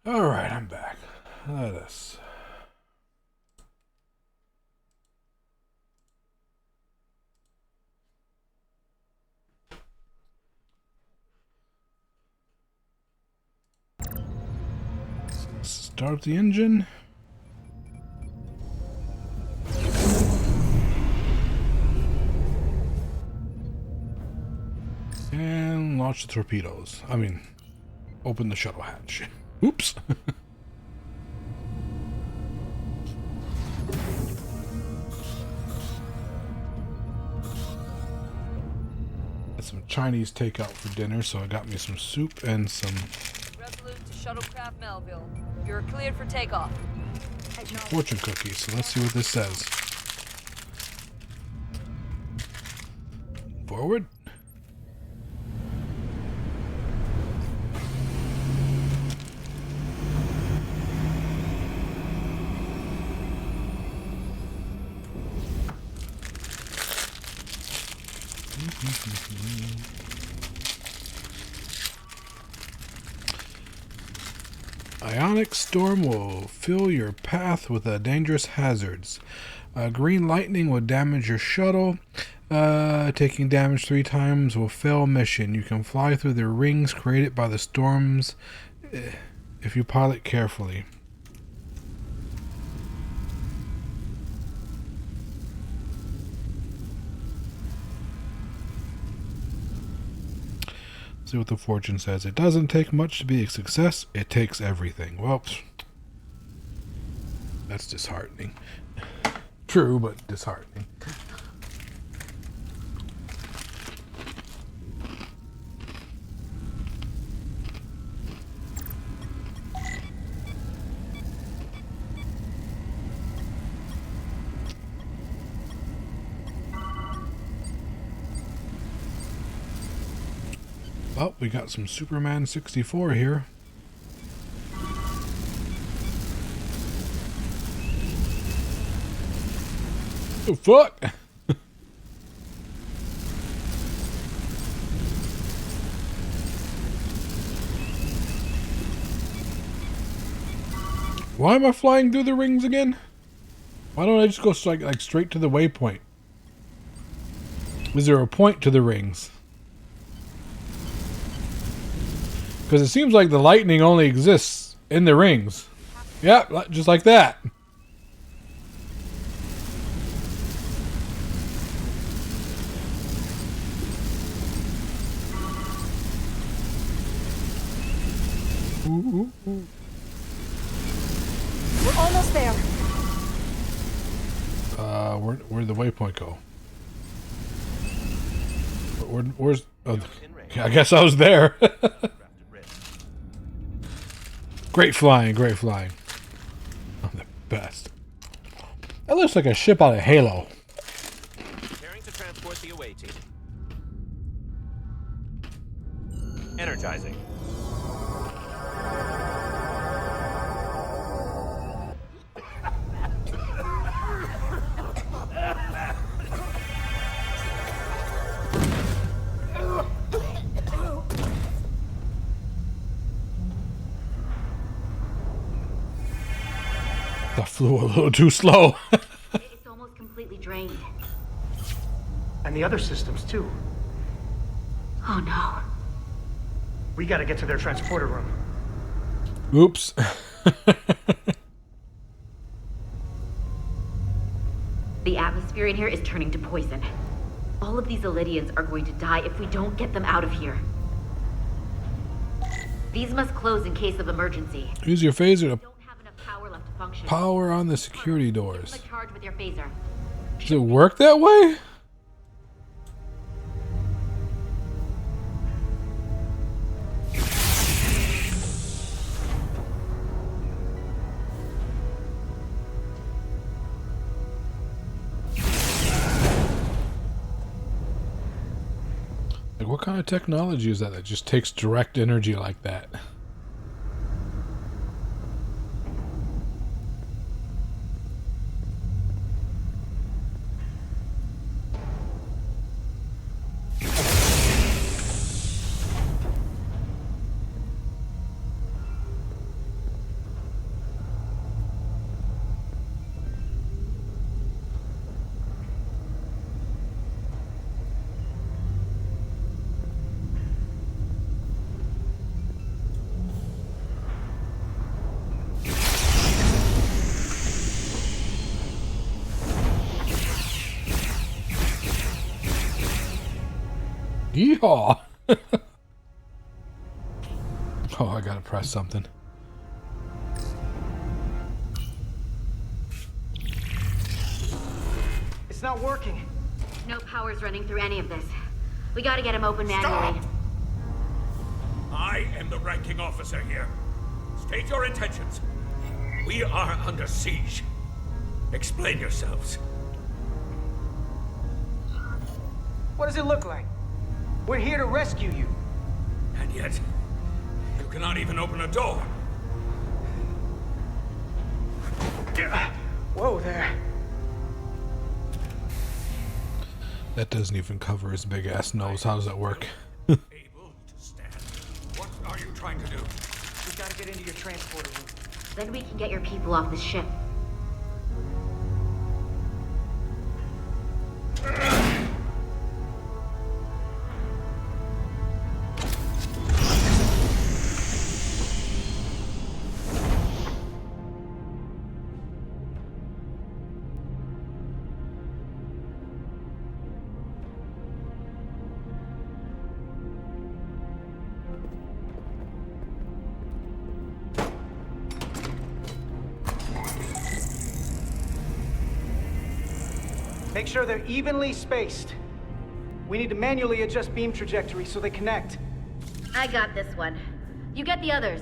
Alright, I'm back. Let us. Start the engine. And launch the torpedoes. I mean, open the shuttle hatch. Oops. some Chinese takeout for dinner, so I got me some soup and some Resolute to Shuttlecraft Melville. You're cleared for takeoff. fortune cookies. So let's see what this says. Forward. Ionic storm will fill your path with dangerous hazards. Green lightning will damage your shuttle. Taking damage 3 times will fail mission. You can fly through the rings created by the storms if you pilot carefully. See what the fortune says. It doesn't take much to be a success. It takes everything. Well, that's disheartening. True, but disheartening. Oh, we got some Superman 64 here. The fuck? Why am I flying through the rings again? Why don't I just go like straight to the waypoint? Is there a point to the rings? Because it seems like the lightning only exists in the rings. Yeah, just like that. Ooh. We're almost there. Where'd the waypoint go? Where's? Oh, I guess I was there. Great flying, great flying. I'm the best. That looks like a ship out of Halo. Preparing to transport the away team. Energizing. That flew a little too slow. It's almost completely drained. And the other systems, too. Oh no. We gotta get to their transporter room. Oops. The atmosphere in here is turning to poison. All of these Elydians are going to die if we don't get them out of here. These must close in case of emergency. Use your phaser to Power left to function. power on the security doors. Give them a charge with your phaser. Does it work that way? Like, what kind of technology is that just takes direct energy like that? Yeehaw! Oh, I gotta press something. It's not working. No power's running through any of this. We gotta get him open manually. Stop! I am the ranking officer here. State your intentions. We are under siege. Explain yourselves. What does it look like? We're here to rescue you. And yet, you cannot even open a door. Whoa there. That doesn't even cover his big ass nose. How does that work? Able to stand. What are you trying to do? We gotta get into your transporter room. Then we can get your people off the ship. Make sure they're evenly spaced. We need to manually adjust beam trajectory so they connect. I got this one. You get the others.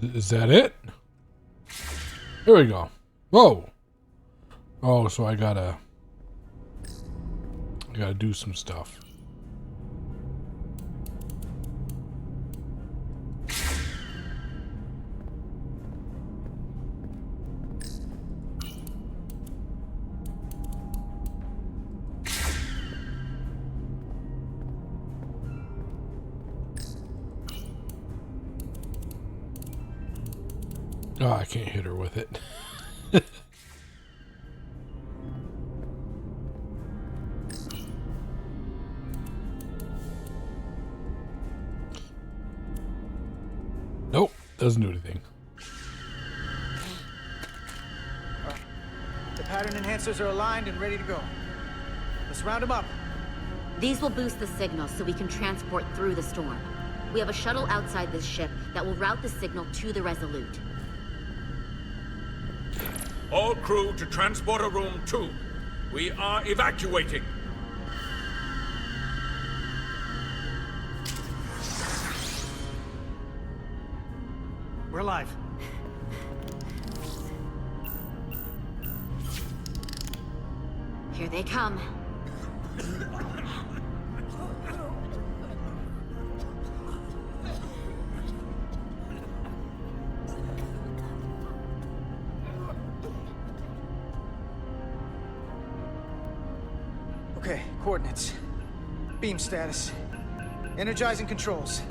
Is that it? Here we go. Whoa. Oh, so I gotta do some stuff. Oh, I can't hit her with it. Nope, doesn't do anything. The pattern enhancers are aligned and ready to go. Let's round them up. These will boost the signal so we can transport through the storm. We have a shuttle outside this ship that will route the signal to the Resolute. All crew to Transporter Room 2. We are evacuating. We're live. Here they come. Okay, coordinates. Beam status. Energizing controls.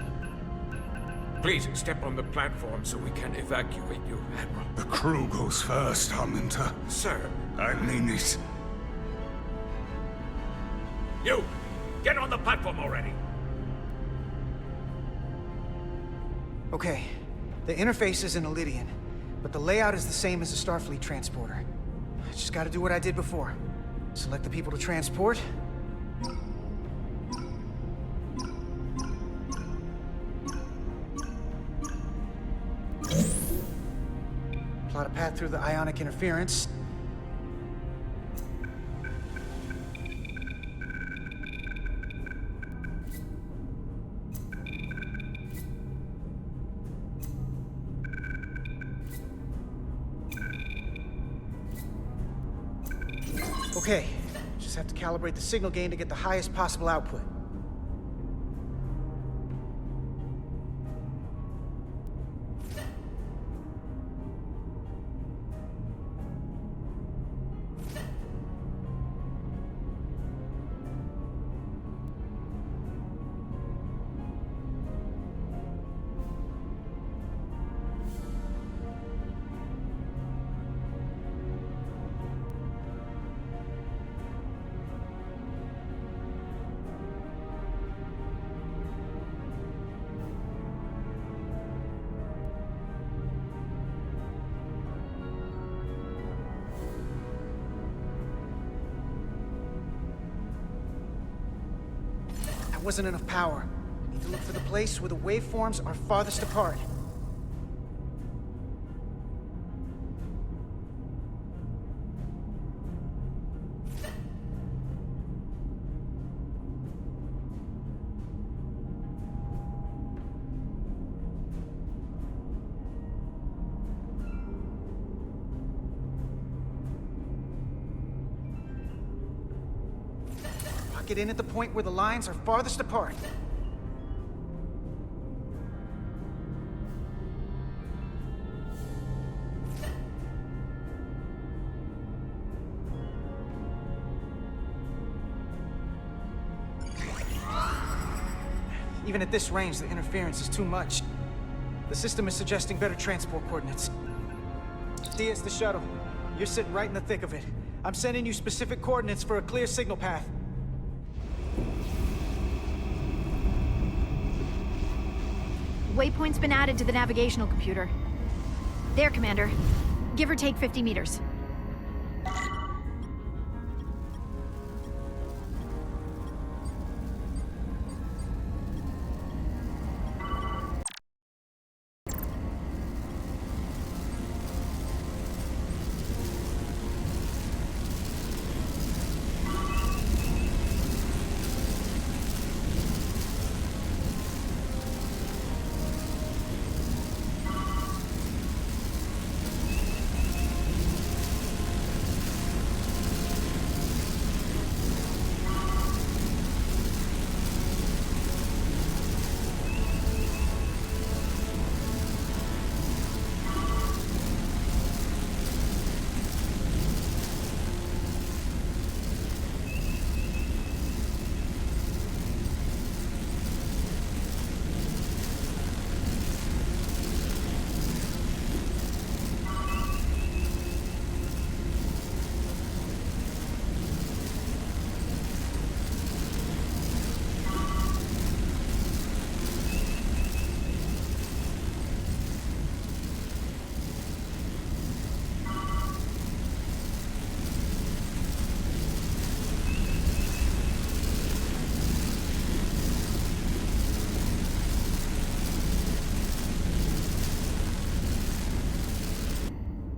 Please step on the platform so we can evacuate you, Admiral. The crew goes first, Hunter. Sir. I mean it. You! Get on the platform already! Okay, the interface is in Elydian, but the layout is the same as a Starfleet transporter. I just gotta do what I did before. Select the people to transport. Plot a path through the ionic interference. Okay, just have to calibrate the signal gain to get the highest possible output. wasn't enough power. Need to look for the place where the waveforms are farthest apart. Get in at the point where the lines are farthest apart. Even at this range, the interference is too much. The system is suggesting better transport coordinates. Diaz, the shuttle. You're sitting right in the thick of it. I'm sending you specific coordinates for a clear signal path. Waypoint's been added to the navigational computer. There, Commander. Give or take 50 meters.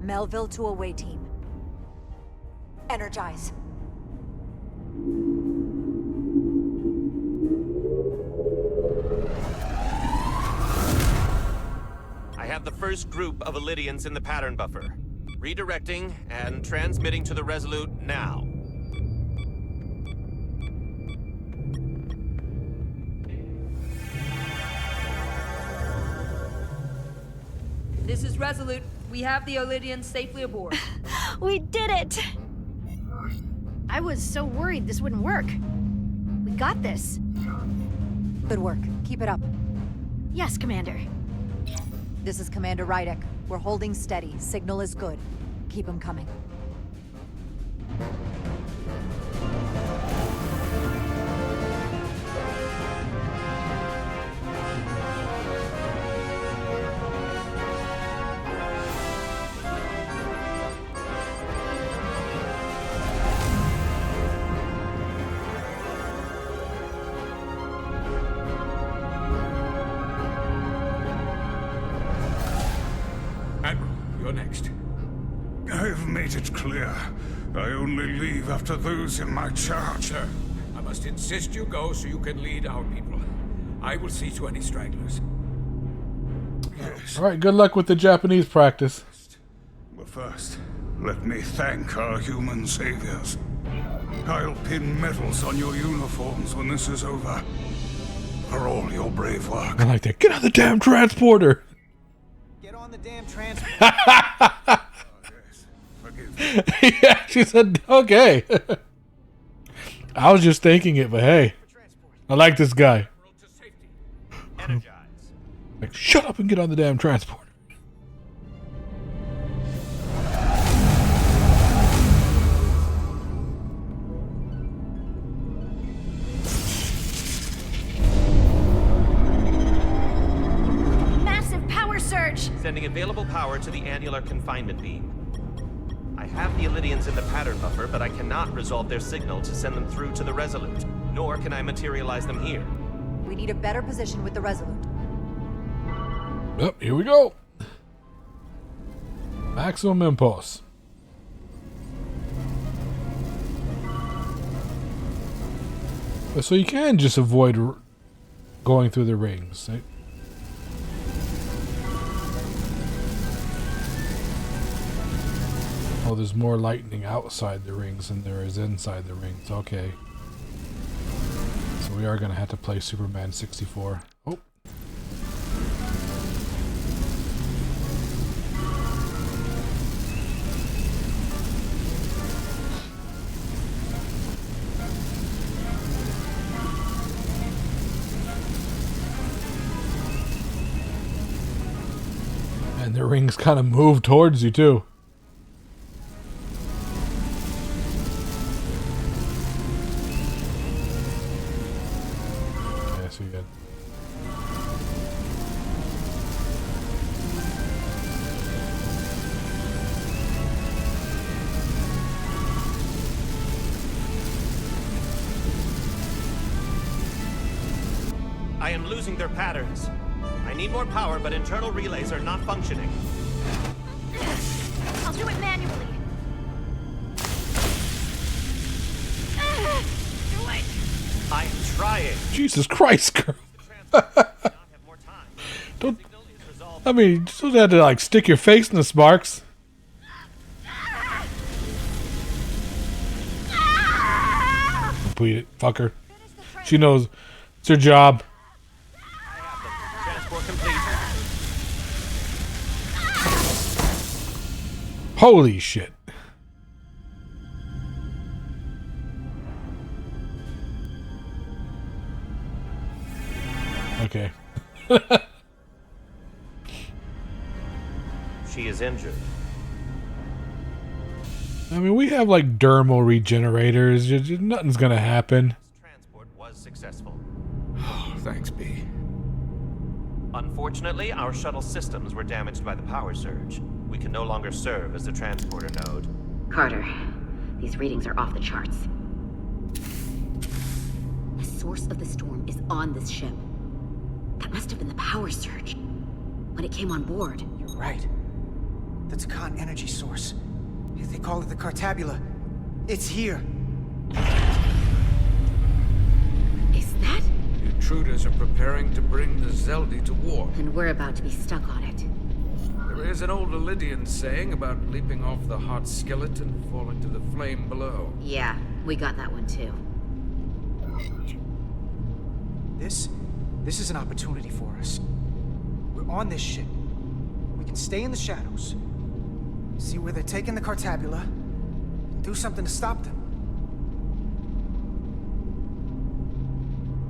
Melville to away team. Energize. I have the first group of Illydians in the pattern buffer. Redirecting and transmitting to the Resolute now. This is Resolute. We have the Illydians safely aboard. We did it! I was so worried this wouldn't work. We got this. Good work. Keep it up. Yes, Commander. This is Commander Rydick. We're holding steady. Signal is good. Keep them coming. You're next. I've made it clear. I only leave after those in my charge. Sir, I must insist you go so you can lead our people. I will see to any stragglers. Yes. All right, good luck with the Japanese practice. But first, let me thank our human saviors. I'll pin medals on your uniforms when this is over. For all your brave work. I like that. Get on the damn transporter! Get on the damn transporter. Yeah, she said, okay. I was just thinking it, but hey. I like this guy. Like, shut up and get on the damn transporter. Massive power surge! Sending available power to the annular confinement beam. I have the Illydians in the pattern buffer, but I cannot resolve their signal to send them through to the Resolute, nor can I materialize them here. We need a better position with the Resolute. Yep, here we go. Maximum impulse. So you can just avoid going through the rings. Right? Oh, there's more lightning outside the rings than there is inside the rings. Okay. So we are going to have to play Superman 64. Oh. And the rings kind of move towards you too. Okay, so you good. I am losing their patterns. I need more power, but internal relays are not functioning. I'll do it manually. Do it. I am trying. Jesus Christ, girl. Don't. I mean, you still have to like stick your face in the sparks. Complete it, fucker. She knows it's her job. Transport complete. Holy shit. Okay. She is injured. I mean, we have like dermal regenerators. Nothing's gonna happen. Transport was successful. Oh, thanks, B. Unfortunately, our shuttle systems were damaged by the power surge. We can no longer serve as the transporter node. Carter, these readings are off the charts. The source of the storm is on this ship. That must have been the power surge when it came on board. You're right. The Takan energy source. They call it the Cartabula. It's here. Is that? The intruders are preparing to bring the Zeldi to war. And we're about to be stuck on it. There is an old Illidian saying about leaping off the hot skillet and falling to the flame below. Yeah, we got that one too. This is an opportunity for us. We're on this ship. We can stay in the shadows. See where they're taking the Cartabula. And do something to stop them.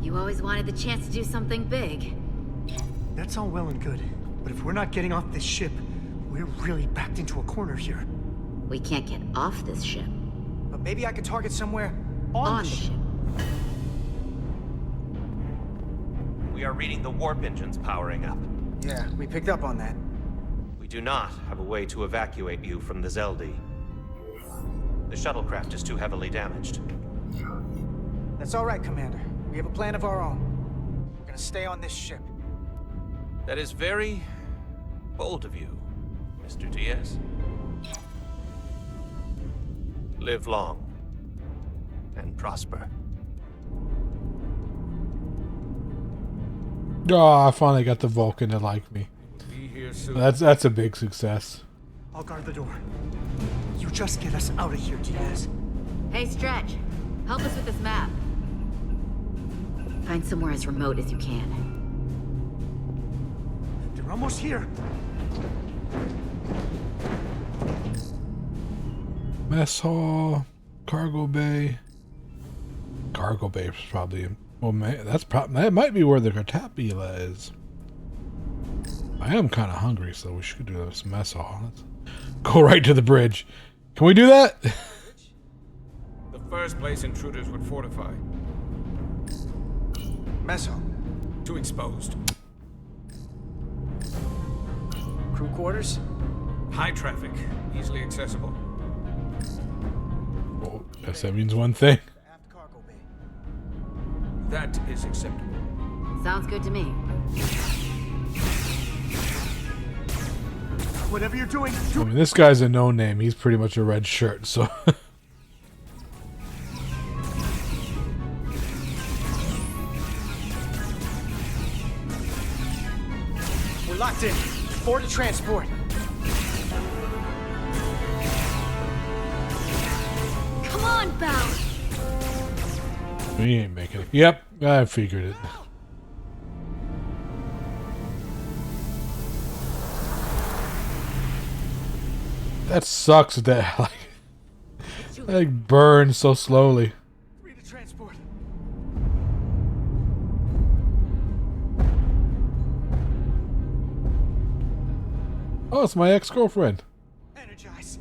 You always wanted the chance to do something big. That's all well and good, but if we're not getting off this ship, we're really backed into a corner here. We can't get off this ship. But maybe I could target somewhere on the ship. We are reading the warp engines powering up. Yeah, we picked up on that. We do not have a way to evacuate you from the Zeldi. The shuttlecraft is too heavily damaged. That's all right, Commander. We have a plan of our own. We're gonna stay on this ship. That is very bold of you, Mr. Diaz. Live long and prosper. Oh, I finally got the Vulcan to like me. That's a big success. I'll guard the door. You just get us out of here, Diaz. Hey, Stretch. Help us with this map. Find somewhere as remote as you can. They're almost here. Mess hall, cargo bay. Cargo bay is probably. Well, man, that might be where the Cartabula is. I am kind of hungry, so we should do this mess hall. Let's go right to the bridge. Can we do that? The first place intruders would fortify. Mess hall. Too exposed. Crew quarters? High traffic, easily accessible. Well, guess that means one thing. That is acceptable. Sounds good to me. Whatever you're doing, I mean, this guy's a no-name. He's pretty much a red shirt, so... We're locked in. Board to transport. Come on, Bow. He ain't making it. Yep, I figured it. That sucks that like burns so slowly. Oh, it's my ex-girlfriend. Energize.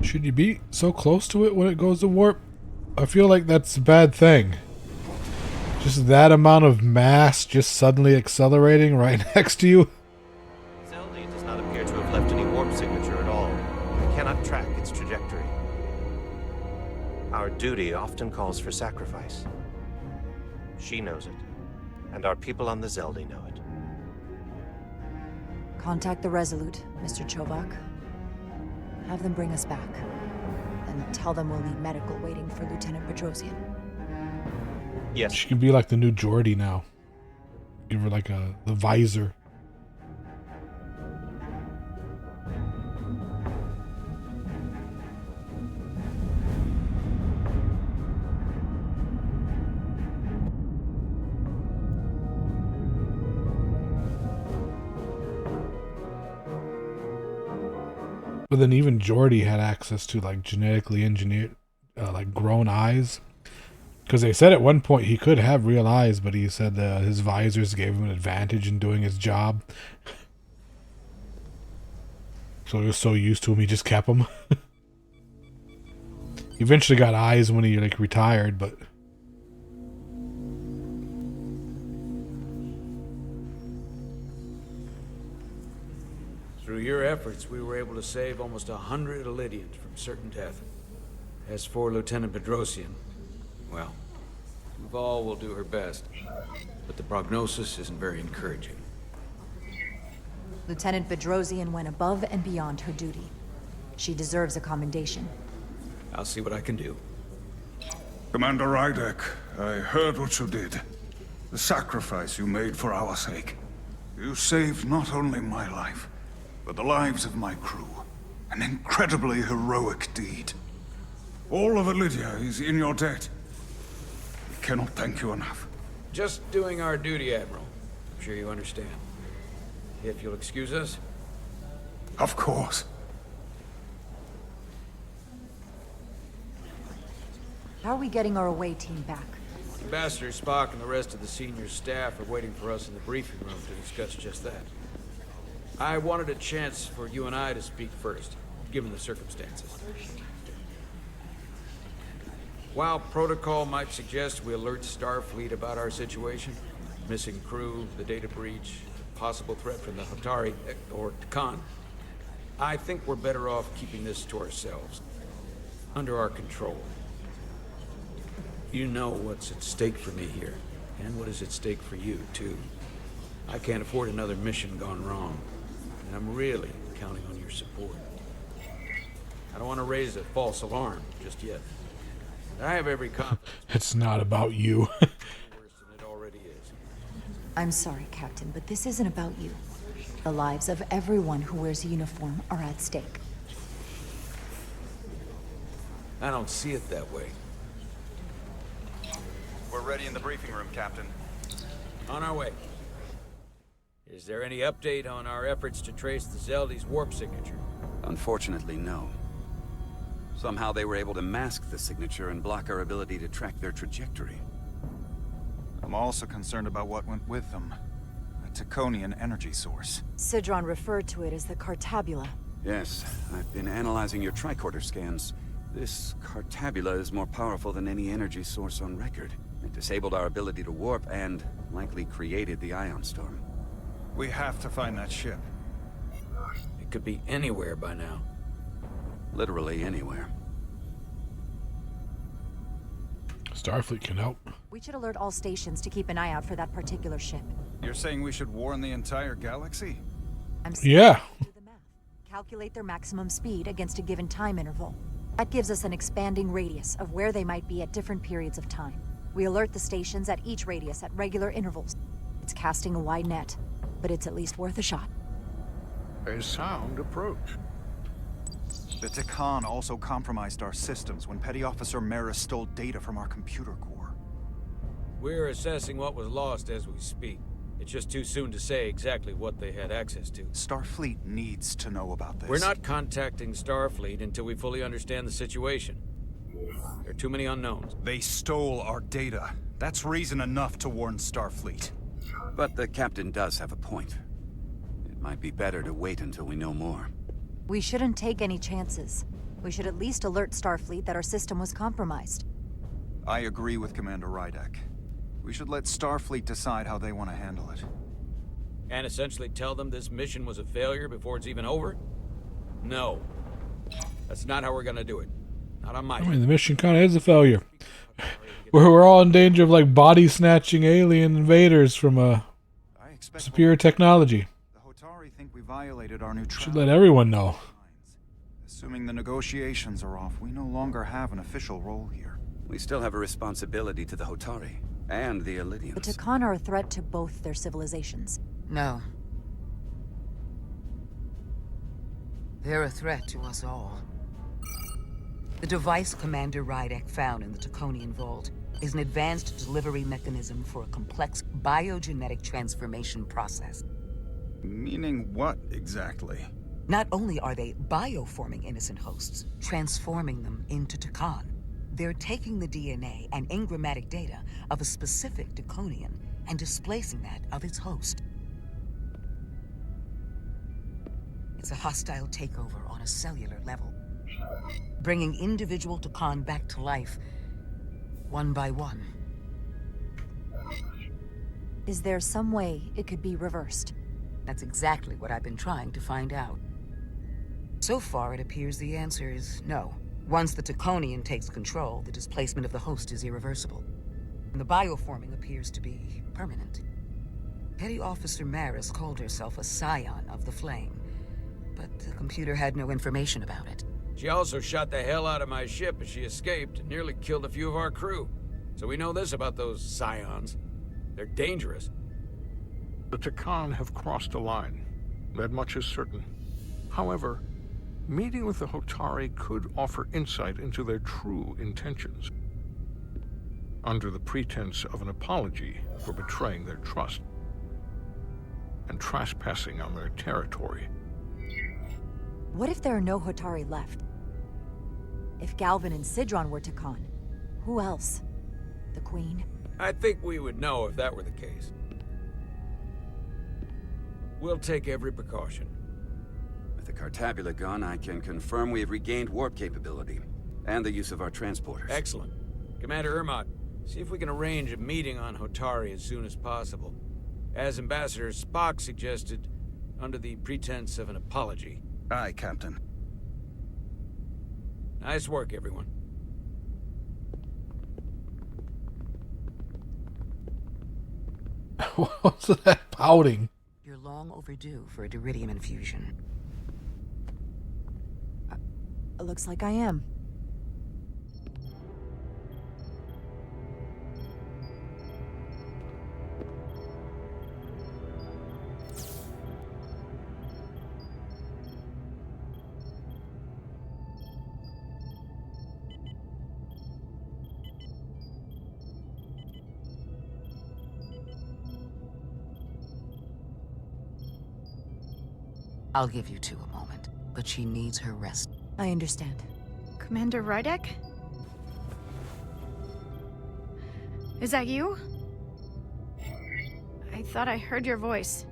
Should you be so close to it when it goes to warp? I feel like that's a bad thing. Just that amount of mass just suddenly accelerating right next to you. Zelda does not appear to have left any warp signature at all. We cannot track its trajectory. Our duty often calls for sacrifice. She knows it, and our people on the Zelda know it. Contact the Resolute, Mr. Chovak. Have them bring us back. And tell them we'll need medical waiting for Lieutenant Bedrosian. Yes. She can be like the new Geordi now. Give her like the visor. But then even Geordi had access to like genetically engineered, like grown eyes. Because they said at one point he could have real eyes, but he said his visors gave him an advantage in doing his job. So he was so used to him, he just kept them. He eventually got eyes when he like retired, but... Through your efforts, we were able to save almost 100 Elydians from certain death. As for Lieutenant Bedrosian, well, Duval will do her best, but the prognosis isn't very encouraging. Lieutenant Bedrosian went above and beyond her duty. She deserves a commendation. I'll see what I can do. Commander Rydek, I heard what you did. The sacrifice you made for our sake. You saved not only my life, but the lives of my crew. An incredibly heroic deed. All of Elydia is in your debt. We cannot thank you enough. Just doing our duty, Admiral. I'm sure you understand. If you'll excuse us? Of course. How are we getting our away team back? Ambassador Spock and the rest of the senior staff are waiting for us in the briefing room to discuss just that. I wanted a chance for you and I to speak first, given the circumstances. While protocol might suggest we alert Starfleet about our situation, missing crew, the data breach, possible threat from the Hatari, or Khan, I think we're better off keeping this to ourselves, under our control. You know what's at stake for me here, and what is at stake for you, too. I can't afford another mission gone wrong, and I'm really counting on your support. I don't want to raise a false alarm just yet. I have every confidence. It's not about you. Worse than it already is. I'm sorry, Captain, but this isn't about you. The lives of everyone who wears a uniform are at stake. I don't see it that way. We're ready in the briefing room, Captain. On our way. Is there any update on our efforts to trace the Zeldy's warp signature? Unfortunately, no. Somehow they were able to mask the signature and block our ability to track their trajectory. I'm also concerned about what went with them. A Taconian energy source. Sidron referred to it as the Cartabula. Yes, I've been analyzing your tricorder scans. This Cartabula is more powerful than any energy source on record. It disabled our ability to warp and likely created the ion storm. We have to find that ship. It could be anywhere by now. Literally anywhere. Starfleet can help. We should alert all stations to keep an eye out for that particular ship. You're saying we should warn the entire galaxy? Yeah. Calculate their maximum speed against a given time interval. That gives us an expanding radius of where they might be at different periods of time. We alert the stations at each radius at regular intervals. It's casting a wide net, but it's at least worth a shot. A sound approach. The Takan also compromised our systems when Petty Officer Maris stole data from our computer core. We're assessing what was lost as we speak. It's just too soon to say exactly what they had access to. Starfleet needs to know about this. We're not contacting Starfleet until we fully understand the situation. There are too many unknowns. They stole our data. That's reason enough to warn Starfleet. But the captain does have a point. It might be better to wait until we know more. We shouldn't take any chances. We should at least alert Starfleet that our system was compromised. I agree with Commander Rydek. We should let Starfleet decide how they want to handle it. And essentially tell them this mission was a failure before it's even over? No. That's not how we're gonna do it. Not on my I mean, the mission kind of is a failure. We're all in danger of like body snatching alien invaders from a superior technology. The Hotari think we violated our neutrality. Should let everyone know. Assuming the negotiations are off, we no longer have an official role here. We still have a responsibility to the Hotari and the Illidians. The Takan are a threat to both their civilizations. No. They're a threat to us all. The device Commander Rydek found in the Taconian Vault is an advanced delivery mechanism for a complex biogenetic transformation process. Meaning what, exactly? Not only are they bioforming innocent hosts, transforming them into Takan, they're taking the DNA and engrammatic data of a specific Taconian and displacing that of its host. It's a hostile takeover on a cellular level, bringing individual Takan back to life, one by one. Is there some way it could be reversed? That's exactly what I've been trying to find out. So far, it appears the answer is no. Once the Taconian takes control, the displacement of the host is irreversible. And the bioforming appears to be permanent. Petty Officer Maris called herself a scion of the Flame, but the computer had no information about it. She also shot the hell out of my ship as she escaped and nearly killed a few of our crew. So we know this about those scions. They're dangerous. The Takan have crossed a line. That much is certain. However, meeting with the Hotari could offer insight into their true intentions. Under the pretense of an apology for betraying their trust and trespassing on their territory. What if there are no Hotari left? If Galvin and Sidron were Takan, who else? The Queen? I think we would know if that were the case. We'll take every precaution. With the Cartabula gone, I can confirm we have regained warp capability and the use of our transporters. Excellent. Commander Ermot, see if we can arrange a meeting on Hotari as soon as possible. As Ambassador Spock suggested, under the pretense of an apology. Aye, Captain. Nice work, everyone. What's that pouting? You're long overdue for a Diridium infusion. It looks like I am. I'll give you two a moment, but she needs her rest. I understand. Commander Rydek? Is that you? I thought I heard your voice.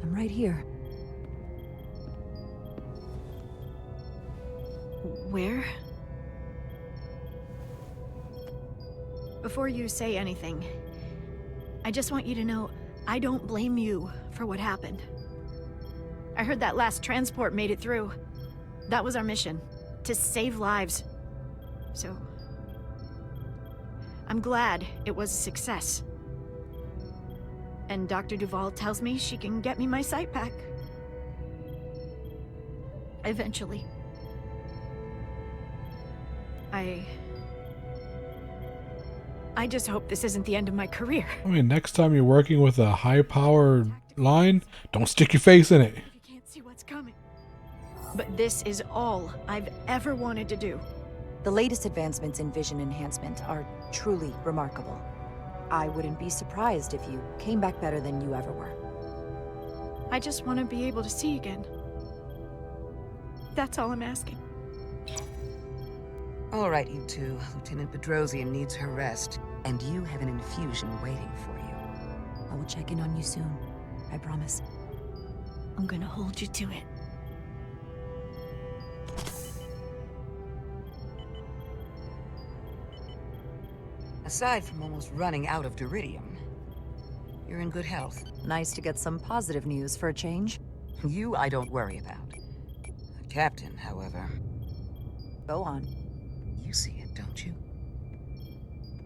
I'm right here. Where? Before you say anything, I just want you to know I don't blame you for what happened. I heard that last transport made it through. That was our mission, to save lives. So, I'm glad it was a success. And Dr. Duval tells me she can get me my sight back. Eventually. I just hope this isn't the end of my career. I mean, next time you're working with a high-powered line, don't stick your face in it. You can't see what's coming. But this is all I've ever wanted to do. The latest advancements in vision enhancement are truly remarkable. I wouldn't be surprised if you came back better than you ever were. I just want to be able to see again. That's all I'm asking. All right, you two. Lieutenant Bedrosian needs her rest, and you have an infusion waiting for you. I will check in on you soon. I promise. I'm gonna hold you to it. Aside from almost running out of Duridium, you're in good health. Nice to get some positive news for a change. You, I don't worry about. The captain, however... Go on. You see it, don't you?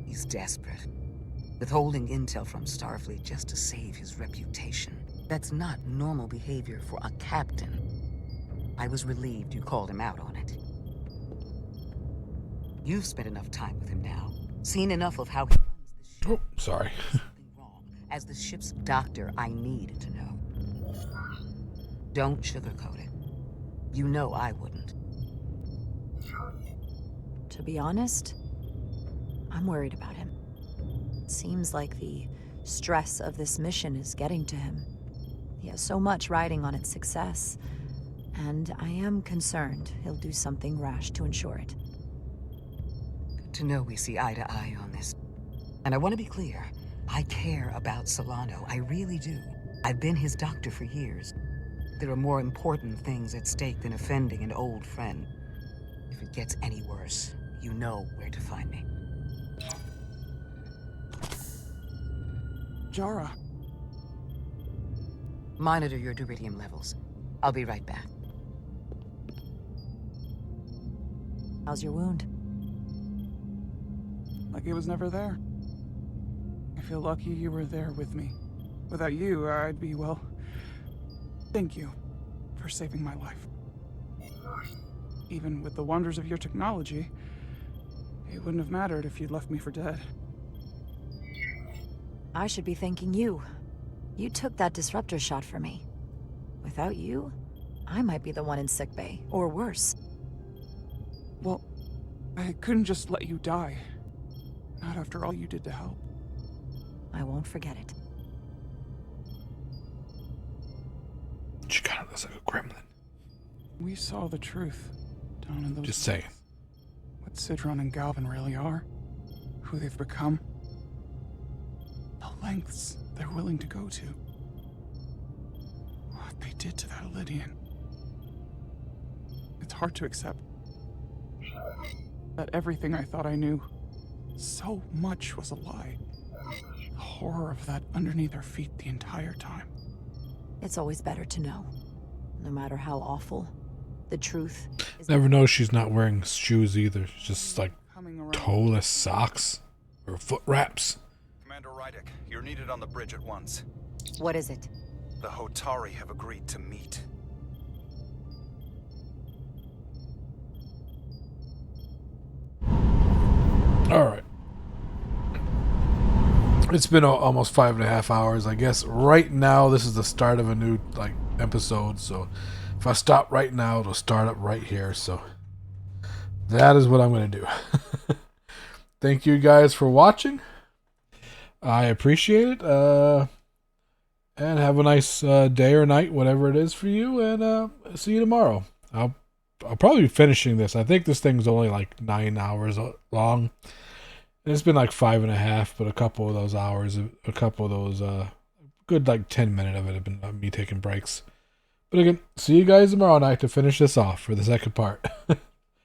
He's desperate. Withholding intel from Starfleet just to save his reputation. That's not normal behavior for a captain. I was relieved you called him out on it. You've spent enough time with him now. Seen enough of how he runs the ship. Oh, sorry. Something wrong. As the ship's doctor, I need to know. Don't sugarcoat it. You know I wouldn't. To be honest, I'm worried about him. It seems like the stress of this mission is getting to him. He has so much riding on its success, and I am concerned he'll do something rash to ensure it. Good to know we see eye to eye on this. And I want to be clear, I care about Solano, I really do. I've been his doctor for years. There are more important things at stake than offending an old friend. If it gets any worse, you know where to find me. Jara. Monitor your Duridium levels. I'll be right back. How's your wound? Like it was never there. I feel lucky you were there with me. Without you, I'd be, well... Thank you for saving my life. Even with the wonders of your technology, it wouldn't have mattered if you'd left me for dead. I should be thanking you. You took that disruptor shot for me. Without you, I might be the one in sickbay, or worse. Well, I couldn't just let you die. Not after all you did to help. I won't forget it. She kind of looks like a gremlin. We saw the truth down in those... Just saying. What Sidron and Galvin really are. Who they've become. The lengths they're willing to go to. What they did to that Lydian. It's hard to accept. That everything I thought I knew, so much was a lie. The horror of that underneath our feet the entire time. It's always better to know. No matter how awful, the truth is... Never know she's not wearing shoes either. She's just like toeless socks or foot wraps. Commander Rydek, you're needed on the bridge at once. What is it? The Hotari have agreed to meet. Alright. It's been almost 5.5 hours. I guess right now this is the start of a new episode. So if I stop right now, it'll start up right here. So that is what I'm going to do. Thank you guys for watching. I appreciate it. And have a nice day or night, whatever it is for you. And see you tomorrow. I'll I'll probably be finishing this. I think this thing's only like 9 hours long. And it's been like 5.5, but a couple of those hours, good like 10 minutes of it have been me taking breaks. But again, see you guys tomorrow night to finish this off for the second part.